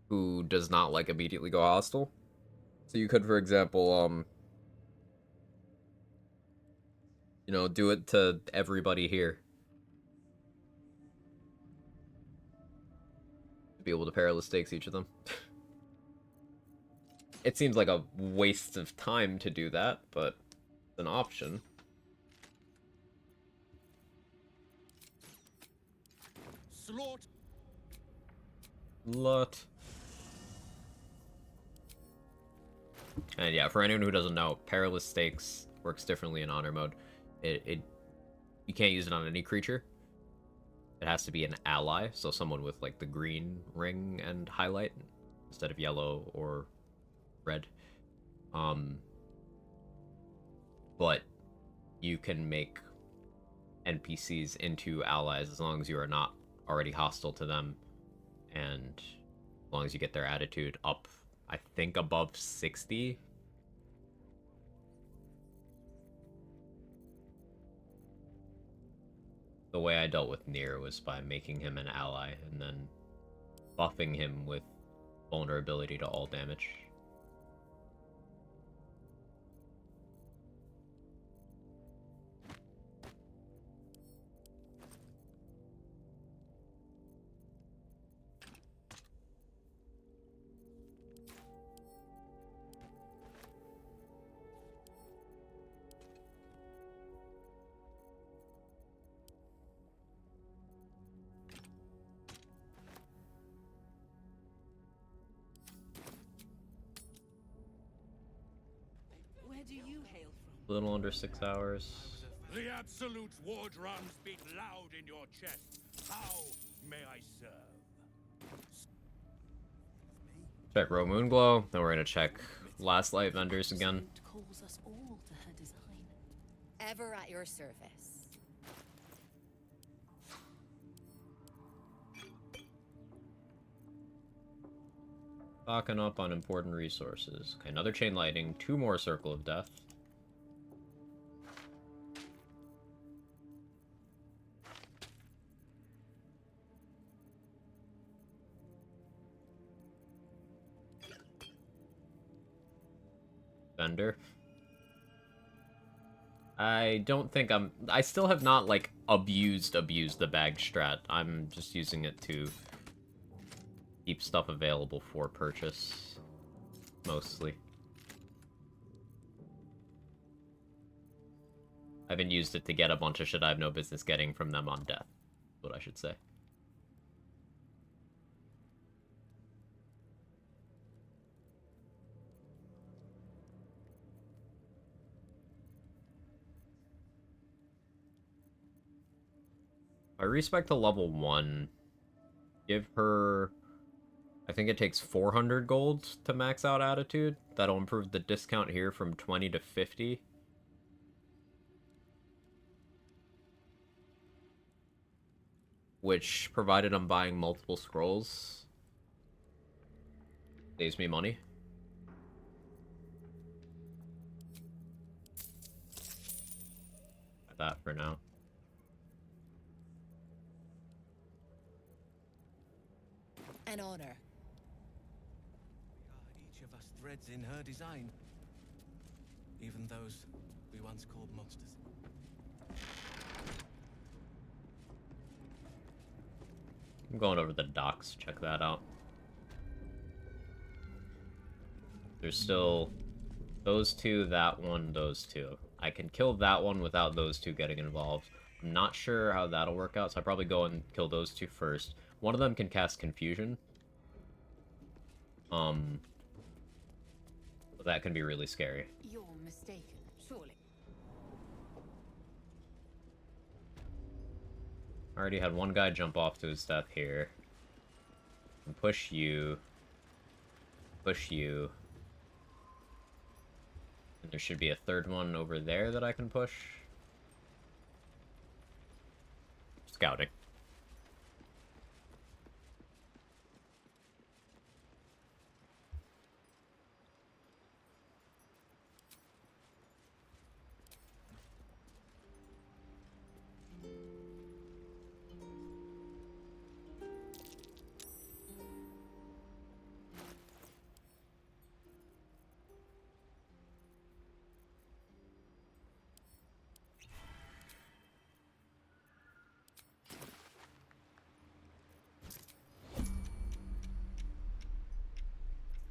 Who does not, like, immediately go hostile. So you could, for example, you know, do it to everybody here. Be able to Perilous Stakes each of them. It seems like a waste of time to do that, but it's an option. Slaughter. Lot. And yeah, for anyone who doesn't know, Perilous Stakes works differently in honor mode. You can't use it on any creature. It has to be an ally, so someone with like the green ring and highlight instead of yellow or red. But you can make NPCs into allies as long as you are not already hostile to them, and as long as you get their attitude up, I think, above 60. The way I dealt with Nier was by making him an ally and then buffing him with vulnerability to all damage. Where do you hail from? A little under 6 hours. The absolute war drums beat loud in your chest. How may I serve? Check Row Moonglow, then we're gonna check Last Light vendors again. Calls us all to her design. Ever at your service. Stocking up on important resources. Okay, another Chain Lightning, 2 more Circle of Death. Vendor. I don't think I still have not, like, abused the bag strat. I'm just using it to keep stuff available for purchase, mostly. I haven't used it to get a bunch of shit I have no business getting from them on death. What I should say. I respect to level 1. Give her... I think it takes 400 gold to max out Attitude. That'll improve the discount here from 20 to 50. Which, provided I'm buying multiple scrolls, saves me money. That for now. An honor. Each of us threads in her design. Even those we once called monsters. I'm going over the docks, check that out. There's still those two, that one, those two. I can kill that one without those two getting involved. I'm not sure how that'll work out, so I'll probably go and kill those two first. One of them can cast Confusion. So that can be really scary. You're mistaken, surely. I already had one guy jump off to his death here. And push you. Push you. And there should be a third one over there that I can push. Scouting.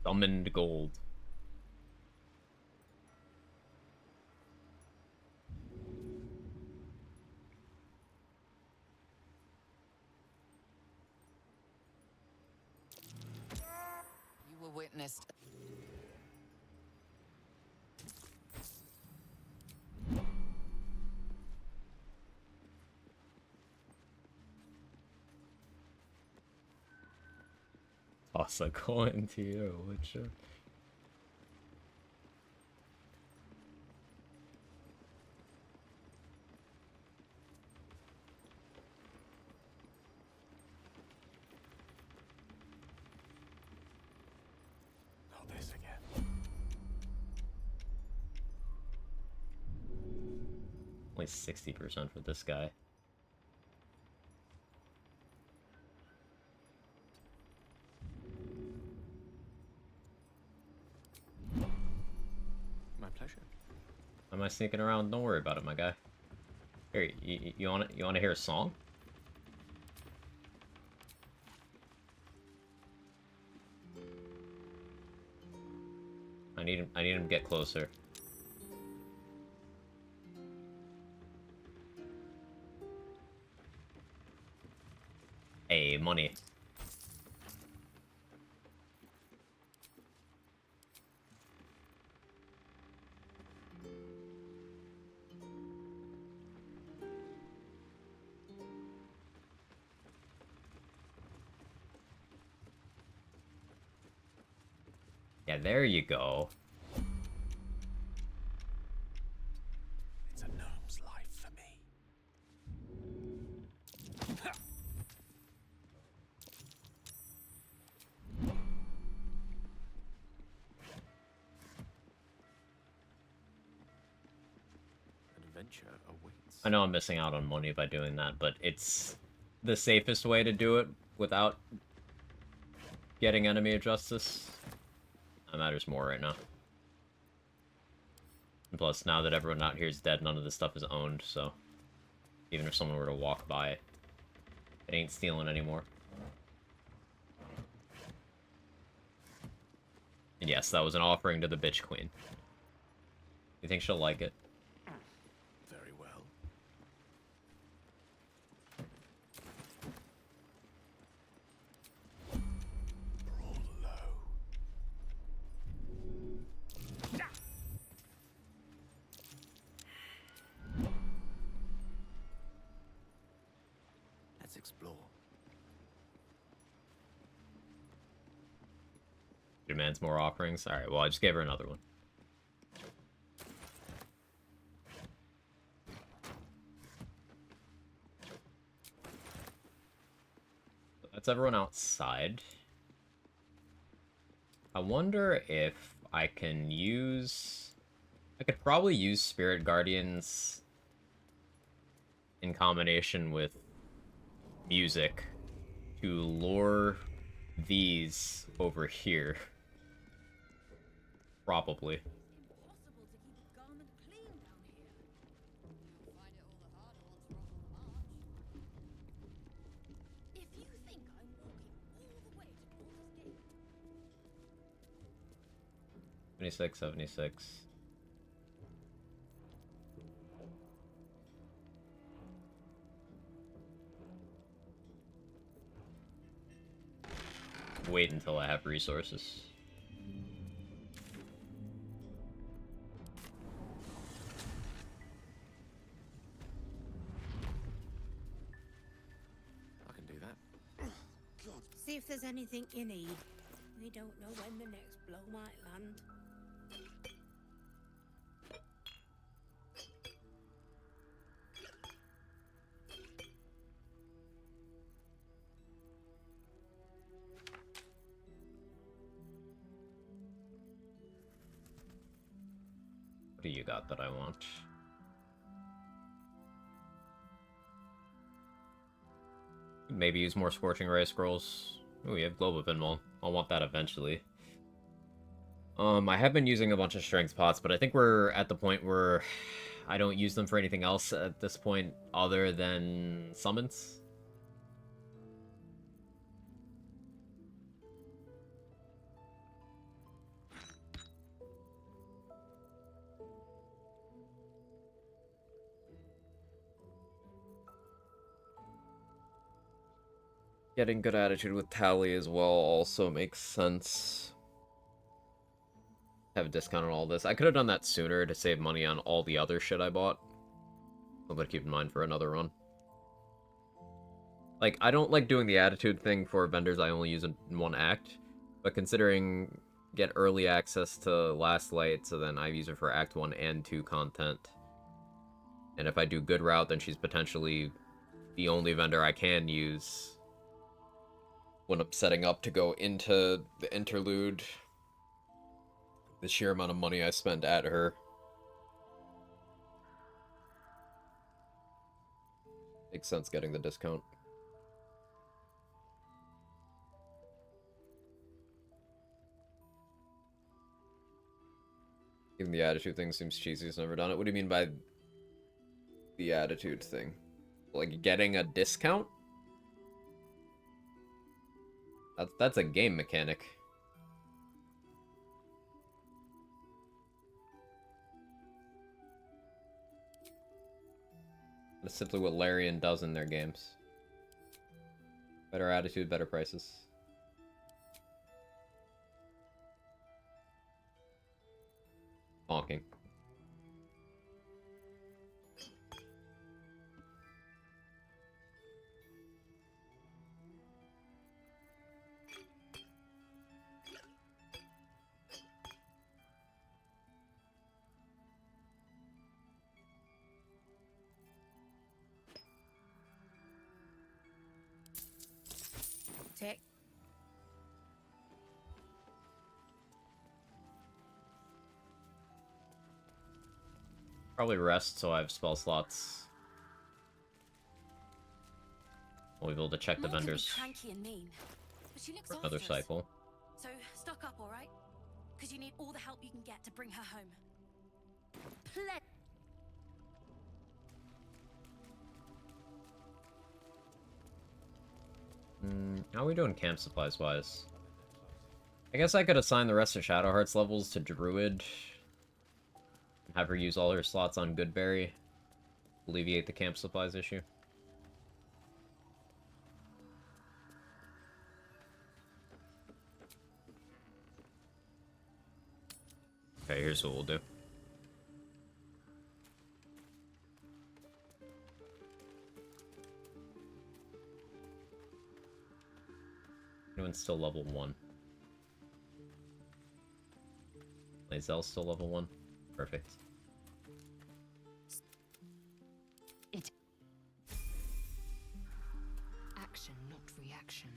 Summoned gold. You were witnessed. Toss a coin to you, which... Not this again. Only 60% for this guy. My pleasure. Am I sneaking around? Don't worry about it, my guy. Here, you want to hear a song? I need him to get closer. Hey, money. Yeah, there you go. It's a gnome's life for me. Adventure awaits. I know I'm missing out on money by doing that, but it's the safest way to do it without getting enemy of justice. That matters more right now. And plus, now that everyone out here is dead, none of this stuff is owned, so even if someone were to walk by, it ain't stealing anymore. And yes, that was an offering to the bitch queen. You think she'll like it? Very well. explore. Demands more offerings. Alright, well, I just gave her another one. So that's everyone outside. I wonder if I can use... I could probably use Spirit Guardians in combination with music to lure these over here. Probably. If you think I'm walking all the way to Baldur's Gate, 76, 76. Wait until I have resources. I can do that. See if there's anything you need. We don't know when the next blow might land. What do you got that I want? Maybe use more Scorching Ray scrolls. Oh, we have Globe of Inmol. I'll want that eventually. I have been using a bunch of strength pots, but I think we're at the point where I don't use them for anything else at this point other than summons. Getting good attitude with Tally as well also makes sense. Have a discount on all this. I could have done that sooner to save money on all the other shit I bought. Something to keep in mind for another run. Like, I don't like doing the attitude thing for vendors I only use in one act, but considering get early access to Last Light, so then I use it for Act 1 and 2 content. And if I do good route, then she's potentially the only vendor I can use when I'm setting up to go into the interlude. The sheer amount of money I spend at her. Makes sense getting the discount. Even the attitude thing seems cheesy, it's never done it. What do you mean by the attitude thing? Like getting a discount? That's a game mechanic. That's simply what Larian does in their games. Better attitude, better prices. Honking. Take. Probably rest so I have spell slots. We'll be able to check the Mom can be vendors cranky and mean, but she looks for after another us. cycle. So stock up, all right? Because you need all the help you can get to bring her home. How are we doing camp supplies wise? I guess I could assign the rest of Shadowheart's levels to Druid. Have her use all her slots on Goodberry. Alleviate the camp supplies issue. Okay, here's what we'll do. Galen's still level 1. Lae'zel's still level 1. Perfect. Action, not reaction.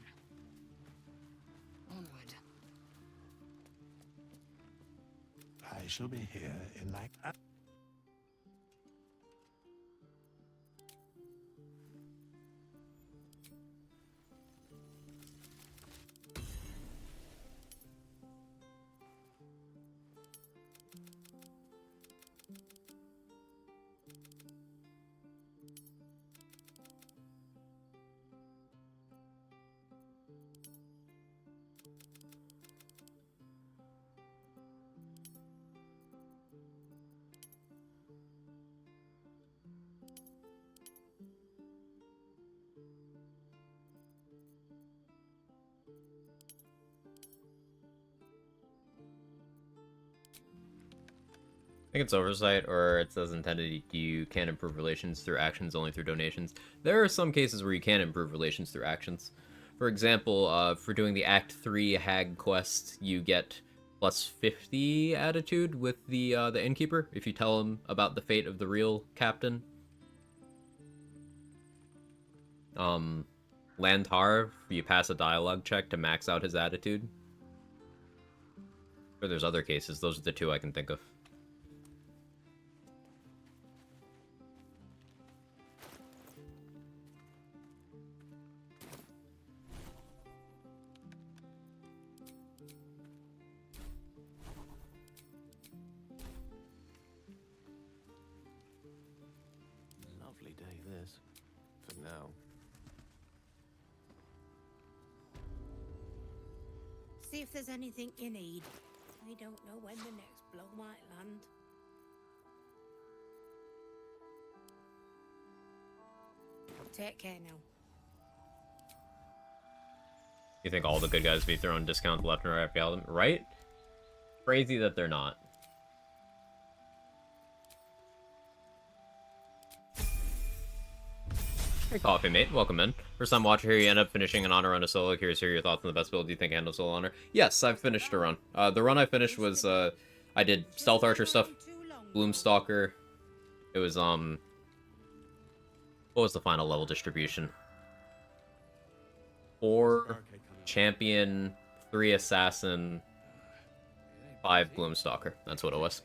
Onward. I shall be here in like... I think it's oversight, or it says intended you can improve relations through actions only through donations. There are some cases where you can improve relations through actions. For example, for doing the Act 3 Hag quest, you get plus 50 attitude with the innkeeper if you tell him about the fate of the real captain. Landharv, you pass a dialogue check to max out his attitude. Or there's other cases, those are the two I can think of. Lovely day, this. For now. See if there's anything you need. We don't know when the next blow might land. Take care now. You think all the good guys be throwing discounts left and right for Paladin, right? Crazy that they're not. Hey, Coffee Mate, welcome in. First time watcher here, you end up finishing an honor run of solo. Curious to hear your thoughts on the best build you think handle solo honor. Yes, I've finished a run. The run I finished was, I did Stealth Archer stuff, Gloomstalker. It was, what was the final level distribution? 4 Champion, 3 Assassin, 5 Gloomstalker. That's what it was.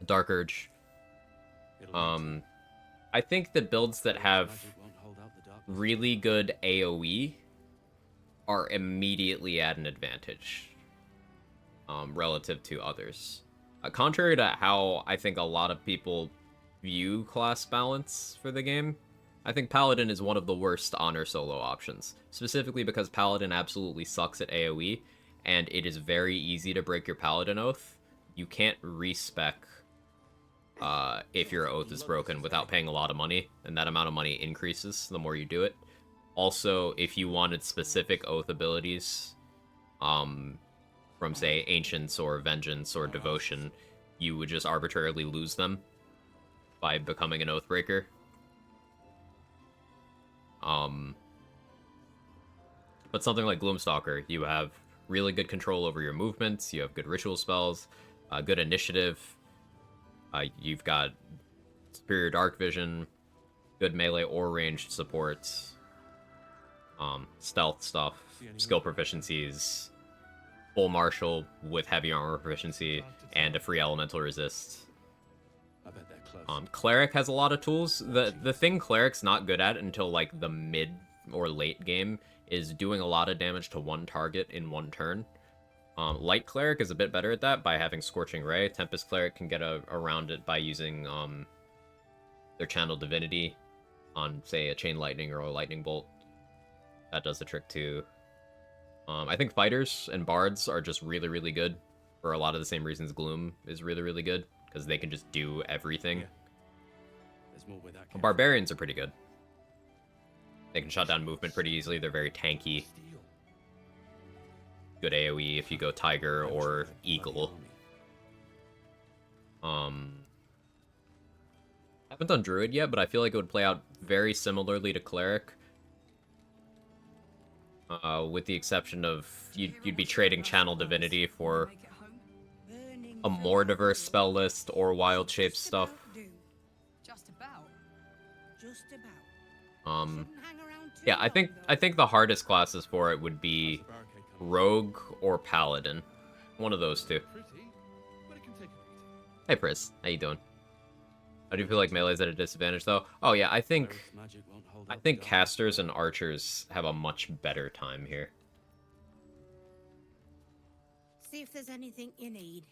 Dark Urge. I think the builds that have really good AoE are immediately at an advantage relative to others. Contrary to how I think a lot of people view class balance for the game, I think Paladin is one of the worst honor solo options, specifically because Paladin absolutely sucks at AoE, and it is very easy to break your Paladin oath. You can't respec if your oath is broken without paying a lot of money, and that amount of money increases the more you do it. Also, if you wanted specific oath abilities from, say, Ancients or Vengeance or Devotion, you would just arbitrarily lose them by becoming an Oathbreaker. But something like Gloomstalker, you have really good control over your movements, you have good ritual spells, good initiative, you've got superior dark vision, good melee or ranged support, stealth stuff, skill proficiencies, full martial with heavy armor proficiency, and a free elemental resist. Cleric has a lot of tools. The thing Cleric's not good at until like the mid or late game is doing a lot of damage to one target in one turn. Light Cleric is a bit better at that by having Scorching Ray. Tempest Cleric can get around it by using their Channel Divinity on, say, a Chain Lightning or a Lightning Bolt. That does the trick too. I think Fighters and Bards are just really, really good for a lot of the same reasons Gloom is really, really good, because they can just do everything. Barbarians are pretty good. They can shut down movement pretty easily. They're very tanky. Good AoE if you go Tiger or Eagle. Haven't done Druid yet, but I feel like it would play out very similarly to Cleric. with the exception of you'd be trading Channel Divinity for a more diverse spell list or wild shape stuff. Just about. Just about. Yeah, I think the hardest classes for it would be Rogue or Paladin. One of those two. Hey, Pris. How you doing? I do feel like melee's at a disadvantage, though. Oh, yeah, I think casters and archers have a much better time here. See if there's anything you need.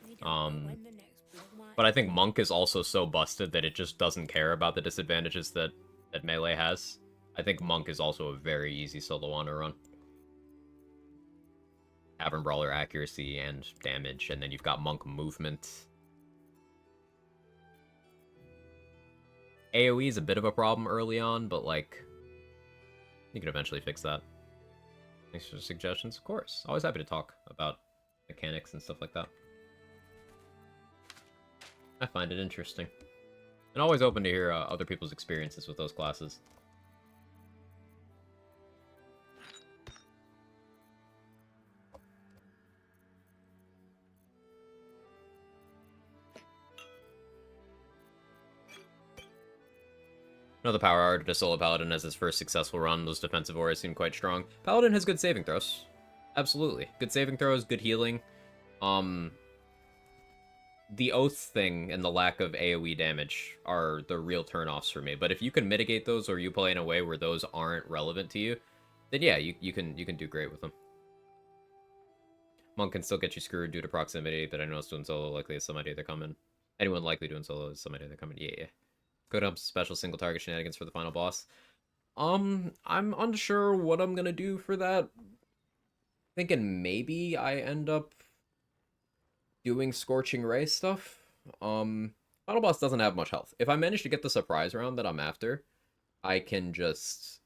We don't know when the next blow might But I think Monk is also so busted that it just doesn't care about the disadvantages that melee has. I think Monk is also a very easy solo on to run. Tavern Brawler accuracy and damage, and then you've got Monk movement. AoE is a bit of a problem early on, but, like, you can eventually fix that. Thanks for the suggestions, of course. Always happy to talk about mechanics and stuff like that. I find it interesting. And always open to hear other people's experiences with those classes. Another power art to solo Paladin as his first successful run. Those defensive auras seem quite strong. Paladin has good saving throws. Absolutely. Good saving throws, good healing. The Oath thing and the lack of AoE damage are the real turnoffs for me. But if you can mitigate those, or you play in a way where those aren't relevant to you, then yeah, you can do great with them. Monk can still get you screwed due to proximity, but I know it's doing solo likely as somebody they're coming. Anyone likely doing solo is somebody they're coming. Yeah. Go to special single target shenanigans for the final boss. I'm unsure what I'm gonna do for that. Thinking maybe I end up doing Scorching Ray stuff. Final boss doesn't have much health. If I manage to get the surprise round that I'm after, I can just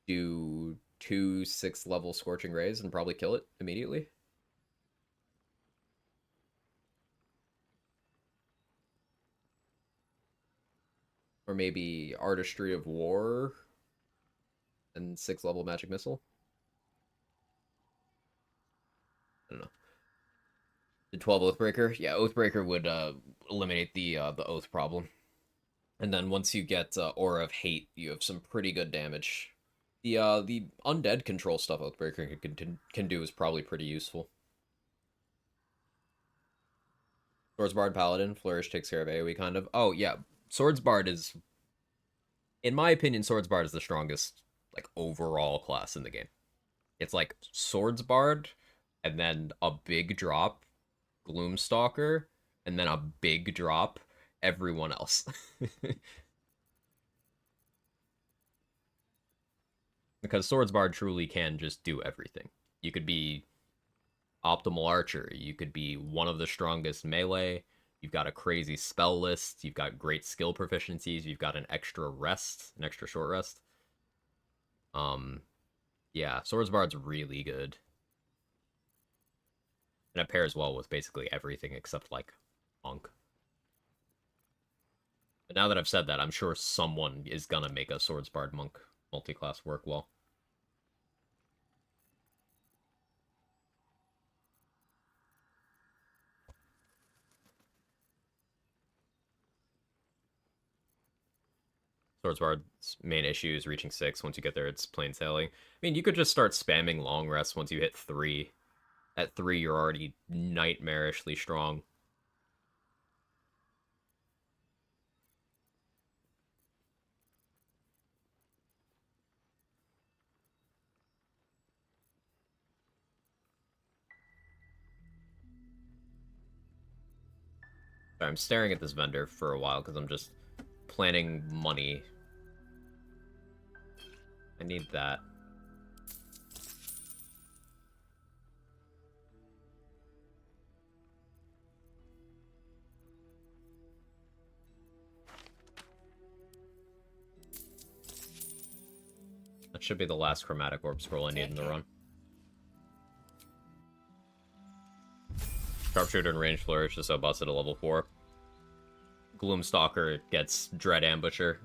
do 2 6th level Scorching Rays and probably kill it immediately. Or maybe Artistry of War and 6th level Magic Missile. I don't know. The 12 Oathbreaker? Yeah, Oathbreaker would eliminate the Oath problem. And then once you get Aura of Hate, you have some pretty good damage. The undead control stuff Oathbreaker can do is probably pretty useful. Swordsbard Paladin, Flourish takes care of AoE kind of. Oh yeah, Swordsbard is, in my opinion, Swordsbard is the strongest like overall class in the game. It's like Swordsbard, and then a big drop, Gloomstalker, and then a big drop, everyone else. Because Swordsbard truly can just do everything. You could be optimal archer, you could be one of the strongest melee, you've got a crazy spell list, you've got great skill proficiencies, you've got an extra rest, an extra short rest. Yeah, Swordsbard's really good. And it pairs well with basically everything except, like, Monk. But now that I've said that, I'm sure someone is gonna make a Swordsbard Monk multi-class work well. Swordsbard's main issue is reaching 6. Once you get there, it's plain sailing. I mean, you could just start spamming long rests once you hit 3. At 3, you're already nightmarishly strong. I'm staring at this vendor for a while because I'm just planning money. I need that. That should be the last Chromatic Orb scroll I need in the run. Sharpshooter and Range Flourish is so busted at level 4. Gloomstalker gets Dread Ambusher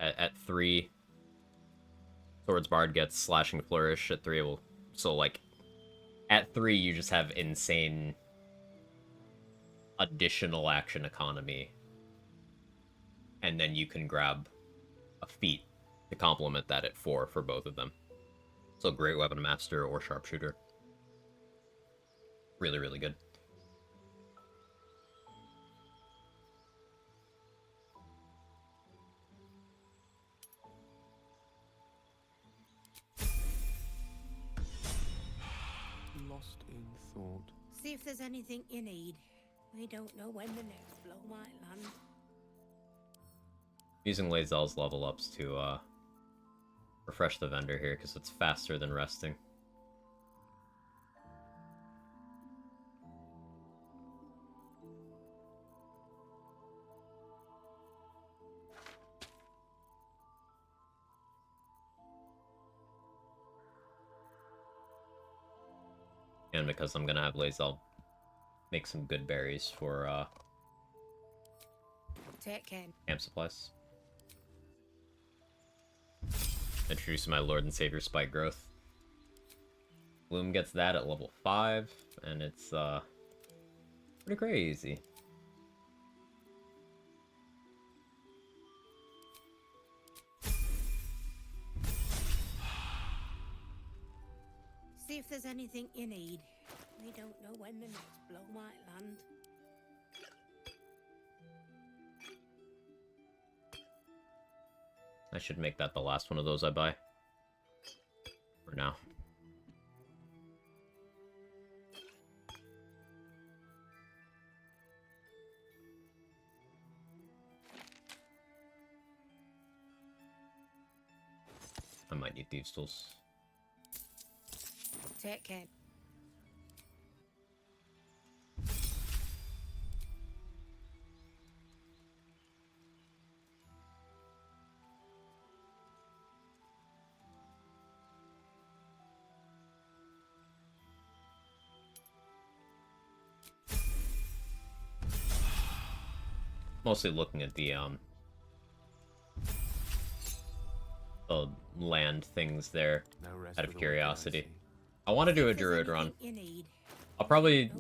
at 3. Swords Bard gets Slashing Flourish at 3. So, like, at 3, you just have insane additional action economy. And then you can grab a feat to complement that at 4 for both of them. So, Great Weapon Master or Sharpshooter. Really, really good. Lost in thought. See if there's anything you need. We don't know when the next blow might land. Using Lae'zel's level ups to refresh the vendor here, because it's faster than resting. And because I'm gonna have Lae'zel make some good berries for Take care. camp supplies. Introduce my Lord and Savior Spike Growth. Bloom gets that at level 5, and it's pretty crazy. See if there's anything you need. We don't know when the next blow might land. I should make that the last one of those I buy. For now. I might need thieves' tools. Take care. Mostly looking at the land things there out of curiosity. I want to do a druid run. I'll probably,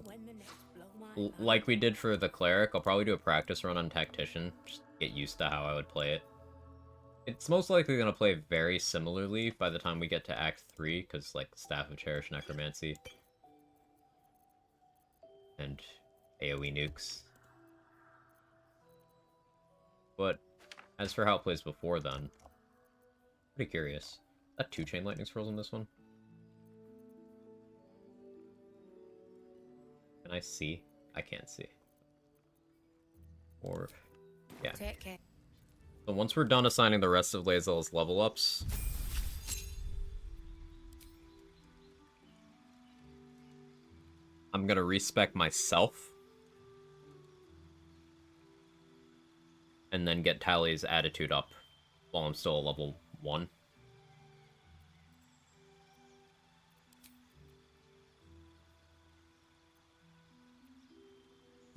like we did for the cleric, I'll probably do a practice run on tactician, just get used to how I would play it. It's most likely going to play very similarly by the time we get to Act 3, because, like, Staff of Cherish Necromancy and AoE nukes. But as for how it plays before then, pretty curious. That 2 Chain Lightning Scrolls in this one? Can I see? I can't see. Or, yeah. Take care. So once we're done assigning the rest of Lae'zel's level ups, I'm gonna respec myself. And then get Tally's attitude up while I'm still a level 1.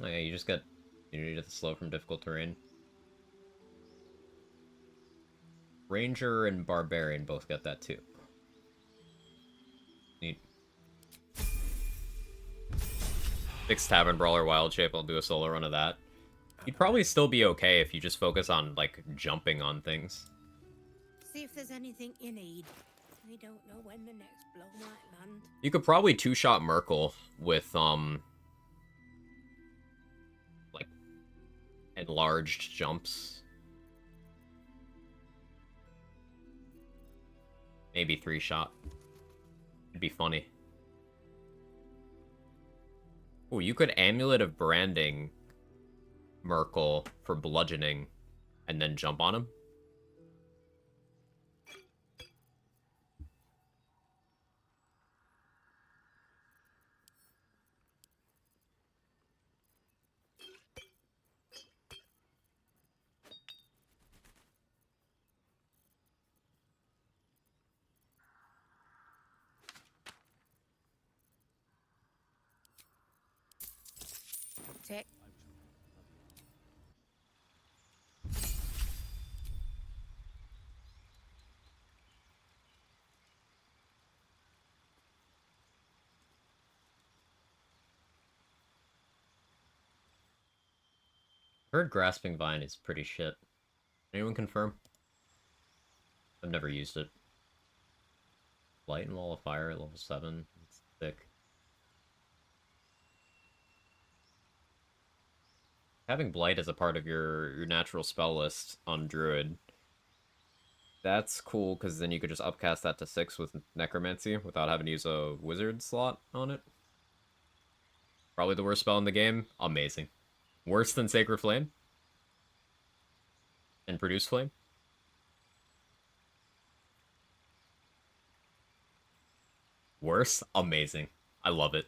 Oh yeah, you just get immunity to the slow from difficult terrain. Ranger and Barbarian both get that too. Neat. 6 Tavern Brawler Wild Shape, I'll do a solo run of that. You'd probably still be okay if you just focus on, like, jumping on things. See if there's anything you need. We don't know when the next blow might land. You could probably 2-shot Merkle with, like, enlarged jumps. Maybe 3-shot. It'd be funny. Oh, you could Amulet of Branding Merkle for bludgeoning and then jump on him. Take. Heard Grasping Vine is pretty shit. Anyone confirm? I've never used it. Light and Wall of Fire at level 7. It's thick. Having Blight as a part of your natural spell list on Druid, that's cool, because then you could just upcast that to 6 with Necromancy without having to use a wizard slot on it. Probably the worst spell in the game. Amazing. Worse than Sacred Flame? And Produce Flame? Worse? Amazing. I love it.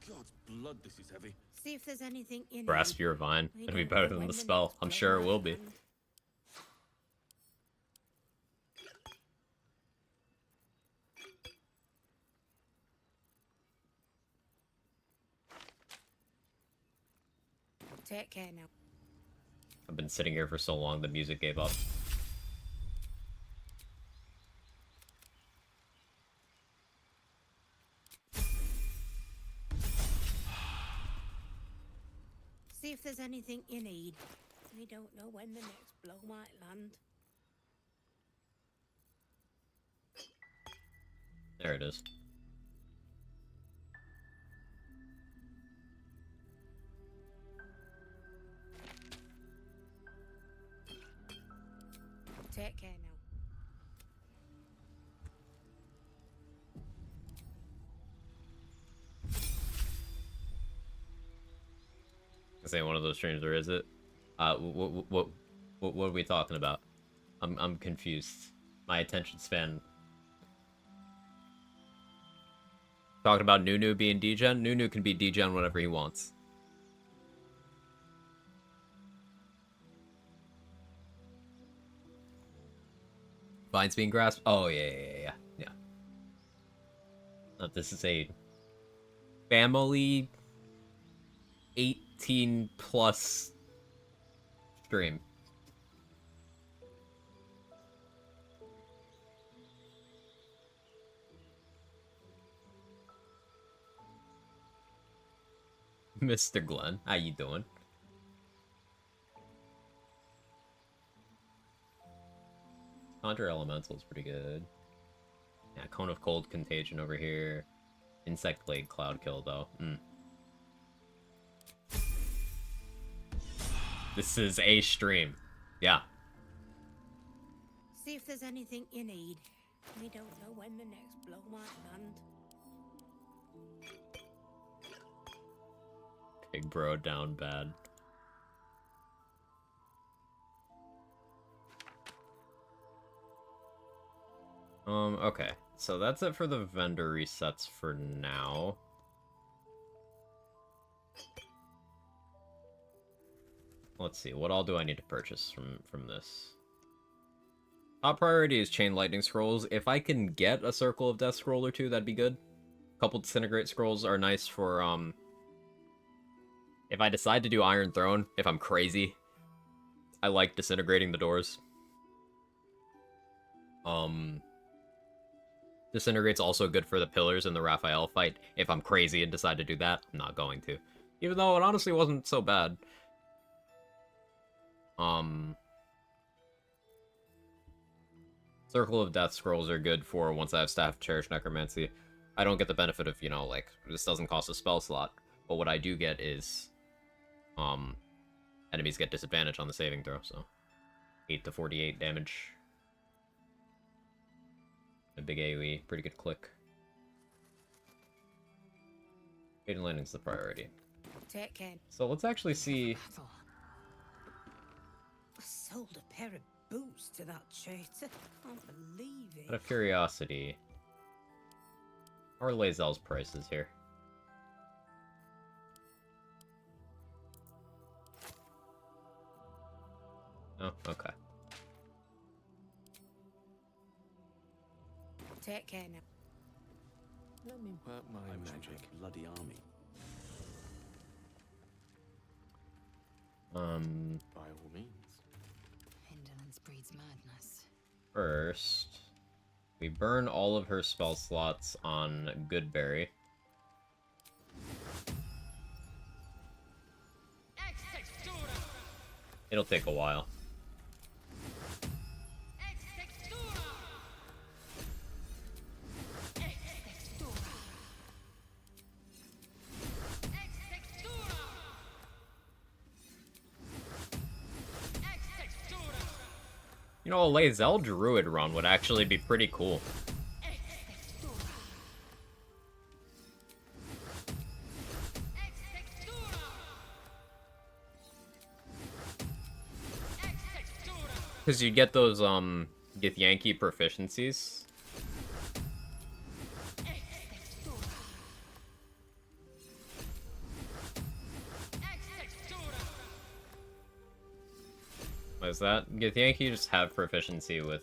God's blood, this is heavy. See if there's anything in Grasp Your Vine. It'll be better than the spell. I'm sure it will be. Take care now. I've been sitting here for so long, the music gave up. See if there's anything you need. We don't know when the next blow might land. There it is. Take care now. This ain't one of those streams, or is it? What are we talking about? I'm confused. My attention span. Talking about Nunu being degen? Nunu can be degen whenever he wants. Vines being grasped? Oh, yeah. This is a family 18 plus stream. Mr. Glenn, how you doing? Conjure Elemental is pretty good. Yeah, Cone of Cold Contagion over here. Insect Blade Cloud Kill, though. This is a stream. Yeah. See if there's anything you need. We don't know when the next blow might land. Big bro down bad. Okay. So that's it for the vendor resets for now. Let's see, what all do I need to purchase from this? Top priority is Chain Lightning Scrolls. If I can get a Circle of Death scroll or two, that'd be good. A couple Disintegrate Scrolls are nice for, if I decide to do Iron Throne, if I'm crazy, I like disintegrating the doors. Disintegrate's also good for the pillars in the Raphael fight. If I'm crazy and decide to do that, I'm not going to. Even though it honestly wasn't so bad. Circle of Death scrolls are good for once I have Staff of Cherish Necromancy. I don't get the benefit of, you know, like, this doesn't cost a spell slot. But what I do get is, enemies get disadvantage on the saving throw, so 8 to 48 damage. A big AoE, pretty good click. Maiden Landing's the priority. Take care. So let's actually see. I sold a pair of boots to that traitor. Can't believe it. Out of curiosity, how are Lae'zel's prices here? Oh, okay. Take care now. Let me work my magic. Bloody army. By all means. Indolence breeds madness. First, We burn all of her spell slots on Goodberry. It'll take a while. You know, a Lae'zel Druid run would actually be pretty cool. Because you get those, Githyanki proficiencies. What is that? Githyanki just have proficiency with,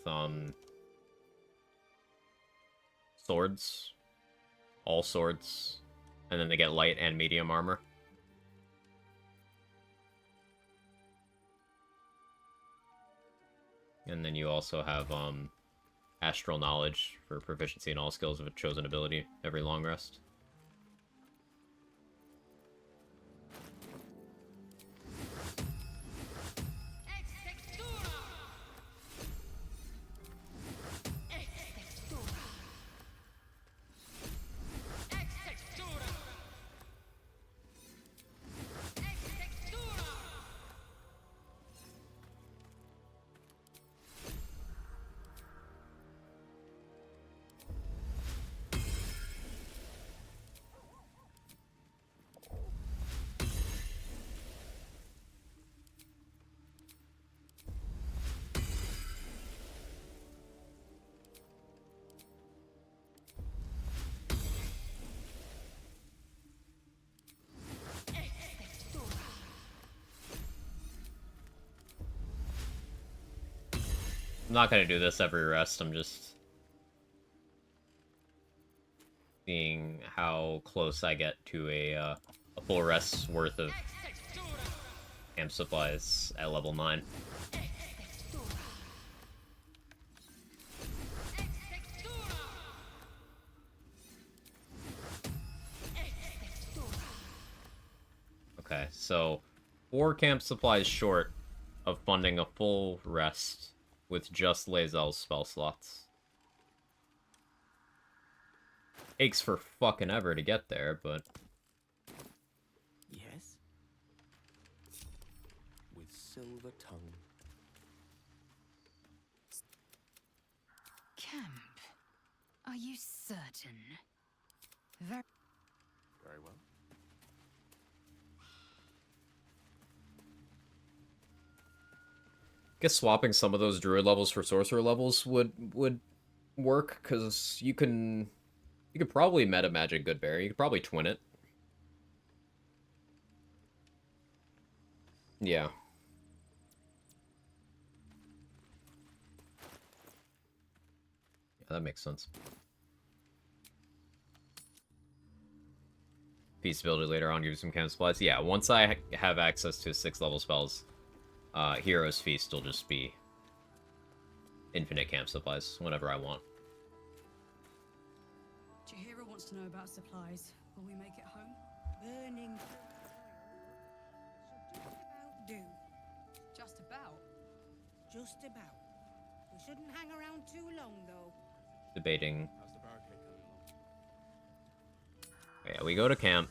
swords. All swords. And then they get light and medium armor. And then you also have, Astral Knowledge for proficiency in all skills of a chosen ability every long rest. I'm not gonna do this every rest, I'm just seeing how close I get to a full rest's worth of camp supplies at level 9. Okay, so 4 camp supplies short of funding a full rest with just Lae'zel's spell slots. Takes for fucking ever to get there, but... Yes? With silver tongue. Camp. Are you certain? Very well. Guess swapping some of those druid levels for sorcerer levels would work, because you could probably meta magic Goodberry. You could probably twin it. Yeah. Yeah, that makes sense. Feasibility later on, give you some camp supplies. Yeah, once I have access to 6 level spells, Hero's Feast will just be infinite camp supplies whenever I want. Chihiro wants to know about supplies. Will we make it home? Burning. Do. Just about. Just about. We shouldn't hang around too long, though. Debating. How's the barricade coming along? Yeah, we go to camp.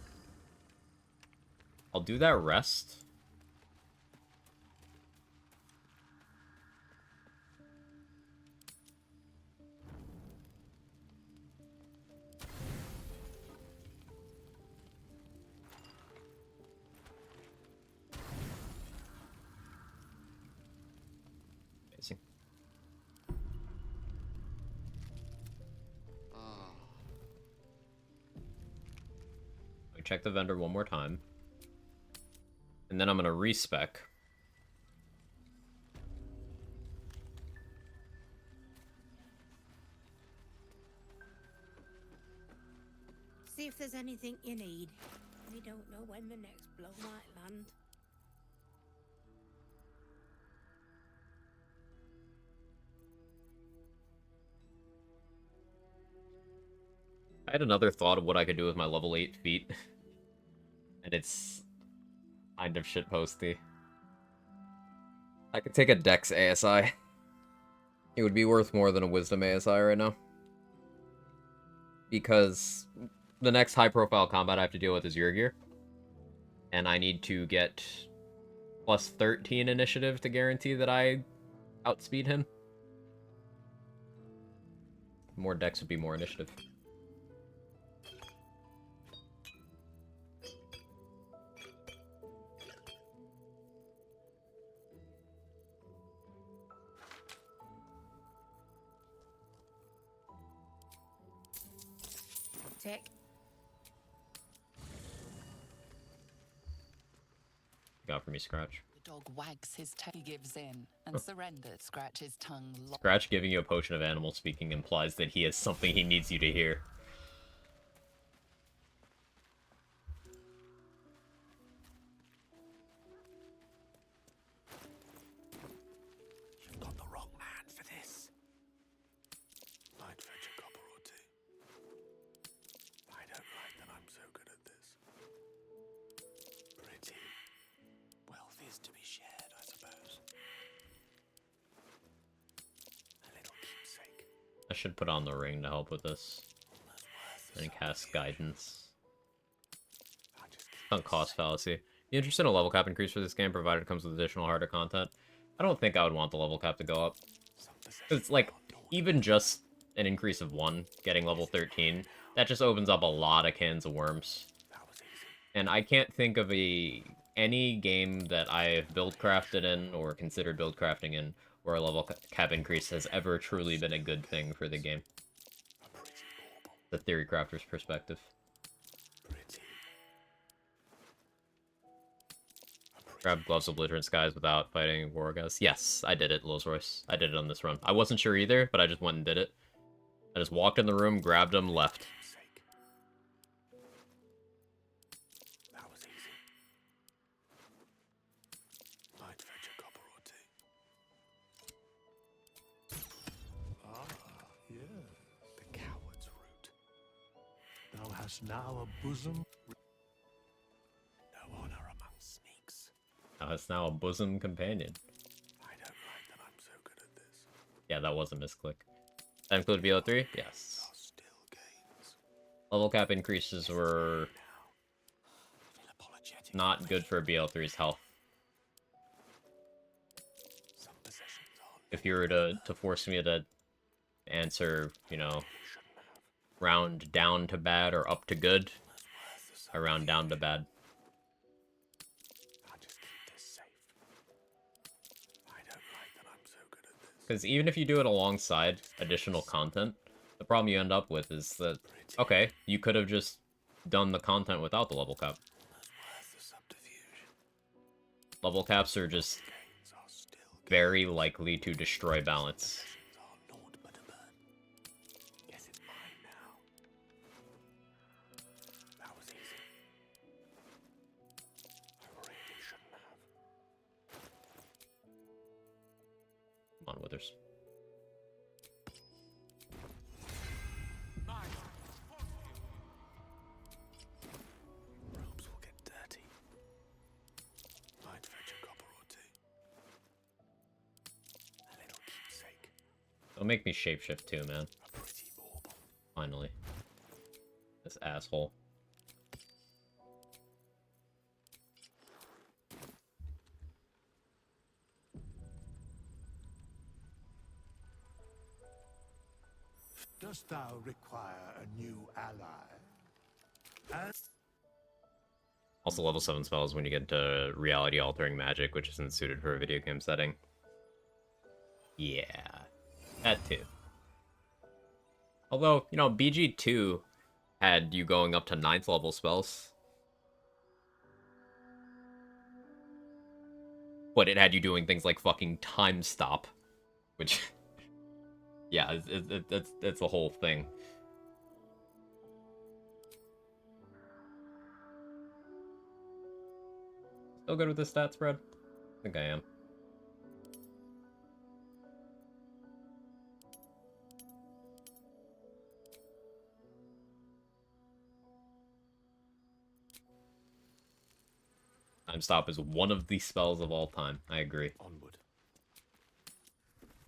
I'll do that rest. Amazing. I check the vendor one more time. And then I'm gonna respec. See if there's anything you need. We don't know when the next blow might land. had another thought of what I could do with my level 8 feat. And it's kind of shitposty. I could take a Dex ASI. It would be worth more than a Wisdom ASI right now. Because the next high-profile combat I have to deal with is Yurgir. And I need to get plus 13 initiative to guarantee that I outspeed him. More Dex would be more initiative. Tick. Got for me, Scratch. The dog wags his tail, he gives in, and surrenders. Scratch's tongue. Scratch giving you a potion of animal speaking implies that he has something he needs you to hear. You've got the wrong man for this. I'd fetch a copper or two. I don't like that I'm so good at this. Pretty. Wealth is to be shared, I suppose. A little keepsake. I should put on the ring to help with this. And cast guidance. Sunk cost fallacy. You interested in a level cap increase for this game, provided it comes with additional harder content? I don't think I would want the level cap to go up. It's like, even just an increase of 1, getting level 13, that just opens up a lot of cans of worms. And I can't think of any game that I've build crafted in, or considered build crafting in, where a level cap increase has ever truly been a good thing for the game. The Theory Crafter's perspective. Grab Gloves of Belligerent Skies without fighting Wargas. Yes, I did it, Los Royce. I did it on this run. I wasn't sure either, but I just went and did it. I just walked in the room, grabbed him, left. That was easy. I'd fetch a copper or two. Ah, yes. The coward's root. Thou hast now a bosom. No honor among sneaks. It's now a bosom companion. I don't like that I'm so good at this. Yeah, that was a misclick. That included VO3? Yes. Level cap increases were not good for BL3's health. If you were to force me to answer, you know, round down to bad or up to good, I round down to bad. Because even if you do it alongside additional content, the problem you end up with is that, okay, you could have just done the content without the level cap. Level caps are just very likely to destroy balance. Come on, Withers. Robes will get dirty. I'd fetch a copper or two. A little keepsake. Don't make me shapeshift too, man. Finally. This asshole. Dost thou require a new ally? Also, level 7 spells when you get into reality-altering magic, which isn't suited for a video game setting. Yeah, that too. Although, you know, BG2 had you going up to 9th level spells. But it had you doing things like fucking time stop. Which, yeah, that's the whole thing. Still good with the stat spread? I think I am. Time Stop is one of the spells of all time. I agree. Onward.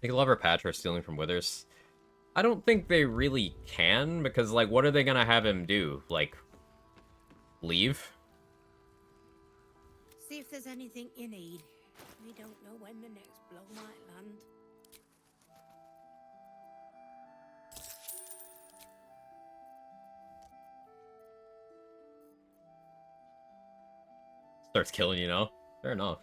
Think Lover Patch are stealing from Withers. I don't think they really can, because, like, what are they gonna have him do? Like, leave? See if there's anything you need. We don't know when the next blow might land. Starts killing, you know? Fair enough.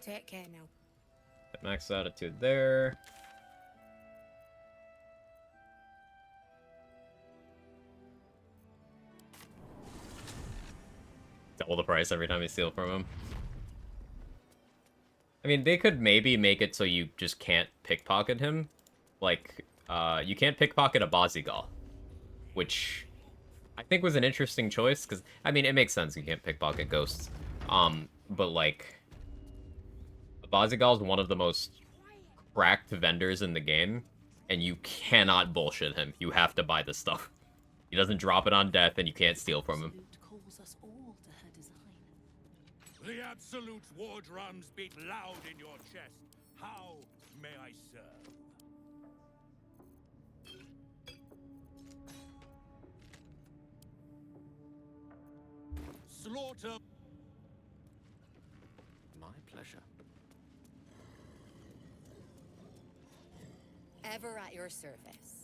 Take care now. Max attitude there. Double the price every time you steal from him. I mean, they could maybe make it so you just can't pickpocket him. Like, you can't pickpocket a Bazigal, which I think was an interesting choice, because, I mean, it makes sense you can't pickpocket ghosts. But, like, Bazigal is one of the most cracked vendors in the game, and you cannot bullshit him. You have to buy the stuff. He doesn't drop it on death, and you can't steal from him. Calls us all to her design. The Absolute's war drums beat loud in your chest. How may I serve? Slaughter. My pleasure. Ever at your service.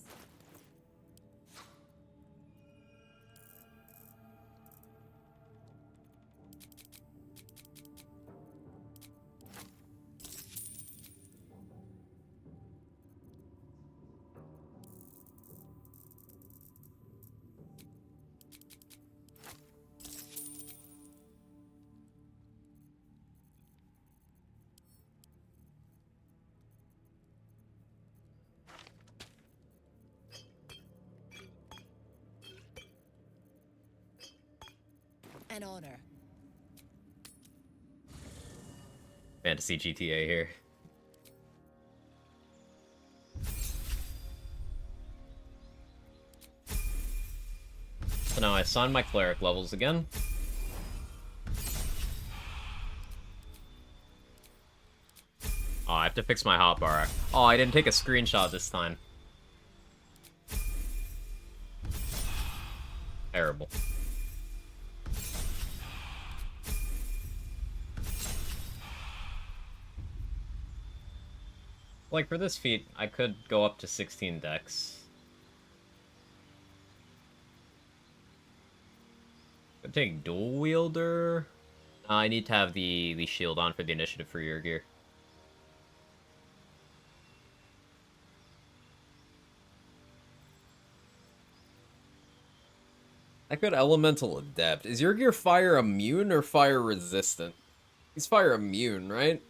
An honor. Fantasy GTA here. So now I assign my Cleric levels again. Oh, I have to fix my hotbar. Oh, I didn't take a screenshot this time. Terrible. Like, for this feat, I could go up to 16 decks. Could take Dual Wielder. I need to have the shield on for the initiative for your gear. I could Elemental Adept. Is your gear fire immune or fire resistant? He's fire immune, right?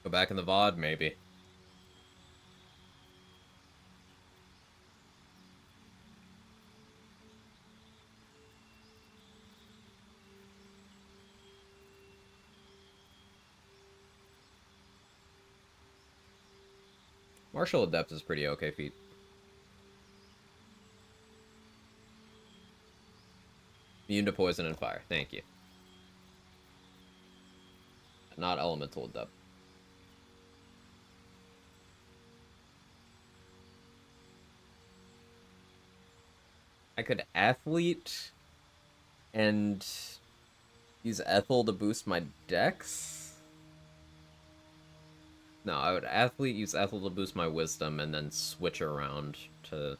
Go back in the VOD, maybe. Martial Adept is pretty okay feat. Immune to poison and fire. Thank you. Not Elemental Adept. I could Athlete and use Ethel to boost my dex? No, I would Athlete, use Ethel to boost my Wisdom, and then switch around to...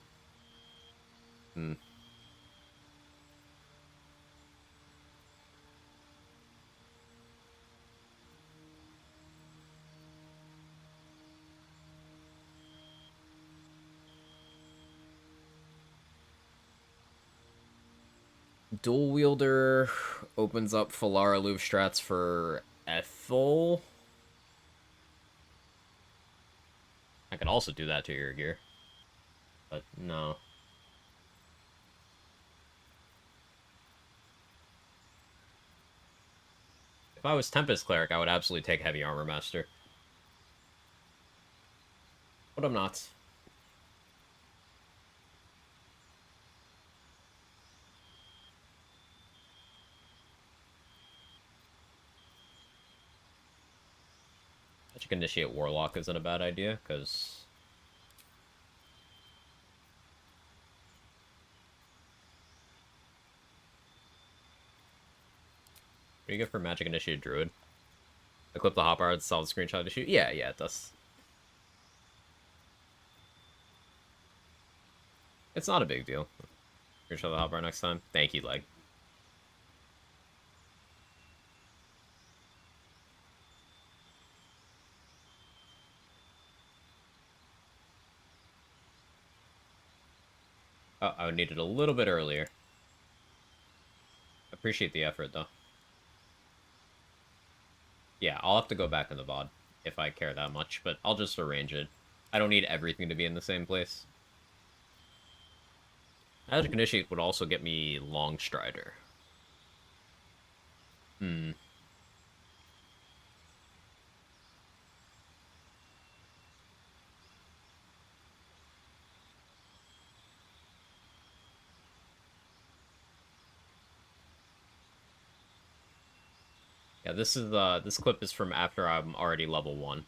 Dual wielder opens up Falara Louvre strats for Ethel. I could also do that to your gear. But no. If I was Tempest Cleric, I would absolutely take Heavy Armor Master. But I'm not. Magic Initiate Warlock isn't a bad idea, because... What do you get for Magic Initiate Druid? Equip the hotbar, solid screenshot to shoot? Yeah, it does. It's not a big deal. Screenshot the hotbar next time. Thank you, Leg. Oh, I would need it a little bit earlier. Appreciate the effort, though. Yeah, I'll have to go back in the VOD if I care that much, but I'll just arrange it. I don't need everything to be in the same place. Magic Initiate would also get me Long Strider. Hmm. Yeah, this clip is from after I'm already level 1.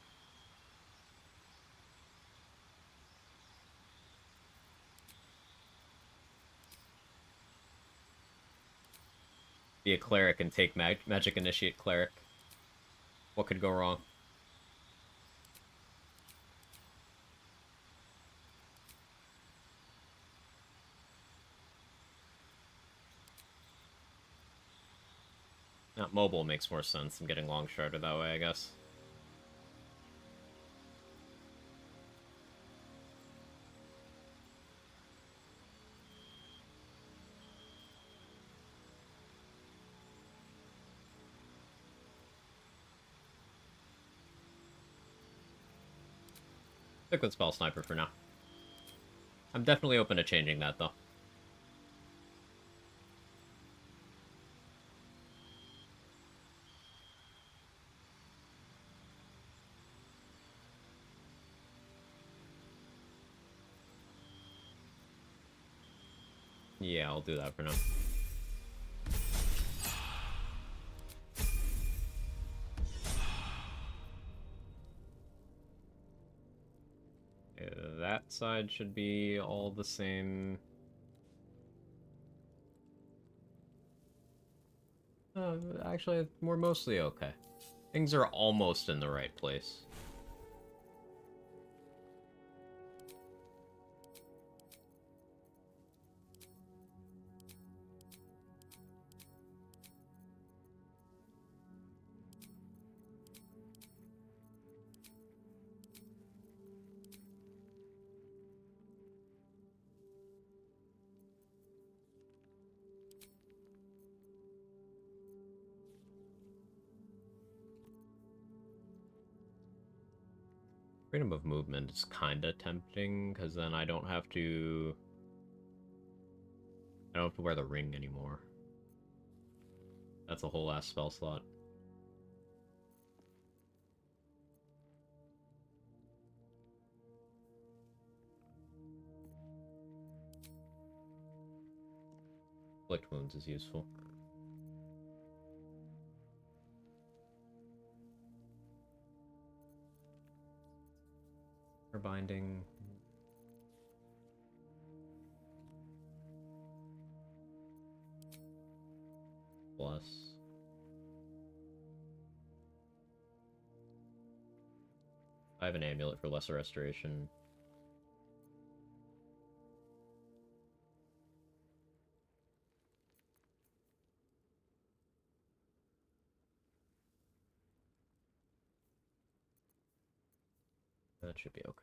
Be a cleric and take Magic Initiate Cleric. What could go wrong? Not mobile makes more sense than getting Long Strider that way, I guess. Stick with Spell Sniper for now. I'm definitely open to changing that, though. Yeah, I'll do that for now. That side should be all the same. Actually, we're mostly okay. Things are almost in the right place. Freedom of movement is kinda tempting, because then I don't have to wear the ring anymore. That's a whole ass spell slot. Afflict wounds is useful. Or binding. Plus. I have an amulet for lesser restoration. That should be okay.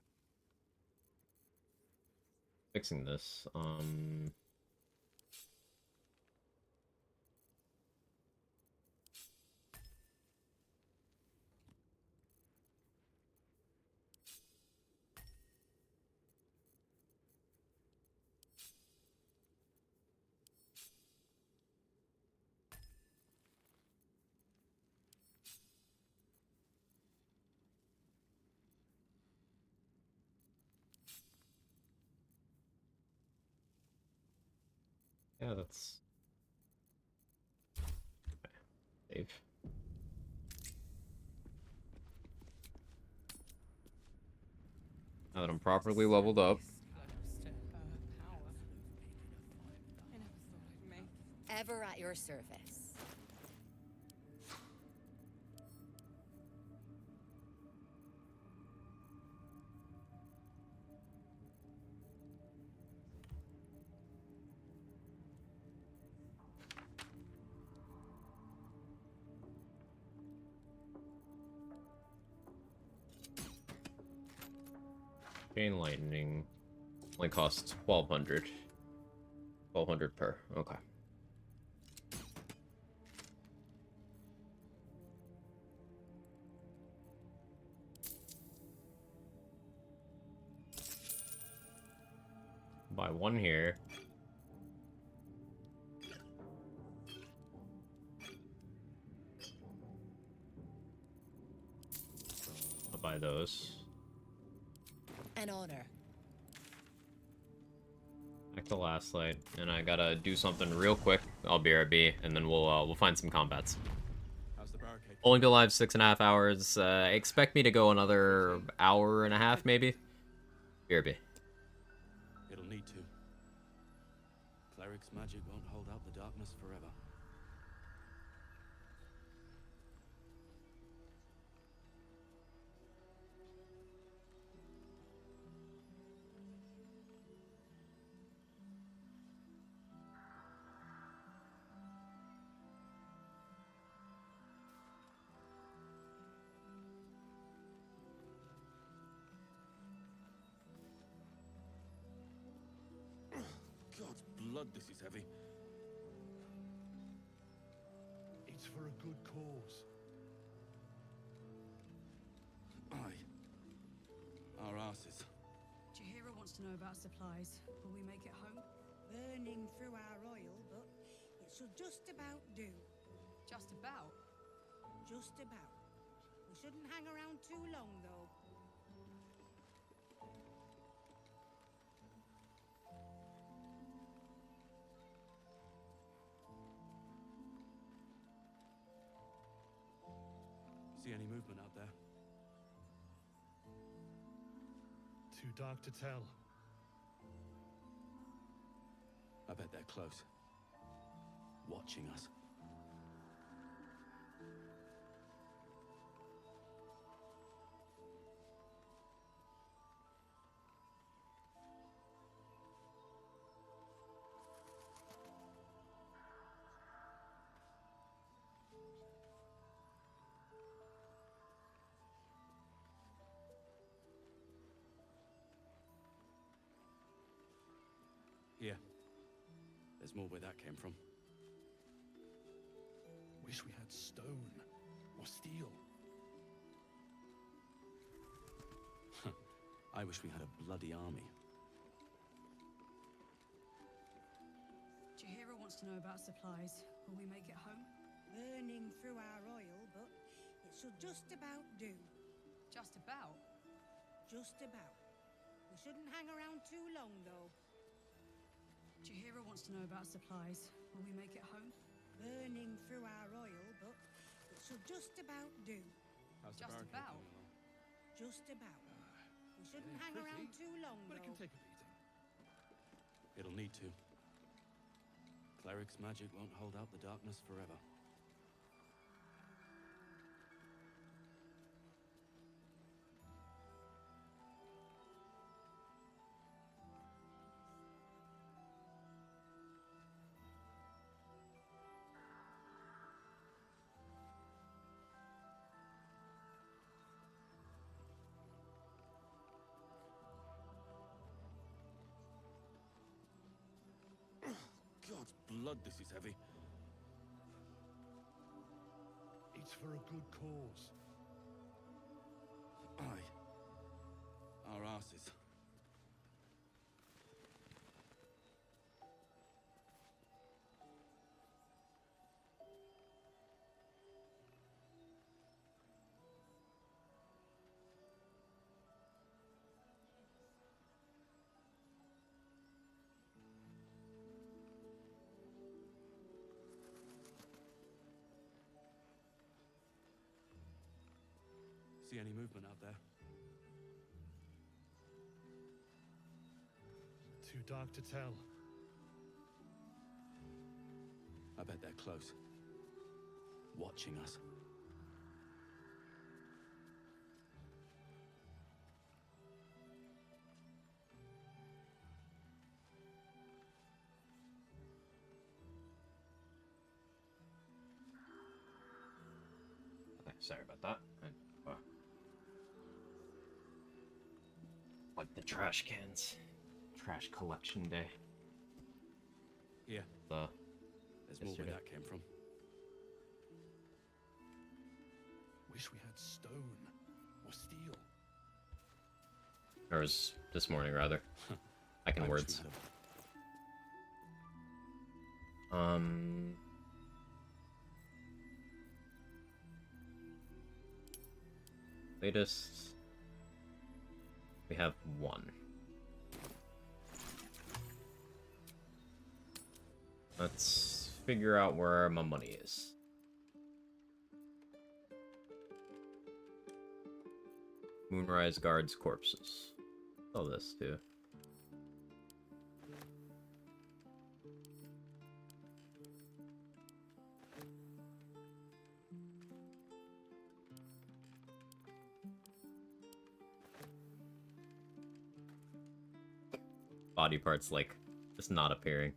Fixing this. Yeah, that's... Save. Now that I'm properly leveled up. Ever at your service. Chain lightning only costs 1200. 1200 per. Okay. Buy one here. I'll buy those. An honor. Back to last light, and I gotta do something real quick. I'll BRB, and then we'll find some combats. How's the barricade? Only be live 6.5 hours. Expect me to go another hour and a half, maybe. BRB. It'll need to. Cleric's magic won't hold out the darkness forever. God's blood, this is heavy. It's for a good cause. Our asses. Chihiro wants to know about supplies. Will we make it home? Burning through our oil, but it should just about do. Just about? Just about. We shouldn't hang around too long, though. See any movement out there? Too dark to tell. I bet they're close. Watching us. Here. There's more where that came from. Wish we had stone or steel. I wish we had a bloody army. Chihiro wants to know about supplies. Will we make it home? Burning through our oil, but it should just about do. Just about? Just about. We shouldn't hang around too long, though. Chihiro wants to know about supplies. Will we make it home? Burning through our oil, but it should just about do. How's the Just barricade about? coming along? Just about. We shouldn't hang around too long, But it though. can take a beating. It'll need to. Cleric's magic won't hold out the darkness forever. God's blood, this is heavy. It's for a good cause. Our asses. See any movement out there? Too dark to tell. I bet they're close. Watching us. Sorry about that. Like the trash cans. Trash collection day. Yeah. There's more where that came from. Wish we had stone or steel. Or was this morning, rather. I can words. Latest. We have one. Let's figure out where my money is. Moonrise guards corpses. Oh, this too. Body parts like just not appearing.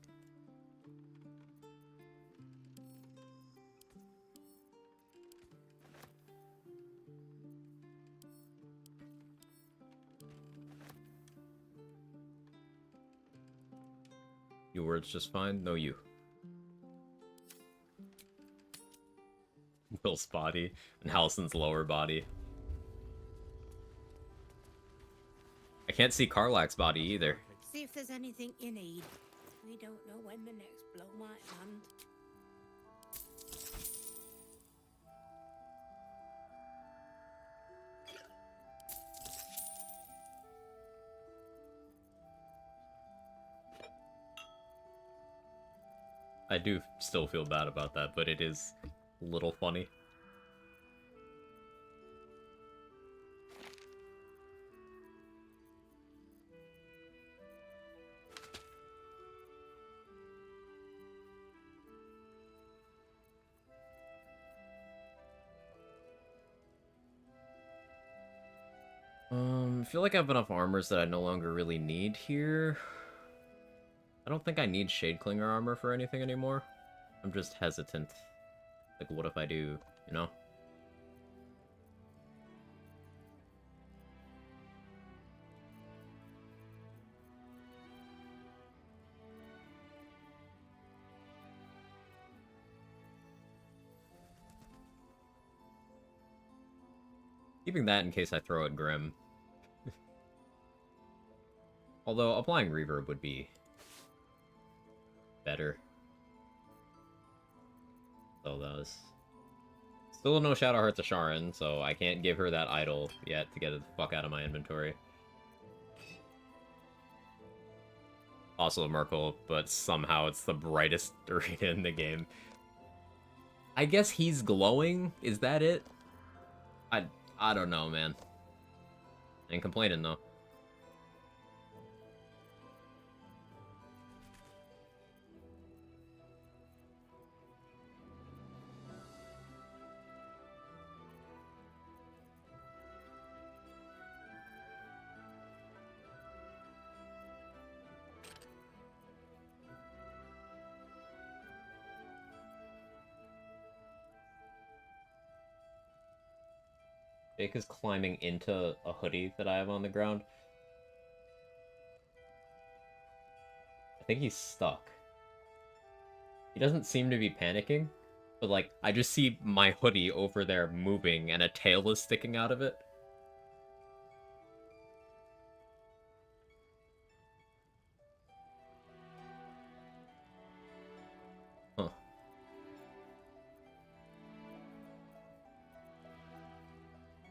Your words just fine? No, you. Will's body and Hallison's lower body. I can't see Karlach's body either. See if there's anything you need. We don't know when the next blow might land. I do still feel bad about that, but it is a little funny. I feel like I have enough armors that I no longer really need here. I don't think I need Shadeclinger armor for anything anymore. I'm just hesitant. Like, what if I do, you know? Keeping that in case I throw at Grim. Although, applying reverb would be better. So that was... Still no Shadow Heart to Sharon, so I can't give her that idol yet to get it the fuck out of my inventory. Also Merkel, but somehow it's the brightest arena in the game. I guess he's glowing? Is that it? I don't know, man. Ain't complaining, though. Jake is climbing into a hoodie that I have on the ground. I think he's stuck. He doesn't seem to be panicking, but like, I just see my hoodie over there moving and a tail is sticking out of it. Huh.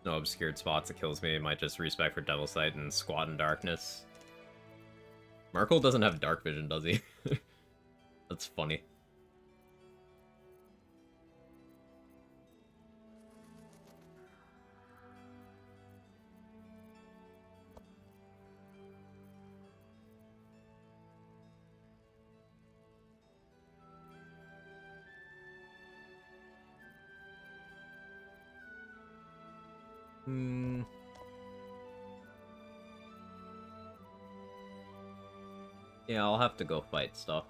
No obscured spots that kills me. It might just respec for Devil Sight and Squat in Darkness. Merkel doesn't have dark vision, does he? That's funny. Yeah, I'll have to go fight stuff.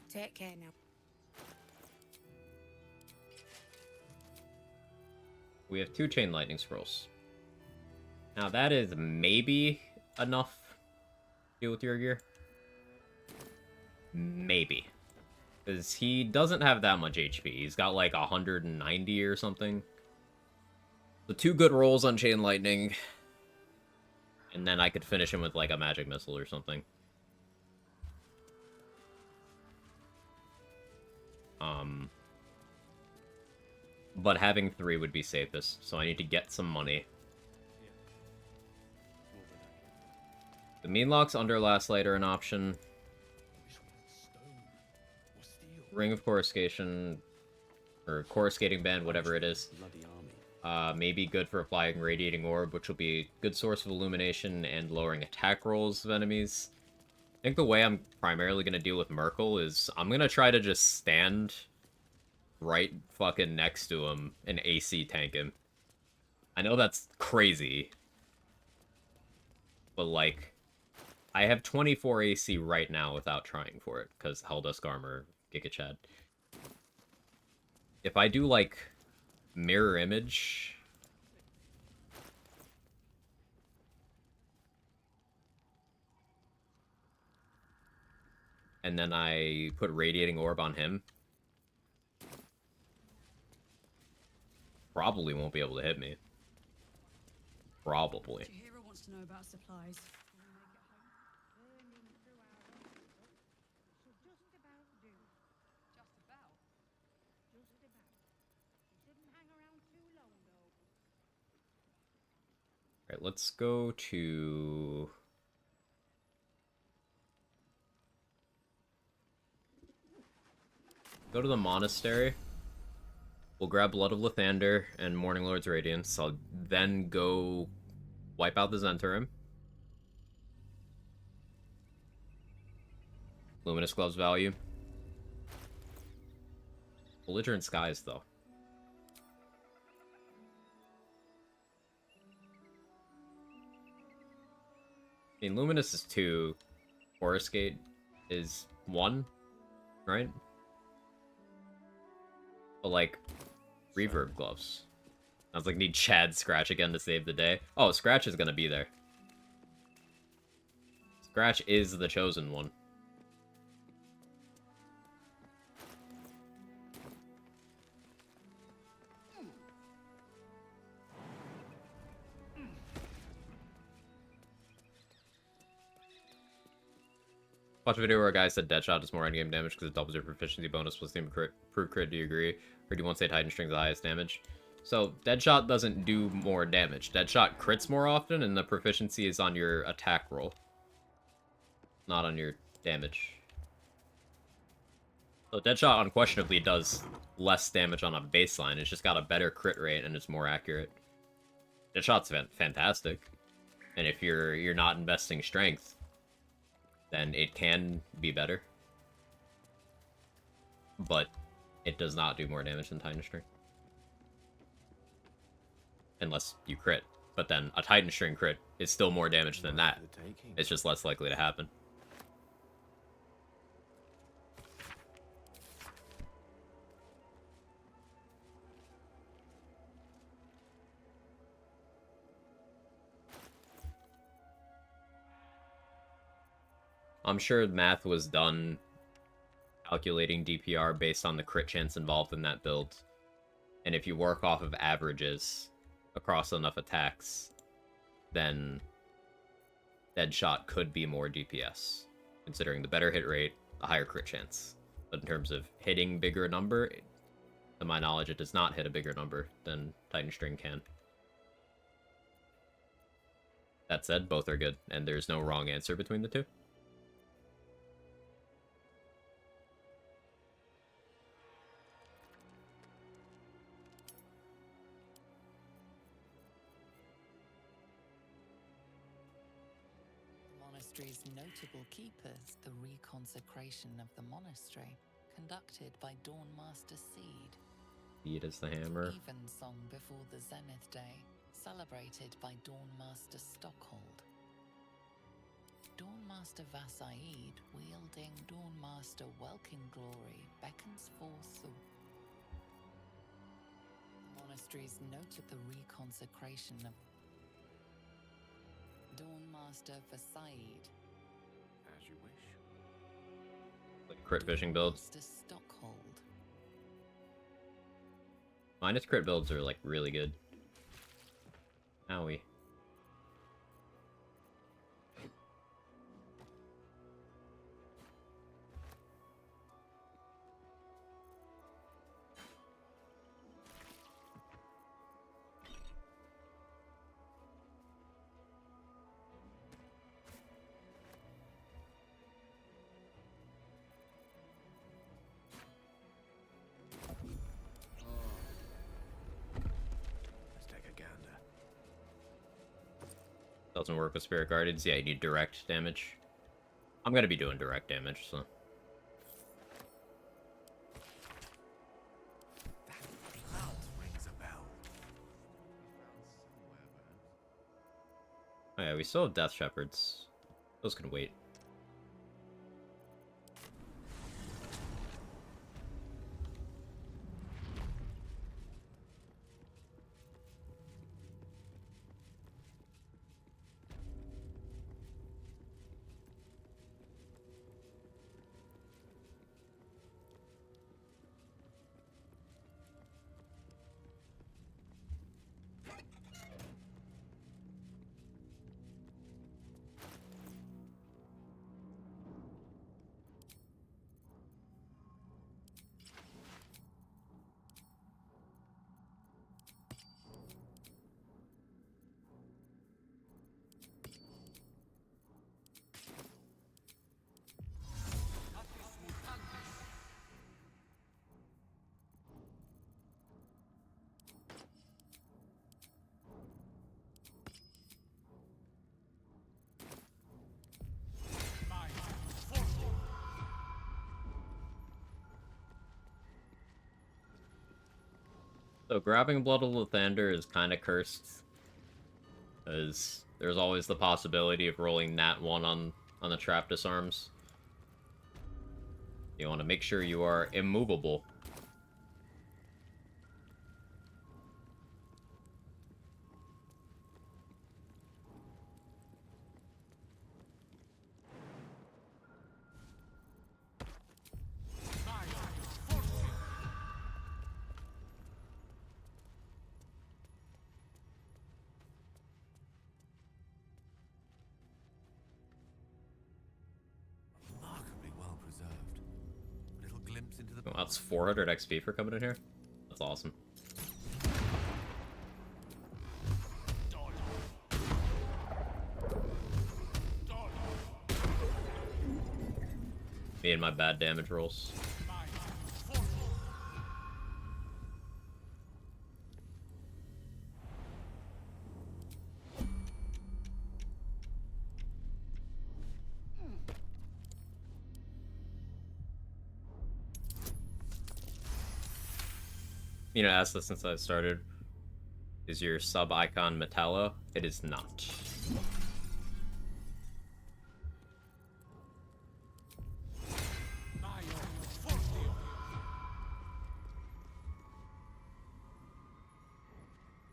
Take care now. We have 2 Chain Lightning Scrolls. Now that is maybe enough to deal with your gear. Maybe. Because he doesn't have that much HP. He's got like 190 or something. So 2 good rolls on Chain Lightning. And then I could finish him with like a Magic Missile or something. But having 3 would be safest, so I need to get some money. The Meanlocks under Last Light are an option. Ring of Coruscation, or Coruscating Band, whatever it is. Maybe good for applying Radiating Orb, which will be a good source of illumination and lowering attack rolls of enemies. I think the way I'm primarily going to deal with Merkel is I'm going to try to just stand right fucking next to him and AC tank him. I know that's crazy, but like, I have 24 AC right now without trying for it, because Helldusk Armor, Giga Chad. If I do like Mirror Image, and then I put Radiating Orb on him, probably won't be able to hit me. Probably. Hero wants to know about supplies. Alright, let's go to... Go to the monastery. We'll grab Blood of Lathander and Morning Lord's Radiance. I'll then go wipe out the Zentarim. Luminous Gloves value. Belligerent Skies, though. I mean, Luminous is 2. Coruscate is 1, right? But, like, Reverb Gloves. Sounds like need Chad Scratch again to save the day. Oh, Scratch is gonna be there. Scratch is the chosen one. Watch a video where a guy said Deadshot does more endgame damage because it doubles your proficiency bonus plus the improved crit. Do you agree? Or do you want to say Titan String's the highest damage? So, Deadshot doesn't do more damage. Deadshot crits more often, and the proficiency is on your attack roll. Not on your damage. So Deadshot unquestionably does less damage on a baseline. It's just got a better crit rate, and it's more accurate. Deadshot's fantastic. And if you're not investing strength, then it can be better. But it does not do more damage than Titan String. Unless you crit. But then a Titan String crit is still more damage than that. It's just less likely to happen. I'm sure math was done calculating DPR based on the crit chance involved in that build. And if you work off of averages across enough attacks, then Deadshot could be more DPS, considering the better hit rate, the higher crit chance. But in terms of hitting bigger number, to my knowledge, it does not hit a bigger number than Titan String can. That said, both are good, and there's no wrong answer between the two. Monastery's notable keepers, the reconsecration of the monastery, conducted by Dawnmaster Seed. Seed is the hammer. Evensong before the Zenith Day, celebrated by Dawnmaster Stockhold. Dawnmaster Vasaid, wielding Dawnmaster Welkin Glory, beckons forth the monastery's note at the reconsecration of Dawnmaster Vasaid. As you wish. Like crit fishing builds. Dawnmaster Stockhold. Minus crit builds are like really good. Owie. Let's take a gander. Doesn't work with Spirit Guardians. Yeah, you need direct damage. I'm gonna be doing direct damage, so. Cloud rings a bell. Oh yeah, we still have Death Shepherds. Those can wait. So grabbing Blood of Lathander is kind of cursed, as there's always the possibility of rolling Nat 1 on the trap disarms. You want to make sure you are immovable. Remarkably well preserved. Little glimpse into the Well, that's 400 XP for coming in here. That's awesome. Me and my bad damage rolls. You know, asked this since I started. Is your sub icon Metallo? It is not.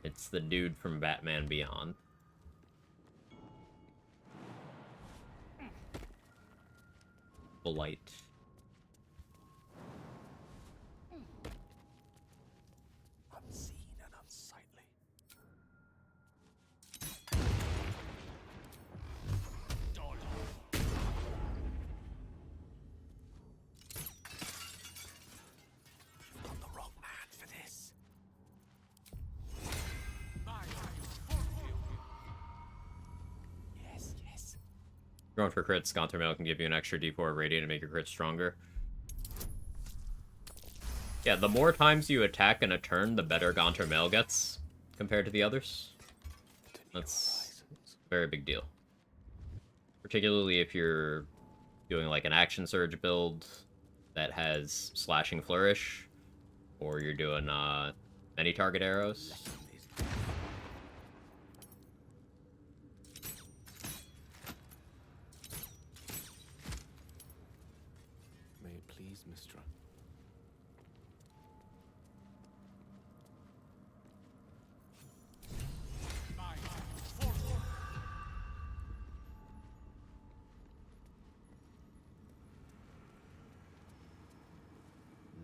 It's the dude from Batman Beyond. Blight. unseen and unsightly. You've got the wrong man for this. Going for crits, Gauntermail can give you an extra d4 radiant to make your crit stronger. Yeah, the more times you attack in a turn, the better Gauntermail gets compared to the others. That's a very big deal. Particularly if you're doing like an action surge build that has slashing flourish, or you're doing many target arrows. May it please, Mistra.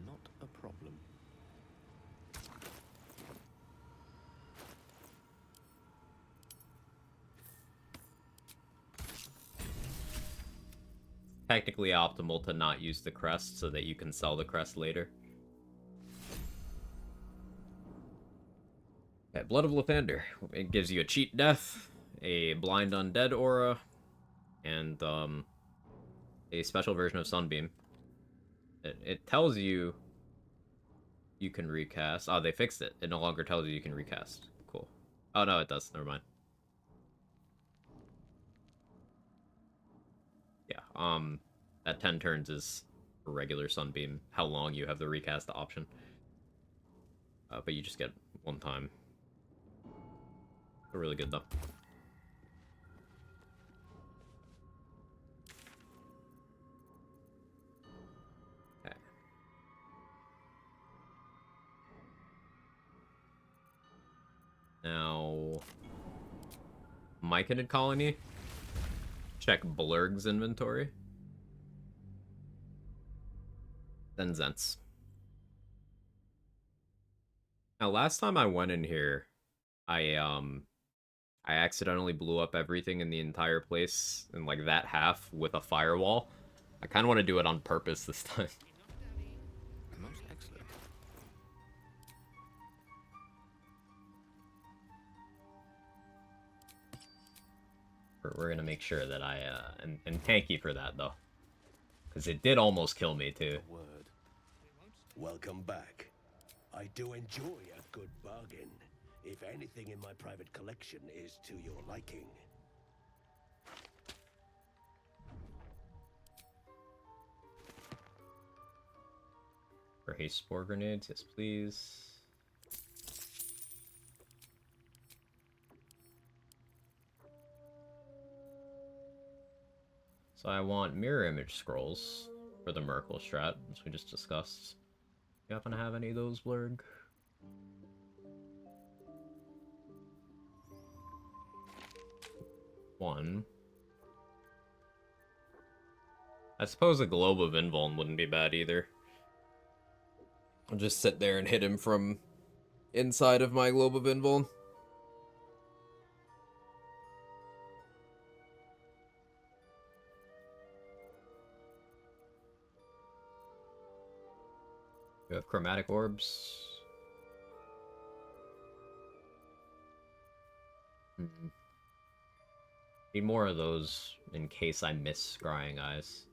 Not a problem. Technically optimal to not use the crest so that you can sell the crest later. Okay, Blood of Lathander. It gives you a cheat death, a blind undead aura, and a special version of Sunbeam. It tells you you can recast. Oh, they fixed it. It no longer tells you can recast. Cool. Oh no, it does. Never mind. Yeah, at 10 turns is a regular Sunbeam, how long you have the recast option. But you just get one time. They're really good, though. Okay. Now... Myconid Colony. Check Blurg's inventory. Then Zents. Now, last time I went in here, I accidentally blew up everything in the entire place in, like, that half with a firewall. I kind of want to do it on purpose this time. Most excellent. We're going to make sure that I, and thank you for that, though. Because it did almost kill me, too. Welcome back. I do enjoy a good bargain, if anything in my private collection is to your liking. For haste spore grenades, yes please. So I want mirror image scrolls for the Merkle strat, as we just discussed. You happen to have any of those, Blurg? One. I suppose a Globe of Invuln wouldn't be bad either. I'll just sit there and hit him from inside of my Globe of Invuln. You have chromatic orbs. Need more of those in case I miss Scrying Eyes.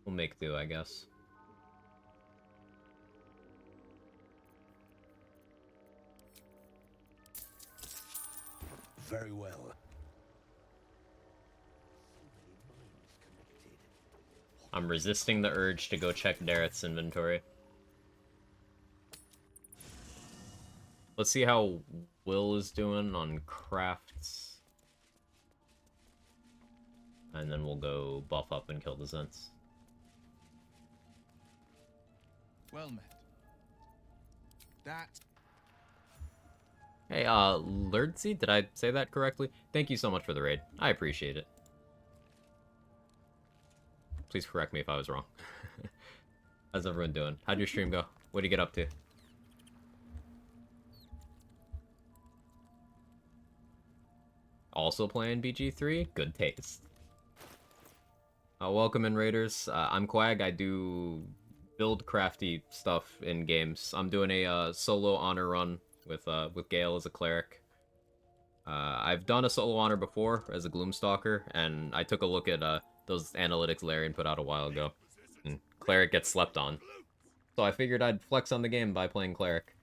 We'll make do, I guess. Very well. I'm resisting the urge to go check Dareth's inventory. Let's see how Will is doing on crafts. And then we'll go buff up and kill the Zents. Well met. That... Hey, Lurdsy, did I say that correctly? Thank you so much for the raid. I appreciate it. Please correct me if I was wrong. How's everyone doing? How'd your stream go? What'd you get up to? Also playing BG3? Good taste. Welcome in, Raiders. I'm Quag. I do build crafty stuff in games. I'm doing a solo honor run with Gale as a cleric. I've done a solo honor before as a Gloomstalker, and I took a look at those analytics Larian put out a while ago. And Cleric gets slept on. So I figured I'd flex on the game by playing Cleric.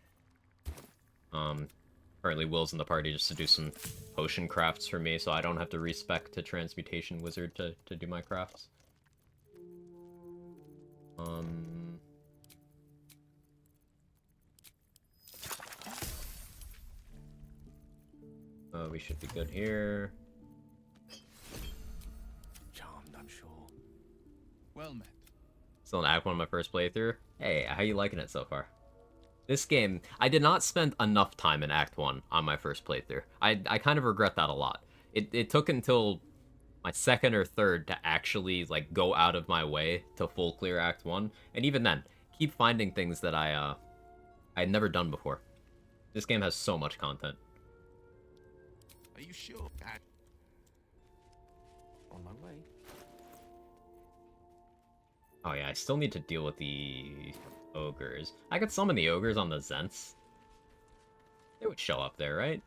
Currently Will's in the party just to do some potion crafts for me, so I don't have to respec to Transmutation Wizard to do my crafts. We should be good here. Charmed, I'm sure. Well met. Still in Act 1 of my first playthrough. Hey, how you liking it so far? This game, I did not spend enough time in Act 1 on my first playthrough. I kind of regret that a lot. It took until my second or third to actually, like, go out of my way to full clear Act 1. And even then, keep finding things that I had never done before. This game has so much content. Are you sure? On my way. Oh yeah, I still need to deal with the ogres. I could summon the ogres on the Zents. They would show up there, right?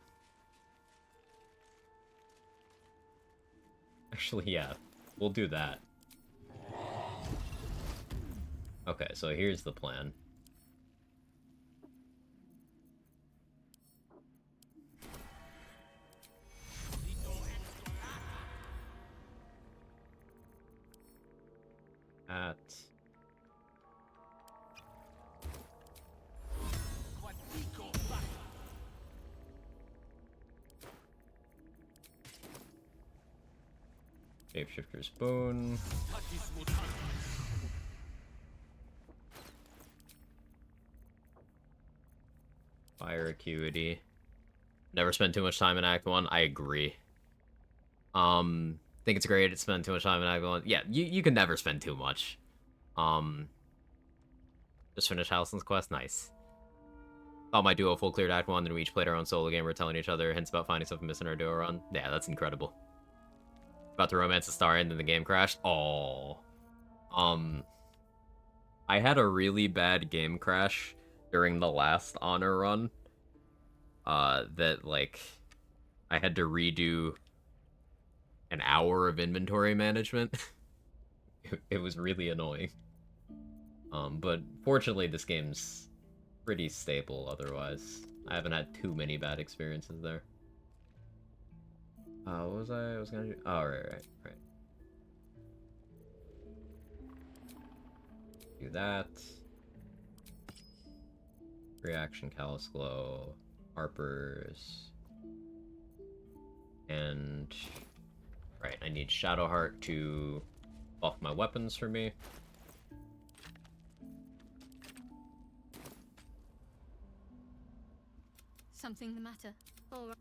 Actually, yeah. We'll do that. Okay, so here's the plan. At... Shapeshifter's Boon. Fire Acuity. Never spend too much time in Act 1. I agree. Think it's great to spend too much time in Act 1. Yeah, you can never spend too much. Just finished Hallison's quest. Nice. Thought my duo full cleared Act 1, then we each played our own solo game. We're telling each other hints about finding something missing in our duo run. Yeah, that's incredible. About to romance a star and then the game crashed. Oh. I had a really bad game crash during the last honor run. That, like, I had to redo an hour of inventory management. It was really annoying. But fortunately this game's pretty stable otherwise. I haven't had too many bad experiences there. What was I was gonna do? Oh, right. Do that. Reaction, Callous Glow, Harper's. And... Right, I need Shadowheart to buff my weapons for me. Something the matter? All right.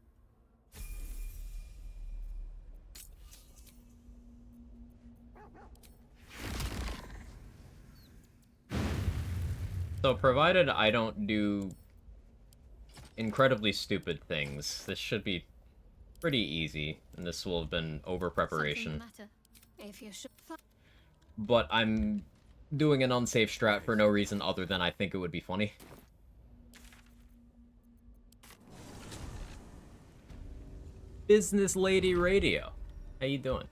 So provided I don't do incredibly stupid things, this should be pretty easy, and this will have been over preparation. If you should... But I'm doing an unsafe strat for no reason other than I think it would be funny. Business Lady Radio. How you doing?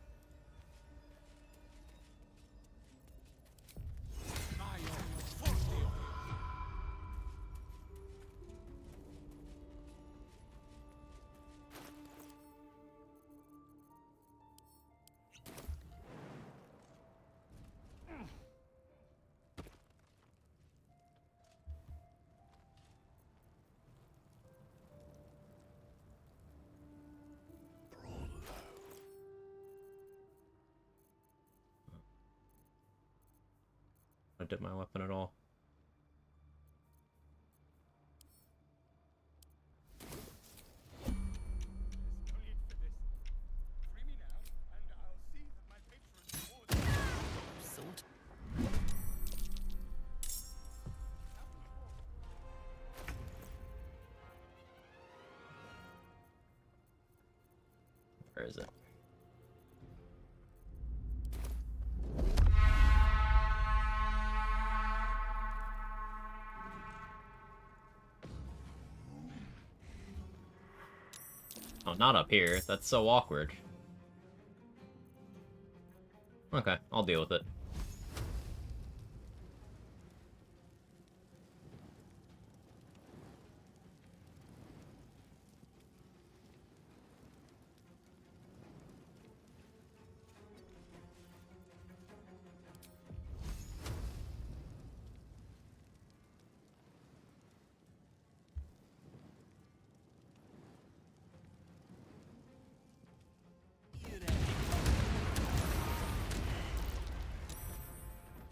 I dip my weapon at all. Where is it? Oh, not up here. That's so awkward. Okay, I'll deal with it.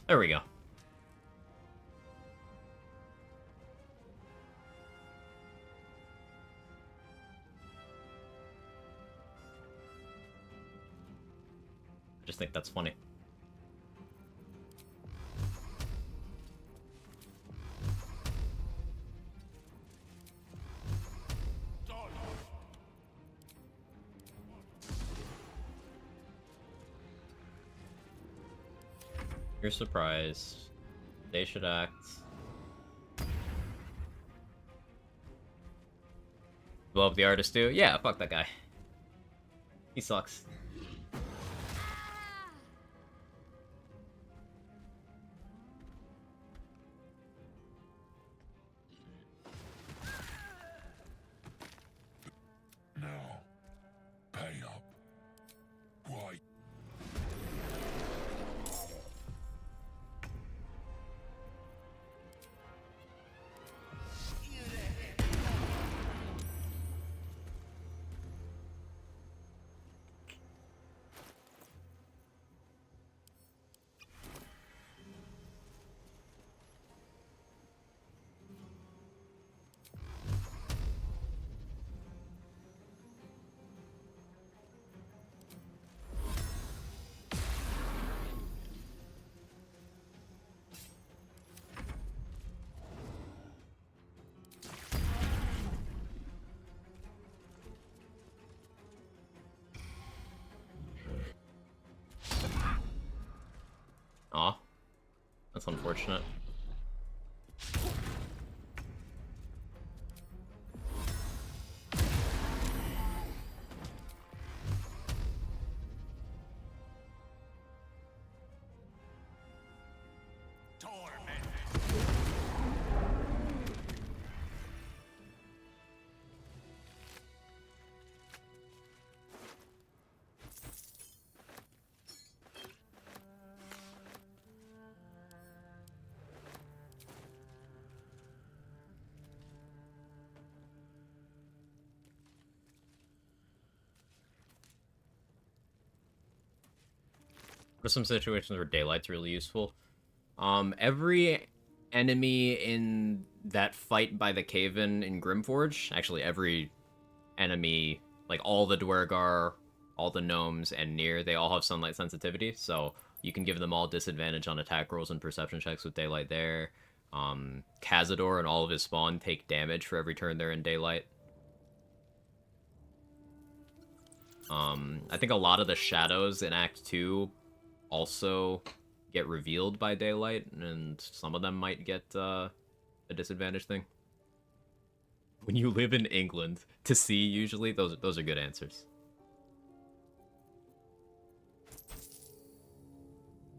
There we go. I just think that's funny. You're surprised. They should act. Blow up the artist too? Yeah, fuck that guy. He sucks. Now, pay up. Why? Aw. That's unfortunate. What are some situations where daylight's really useful? Every enemy in that fight by the cave-in Grimforge, actually every enemy, like all the Dwergar, all the gnomes, and Nier, they all have sunlight sensitivity, so you can give them all disadvantage on attack rolls and perception checks with daylight there. Cazador and all of his spawn take damage for every turn they're in daylight. I think a lot of the shadows in Act 2 also get revealed by daylight, and some of them might get a disadvantage thing. When you live in England, to see, usually, those are good answers.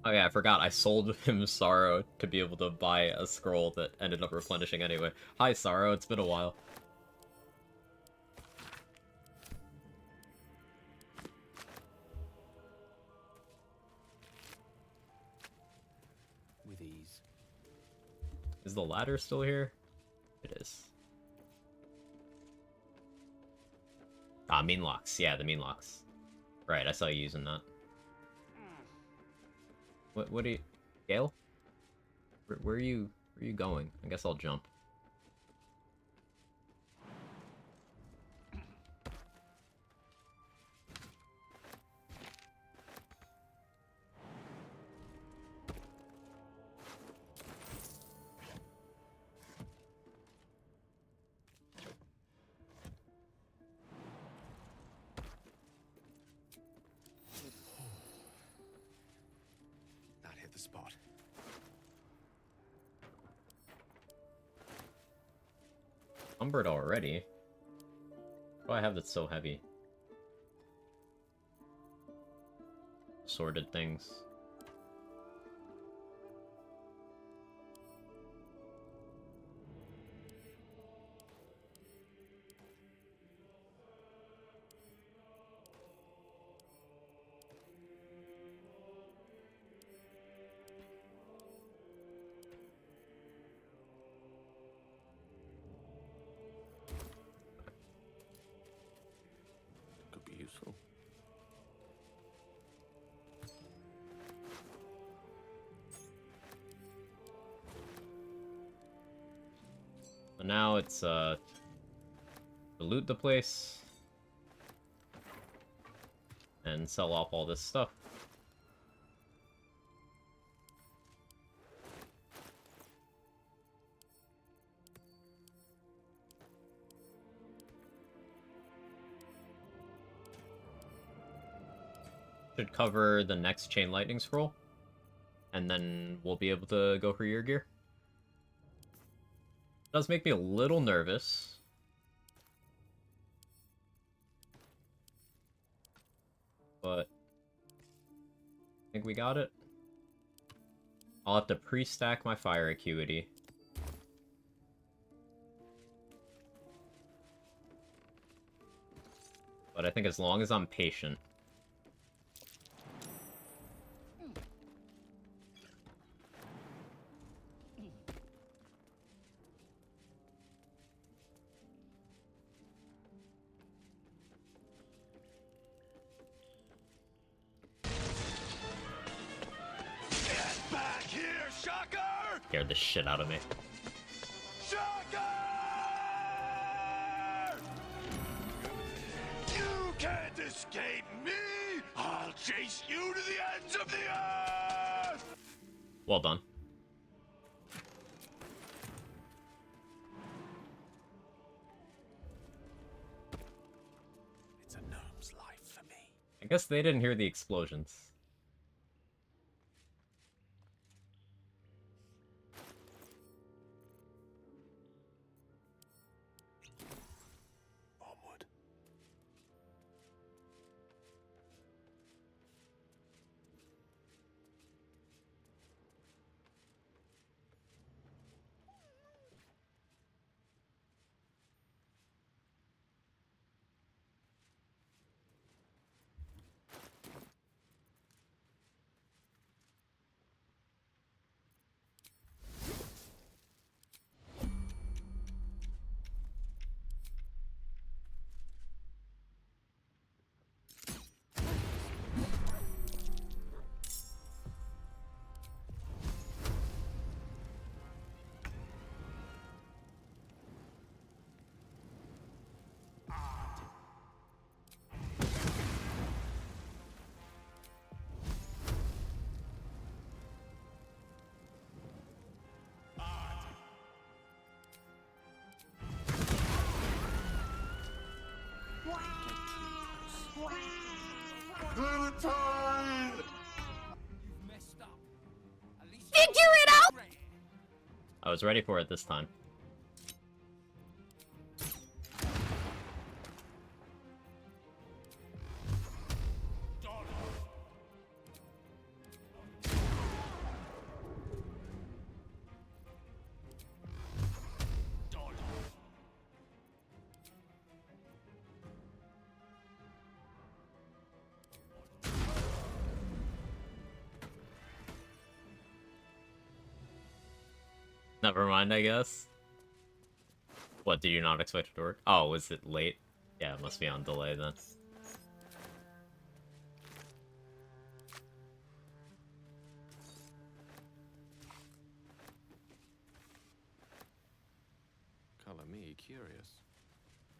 Oh yeah, I forgot, I sold him Sorrow to be able to buy a scroll that ended up replenishing anyway. Hi Sorrow, it's been a while. With ease. Is the ladder still here? It is. Ah, mean locks. Yeah, the mean locks. Right, I saw you using that. What do you... Gale? Where are you going? I guess I'll jump. That hit the spot. Umbered already? What do I have that's so heavy? sorted things. Could be useful. So now it's to loot the place and sell off all this stuff. Should cover the next Chain Lightning Scroll, and then we'll be able to go for your gear. Does make me a little nervous. But I think we got it. I'll have to pre-stack my fire acuity. But I think as long as I'm patient. Get back here, Shocker! Scared the shit out of me. Shocker! You can't escape me! I'll chase you to the ends of the earth! Well done. It's a gnome's life for me. I guess they didn't hear the explosions. Onward. Figure it out! I was ready for it this time. Never mind, I guess. What, did you not expect it to work? Oh, was it late? Yeah, it must be on delay then. Color me curious.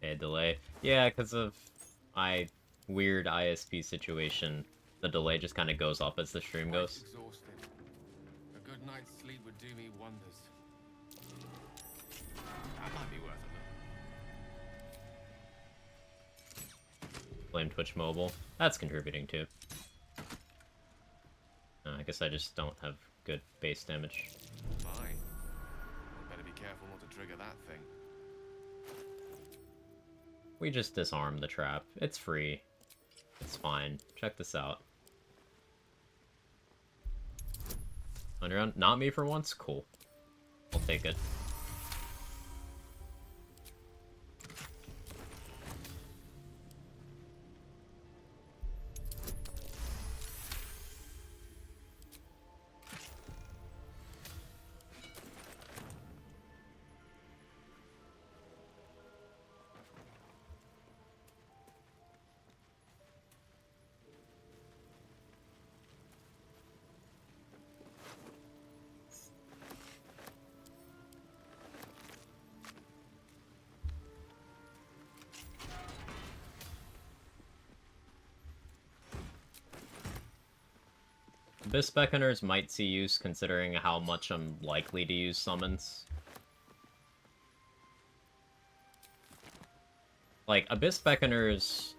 Okay, delay. Yeah, because of my weird ISP situation, the delay just kind of goes up as the stream goes. Exhausted. A good night's sleep would do me wonders. That might be worth it. Blame Twitch Mobile. That's contributing too. I guess I just don't have good base damage. Fine. Better be careful not to trigger that thing. We just disarm the trap. It's free. It's fine. Check this out. Underground? Not me for once? Cool. I'll take it. Abyss Beckoners might see use considering how much I'm likely to use summons. Like, Abyss Beckoner's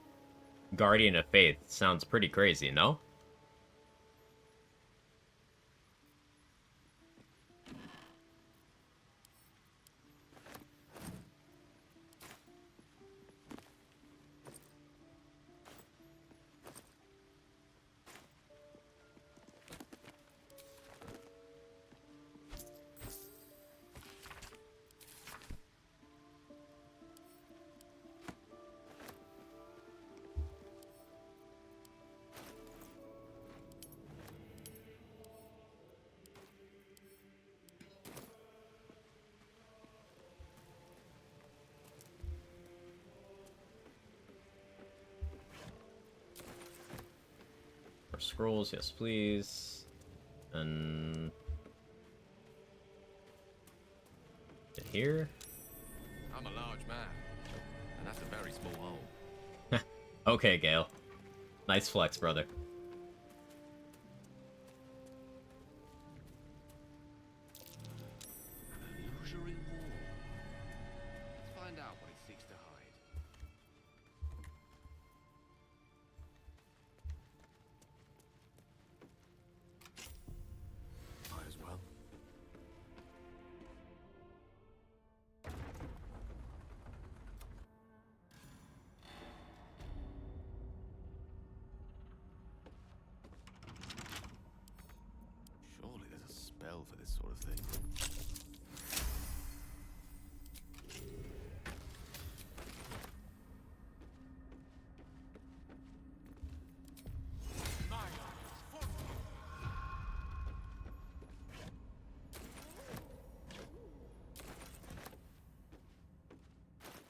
Guardian of Faith sounds pretty crazy, no? More scrolls, yes please. And... here? I'm a large man, and that's a very small hole. Okay, Gale. Nice flex, brother. Illusory wall. Let's find out what it seeks to hide. Might as well. Surely there's a spell for this sort of thing.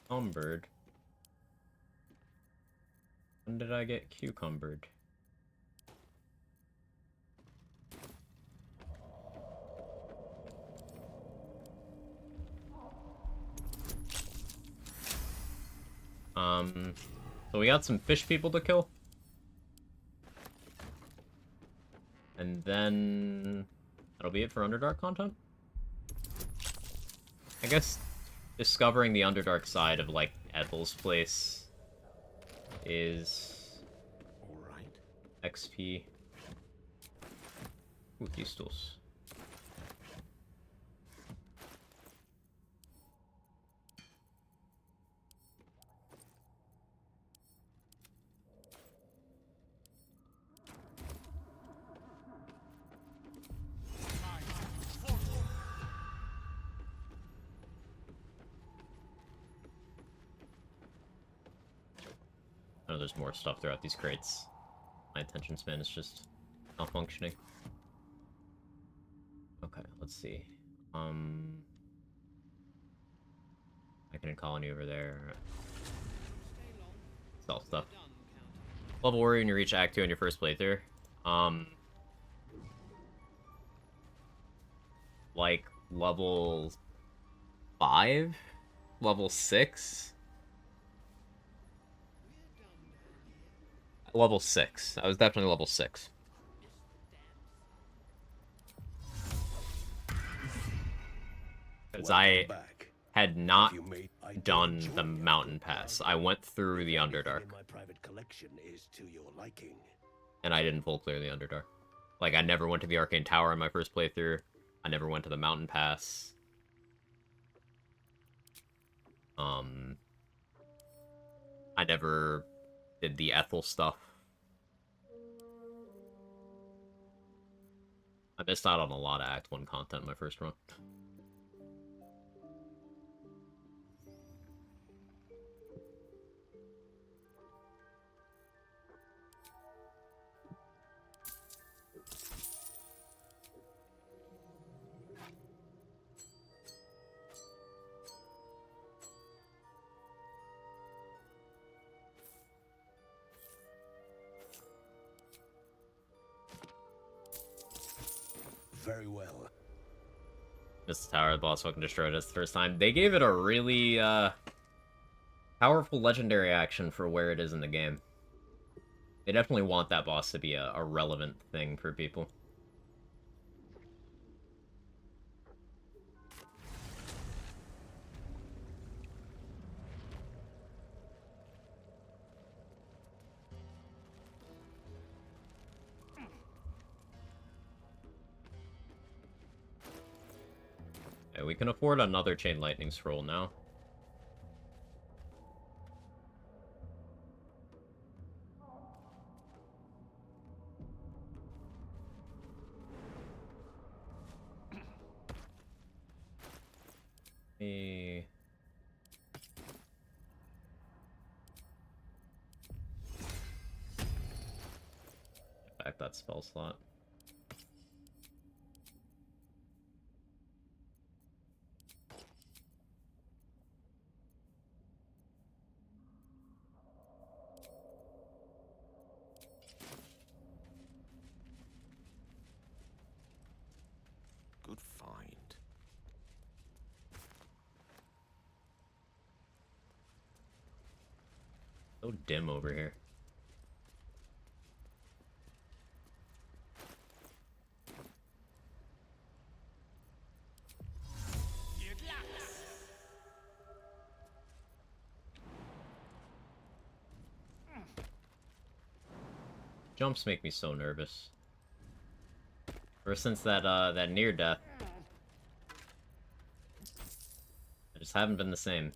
Cucumbered. When did I get cucumbered? So we got some fish people to kill. And then... that'll be it for Underdark content? I guess discovering the Underdark side of, like, Ethel's place is... alright. XP. Ooh, these stools. I know there's more stuff throughout these crates. My attention span is just not functioning. Okay, let's see. I can colony over there. Sell stuff. Level warrior when you reach Act 2 in your first playthrough. Like level 5? Level 6? Level 6. I was definitely level 6. Because I had not done the mountain pass. I went through the Underdark. My private collection is to your liking. And I didn't full clear the Underdark. Like, I never went to the Arcane Tower in my first playthrough. I never went to the mountain pass. I never did the Ethel stuff. I missed out on a lot of Act 1 content in my first run. Very well. This tower, the boss fucking destroyed us the first time. They gave it a really, powerful legendary action for where it is in the game. They definitely want that boss to be a relevant thing for people. Okay, we can afford another Chain Lightning Scroll now. Hey. Back that spell slot. Good find. So dim over here. Jumps make me so nervous. Ever since that near death, I just haven't been the same.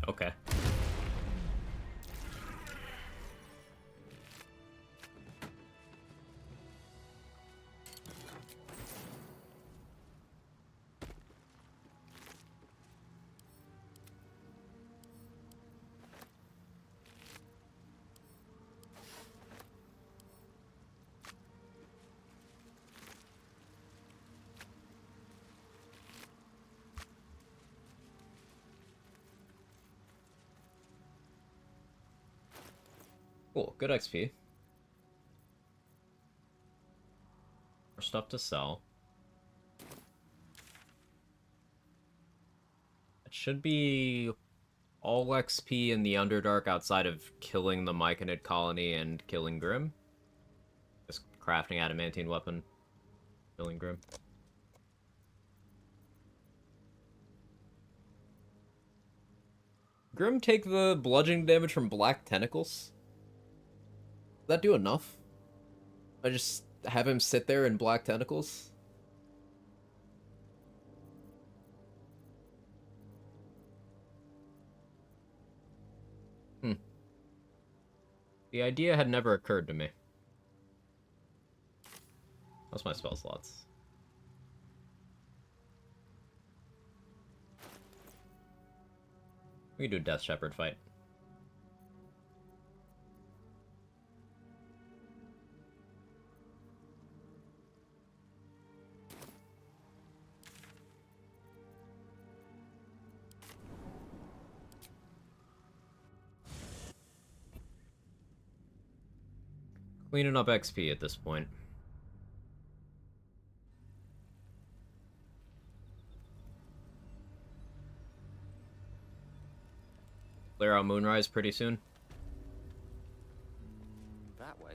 Okay. Cool, good XP. More stuff to sell. It should be all XP in the Underdark outside of killing the Myconid colony and killing Grim. Just crafting adamantine weapon, killing Grim. Grim take the bludgeoning damage from black tentacles? Does that do enough? I just have him sit there in black tentacles? The idea had never occurred to me. That's my spell slots. We can do a Death Shepherd fight. Cleaning up XP at this point. Clear out Moonrise pretty soon. That way.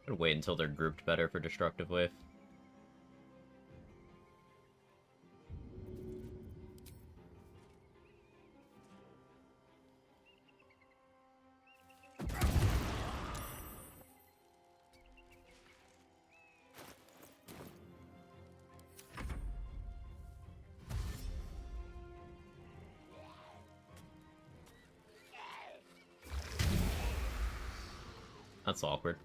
I'd wait until they're grouped better for Destructive Wave. That's awkward.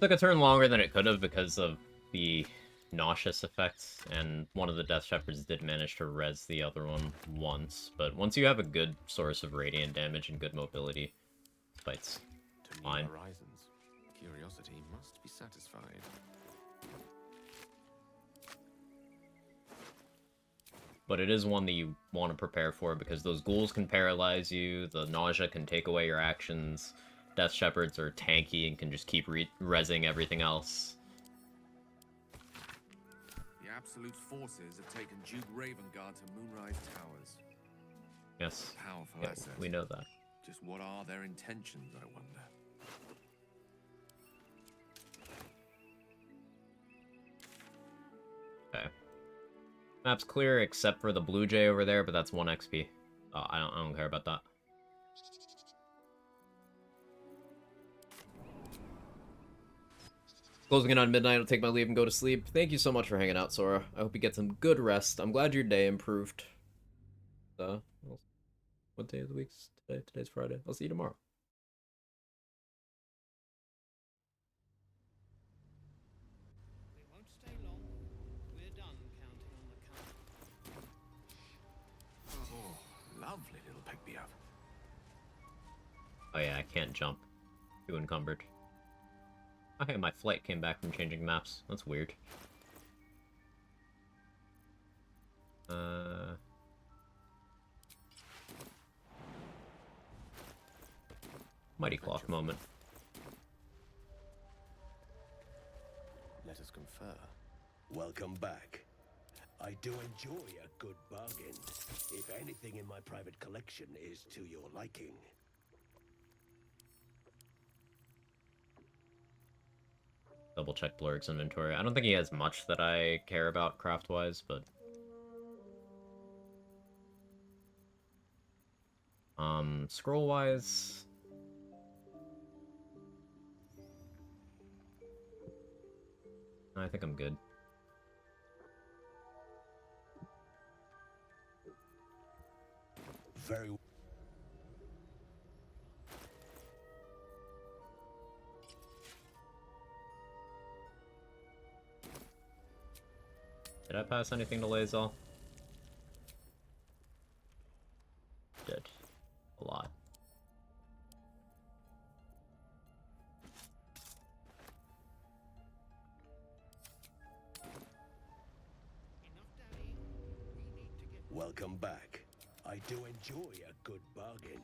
That took a turn longer than it could have because of the nauseous effects, and one of the Death Shepherds did manage to res the other one once, but once you have a good source of radiant damage and good mobility, fight's To new fine. horizons, curiosity must be satisfied. But it is one that you want to prepare for, because those ghouls can paralyze you, the nausea can take away your actions, Death Shepherds are tanky and can just keep rezzing everything else. The Absolute forces have taken Duke Ravengard to Moonrise Towers. Yes, Powerful yeah, asset. we know that. Just what are their intentions, I wonder? Okay. Map's clear except for the Blue Jay over there, but that's 1 XP. I don't care about that. Closing in on midnight, I'll take my leave and go to sleep. Thank you so much for hanging out, Sora. I hope you get some good rest. I'm glad your day improved. What day of the week is today? Today's Friday. I'll see you tomorrow. We won't stay long. We're done counting on the count. Oh, lovely little pick-me-up. Oh yeah, I can't jump. Too encumbered. Okay, my flight came back from changing maps. That's weird. Mighty Cloth moment. Let us confer. Welcome back. I do enjoy a good bargain, if anything in my private collection is to your liking. Double check Blurg's inventory. I don't think he has much that I care about craft-wise, but... scroll-wise... I think I'm good. Very Did I pass anything to Lae'zel? Did. A lot. welcome back. I do enjoy a good bargain,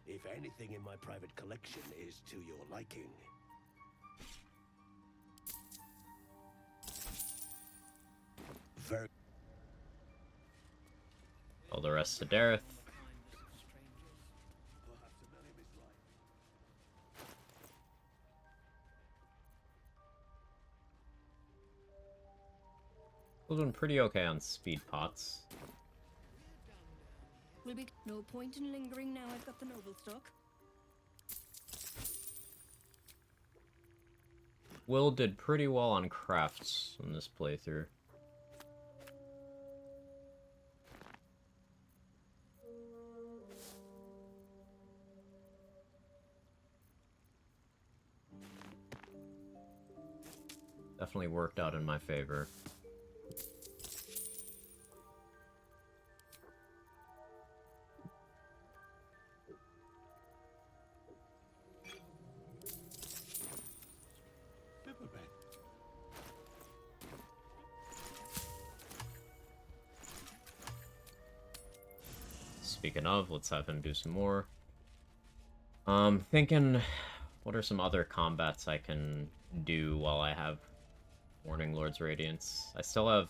if anything in my private collection is to your liking. Very All the rest to Dareth. We're doing pretty okay on speed pots. Will be no point in lingering now I've got the noble stock. Will did pretty well on crafts in this playthrough. Definitely worked out in my favor. Speaking of, let's have him do some more. Thinking, what are some other combats I can do while I have Warning Lord's Radiance? I still have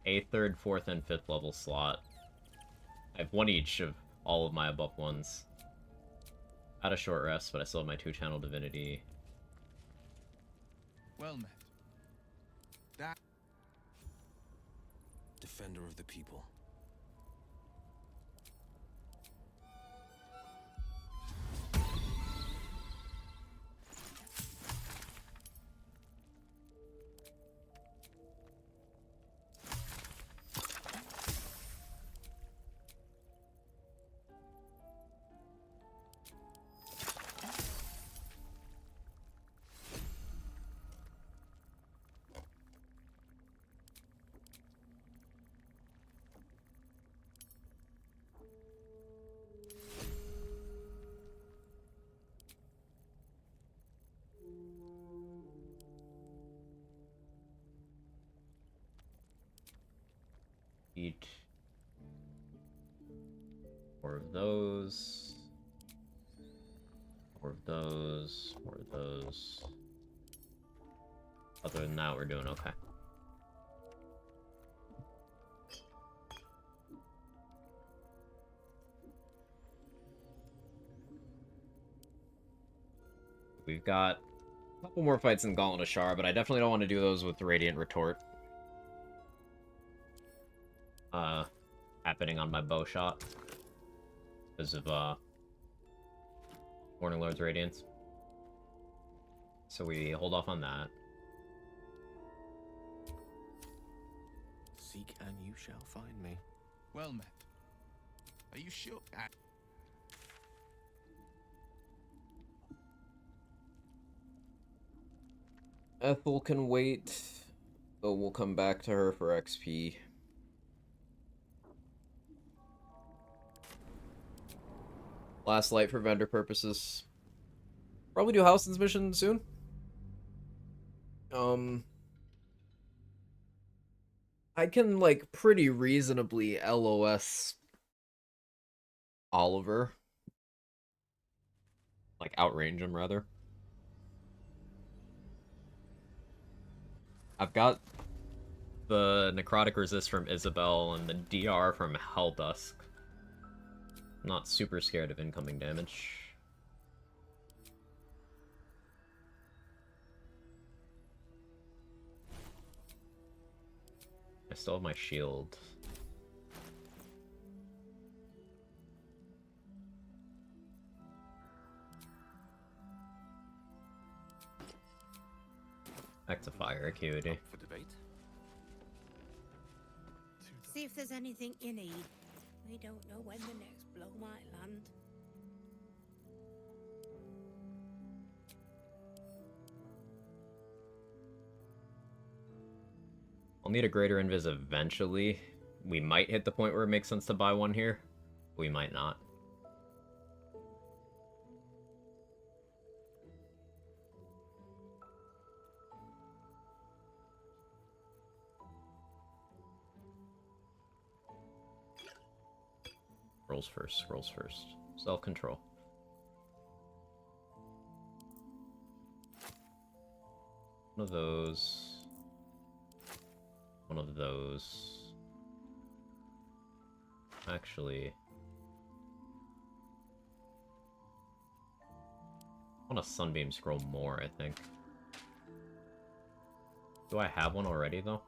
a 3rd, 4th, and 5th level slot. I have one each of all of my above ones. Had a short rest, but I still have my 2-channel divinity. Well met. That Defender of the people. Eat 4 of those. 4 of those. 4 of those. Other than that, we're doing okay. We've got a couple more fights in Gauntlet of Shar, but I definitely don't want to do those with Radiant Retort. Happening on my bow shot. Because of, Morning Lord's Radiance. So we hold off on that. Seek and you shall find me. Well met. Are you sure? Ethel can wait, but we'll come back to her for XP. Last light for vendor purposes. Probably do Halston's mission soon. I can, like, pretty reasonably LOS Oliver. Like, outrange him, rather. I've got the Necrotic Resist from Isabel and the DR from Helldusk. I'm not super scared of incoming damage. I still have my shield. Back to fire acuity. For debate? See if there's anything you need. We don't know when the next blow might land. I'll need a greater invis eventually. We might hit the point where it makes sense to buy one here. We might not. Scrolls first, scrolls first. Self-control. One of those. One of those. Actually, I want a Sunbeam Scroll more, I think. Do I have one already, though?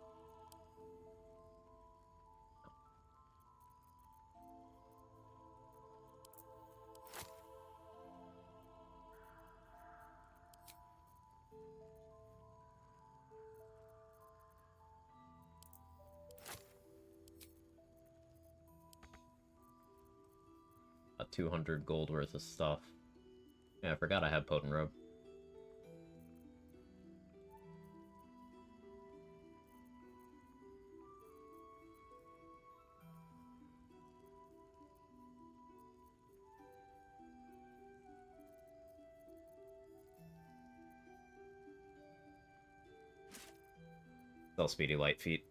A 200 gold worth of stuff. Yeah, I forgot I had Potent Robe. Spell Speedy Light Feet.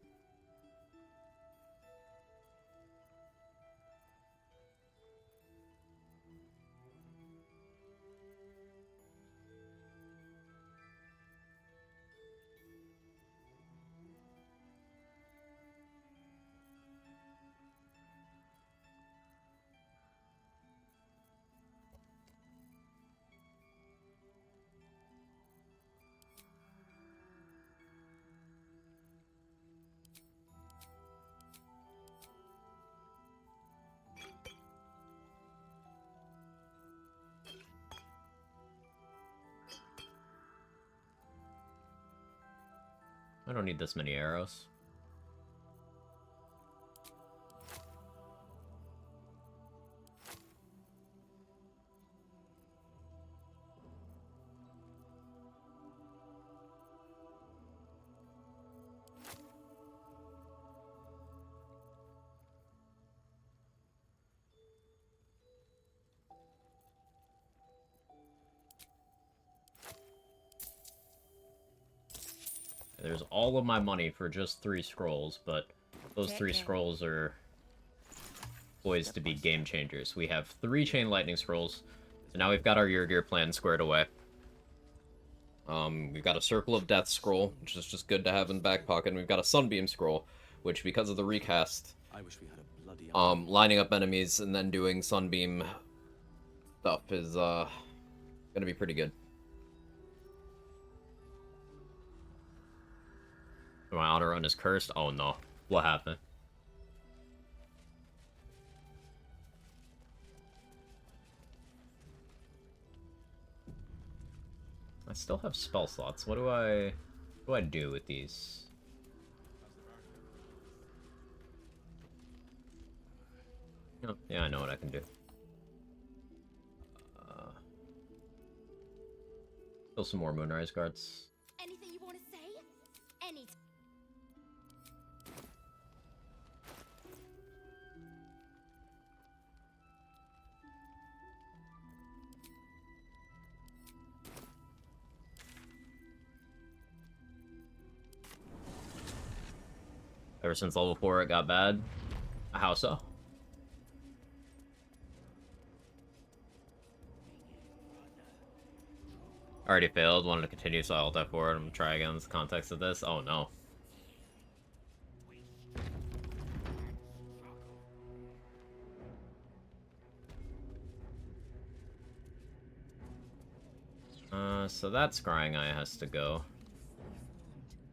I don't need this many arrows. There's all of my money for just 3 scrolls, but Those 3 scrolls are poised to be game changers. We have 3 Chain Lightning Scrolls, so now we've got our Yrgir plan squared away. We've got a Circle of Death scroll, which is just good to have in the back pocket, and we've got a Sunbeam scroll, which, because of the recast, I wish we had a bloody lining up enemies and then doing Sunbeam stuff is gonna be pretty good. My auto run is cursed. Oh no, what happened? I still have spell slots. What do I do with these? Oh, yeah, I know what I can do. Kill some more Moonrise Guards. Anything you want to say? Any. Ever since level 4 it got bad. How so? Already failed, wanted to continue, so I'll F forward. I'm gonna try again in the context of this. Oh no. So that Scrying Eye has to go.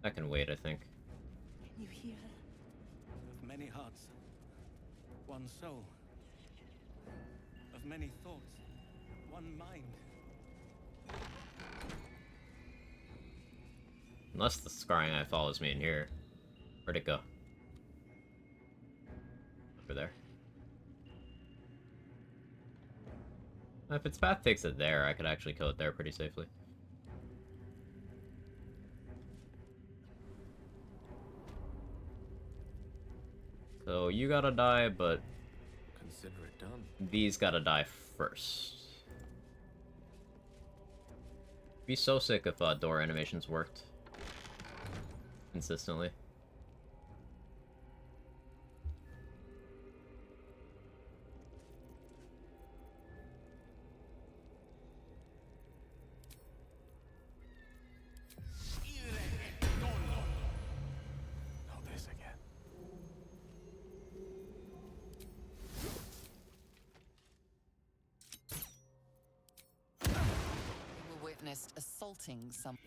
That can wait, I think. Can you hear? Of many hearts, one soul. Of many thoughts, one mind. Unless the Scrying Eye follows me in here. Where'd it go? Over there. If its path takes it there, I could actually kill it there pretty safely. So you gotta die, but consider it done. These gotta die first. Be so sick if door animations worked consistently. Not this again. We witnessed assaulting some.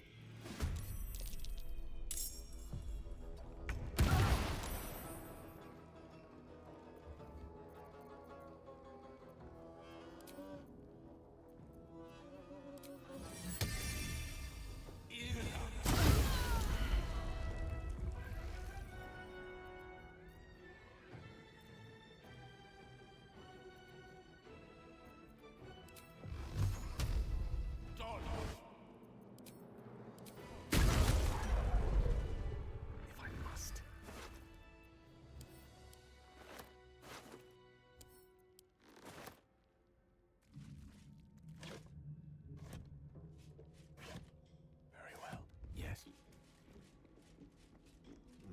Yes.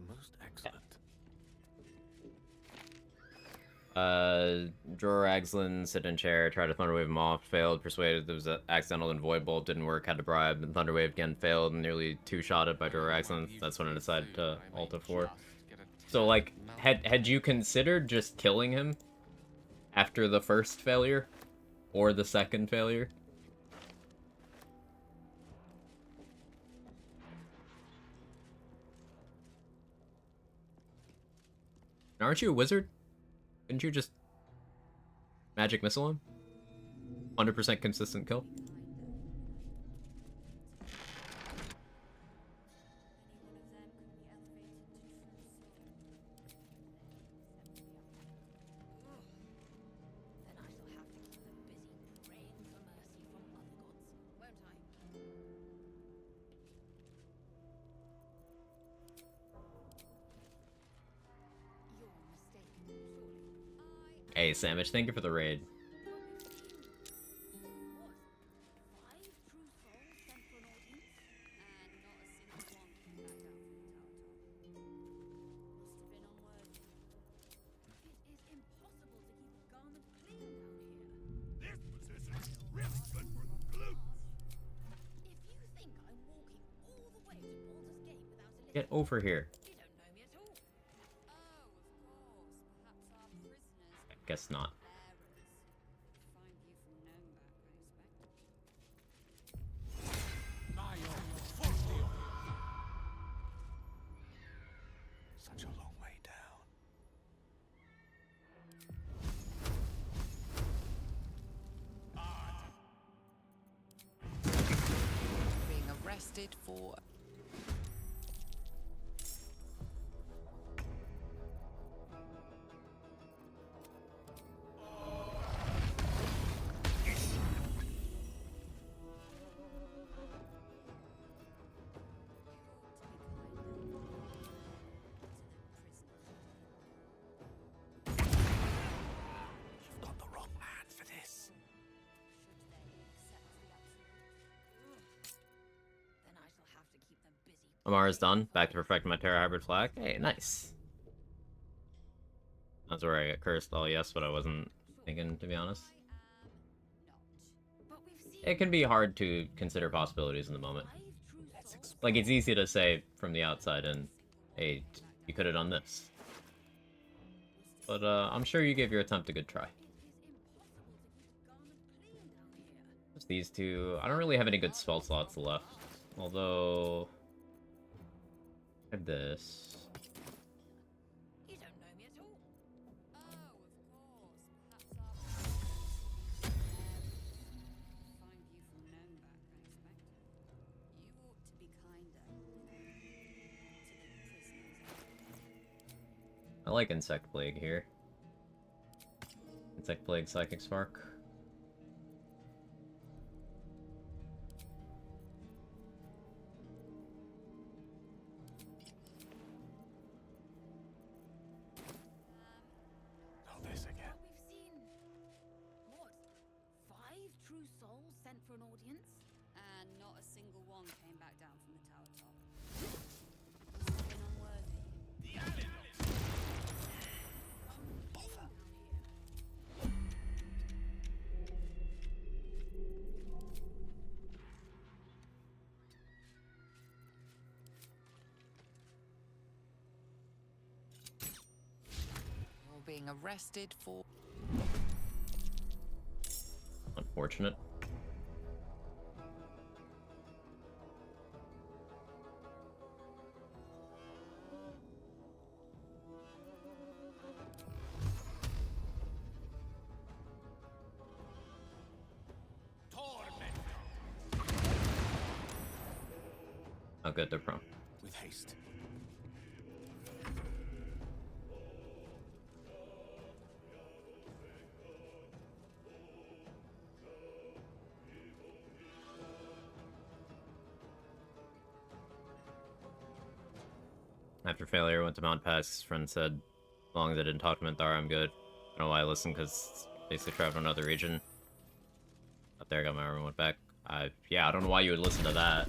Most excellent. Drawer Agslin, sit in chair, tried to Thunderwave him off, failed, persuaded there was an accidental and void bolt, didn't work, had to bribe, and Thunderwave again failed, and nearly two-shotted by Drawer Agslin. That's when I decided to ult F4. So, like, had you considered just killing him after the first failure? Or the second failure? Aren't you a wizard? Didn't you just magic missile him? 100% consistent kill. Then I shall have to keep them busy praying for mercy from other gods, won't I? You're mistaken, surely. Hey, Sandwich, thank you for the raid. Get over here. I guess not. Such a long way down. Being arrested for... You've got the wrong man for this. Then I shall have to keep them busy. Amara's done. Back to perfecting my Terra hybrid flag. Hey, nice. That's where I got cursed. Oh, yes, but I wasn't thinking, to be honest. It can be hard to consider possibilities in the moment. Like, it's easy to say from the outside and, hey, you could have done this. But, I'm sure you gave your attempt a good try. Just these two. I don't really have any good spell slots left. Although... I have this. I like Insect Plague here. Insect Plague, Psychic Spark. Not this again. We've seen... what? 5 true souls sent for an audience? And not a single one came back down from the tower top. Must have been unworthy. You're being arrested for... Unfortunate. Oh good, they're prone. With haste. After failure, went to Mount Pass. His friend said, as long as I didn't talk to Minthara, I'm good. I don't know why I listened, because basically traveled to another region. Up there, got my armor, went back. Yeah, I don't know why you would listen to that.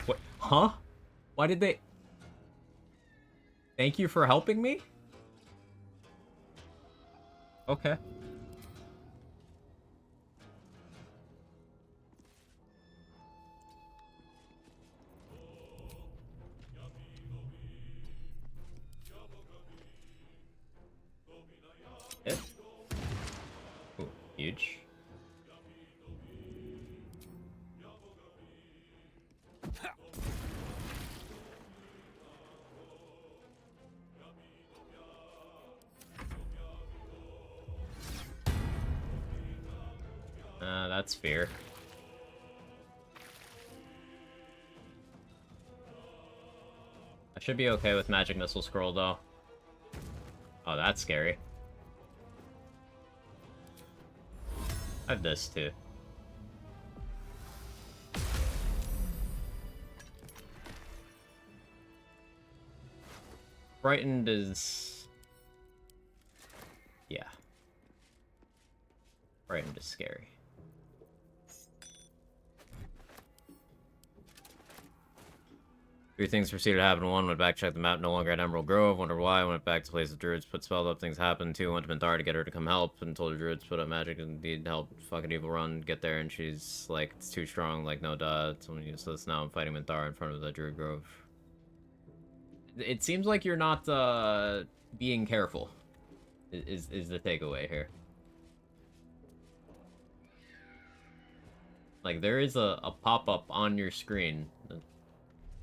What? Huh? Why did they... Thank you for helping me? Okay. Hit. Ooh, huge. That's fair. I should be okay with Magic Missile Scroll, though. Oh, that's scary. I have this, too. Frightened is... yeah. Frightened is scary. Three things proceeded to happen. One, went back, checked the map, no longer at Emerald Grove. Wondered why. Went back to place the druids, put spells up, things happened. Two, went to Minthara to get her to come help, and told the druids put up magic and need help. Fucking evil run, get there, and she's like, it's too strong, like, no duh. Someone useless. Now I'm fighting Minthara in front of the druid grove. It seems like you're not, being careful, is the takeaway here. Like, there is a pop-up on your screen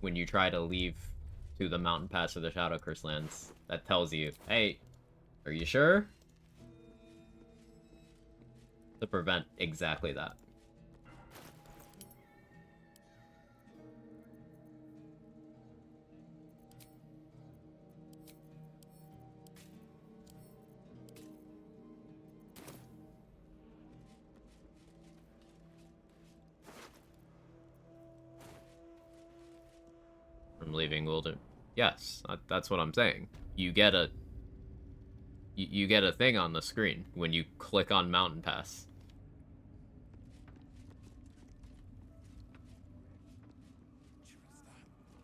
when you try to leave to the mountain pass of the Shadow Curse lands that tells you, hey, are you sure? To prevent exactly that. From leaving Wilder. Yes, that's what I'm saying. You get a you get a thing on the screen when you click on Mountain Pass.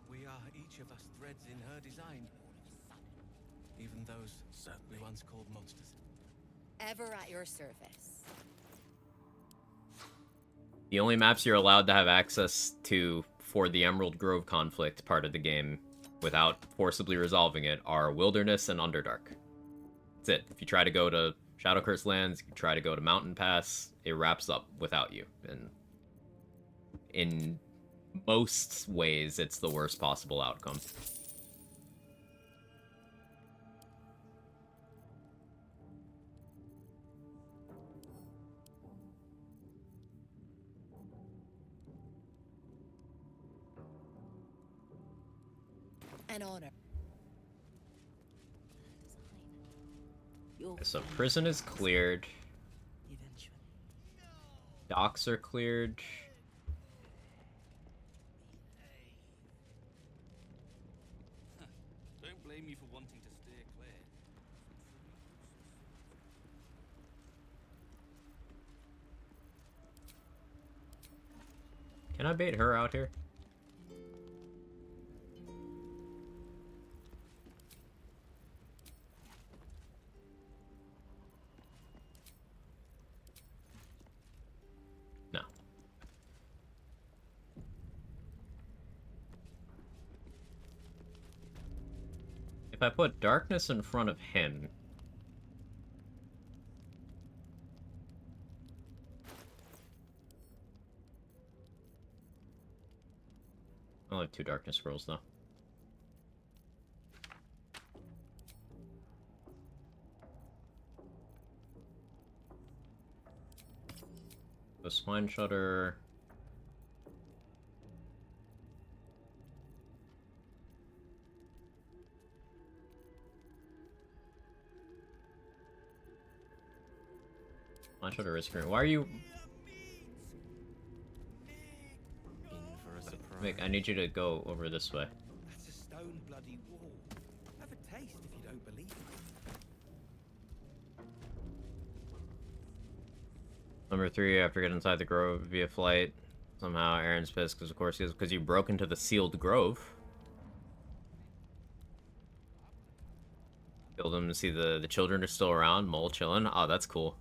We are each of us threads in her design. Even those we once called monsters. Ever at your service. The only maps you're allowed to have access to for the Emerald Grove conflict part of the game without forcibly resolving it are Wilderness and Underdark. That's it. If you try to go to Shadow Curse lands, you try to go to Mountain Pass, it wraps up without you. And in most ways, it's the worst possible outcome. An honor. So prison is cleared. Docks are cleared. Don't blame you for wanting to steer clear. Can I bait her out here? No. If I put darkness in front of him, I only have 2 darkness scrolls though. The Spine Shutter. Spine Shutter is green. Why are you... Mick, I need you to go over this way. That's a stone bloody wall. Have a taste if you don't believe it. Number 3, after getting inside the grove via flight, somehow Aaron's pissed because of course he is, because you broke into the sealed grove. Killed him to see the children are still around, Mole chilling. Oh, that's cool.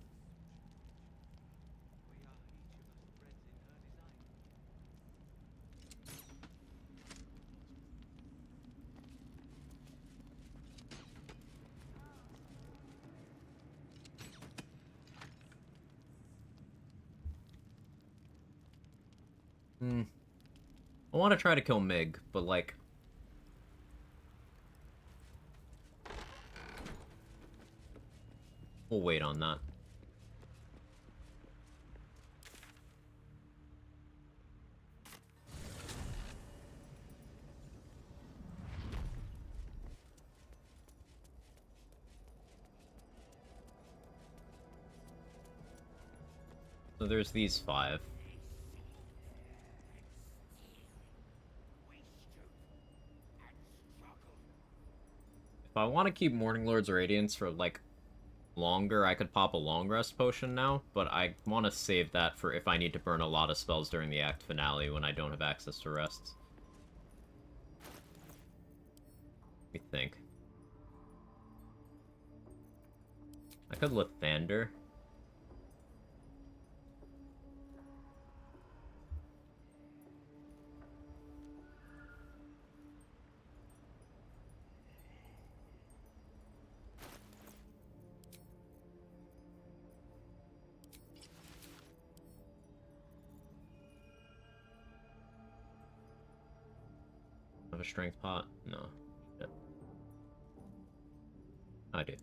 I want to try to kill Mig, but like... We'll wait on that. So there's these 5. If I want to keep Morning Lord's Radiance for, like, longer, I could pop a long rest potion now, but I want to save that for if I need to burn a lot of spells during the act finale when I don't have access to rests. me think. I could Lathander. Have a strength pot? No. Shit. I do.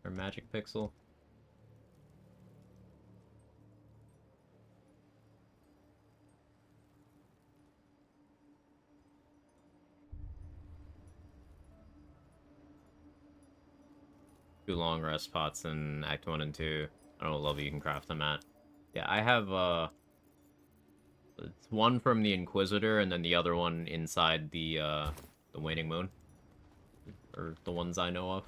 Or magic pixel? Two long rest pots in Act 1 and 2. I don't know what level you can craft them at. Yeah, I have, it's one from the Inquisitor, and then the other one inside the Waning Moon. Or the ones I know of.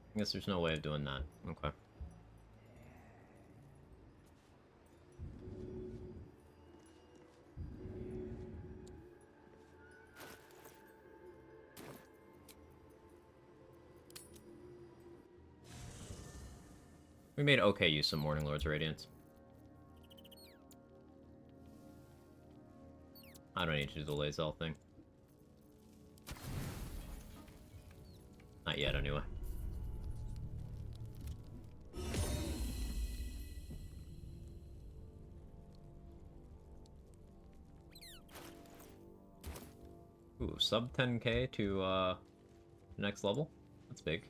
I guess there's no way of doing that. Okay. We made okay use of Morning Lord's Radiance. I don't need to do the Lae'zel thing. Not yet, anyway. Ooh, sub 10k to, next level? That's big.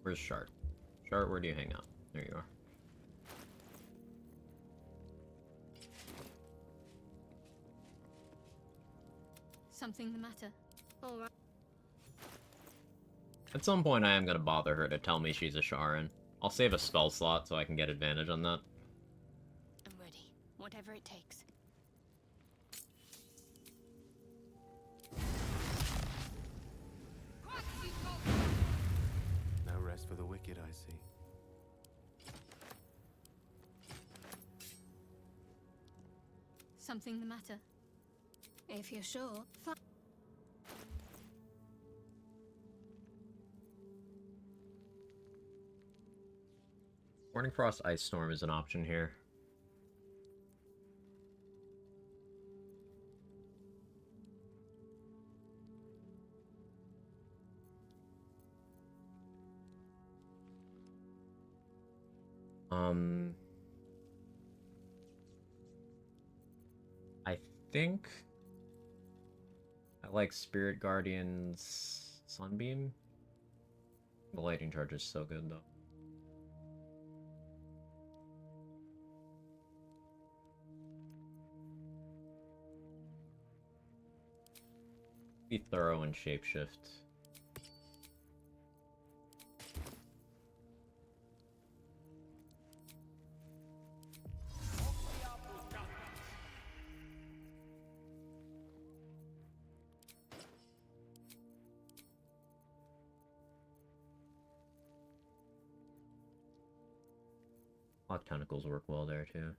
Where's Shart? Shart, where do you hang out? There you are. Something the matter? All right. At some point, I am gonna bother her to tell me she's a Sharan. I'll save a spell slot so I can get advantage on that. I'm ready. Whatever it takes. No rest for the wicked, I see. Something the matter? If you're sure. Morning Frost Ice Storm is an option here. I think I like Spirit Guardian's Sunbeam. The lightning charge is so good though. Be thorough and shapeshift. Lock tentacles work well there too.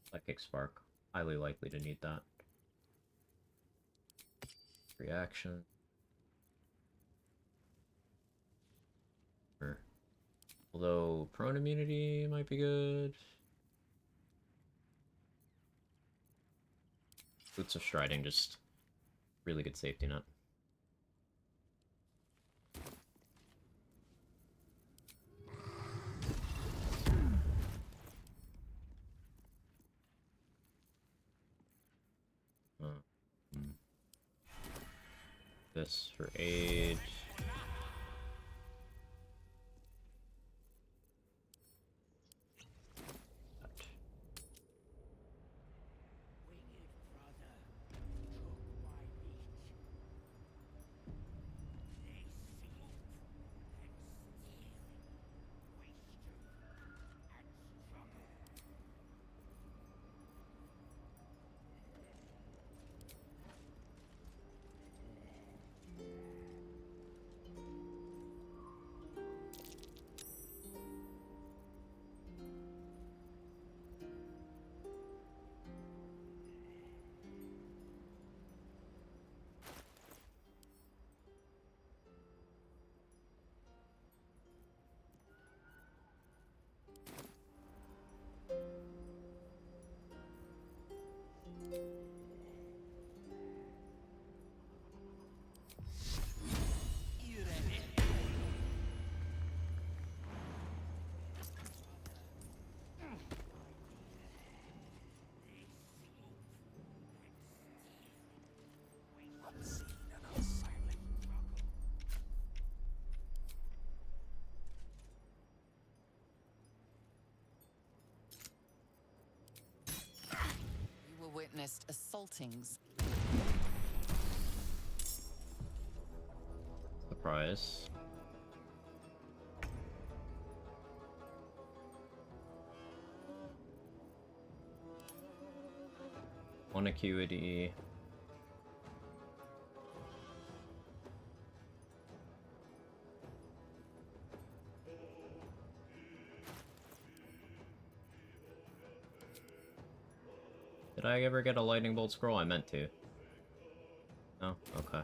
Psychic Spark. Highly likely to need that. Reaction. Sure. Although prone immunity might be good. Boots of Striding, just really good safety net. This for age. You were witnessed assaultings. Surprise. One acuity. Did I ever get a lightning bolt scroll? I meant to. No? Okay.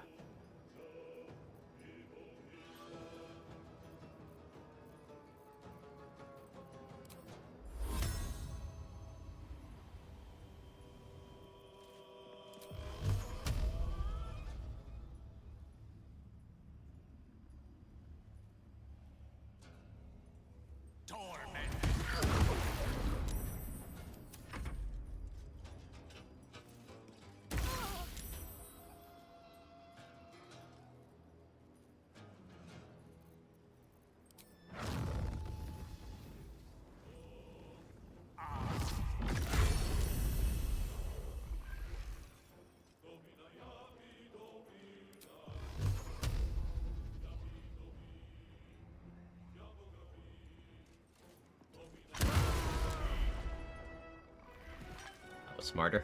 That was smarter.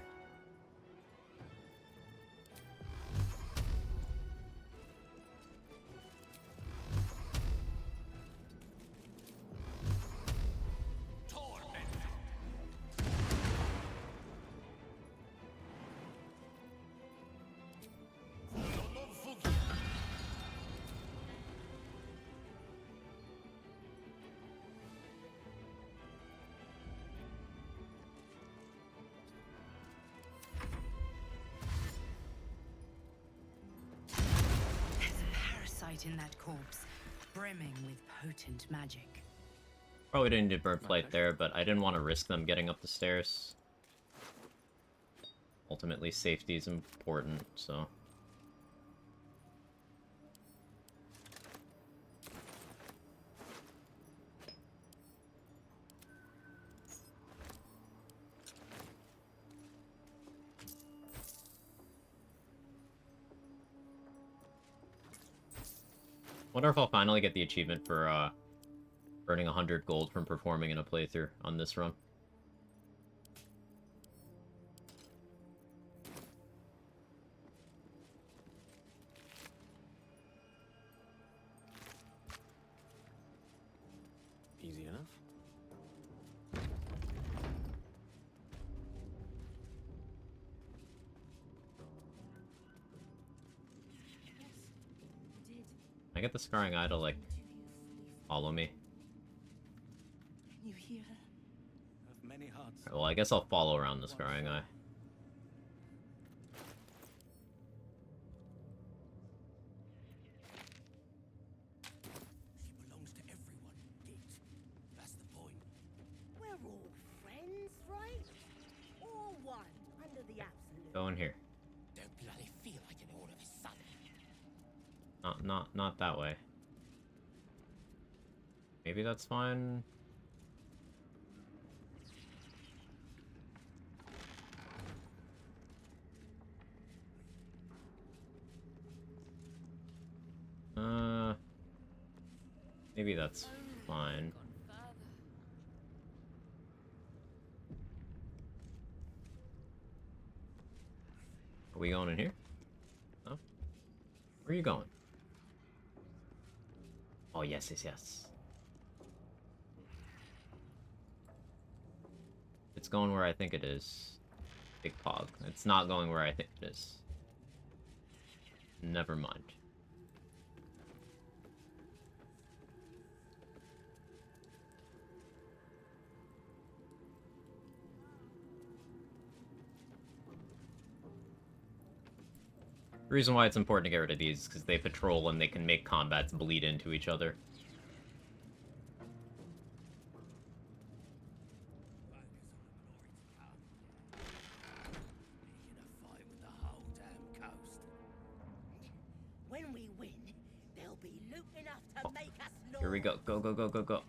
In that corpse, brimming with potent magic. Probably didn't do bird flight there, but I didn't want to risk them getting up the stairs. Ultimately, safety is important, so... Wonder if I'll finally get the achievement for, earning 100 gold from performing in a playthrough on this run. Easy enough. I get the Scarring Eye to, like, follow me. Can you hear her? Of many hearts. Right, well, I guess I'll follow around the Scarring Eye. She belongs to everyone, Gate. That's the point. We're all friends, right? All one under the absolute. Go in here. Don't bloody feel like it all of a sudden. not that way. Maybe that's fine. Maybe that's fine. Are we going in here? No? Where are you going? Oh, yes, yes, yes. It's going where I think it is. Big Pog. It's not going where I think it is. Never mind. The reason why it's important to get rid of these is because they patrol and they can make combats bleed into each other. When we win, there'll be loot enough to make us Here we go. Go, go, go, go, go.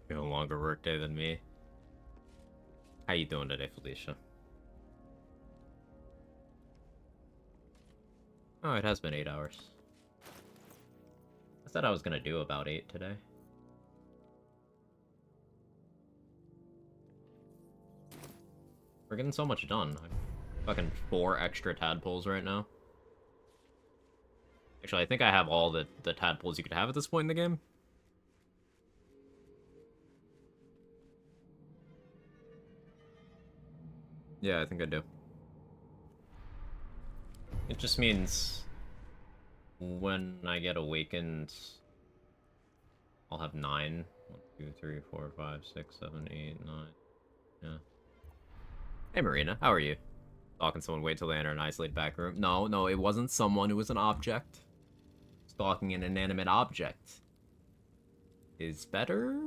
You have a longer workday than me. How you doing today, Felicia? Oh, it has been 8 hours. I said I was gonna do about 8 today. We're getting so much done. I'm fucking 4 extra tadpoles right now. Actually, I think I have all the tadpoles you could have at this point in the game. Yeah, I think I do. It just means when I get awakened, I'll have 9. 1, 2, 3, 4, 5, 6, 7, 8, 9. Yeah. Hey, Marina, how are you? Stalking someone, wait till they enter an isolated back room. No, no, it wasn't someone, it was an object. Stalking an inanimate object is better.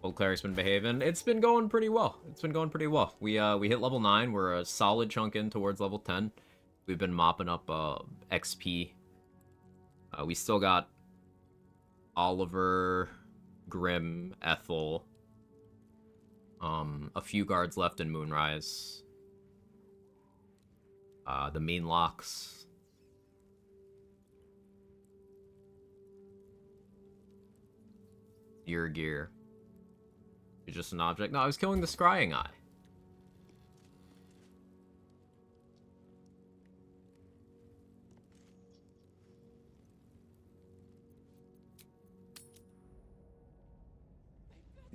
Old Cleric's been behaving. It's been going pretty well. It's been going pretty well. We hit level 9. We're a solid chunk in towards level 10. We've been mopping up XP. We still got Oliver, Grim, Ethel, a few guards left in Moonrise. The mean locks. Your gear. You're just an object. No, I was killing the scrying eye.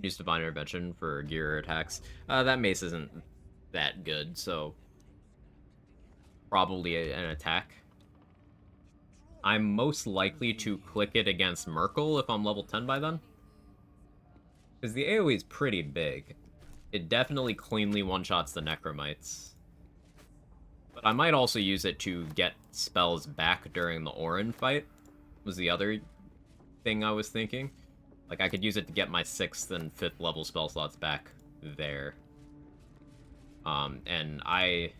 Use Divine Intervention for gear attacks. That mace isn't that good, so probably an attack. I'm most likely to click it against Merkel if I'm level 10 by then. Because the AoE is pretty big. It definitely cleanly one-shots the Necromites. But I might also use it to get spells back during the Orin fight, was the other thing I was thinking. Like, I could use it to get my 6th and 5th level spell slots back there. And I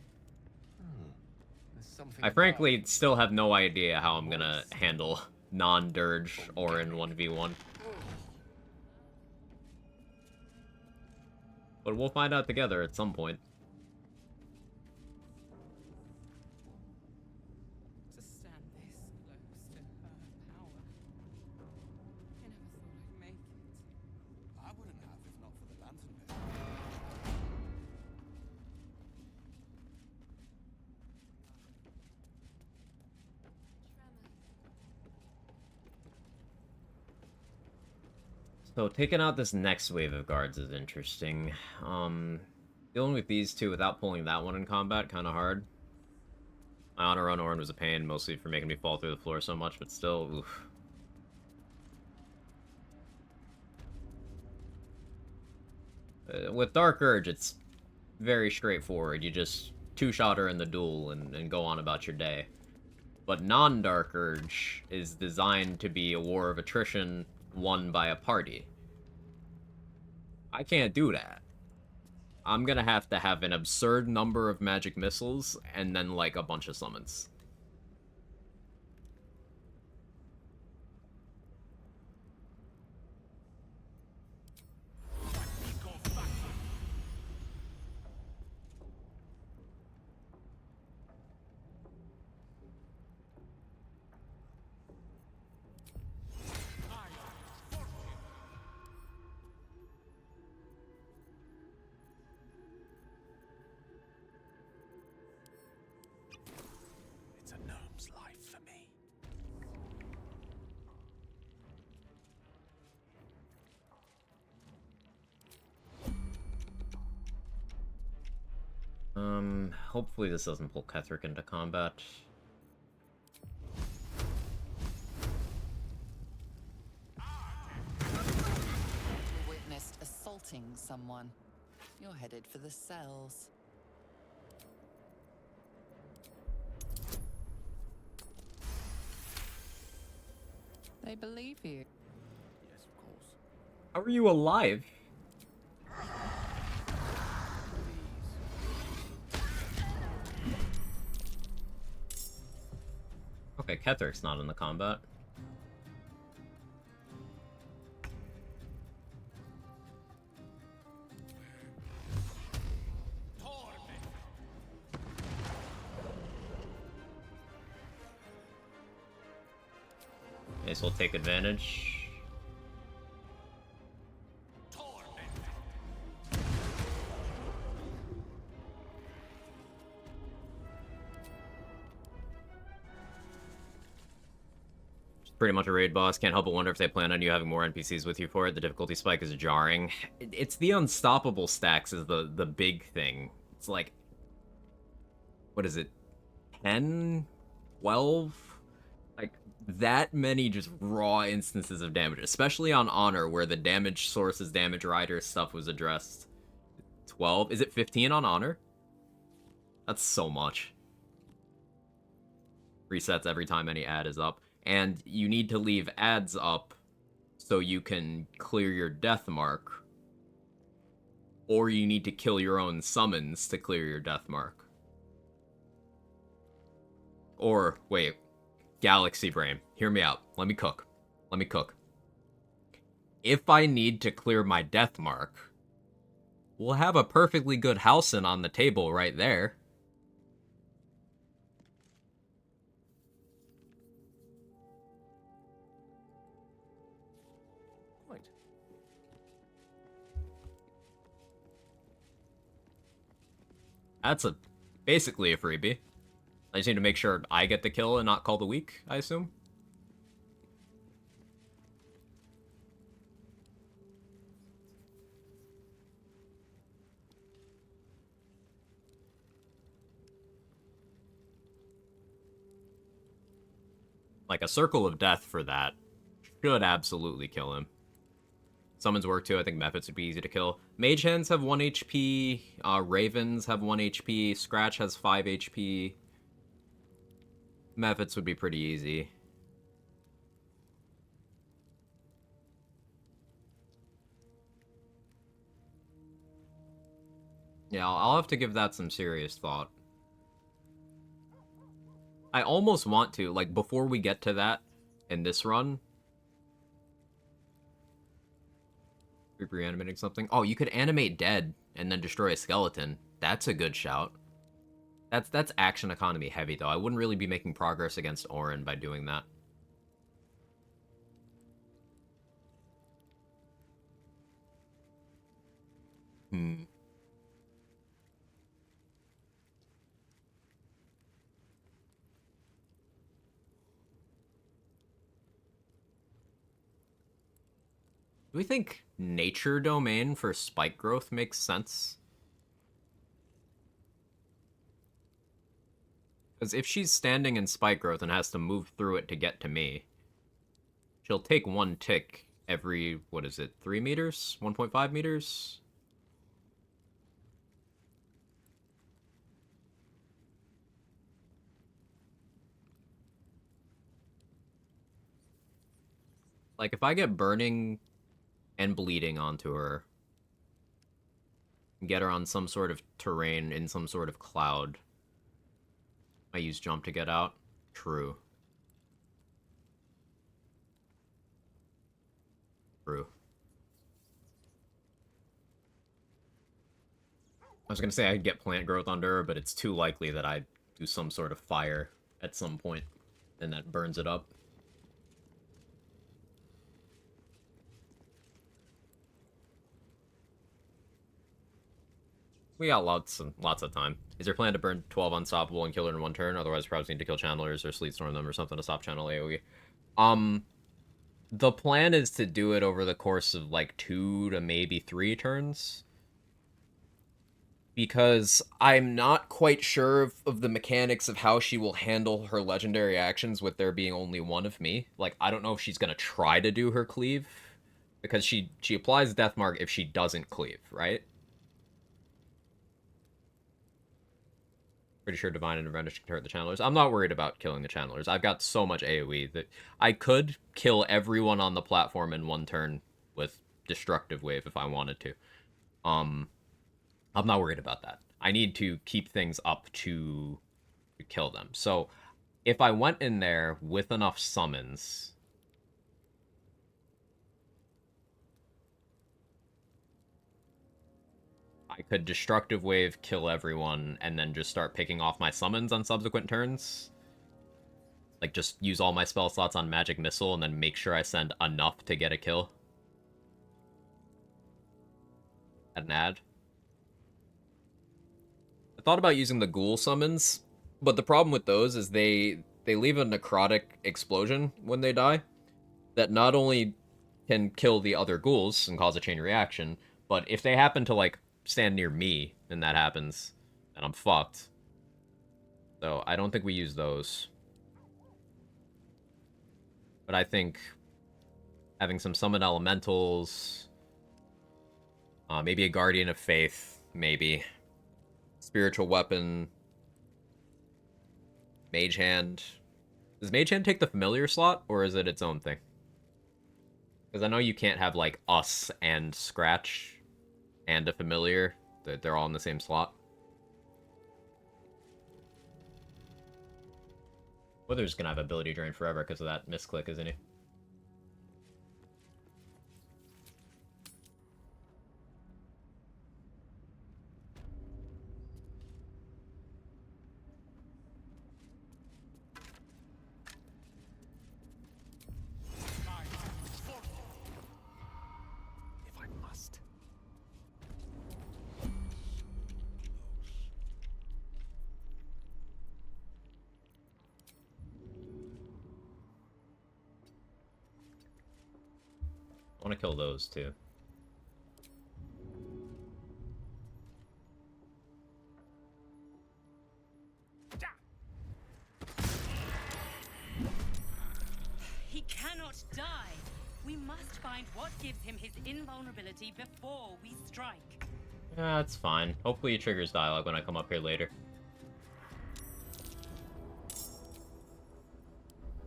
frankly still have no idea how I'm gonna handle non-Dirge Orin 1v1. But we'll find out together at some point. To stand this close to her power. I never thought I'd make it. I wouldn't have if not for the lantern pit. So taking out this next wave of guards is interesting. Dealing with these two without pulling that one in combat, kind of hard. My honor run Orin was a pain, mostly for making me fall through the floor so much, but still, oof. With Dark Urge, it's very straightforward. You just two-shot her in the duel and go on about your day. But non-Dark Urge is designed to be a war of attrition won by a party. I can't do that. I'm gonna have to have an absurd number of magic missiles and then, like, a bunch of summons. It's a gnome's life for me. Hopefully this doesn't pull Ketheric into combat. You witnessed assaulting someone. You're headed for the cells. They believe you. Yes, of course. How are you alive? Okay, Ketheric's not in the combat. Guess we'll take advantage. Pretty much a raid boss. Can't help but wonder if they plan on you having more NPCs with you for it. The difficulty spike is jarring. It's the unstoppable stacks is the big thing. It's like, what is it, 10, 12? Like, that many just raw instances of damage, especially on Honor, where the damage sources, damage rider stuff was addressed. 12? Is it 15 on Honor? That's so much. Resets every time any ad is up. And you need to leave ads up so you can clear your death mark. Or you need to kill your own summons to clear your death mark. Or, wait, Galaxy Brain, hear me out. Let me cook. Let me cook. If I need to clear my death mark, we'll have a perfectly good Halcyon on the table right there. That's basically a freebie. I just need to make sure I get the kill and not call the weak, I assume. Like, a Circle of Death for that should absolutely kill him. Summons work too. I think Mephits would be easy to kill. Mage Hands have 1 HP. Ravens have 1 HP. Scratch has 5 HP. Mephits would be pretty easy. Yeah, I'll have to give that some serious thought. I almost want to, like, before we get to that in this run. Reanimating something. Oh, you could animate dead and then destroy a skeleton. That's a good shout. That's action economy heavy, though. I wouldn't really be making progress against Orin by doing that. Hmm. Do we think nature domain for spike growth makes sense? Because if she's standing in spike growth and has to move through it to get to me, she'll take 1 tick every, what is it, 3 meters? 1.5 meters? Like, if I get burning and bleeding onto her, get her on some sort of terrain in some sort of cloud, I use jump to get out. True. True. I was gonna say I'd get plant growth under her, but it's too likely that I do some sort of fire at some point, and that burns it up. We got lots and lots of time. Is there plan to burn 12 unstoppable and kill her in one turn? Otherwise, perhaps need to kill channelers or sleet storm them or something to stop channel AoE. The plan is to do it over the course of like 2 to maybe 3 turns. Because I'm not quite sure of the mechanics of how she will handle her legendary actions with there being only one of me. Like, I don't know if she's going to try to do her cleave. Because she applies Deathmark if she doesn't cleave, right? Pretty sure Divine Intervention can hurt the channelers. I'm not worried about killing the channelers. I've got so much AoE that I could kill everyone on the platform in one turn with Destructive Wave if I wanted to. I'm not worried about that. I need to keep things up to kill them. So if I went in there with enough summons, I could Destructive Wave, kill everyone, and then just start picking off my summons on subsequent turns. Like, just use all my spell slots on Magic Missile and then make sure I send enough to get a kill. At an ad. I thought about using the Ghoul summons, but the problem with those is they leave a necrotic explosion when they die that not only can kill the other ghouls and cause a chain reaction, but if they happen to, like, stand near me and that happens, then I'm fucked. So I don't think we use those. But I think having some Summon Elementals, maybe a Guardian of Faith, maybe. Spiritual Weapon, Mage Hand. Does Mage Hand take the familiar slot, or is it its own thing? Because I know you can't have, like, Us and Scratch and a familiar. They're all in the same slot. Wither's gonna have ability drain forever because of that misclick, isn't he? If I must. I want to kill those too. He cannot die. We must find what gives him his invulnerability before we strike. Yeah, it's fine. Hopefully it triggers dialogue when I come up here later.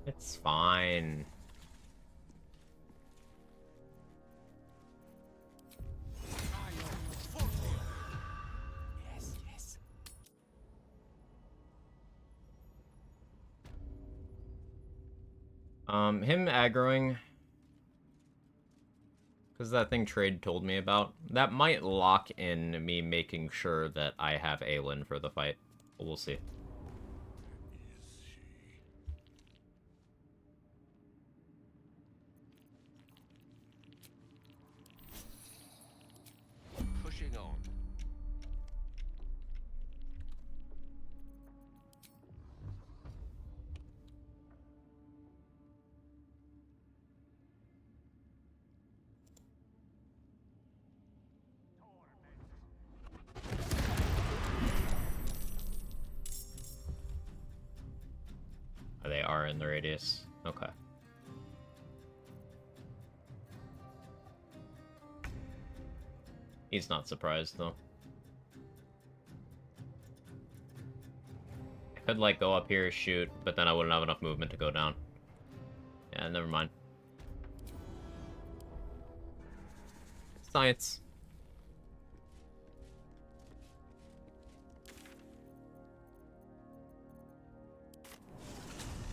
It's fine. Yes, yes. Him aggroing, because that thing Trade told me about, that might lock in me making sure that I have Aelin for the fight. But we'll see. Pushing on. They are in the radius. Okay. He's not surprised, though. I could, like, go up here, shoot, but then I wouldn't have enough movement to go down. Yeah, never mind. Science.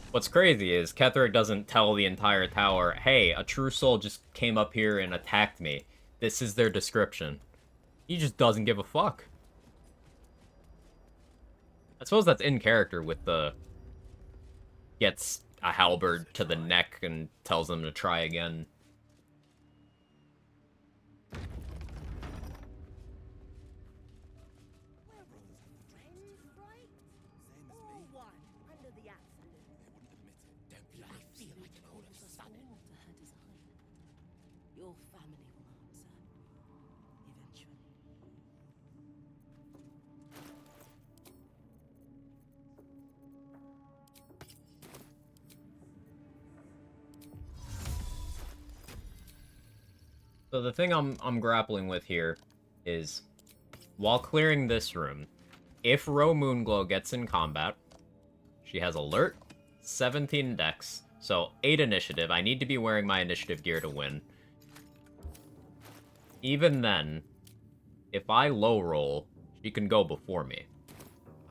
What's crazy is Ketherick doesn't tell the entire tower, hey, a true soul just came up here and attacked me. This is their description. He just doesn't give a fuck. I suppose that's in character with the... Gets a halberd to the neck and tells them to try again. Your family will answer. Eventually. So the thing I'm grappling with here is, while clearing this room, if Ro Moonglow gets in combat, she has alert, 17 dex, so 8 initiative. I need to be wearing my initiative gear to win. Even then, if I low roll, she can go before me.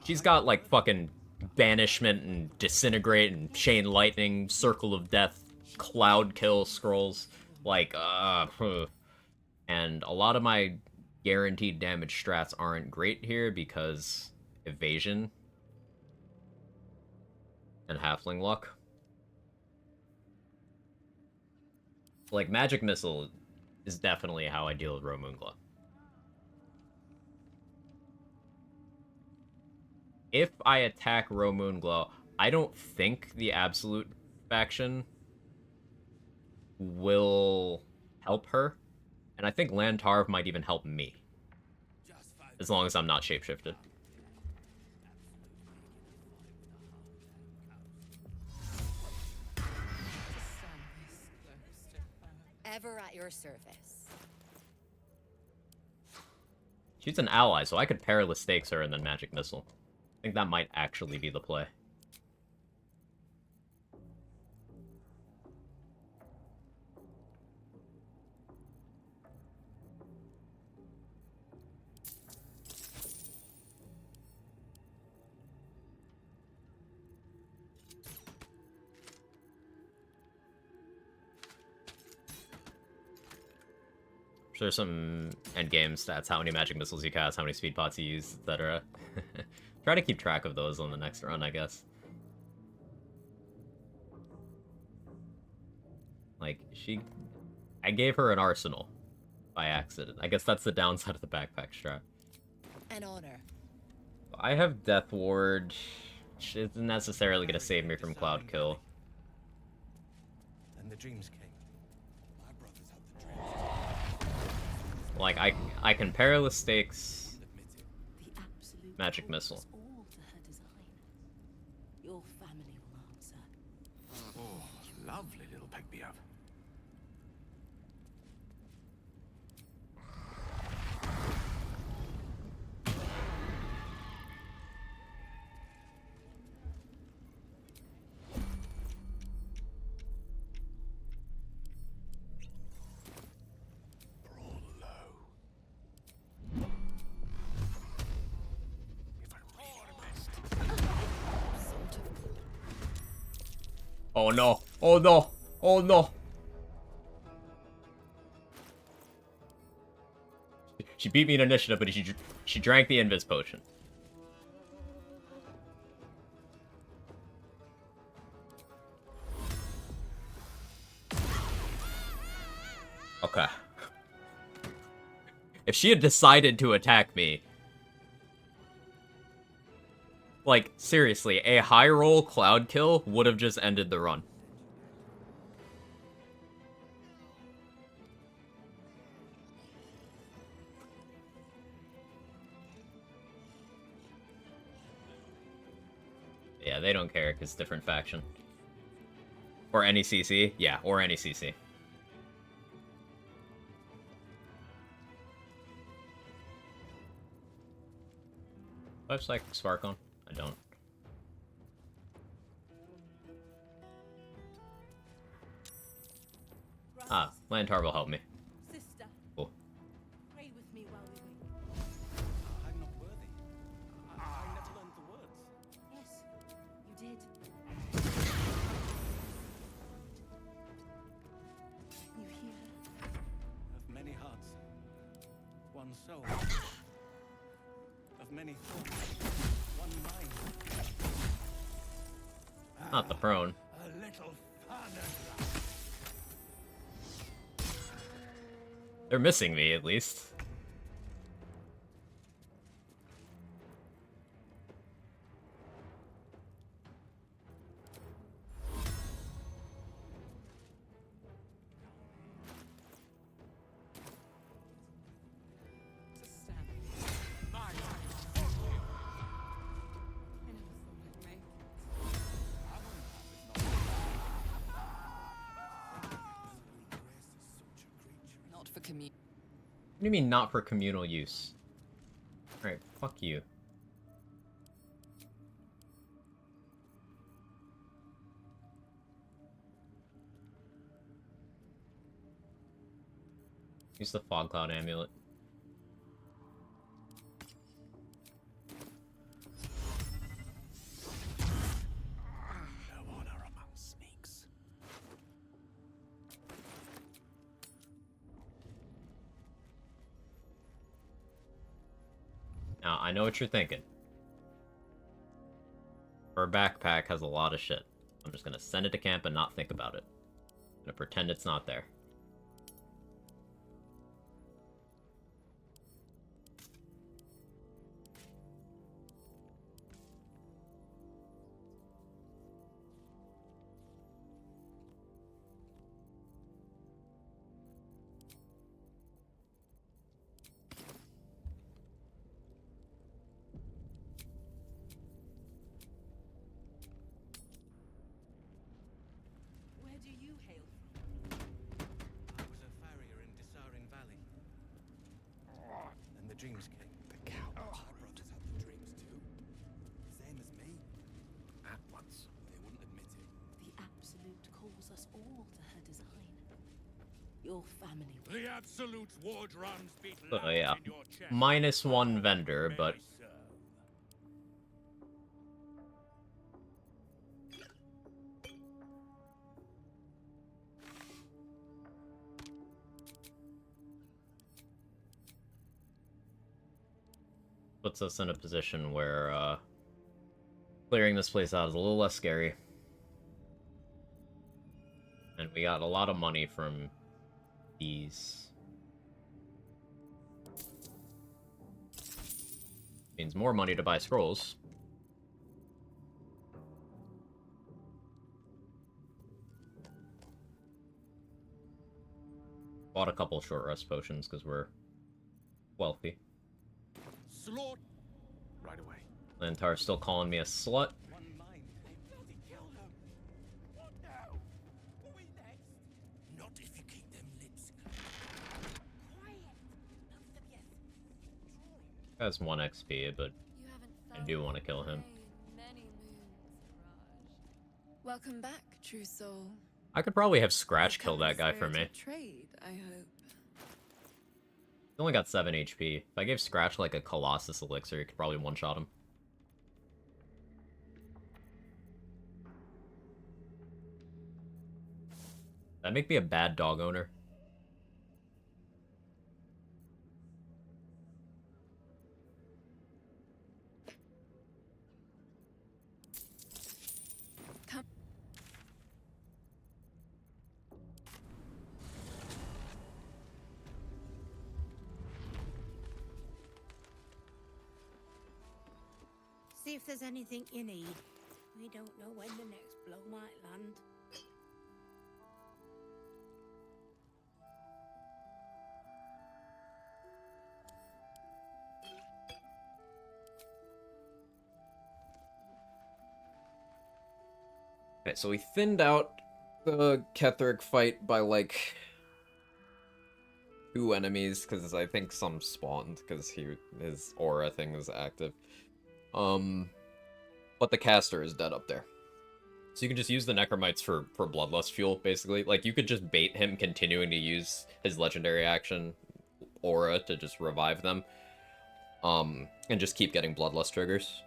She's got like fucking banishment and disintegrate and chain lightning, circle of death, cloud kill scrolls. Like, and a lot of my guaranteed damage strats aren't great here because evasion and halfling luck. Like, magic missile is definitely how I deal with Ro Moonglow. If I attack Ro Moonglow, I don't think the Absolute faction will help her. And I think Lantarv might even help me. As long as I'm not shapeshifted. Ever at your service. She's an ally, so I could Perilous Stakes her and then Magic Missile. I think that might actually be the play. There's some endgame stats, how many magic missiles you cast, how many speed pots you use, etc. Try to keep track of those on the next run, I guess. Like, I gave her an arsenal by accident. I guess that's the downside of the backpack strat. An honor. I have Death Ward, which isn't necessarily going to save me from Cloud Kill. And the dreams came. Like, I can Perilous Stakes Magic Missile. All to her design. Your family will answer. Oh, lovely little pick me up. Oh no! Oh no! Oh no! She beat me in initiative, but she drank the Invis potion. Okay. If she had decided to attack me... Like, seriously, a high roll cloud kill would have just ended the run. Yeah, they don't care, because different faction. Or any CC? Yeah, or any CC. Do I have Psychic Spark on? I don't. Ah, Lantar will help me. Sister. Cool. one soul. Of many thoughts, one mind. Not the prone. A little fun. They're missing me, at least. Not for commu- What do you mean not for communal use? Alright, fuck you. Use the fog cloud amulet. No honor among sneaks. Now, I know what you're thinking. Her backpack has a lot of shit. I'm just gonna send it to camp and not think about it. I'm gonna pretend it's not there. Where do you hail from? I was a farrier in Dissarin Valley. And the dreams came. The cow. My brothers had the dreams too. Same as me. At once. They wouldn't admit it. The Absolute calls us all to her design. Your family. The Absolute's war drums beat So loud yeah, in your chest. -1 vendor, but puts us in a position where clearing this place out is a little less scary. And we got a lot of money from these. Means more money to buy scrolls. Bought a couple short rest potions because we're wealthy. Slaughter. Right away. Lantar's still calling me a slut. One mind. They bloody killed them. What now? What we next? Not if you keep them lips. Quiet. Both of you. Has 1 XP, but I do want to kill him. Welcome back, true soul. I could probably have Scratch kill that guy for me. Trade, I hope. He only got 7 HP. If I gave Scratch like a Colossus elixir, he could probably one-shot him. That'd make me a bad dog owner. Come. See if there's anything you need. We don't know when the next blow might land. Okay, so we thinned out the Ketheric fight by like 2 enemies because I think some spawned because his aura thing is active. But the caster is dead up there. So you can just use the Necromites for Bloodlust fuel, basically. Like, you could just bait him continuing to use his legendary action, Aura, to just revive them. And just keep getting Bloodlust triggers.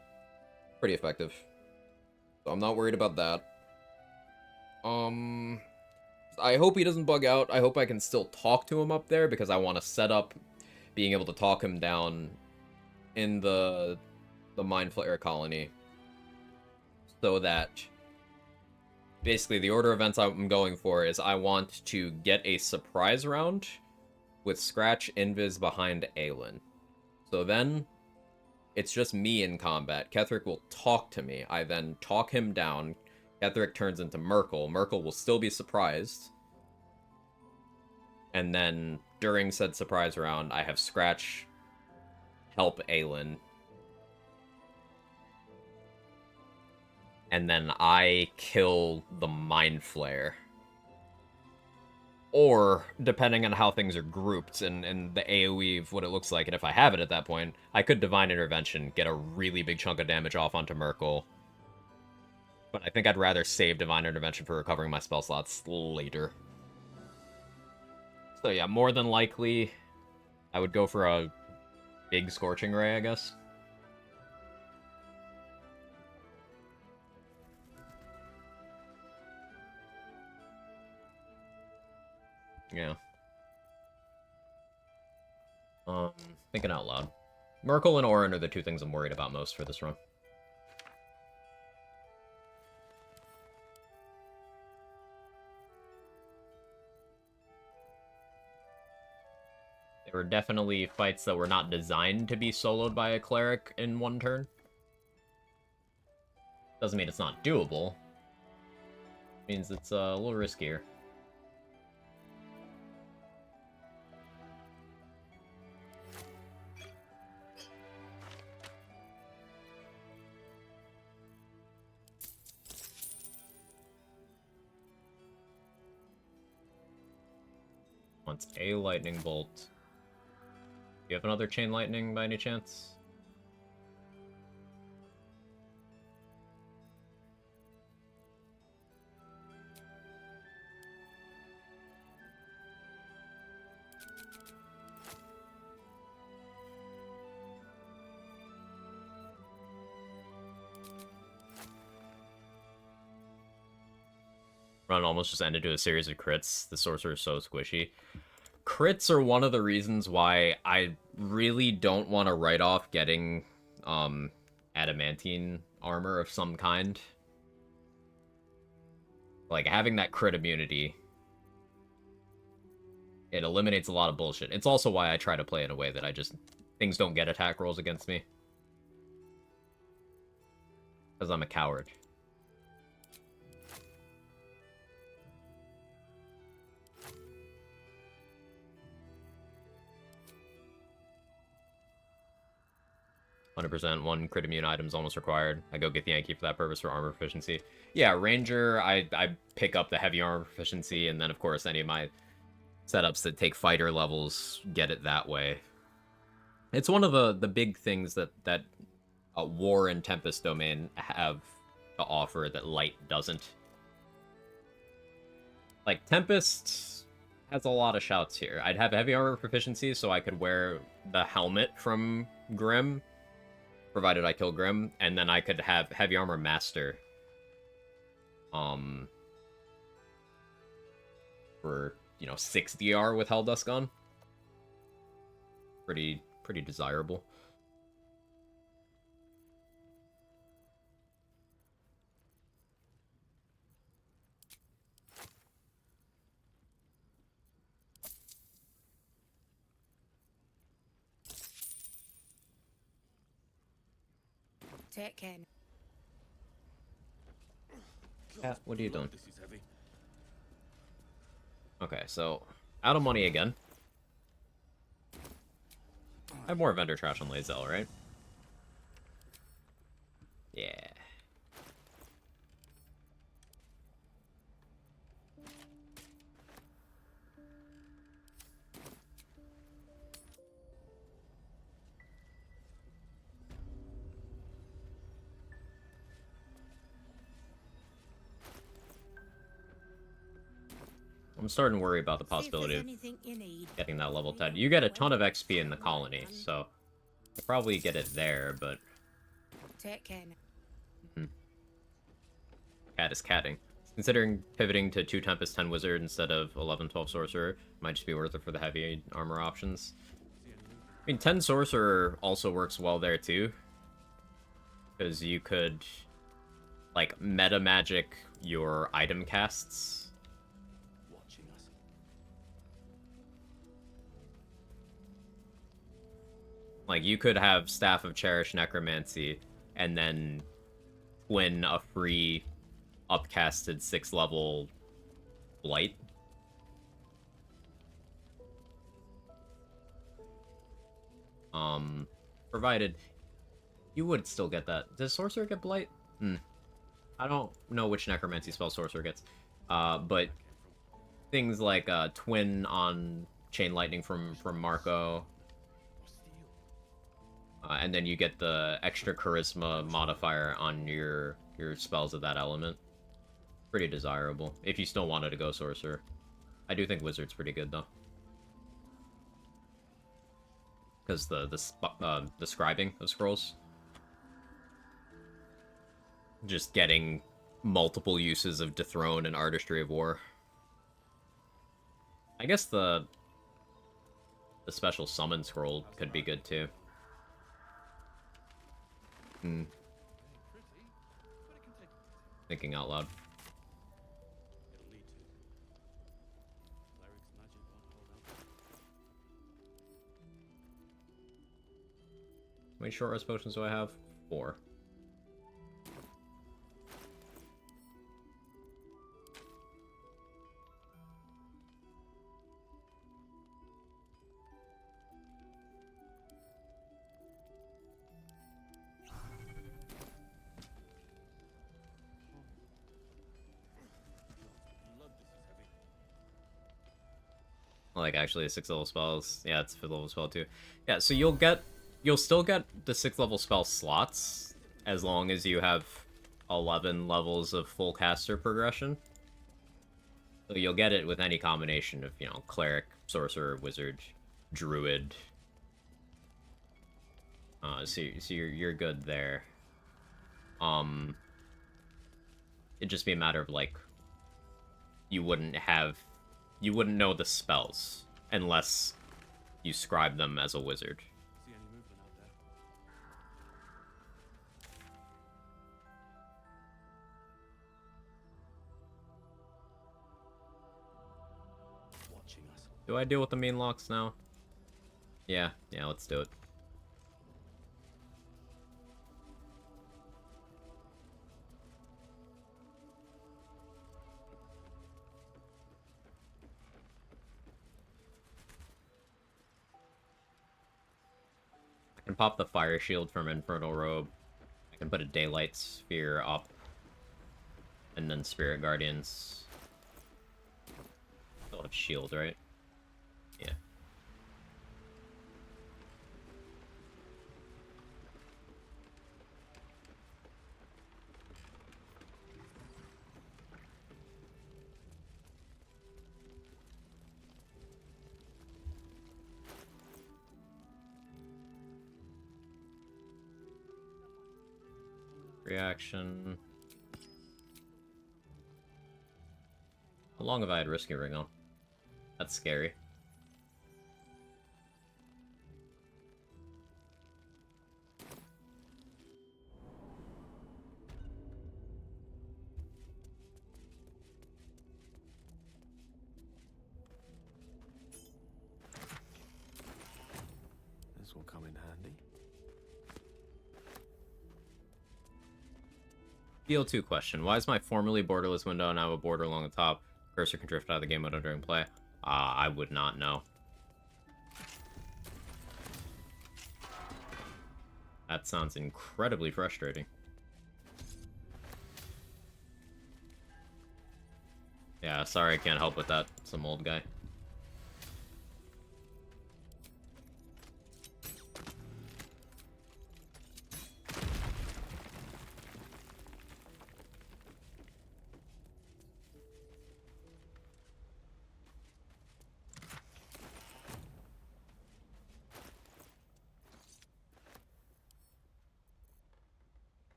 Pretty effective. So I'm not worried about that. I hope he doesn't bug out. I hope I can still talk to him up there, because I want to set up... being able to talk him down in the Mind Flayer colony, so that basically the order of events I'm going for is I want to get a surprise round with Scratch Invis behind Aelin. So then it's just me in combat. Ketheric will talk to me. I then talk him down. Ketheric turns into Merkel. Merkel will still be surprised. And then during said surprise round, I have Scratch help Aelin. And then I kill the Mind Flayer. Or, depending on how things are grouped and the AoE of what it looks like, and if I have it at that point, I could Divine Intervention, get a really big chunk of damage off onto Merkel. But I think I'd rather save Divine Intervention for recovering my spell slots later. So yeah, more than likely, I would go for a big Scorching Ray, I guess. Yeah. Thinking out loud. Merkel and Orin are the two things I'm worried about most for this run. There were definitely fights that were not designed to be soloed by a Cleric in one turn. Doesn't mean it's not doable. It means it's a little riskier. Wants a lightning bolt. Do you have another chain lightning by any chance? Run almost just ended to a series of crits. The sorcerer is so squishy. Crits are one of the reasons why I really don't want to write off getting adamantine armor of some kind. Like, having that crit immunity, it eliminates a lot of bullshit. It's also why I try to play in a way that things don't get attack rolls against me. Because I'm a coward. %, one crit immune item is almost required. I go get the Yankee for that purpose for armor proficiency. Yeah, Ranger, I pick up the heavy armor proficiency, and then, of course, any of my setups that take fighter levels get it that way. It's one of the big things that War and Tempest domain have to offer that Light doesn't. Like, Tempest has a lot of shouts here. I'd have heavy armor proficiency, so I could wear the helmet from Grim, provided I kill Grim, and then I could have Heavy Armor Master. For, 6 DR with Helldusk on. Pretty desirable. Take care. Cat, what are you doing? This is heavy. Okay, so out of money again. I have more vendor trash on Lae'zel, right? Yeah. I'm starting to worry about the possibility of getting that level 10. You get a ton of XP in the colony, so I'll probably get it there, but... Take care. Cat is catting. Considering pivoting to 2 Tempest 10 Wizard instead of 11-12 Sorcerer, might just be worth it for the heavy armor options. mean, 10 Sorcerer also works well there, too. Because you could, like, meta magic your item casts. Watching us. Like, you could have Staff of Cherish Necromancy, and then twin a free upcasted 6th level Blight. Provided you would still get that. Does Sorcerer get Blight? I don't know which Necromancy spell Sorcerer gets. But things like Twin on Chain Lightning from Marco. And then you get the extra Charisma modifier on your spells of that element. Pretty desirable, if you still wanted to go Sorcerer. I do think Wizard's pretty good, though. Because the scribing of scrolls. Just getting multiple uses of Dethrone and Artistry of War. I guess the special summon scroll could be good, too. Thinking out loud. How many short rest potions do I have? 4. Like, actually, a 6th level spells. Yeah, it's a 5th level spell, too. Yeah, so you'll still get the 6th level spell slots, as long as you have 11 levels of full caster progression. So you'll get it with any combination of, Cleric, Sorcerer, Wizard, Druid. So you're good there. It'd just be a matter of, like, you wouldn't know the spells unless you scribe them as a wizard. See any movement out there? Watching us. Do I deal with the main locks now? Yeah, let's do it. I can pop the fire shield from Infernal Robe. I can put a Daylight Sphere up. And then Spirit Guardians. Still have shield, right? Yeah. Reaction. How long have I had Risky Ring on? That's scary. This will come in handy. BL2 question. Why is my formerly borderless window now a border along the top? Cursor can drift out of the game mode during play. I would not know. That sounds incredibly frustrating. Yeah, sorry I can't help with that. Some old guy.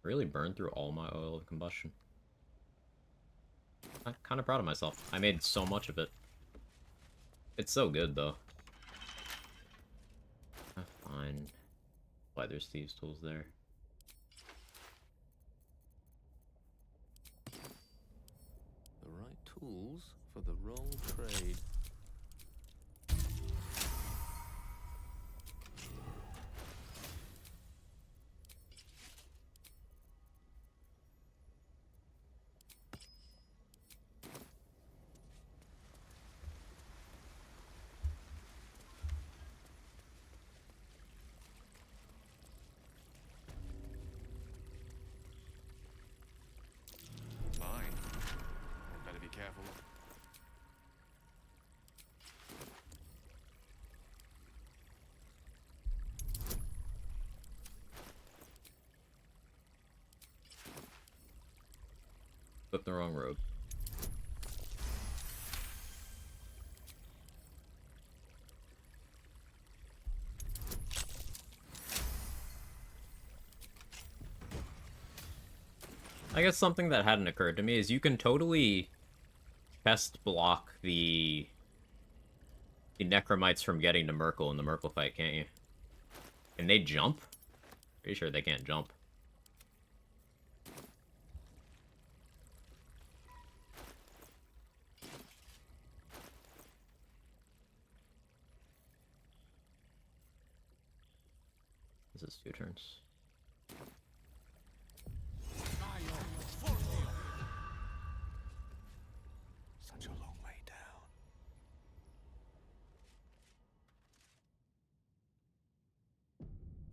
Really burned through all my oil of combustion. I'm kind of proud of myself. I made so much of it. It's so good, though. why there's thieves' tools there. The right tools for the wrong trade. Mine. I'd better be careful. Took the wrong road. I guess something that hadn't occurred to me is you can totally chest block the Necromites from getting to Merkel in the Merkel fight, can't you? Can they jump? Pretty sure they can't jump. This is 2 turns. Such a long way down.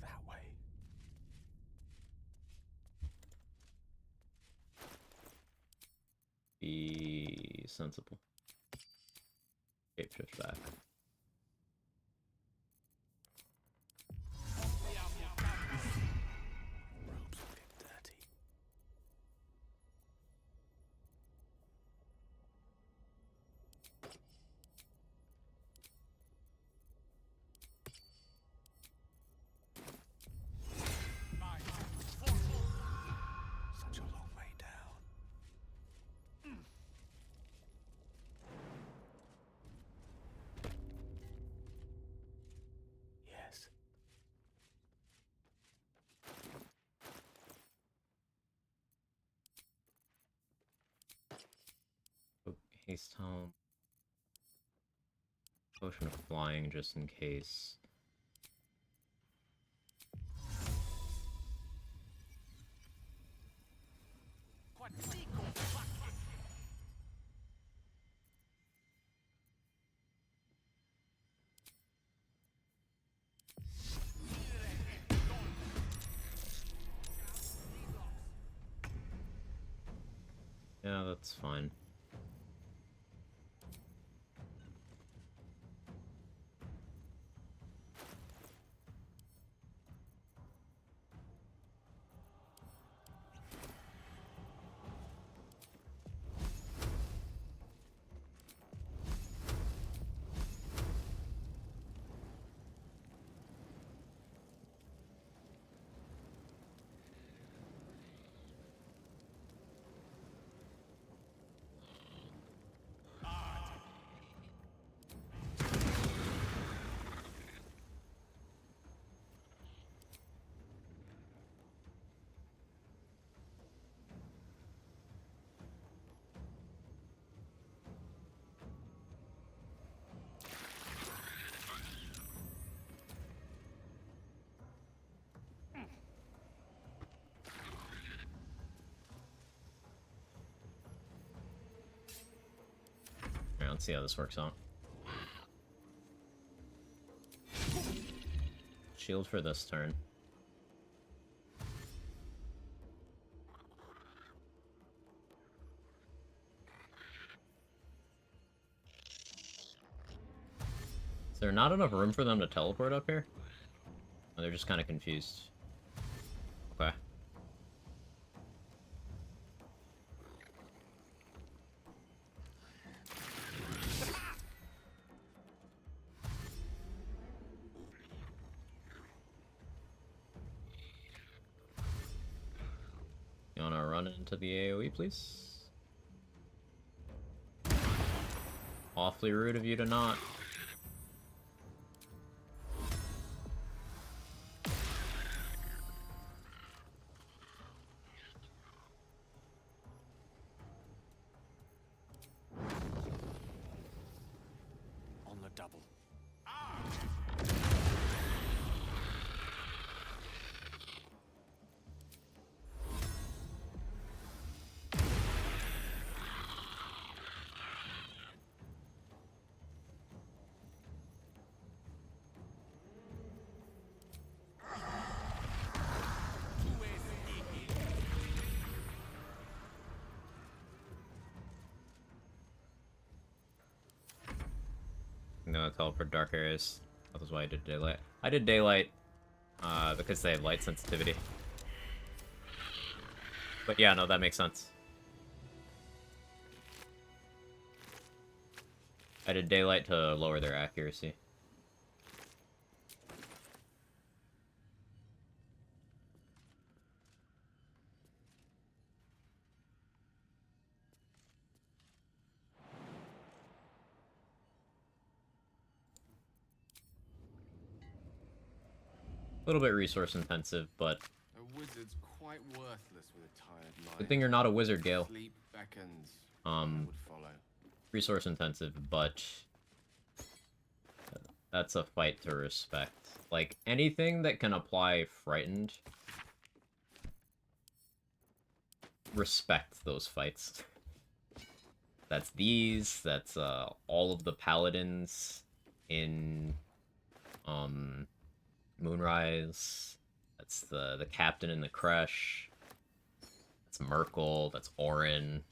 That way. Be sensible. Shapeshift back. Robes will get dirty. Such a long way down. Yes. Haste home. Potion of flying just in case. Yeah, that's fine. Alright, let's see how this works out. Shield for this turn. Is there not enough room for them to teleport up here? Or they're just kind of confused. Okay. You wanna run into the AoE, please? Awfully rude of you to not. trouble. No, it's all for dark areas. That was why I did daylight. I did daylight because they have light sensitivity. But yeah, no, that makes sense. I did daylight to lower their accuracy. A little bit resource intensive, but A wizard's quite worthless with a tired mind. good thing you're not a wizard, Gale. Sleep beckons. I would follow. Resource intensive, but that's a fight to respect. Like, anything that can apply frightened, respect those fights. That's these, that's all of the paladins in Moonrise. That's the captain in the Crush. That's Merkel, that's Orin.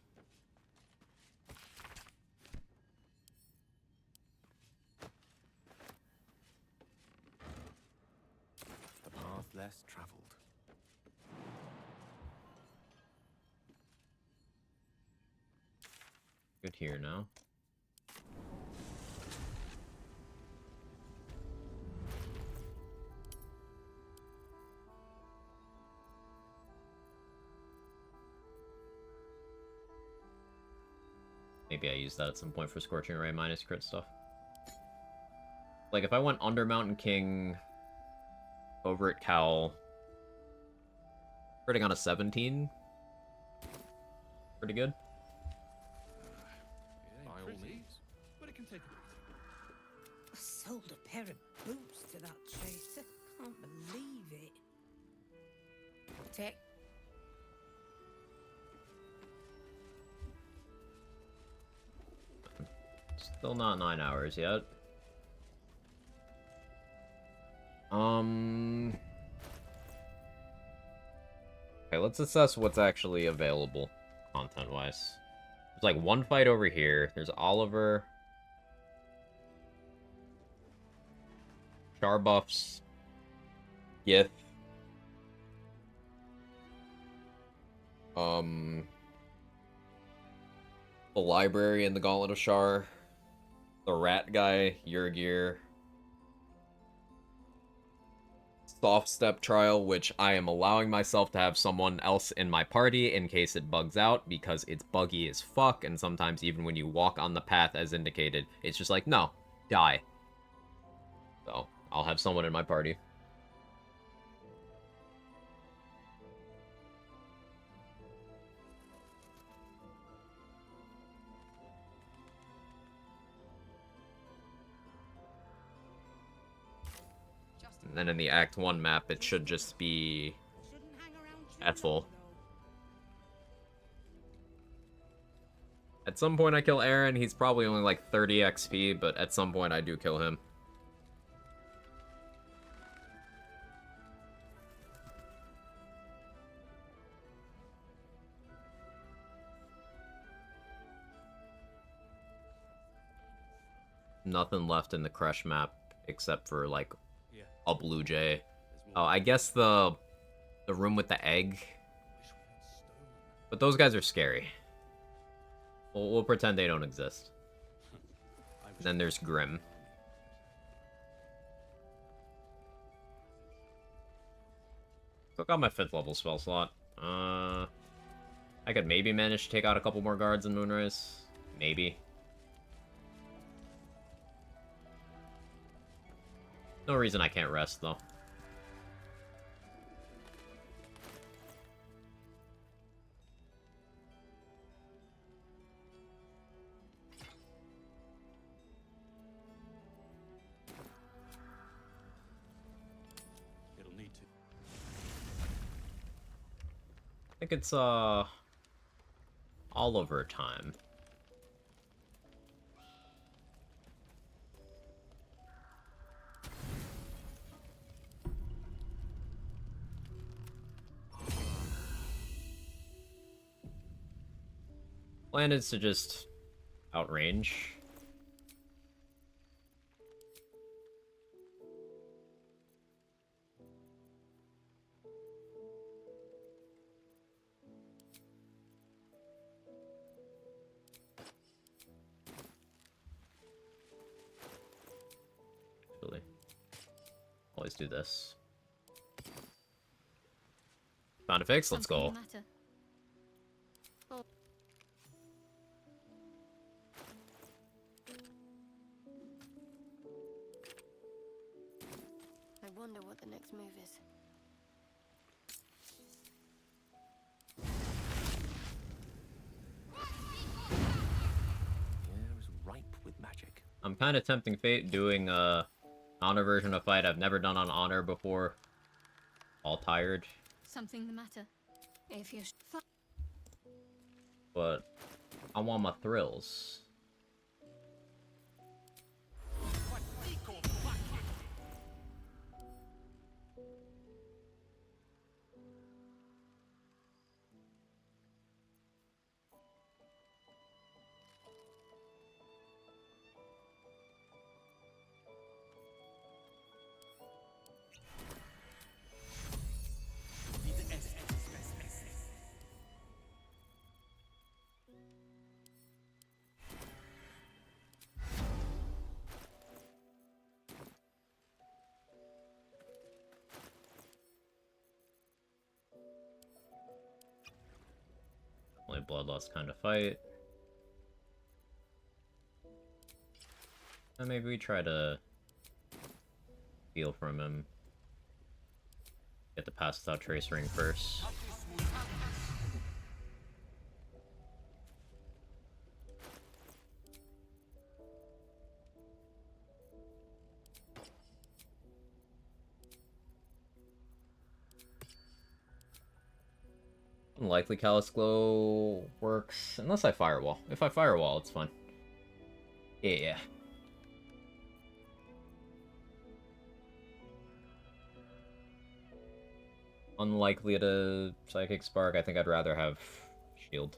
The path less traveled. Good here now. Maybe I use that at some point for Scorching Ray minus crit stuff. Like, if I went under Mountain King, over at Cowl, critting on a 17, pretty good. By all means. But it can take a bit. I sold a pair of boots to that chaser. Can't believe it. Take. Still not 9 hours yet. Okay, let's assess what's actually available content-wise. There's like one fight over here. There's Oliver. Char buffs. Gith. The library and the Gauntlet of Shar. The rat guy, Yurgir. Soft step trial, which I am allowing myself to have someone else in my party in case it bugs out, because it's buggy as fuck, and sometimes even when you walk on the path as indicated, it's just like, no, die. So, I'll have someone in my party. And then in the Act 1 map, it should just be Ethel. At some point I kill Aaron, he's probably only like 30 XP, but at some point I do kill him. Nothing left in the Crush map except for like a blue jay. Oh, I guess the room with the egg. But those guys are scary. We'll pretend they don't exist. Then there's Grim. Took out my 5th level spell slot. I could maybe manage to take out a couple more guards in Moonrise. Maybe. No reason I can't rest, though. think it's Oliver time. Plan is to just outrange. Actually, always do this. Found a fix, let's go. I wonder what the next move is. The air is ripe with magic. I'm kind of tempting fate doing honor version of fight I've never done on honor before. All tired. Something the matter? If you're But I want my thrills. Only bloodlust kind of fight. And maybe we try to steal from him. Get the pass without trace ring first. Unlikely Callous Glow works, unless I Firewall. If I Firewall, it's fine. Yeah. Unlikely to Psychic Spark, I think I'd rather have Shield.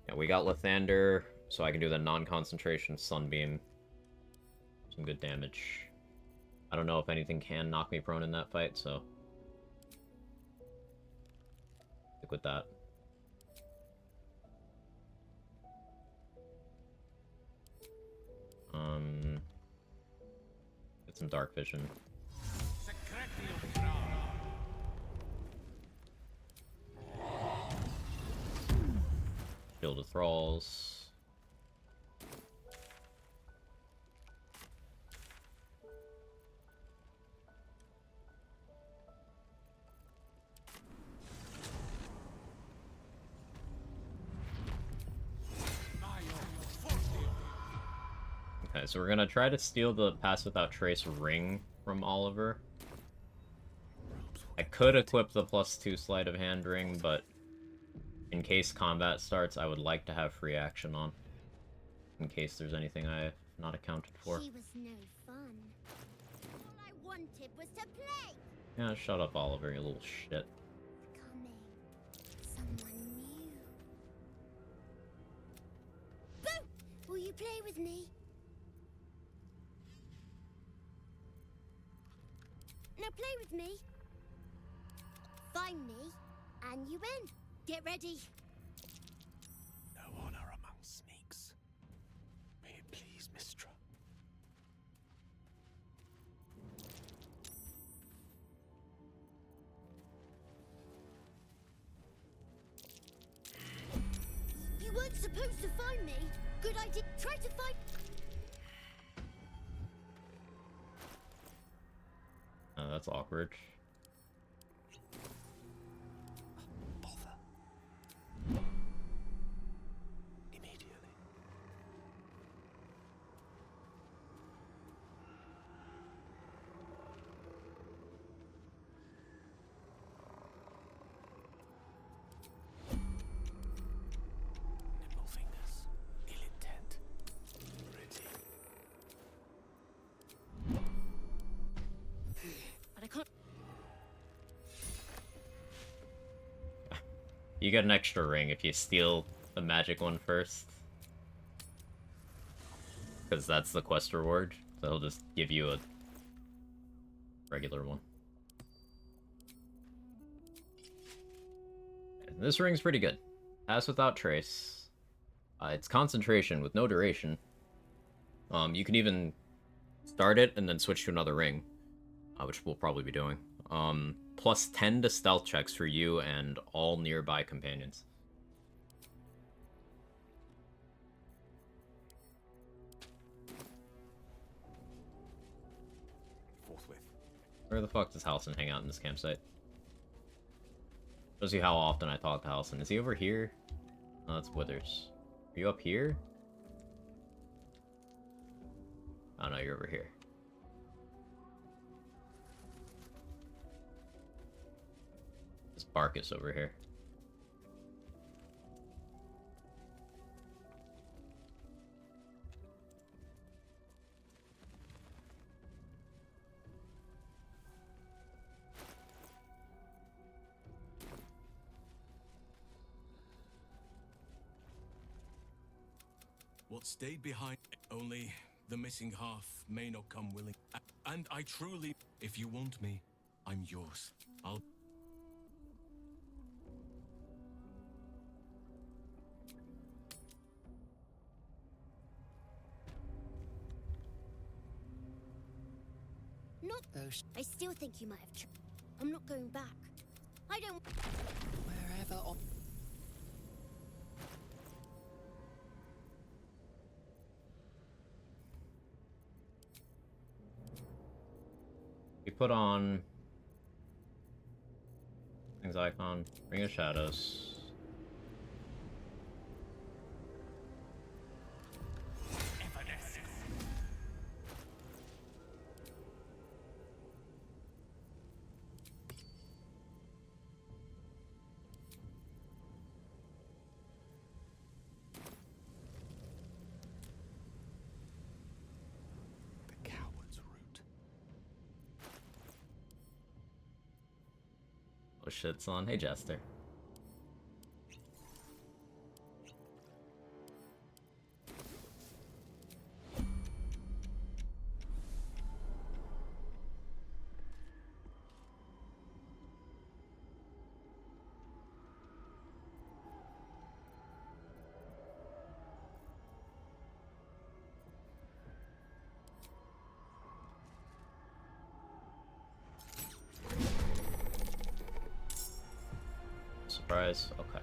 Yeah, we got Lathander, so I can do the non-concentration Sunbeam. Some good damage. I don't know if anything can knock me prone in that fight, so... stick with that. Get some Dark Vision. Shield of Thralls. Okay, so we're gonna try to steal the Pass Without Trace ring from Oliver. I could equip the +2 Sleight of Hand ring, but in case combat starts, I would like to have free action on. In case there's anything I have not accounted for. She was no fun. All I wanted was to play. Yeah, shut up, Oliver, you little shit. Coming. Someone new. Boo! Will you play with me? Now play with me. Find me, and you win. Get ready. No honor among sneaks. May it please, Mistra. You weren't supposed to find me. Good idea. Try to find... Oh, that's awkward. Immediately. You get an extra ring if you steal the magic one first. Because that's the quest reward. So he'll just give you a regular one. And this ring's pretty good. Pass without trace. It's concentration with no duration. You can even start it and then switch to another ring, which we'll probably be doing. Plus 10 to stealth checks for you and all nearby companions. Forthwith. Where the fuck does Halson hang out in this campsite? Shows you how often I talk to Halson. Is he over here? Oh, that's Withers. Are you up here? Oh no, you're over here. This Barkus over here. What stayed behind, only the missing half may not come willing. And I truly, if you want me, I'm yours. I'll... Not. I still think you might have. I'm not going back. I don't. Wherever. We put on things icon, Ring of Shadows. Oh shit, son. Hey, Jester. Surprise. Okay.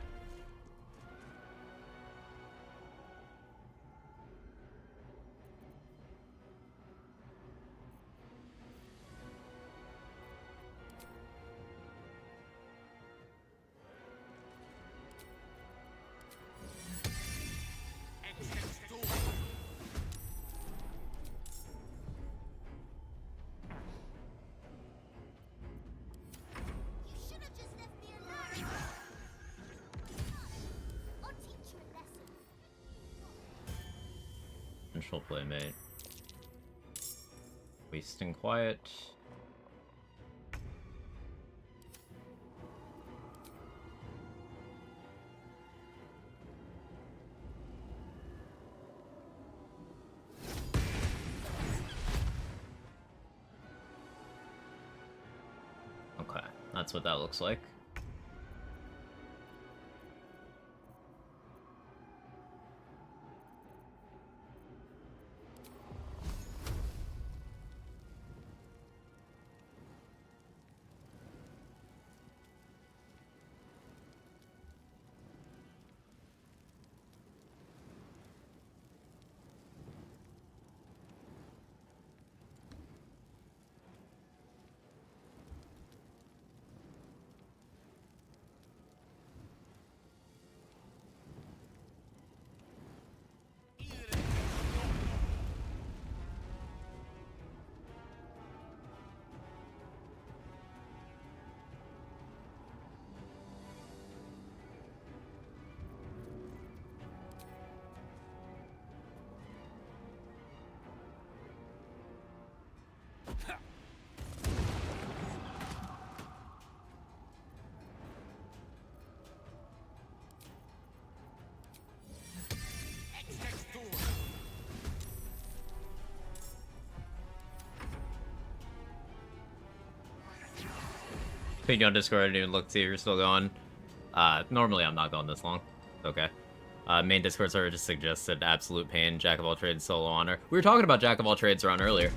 Control playmate. Wasting quiet. Okay, that's what that looks like. Ping you on Discord, I didn't even look to see if you're still going. Normally I'm not going this long. Okay. Main Discord server just suggested absolute pain, Jack of all trades, solo honor. We were talking about Jack of all trades around earlier.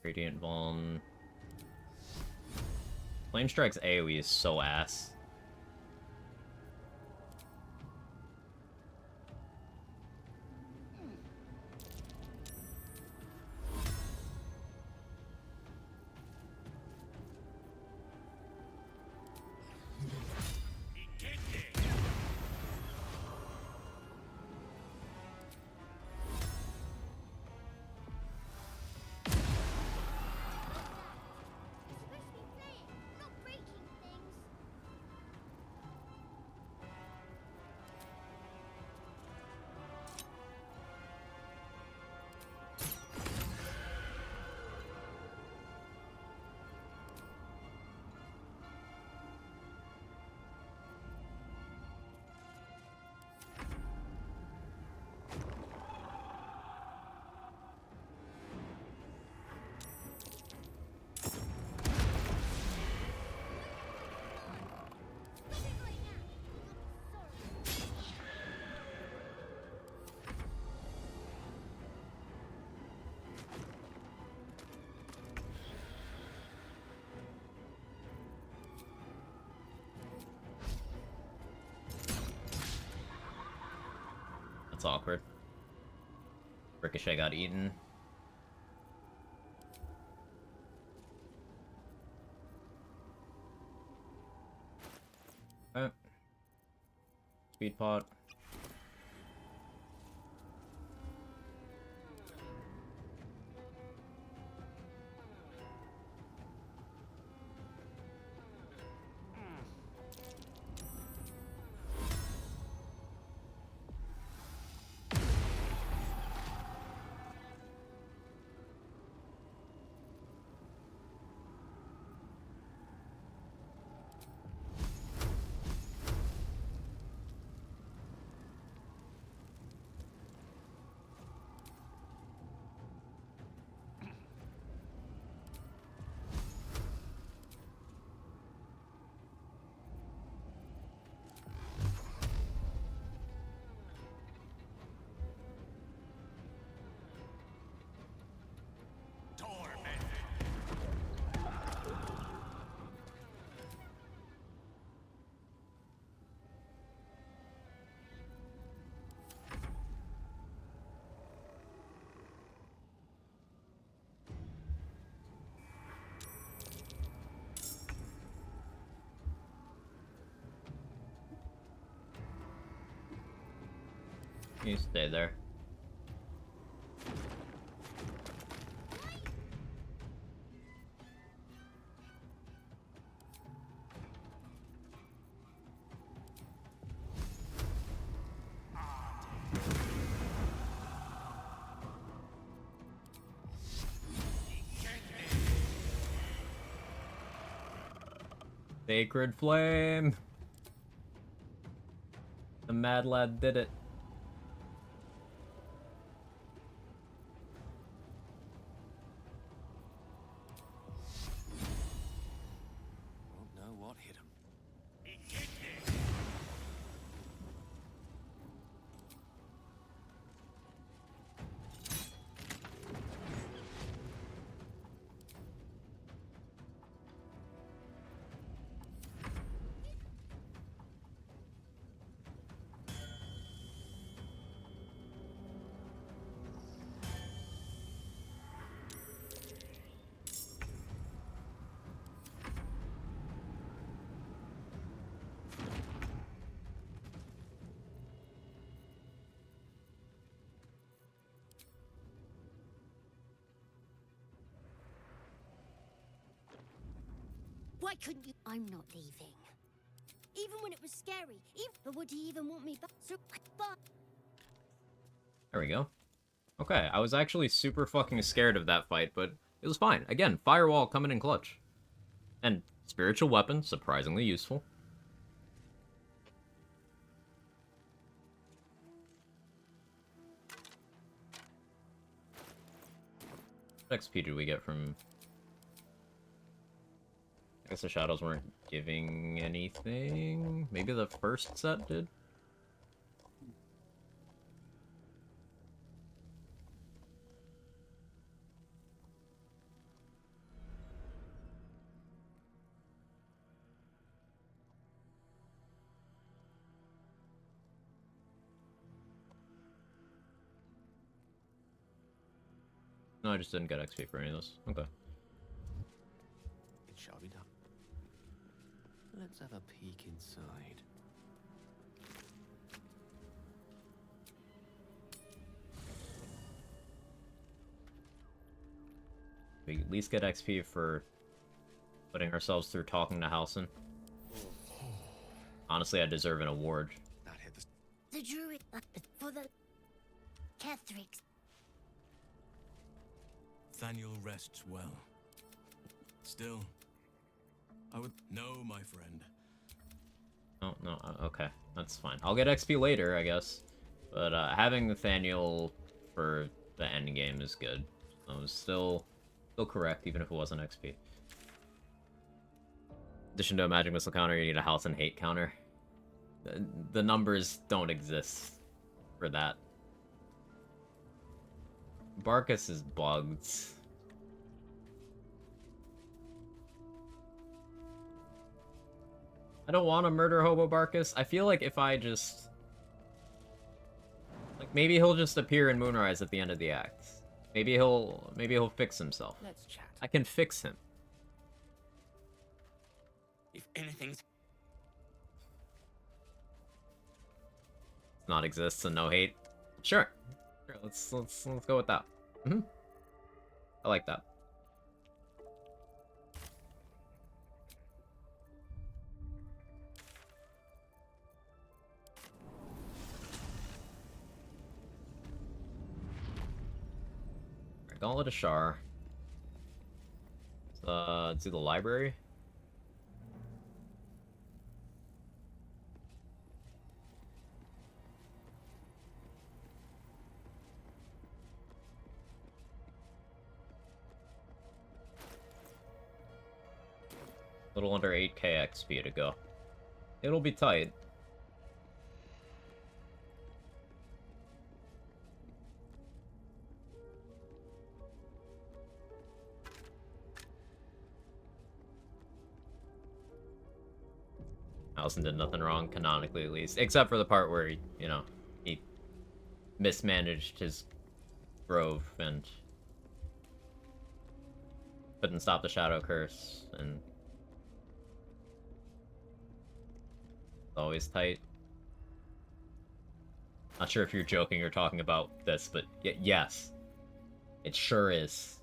Radiant Vuln. Flame Strike's AoE is so ass. That's awkward. Ricochet got eaten. Alright. Speed pot. You stay there. Sacred Flame! The Mad Lad did it. Won't know what hit him. Why couldn't you? I'm not leaving. Even when it was scary. But would he even want me back? So, but There we go. Okay, I was actually super fucking scared of that fight, but it was fine. Again, Firewall coming in clutch. And Spiritual Weapon, surprisingly useful. What XP did we get from... I guess the shadows weren't giving anything. Maybe the first set did? No, I just didn't get XP for any of this. Okay. It shall be done. Let's have a peek inside. We at least get XP for putting ourselves through talking to Halsin. Honestly, I deserve an award. the druid for the Catholics. Nathaniel rests well. Still, I would... No, my friend. Oh, no, okay. That's fine. I'll get XP later, I guess. But having Nathaniel for the end game is good. I was still correct, even if it wasn't XP. In addition to a magic missile counter, you need a health and hate counter. The numbers don't exist for that. Barkus is bugged. I don't want to murder Hobo Barkus. I feel like if I just... Like, maybe he'll just appear in Moonrise at the end of the act. Maybe he'll fix himself. Let's chat. I can fix him. If anything's... Not exists and no hate. Sure. Let's go with that. I like that. Alright, Gauntlet of Shar. Let's do the library. Little under 8k XP to go. It'll be tight. Allison did nothing wrong, canonically at least. Except for the part where he, you know, he mismanaged his grove and couldn't stop the Shadow Curse, and it's always tight. Not sure if you're joking or talking about this, but yes. It sure is.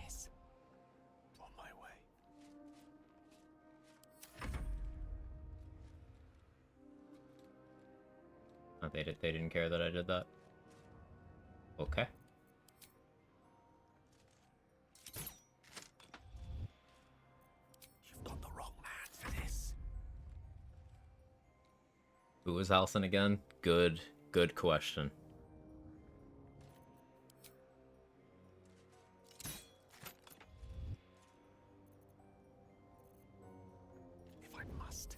Yes. On my way. Oh, they didn't care that I did that. Okay. You've got the wrong man for this. Who was Halsin again? Good question. I must.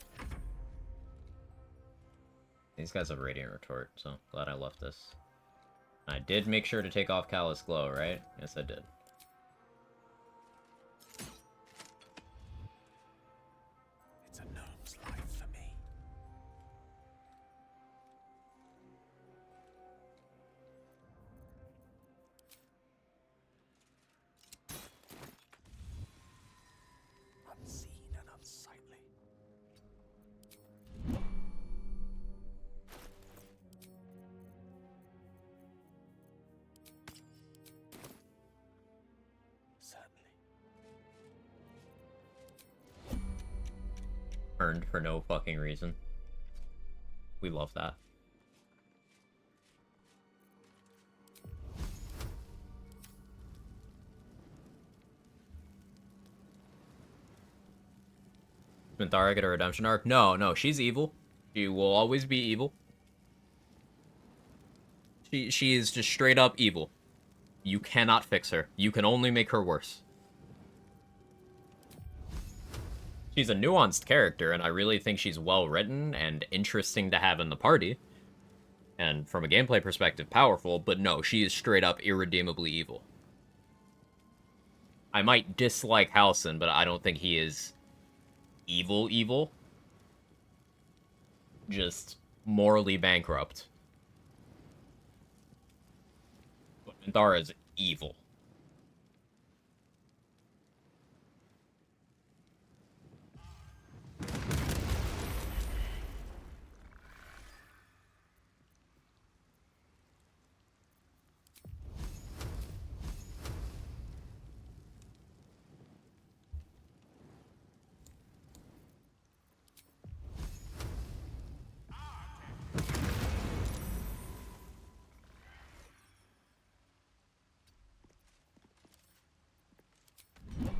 These guys have Radiant Retort, so glad I left this. I did make sure to take off Callous Glow, right? Yes, I did. It's a gnome's life for me. Unseen and unsightly. Certainly. Earned for no fucking reason. We love that. Minthara get a redemption arc? No, no, she's evil. She will always be evil. She is just straight up evil. You cannot fix her. You can only make her worse. She's a nuanced character, and I really think she's well written and interesting to have in the party. And from a gameplay perspective, powerful, but no, she is straight up irredeemably evil. I might dislike Halsin, but I don't think he is evil. Just morally bankrupt. But Minthara is evil.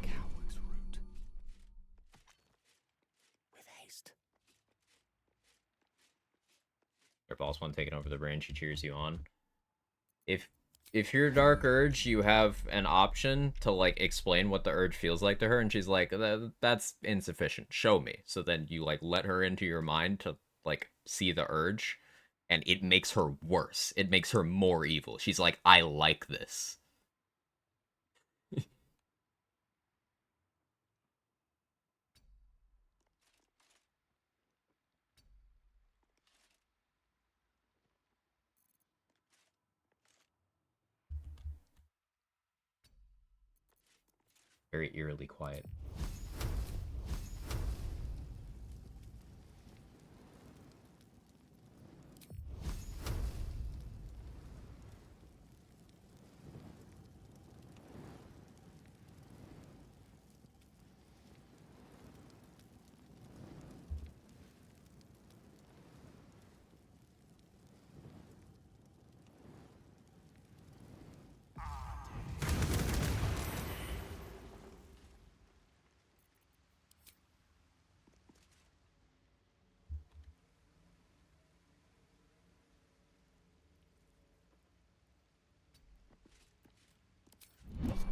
Coward's root. With haste. Your boss one taking over the brain, she cheers you on. If you're Dark Urge, you have an option to, like, explain what the urge feels like to her, and she's like, that's insufficient. Show me. So then you, like, let her into your mind to, like, see the urge, and it makes her worse. It makes her more evil. She's like, I like this. Very eerily quiet.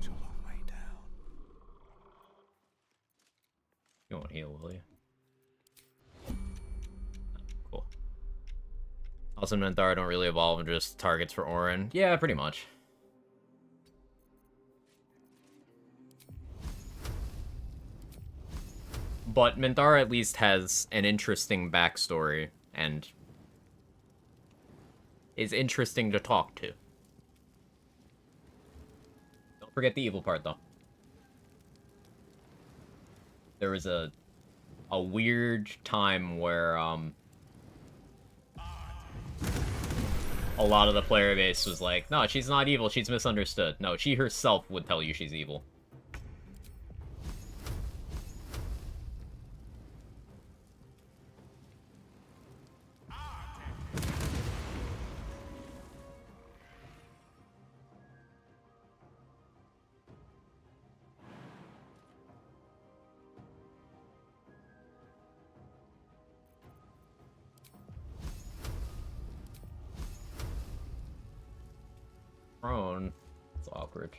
Such a long way down. You won't heal, will you? Cool. Also, Minthara don't really evolve and just targets for Orin. Yeah, pretty much. But Minthara at least has an interesting backstory and is interesting to talk to. Don't forget the evil part, though. There was a weird time where a lot of the player base was like, no, she's not evil, she's misunderstood. No, she herself would tell you she's evil. Prone. It's awkward.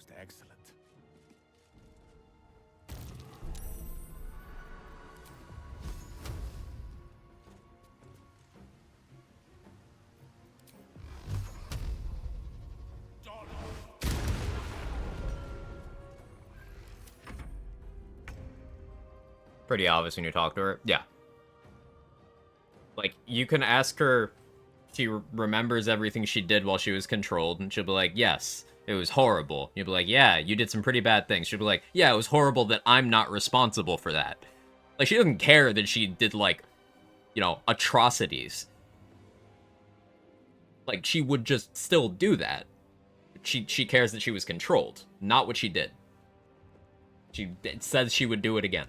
Most excellent. Pretty obvious when you talk to her. Yeah. Like, you can ask her, she remembers everything she did while she was controlled, and she'll be like, yes, it was horrible. You'll be like, yeah, you did some pretty bad things. She'll be like, yeah, it was horrible that I'm not responsible for that. Like, she doesn't care that she did, like, you know, atrocities. Like, she would just still do that. She cares that she was controlled, not what she did. She says she would do it again.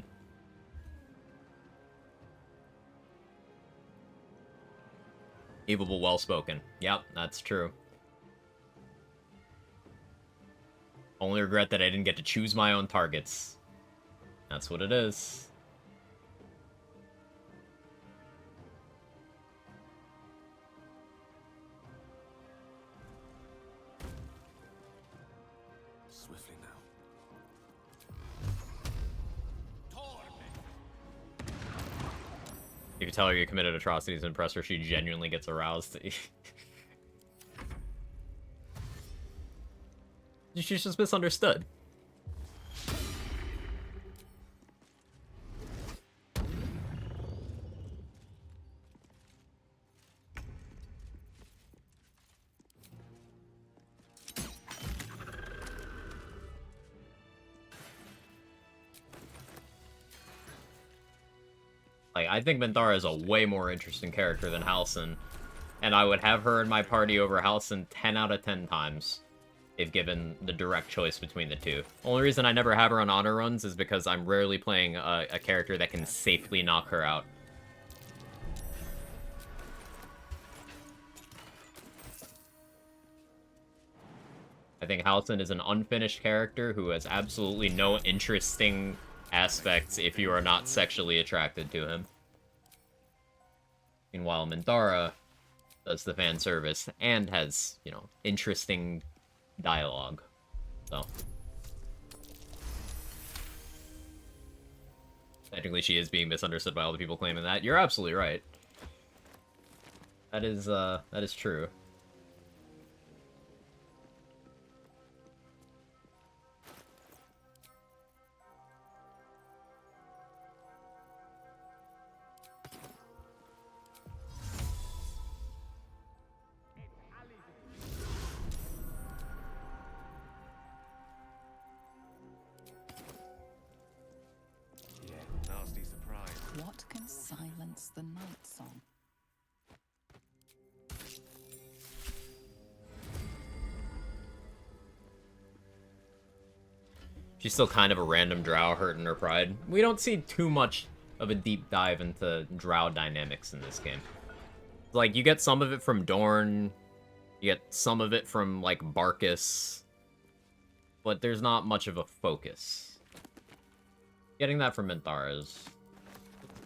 Evil but well-spoken. Yep, that's true. Only regret that I didn't get to choose my own targets. That's what it is. Swiftly now. You can tell her you committed atrocities and impress her, she genuinely gets aroused. She's just misunderstood. Like, I think Minthara is a way more interesting character than Halsin, and I would have her in my party over Halsin 10 out of 10 times, if given the direct choice between the two. Only reason I never have her on honor runs is because I'm rarely playing a character that can safely knock her out. I think Halsin is an unfinished character who has absolutely no interesting aspects if you are not sexually attracted to him. Meanwhile, Minthara does the fan service and has, you know, interesting dialogue. So technically she is being misunderstood by all the people claiming that. You're absolutely right. That is true. Nasty surprise. What can silence the night song? She's still kind of a random drow hurting her pride. We don't see too much of a deep dive into drow dynamics in this game. Like, you get some of it from Dorn, you get some of it from, like, Barkus, but there's not much of a focus. Getting that from Minthara is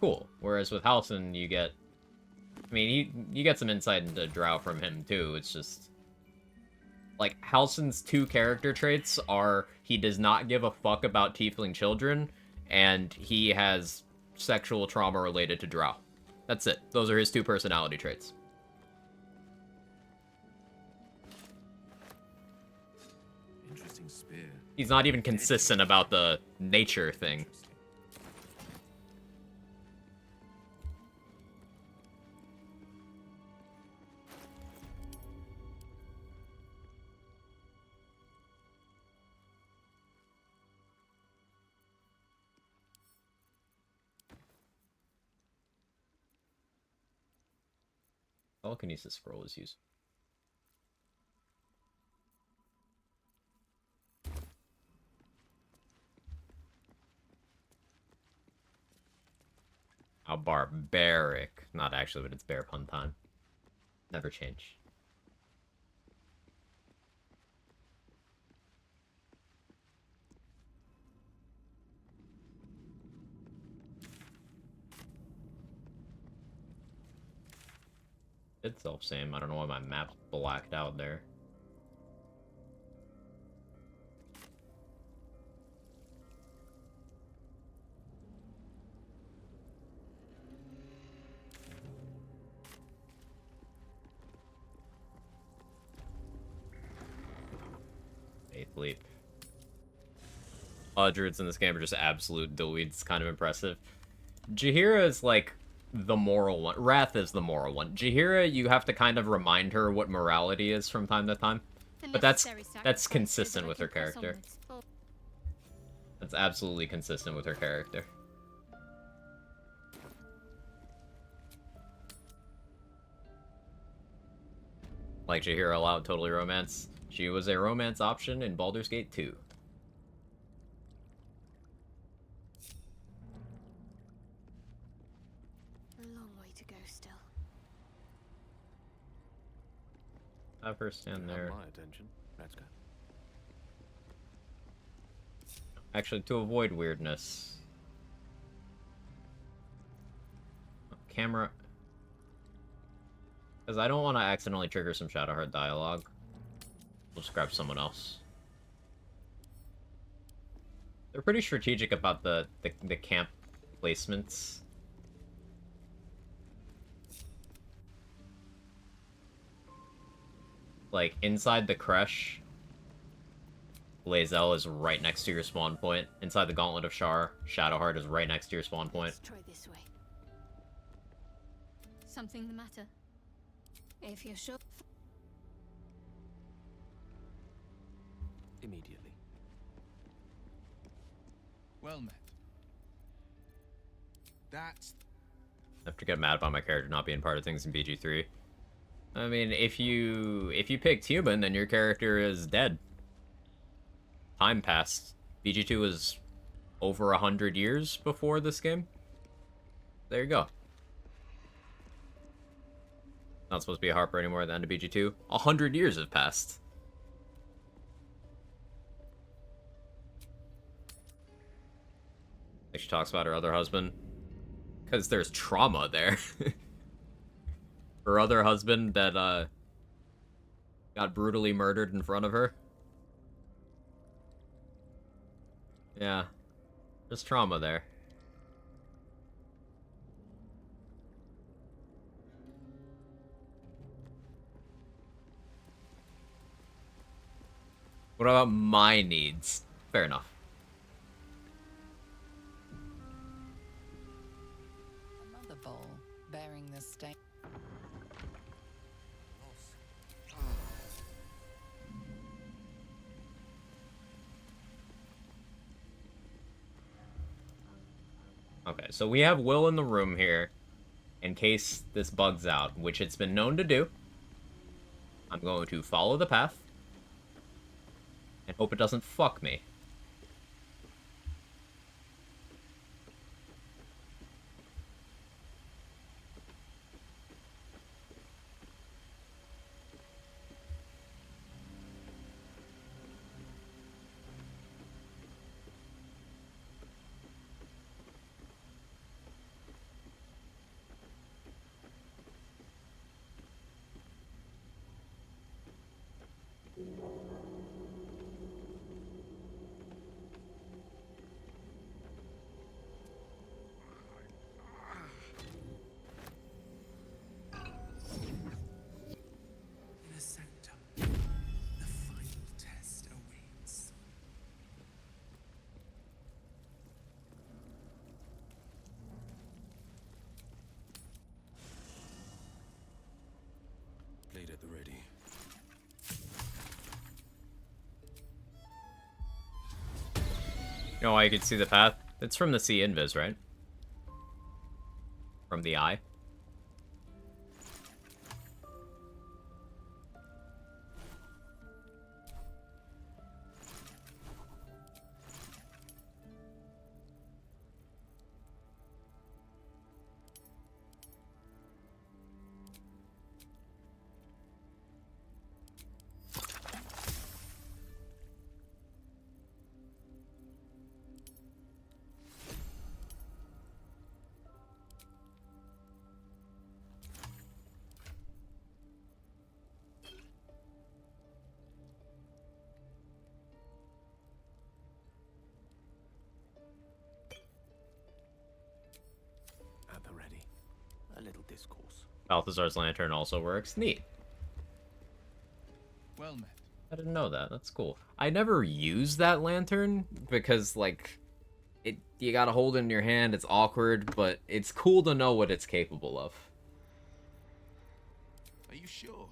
cool. Whereas with Halsin, you get... I mean, you get some insight into drow from him, too. It's just... Like, Halsin's two character traits are he does not give a fuck about tiefling children, and he has sexual trauma related to drow. That's it. Those are his two personality traits. Interesting spear. He's not even consistent about the nature thing. Telekinesis scroll is used. How barbaric. Not actually, but it's bear pun time. Never change. Itself same. I don't know why my map's blacked out there. druids in this game are just absolute dweebs. It's kind of impressive. Jaheira is like the moral one. Wrath is the moral one. Jaheira, you have to kind of remind her what morality is from time to time. But that's consistent with her character. That's absolutely consistent with her character. Like Jaheira allowed totally romance. She was a romance option in Baldur's Gate 2. A long way to go still. Have her stand there. My attention. Let's go. Actually, to avoid weirdness. Camera. Because I don't want to accidentally trigger some Shadowheart dialogue. We'll just grab someone else. They're pretty strategic about the camp placements. Like, inside the Kresh, Lae'zel is right next to your spawn point. Inside the Gauntlet of Shar, Shadowheart is right next to your spawn point. Let's try this way. Something the matter? If you're sure. Immediately. Well met. That's... I have to get mad about my character not being part of things in BG3. I mean, if you picked human, then your character is dead. Time passed. BG2 was over 100 years before this game. There you go. Not supposed to be a Harper anymore at the end of BG2. 100 years have passed. Like she talks about her other husband. Because there's trauma there. Her other husband that, got brutally murdered in front of her. Yeah. There's trauma there. What about my needs? Fair enough. Another bowl bearing the stain. Okay, so we have Will in the room here in case this bugs out, which it's been known to do. I'm going to follow the path and hope it doesn't fuck me. In a sanctum, the final test awaits. Blade at the ready. You know why you can see the path? It's from the sea invis, right? From the eye. At the ready. A little discourse. Balthazar's lantern also works. Neat. Well met. I didn't know that. That's cool. I never use that lantern because, like, you gotta hold it in your hand. It's awkward, but it's cool to know what it's capable of. Are you sure?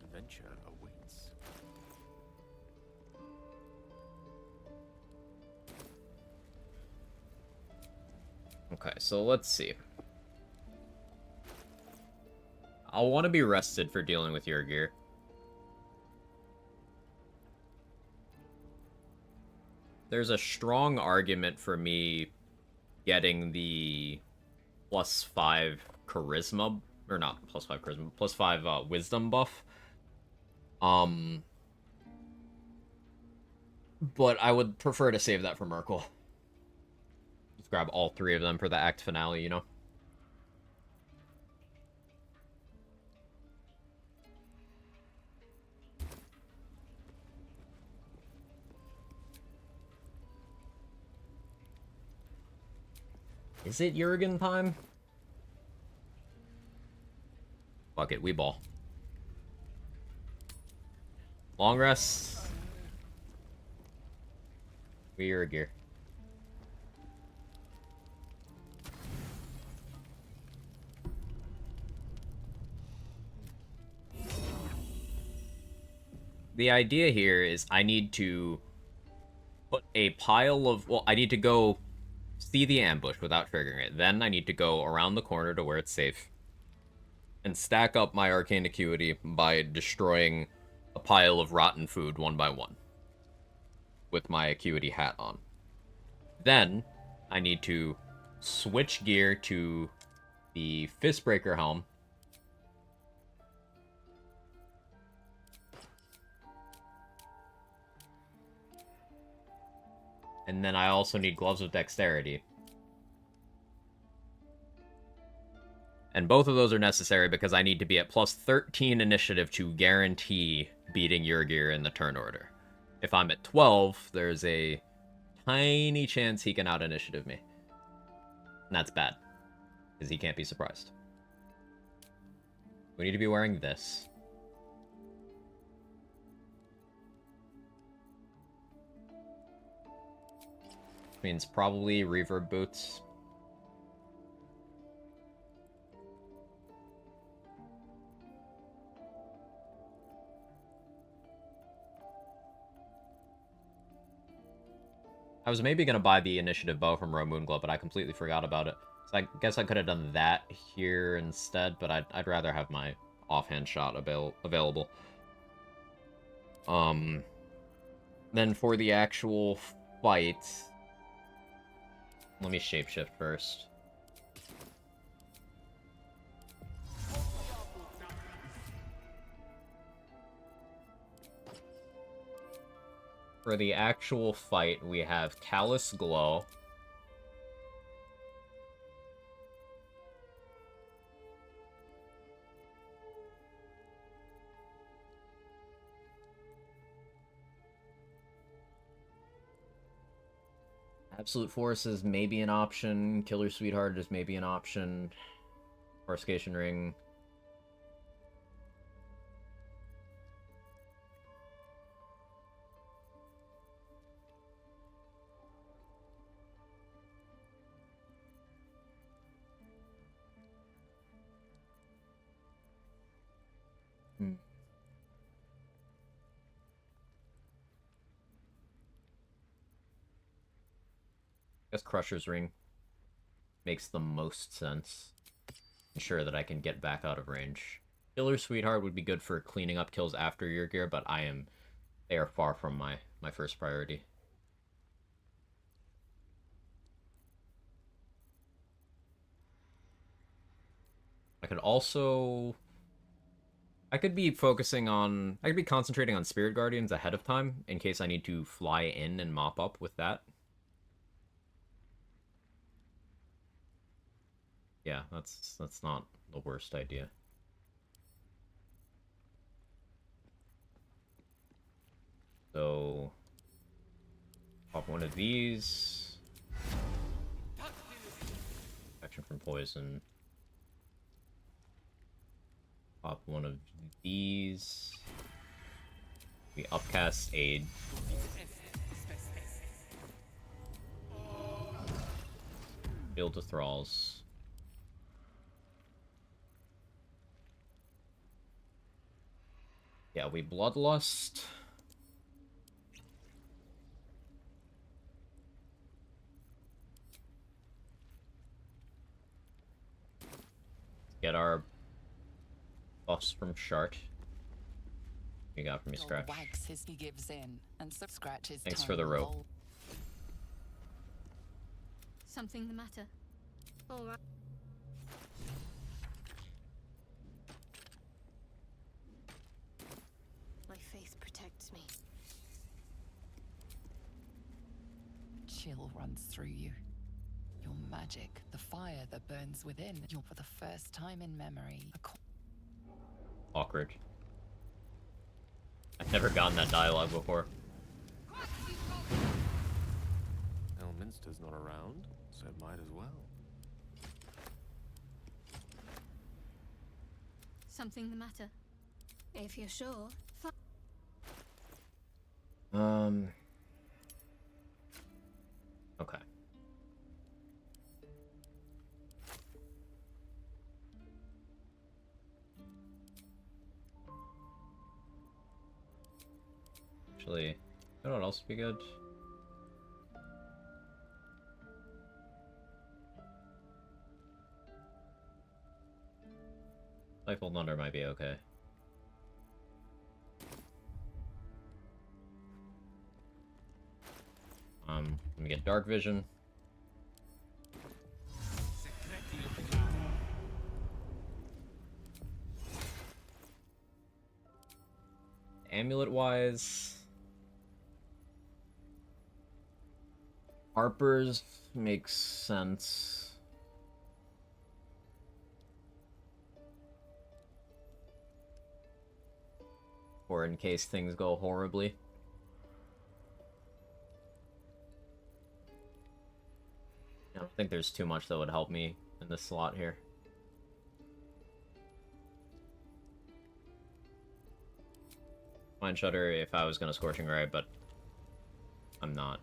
Adventure awaits. Okay, so let's see. I'll want to be rested for dealing with your gear. There's a strong argument for me getting the +5 charisma, or not +5 charisma, +5 wisdom buff. But I would prefer to save that for Merkel. Just grab all 3 of them for the act finale, you know? Is it Jurgen time? Fuck it, we ball. Long rest. We are gear. The idea here is I need to put a pile of... Well, I need to go see the ambush without triggering it. Then I need to go around the corner to where it's safe. And stack up my arcane acuity by destroying a pile of rotten food one by one. With my acuity hat on. Then I need to switch gear to the Fistbreaker helm. And then I also need Gloves of Dexterity. And both of those are necessary because I need to be at +13 initiative to guarantee beating Yurgir in the turn order. If I'm at 12, there's a tiny chance he can out-initiative me. And that's bad, because he can't be surprised. We need to be wearing this. Which means probably reverb boots. I was maybe going to buy the initiative bow from Roe Moonglow, but I completely forgot about it. So I guess I could have done that here instead, but I'd rather have my offhand shot available. Then for the actual fight... Let me shapeshift first. For the actual fight, we have Callous Glow. Absolute Force is maybe an option. Killer Sweetheart is maybe an option. Fortification Ring. I guess Crusher's Ring makes the most sense. Ensure that I can get back out of range. Killer Sweetheart would be good for cleaning up kills after your gear, but they are far from my first priority. I could also... I could be concentrating on Spirit Guardians ahead of time, in case I need to fly in and mop up with that. Yeah, that's not the worst idea. So... pop one of these. Protection from poison. Pop one of these. We upcast Aid. Build the Thralls. Yeah, we Bloodlust. Get our buffs from Shart. You got from me, Scratch. Wags his he gives in, and so scratches. Thanks for the rope. Something the matter? All right. My faith protects me. Chill runs through you. Your magic, the fire that burns within, you're for the first time in memory. Awkward. I've never gotten that dialogue before. Elminster's not around, so might as well. Something the matter? If you're sure. Okay. Actually, you know what else would be good? Stifle Thunder might be okay. Let me get Dark Vision. Amulet-wise, Harper's makes sense. Or in case things go horribly. I don't think there's too much that would help me in this slot here. Mind Shudder if I was gonna Scorching Ray, but I'm not.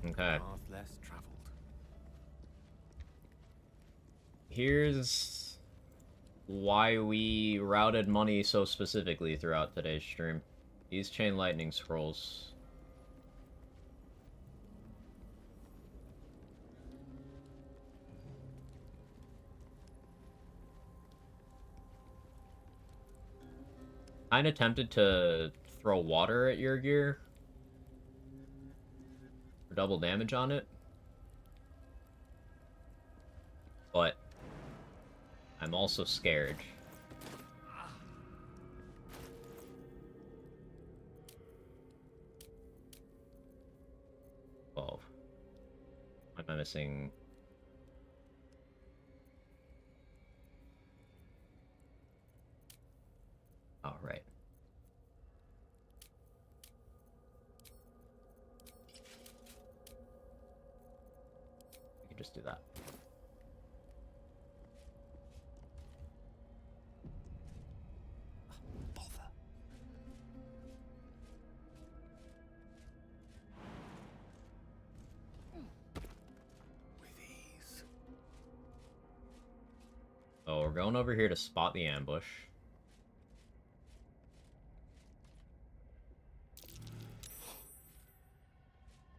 Okay. Path less traveled. Here's why we routed money so specifically throughout today's stream. These Chain Lightning Scrolls. Kinda tempted to throw water at your gear for double damage on it, but I'm also scared. Whoa. What am I missing? Oh, right. We can just do that. So we're going over here to spot the ambush.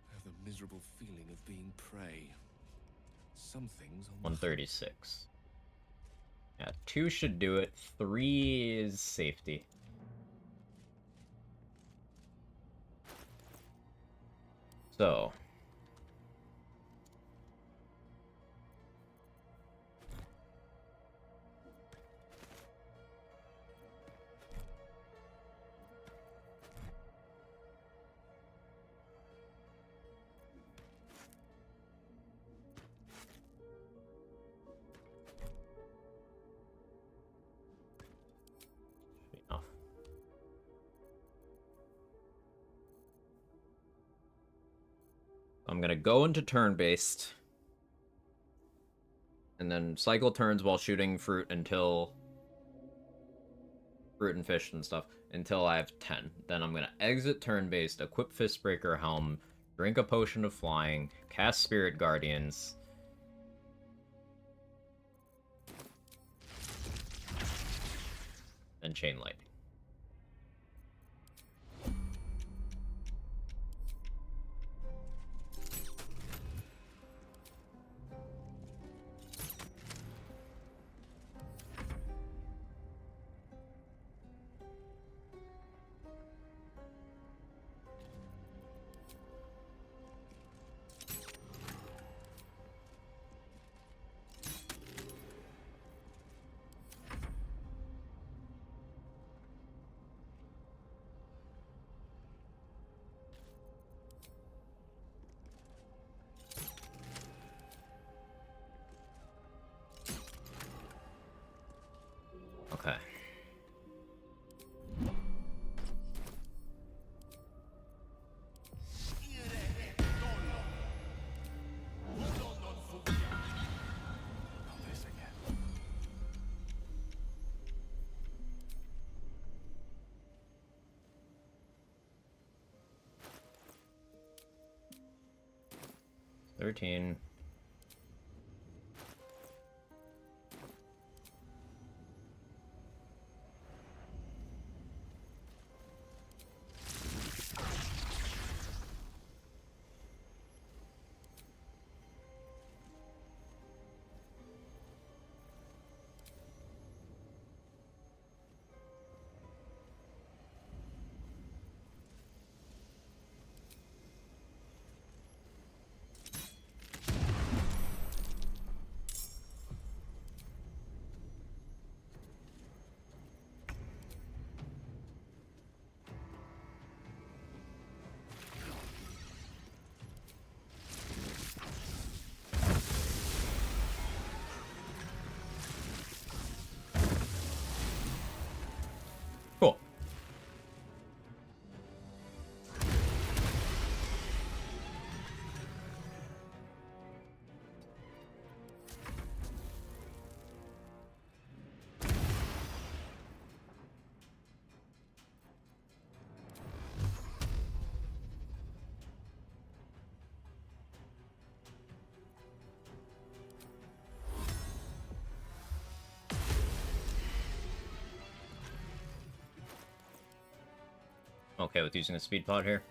I have the miserable feeling of being prey. Some things on 136. Yeah, 2 should do it. 3 is safety. So. Enough. I'm gonna go into turn-based. And then cycle turns while shooting fruit until... fruit and fish and stuff, until I have 10. Then I'm gonna exit turn-based, equip Fistbreaker Helm, drink a potion of flying, cast Spirit Guardians... and Chain Lightning. Okay. $13. Cool. Okay with using a speed pod here.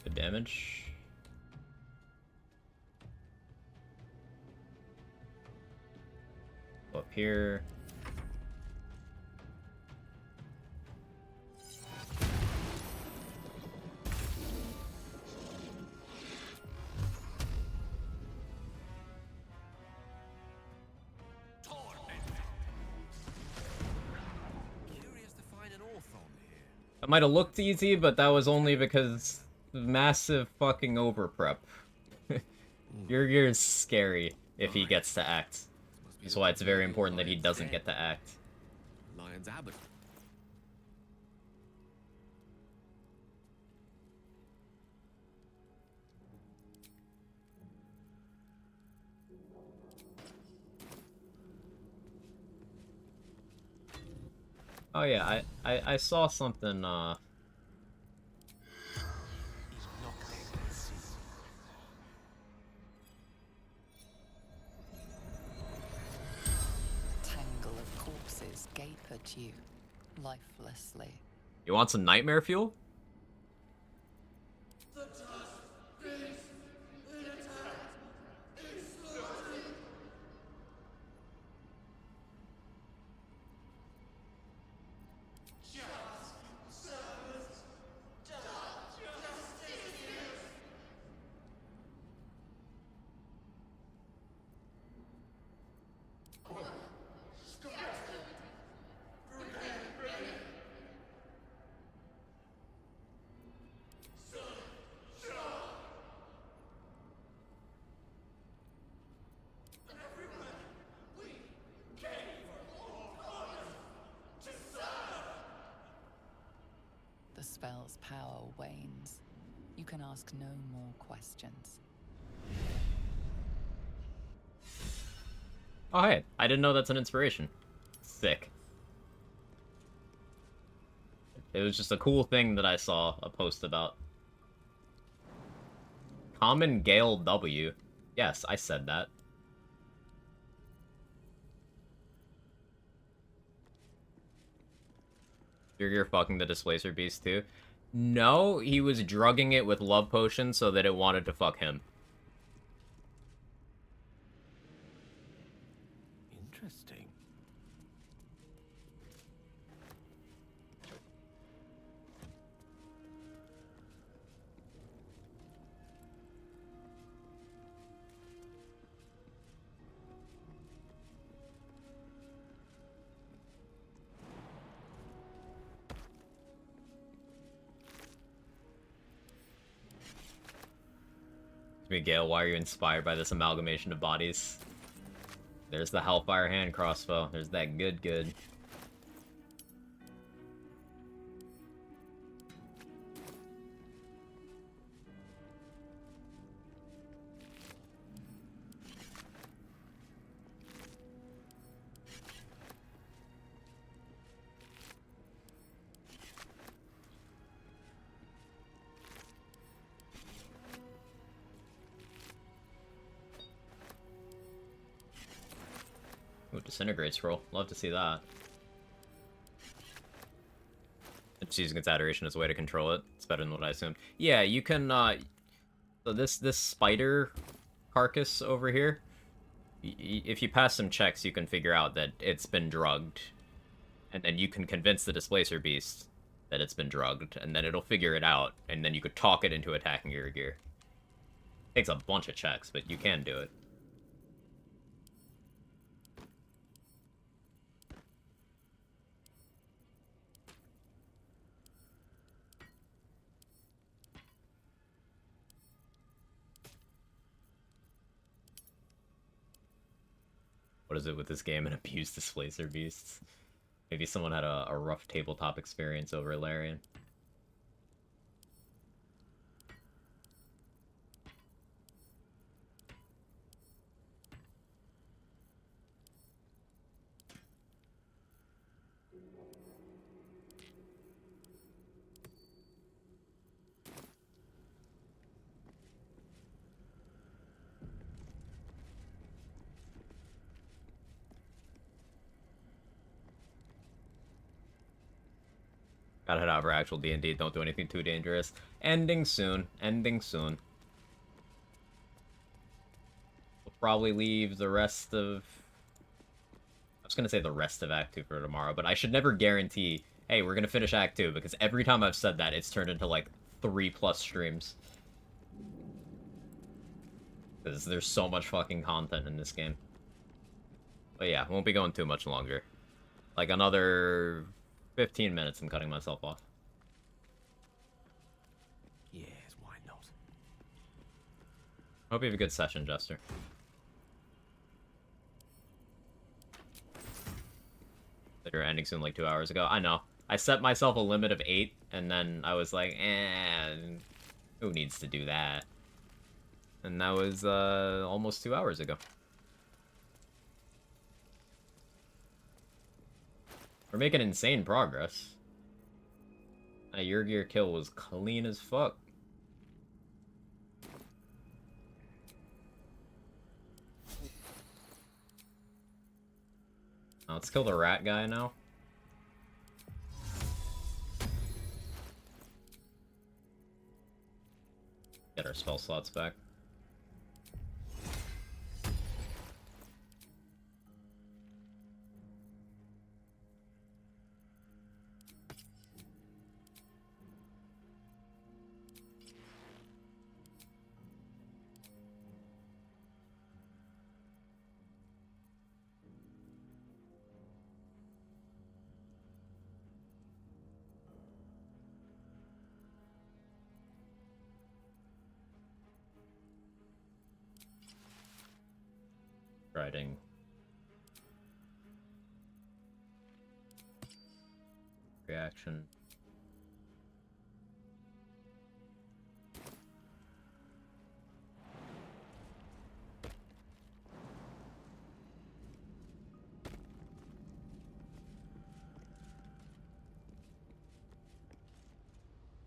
The damage. Up here. That might have looked easy, but that was only because massive fucking overprep. Your gear is scary if he gets to act. That's why it's very important that he doesn't get to act. Lion's Abbot. Oh yeah, I saw something, Tangle of corpses gape at you. lifelessly. You want some nightmare fuel? The tusk beats in attack, exploding. Just servants, justiciars. Scattered. Brigade ready. Sir, Shaw. Everywhere we came from all corners to serve. The spell's power wanes. You can ask no more questions. Oh, hey. I didn't know that's an inspiration. Sick. It was just a cool thing that I saw a post about. Common Gale W. Yes, I said that. You're fucking the Displacer Beast too? No, he was drugging it with love potions so that it wanted to fuck him. Interesting. Gale, why are you inspired by this amalgamation of bodies? There's the Hellfire hand crossbow. There's that good. Ooh, Disintegrate Scroll. Love to see that. It's using its adoration as a way to control it. It's better than what I assumed. Yeah, you can, so this spider carcass over here, if you pass some checks, you can figure out that it's been drugged. And then you can convince the Displacer Beast that it's been drugged, and then it'll figure it out, and then you could talk it into attacking your gear. Takes a bunch of checks, but you can do it. What is it with this game and abuse Displacer Beasts? Maybe someone had a rough tabletop experience over Larian. Gotta head out for actual D&D. Don't do anything too dangerous. Ending soon. Ending soon. We'll probably leave the rest of... I was gonna say the rest of Act 2 for tomorrow, but I should never guarantee, hey, we're gonna finish Act 2, because every time I've said that, it's turned into, like, 3+ streams. Because there's so much fucking content in this game. But yeah, won't be going too much longer. Like, another 15 minutes, I'm cutting myself off. Yes, why not? Hope you have a good session, Jester. That you're ending soon like 2 hours ago. I know. I set myself a limit of 8, and then I was like, who needs to do that? And that was, almost 2 hours ago. We're making insane progress. Your gear kill was clean as fuck. Let's kill the rat guy now. Get our spell slots back. Riding. Reaction.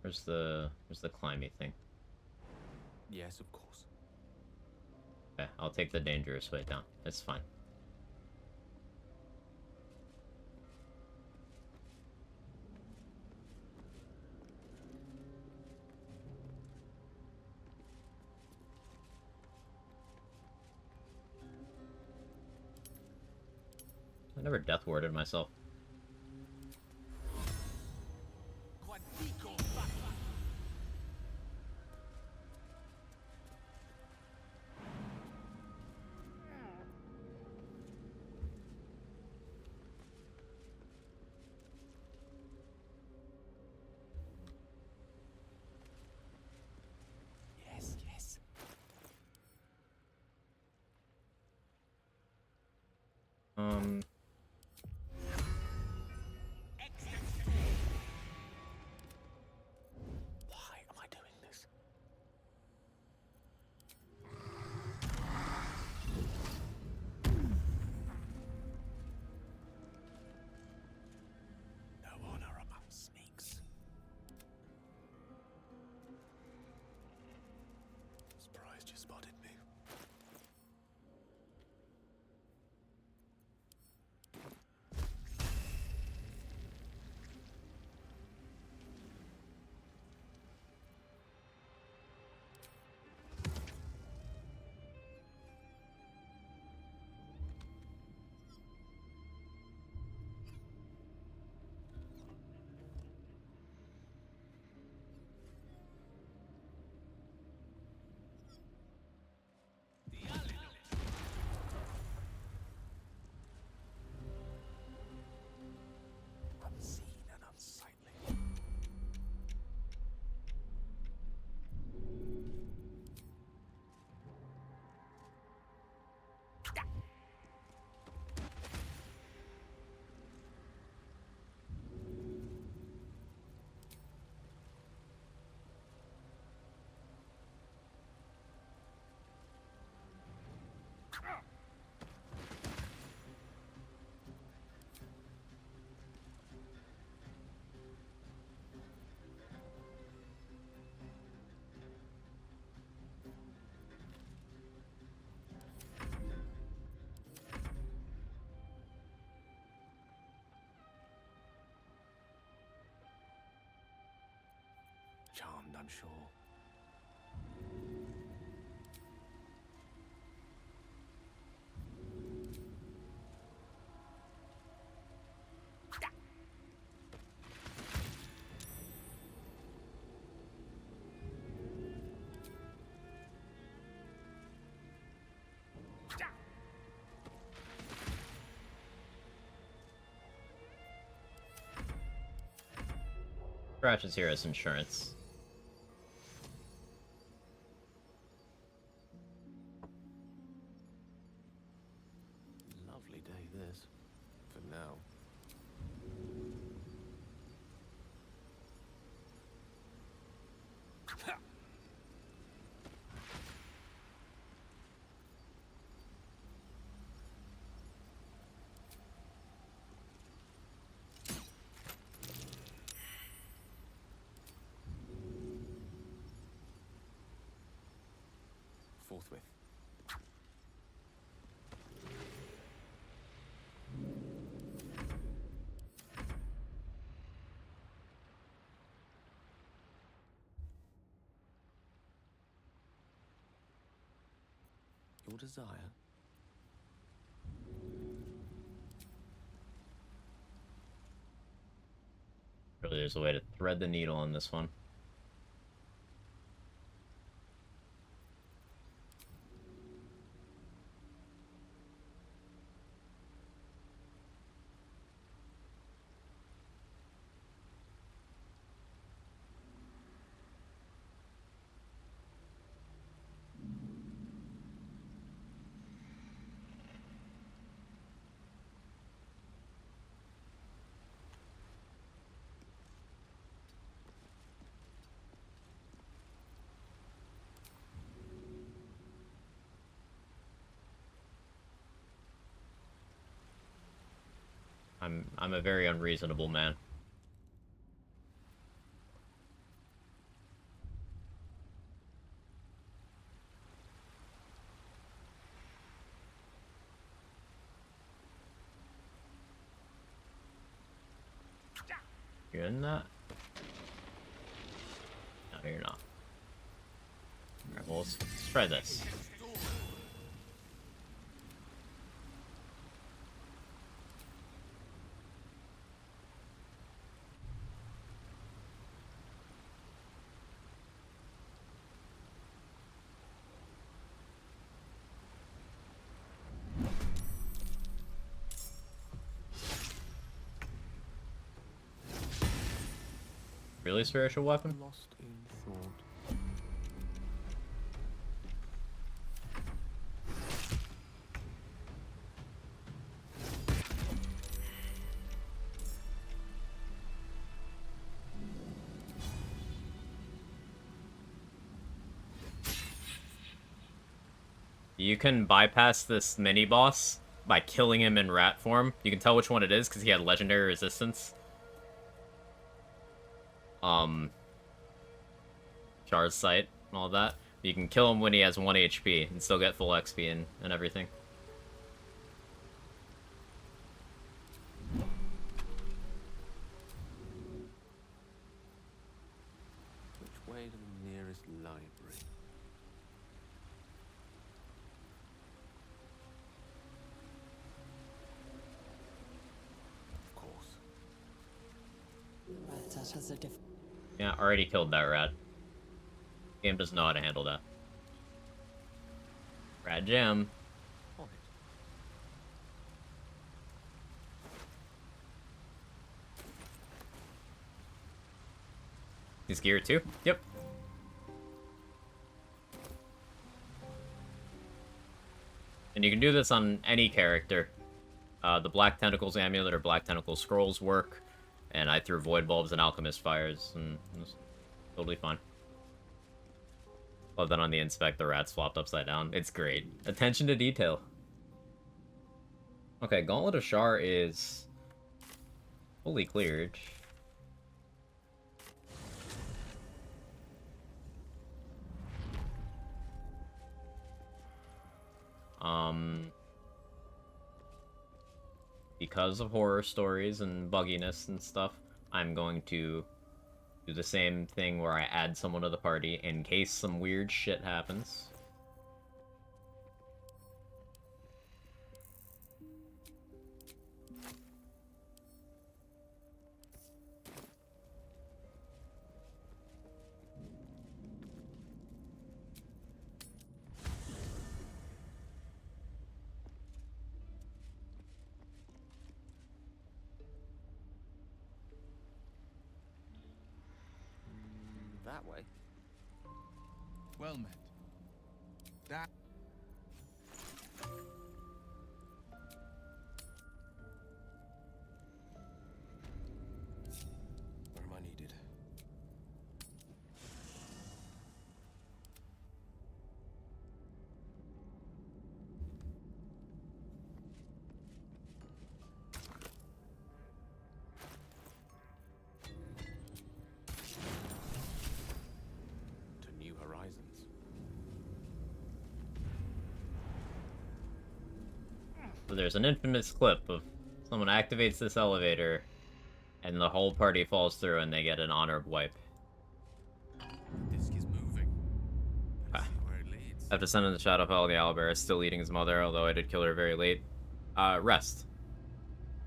Where's the climby thing? Yes, of course. Okay, I'll take the dangerous way down. It's fine. I never death warded myself. Yes, yes. Why am I doing this? No honor among sneaks. Surprised you spotted me. Unseen and unsightly. Charmed, I'm sure. Scratch is here as insurance. Lovely day this. For now. Forthwith. your desire. Really, there's a way to thread the needle on this one. I'm a very unreasonable man. You're in that? No, you're not. Alright, well, let's try this. Really spiritual weapon? Lost in thought. You can bypass this mini-boss by killing him in rat form. You can tell which one it is because he had legendary resistance. Char's Sight and all that. You can kill him when he has 1 HP and still get full XP and everything. Which way to the nearest library? Of course. That has a Yeah, already killed that rat. Game doesn't know how to handle that. Rat Jam. He's geared too? Yep. And you can do this on any character. The Black Tentacles Amulet or Black Tentacle Scrolls work. And I threw Void Bulbs and Alchemist Fires, and it was totally fine. Love that on the Inspect, the rat's flopped upside down. It's great. Attention to detail. Okay, Gauntlet of Shar is fully cleared. Because of horror stories and bugginess and stuff, I'm going to do the same thing where I add someone to the party in case some weird shit happens. That way. Well met. That... Where am I needed? To new horizons. So there's an infamous clip of someone activates this elevator, and the whole party falls through, and they get an honored wipe. The disc is moving. Let's see where it leads. After sending the Shadowfell, the owlbear is still eating his mother, although I did kill her very late. Rest.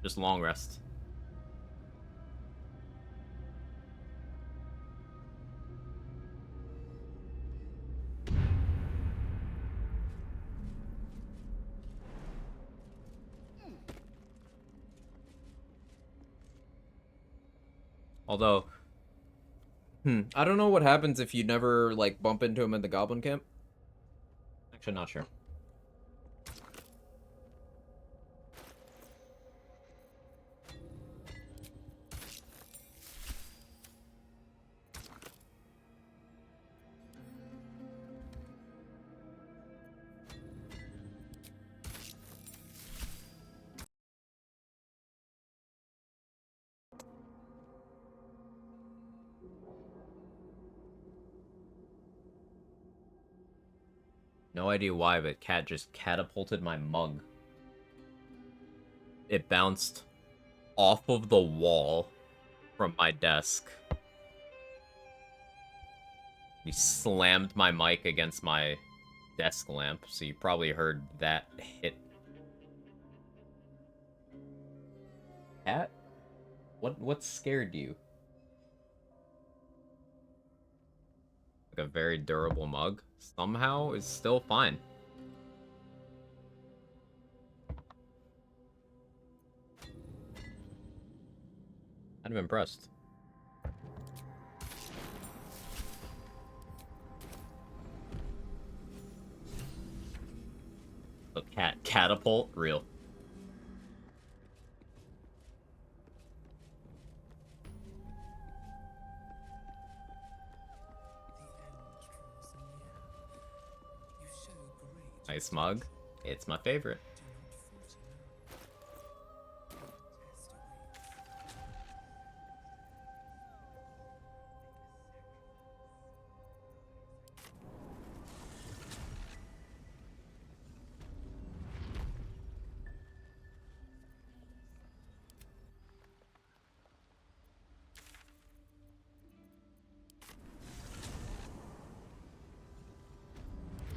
Just long rest. Although, I don't know what happens if you never, like, bump into him in the goblin camp. Actually, not sure. No idea why, but Cat just catapulted my mug. It bounced off of the wall from my desk. He slammed my mic against my desk lamp, so you probably heard that hit. Cat? What scared you? Like a very durable mug? Somehow is still fine. Kind of impressed. A cat catapult? Real. Nice mug. It's my favorite.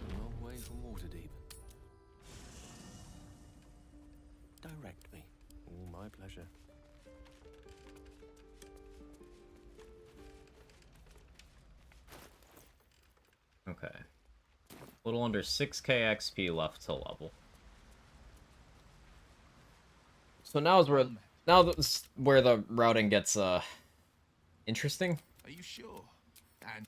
A long way from Waterdeep. Direct me. All my pleasure. Okay. A little under 6k XP left to level. So now is where the routing gets interesting. Are you sure? And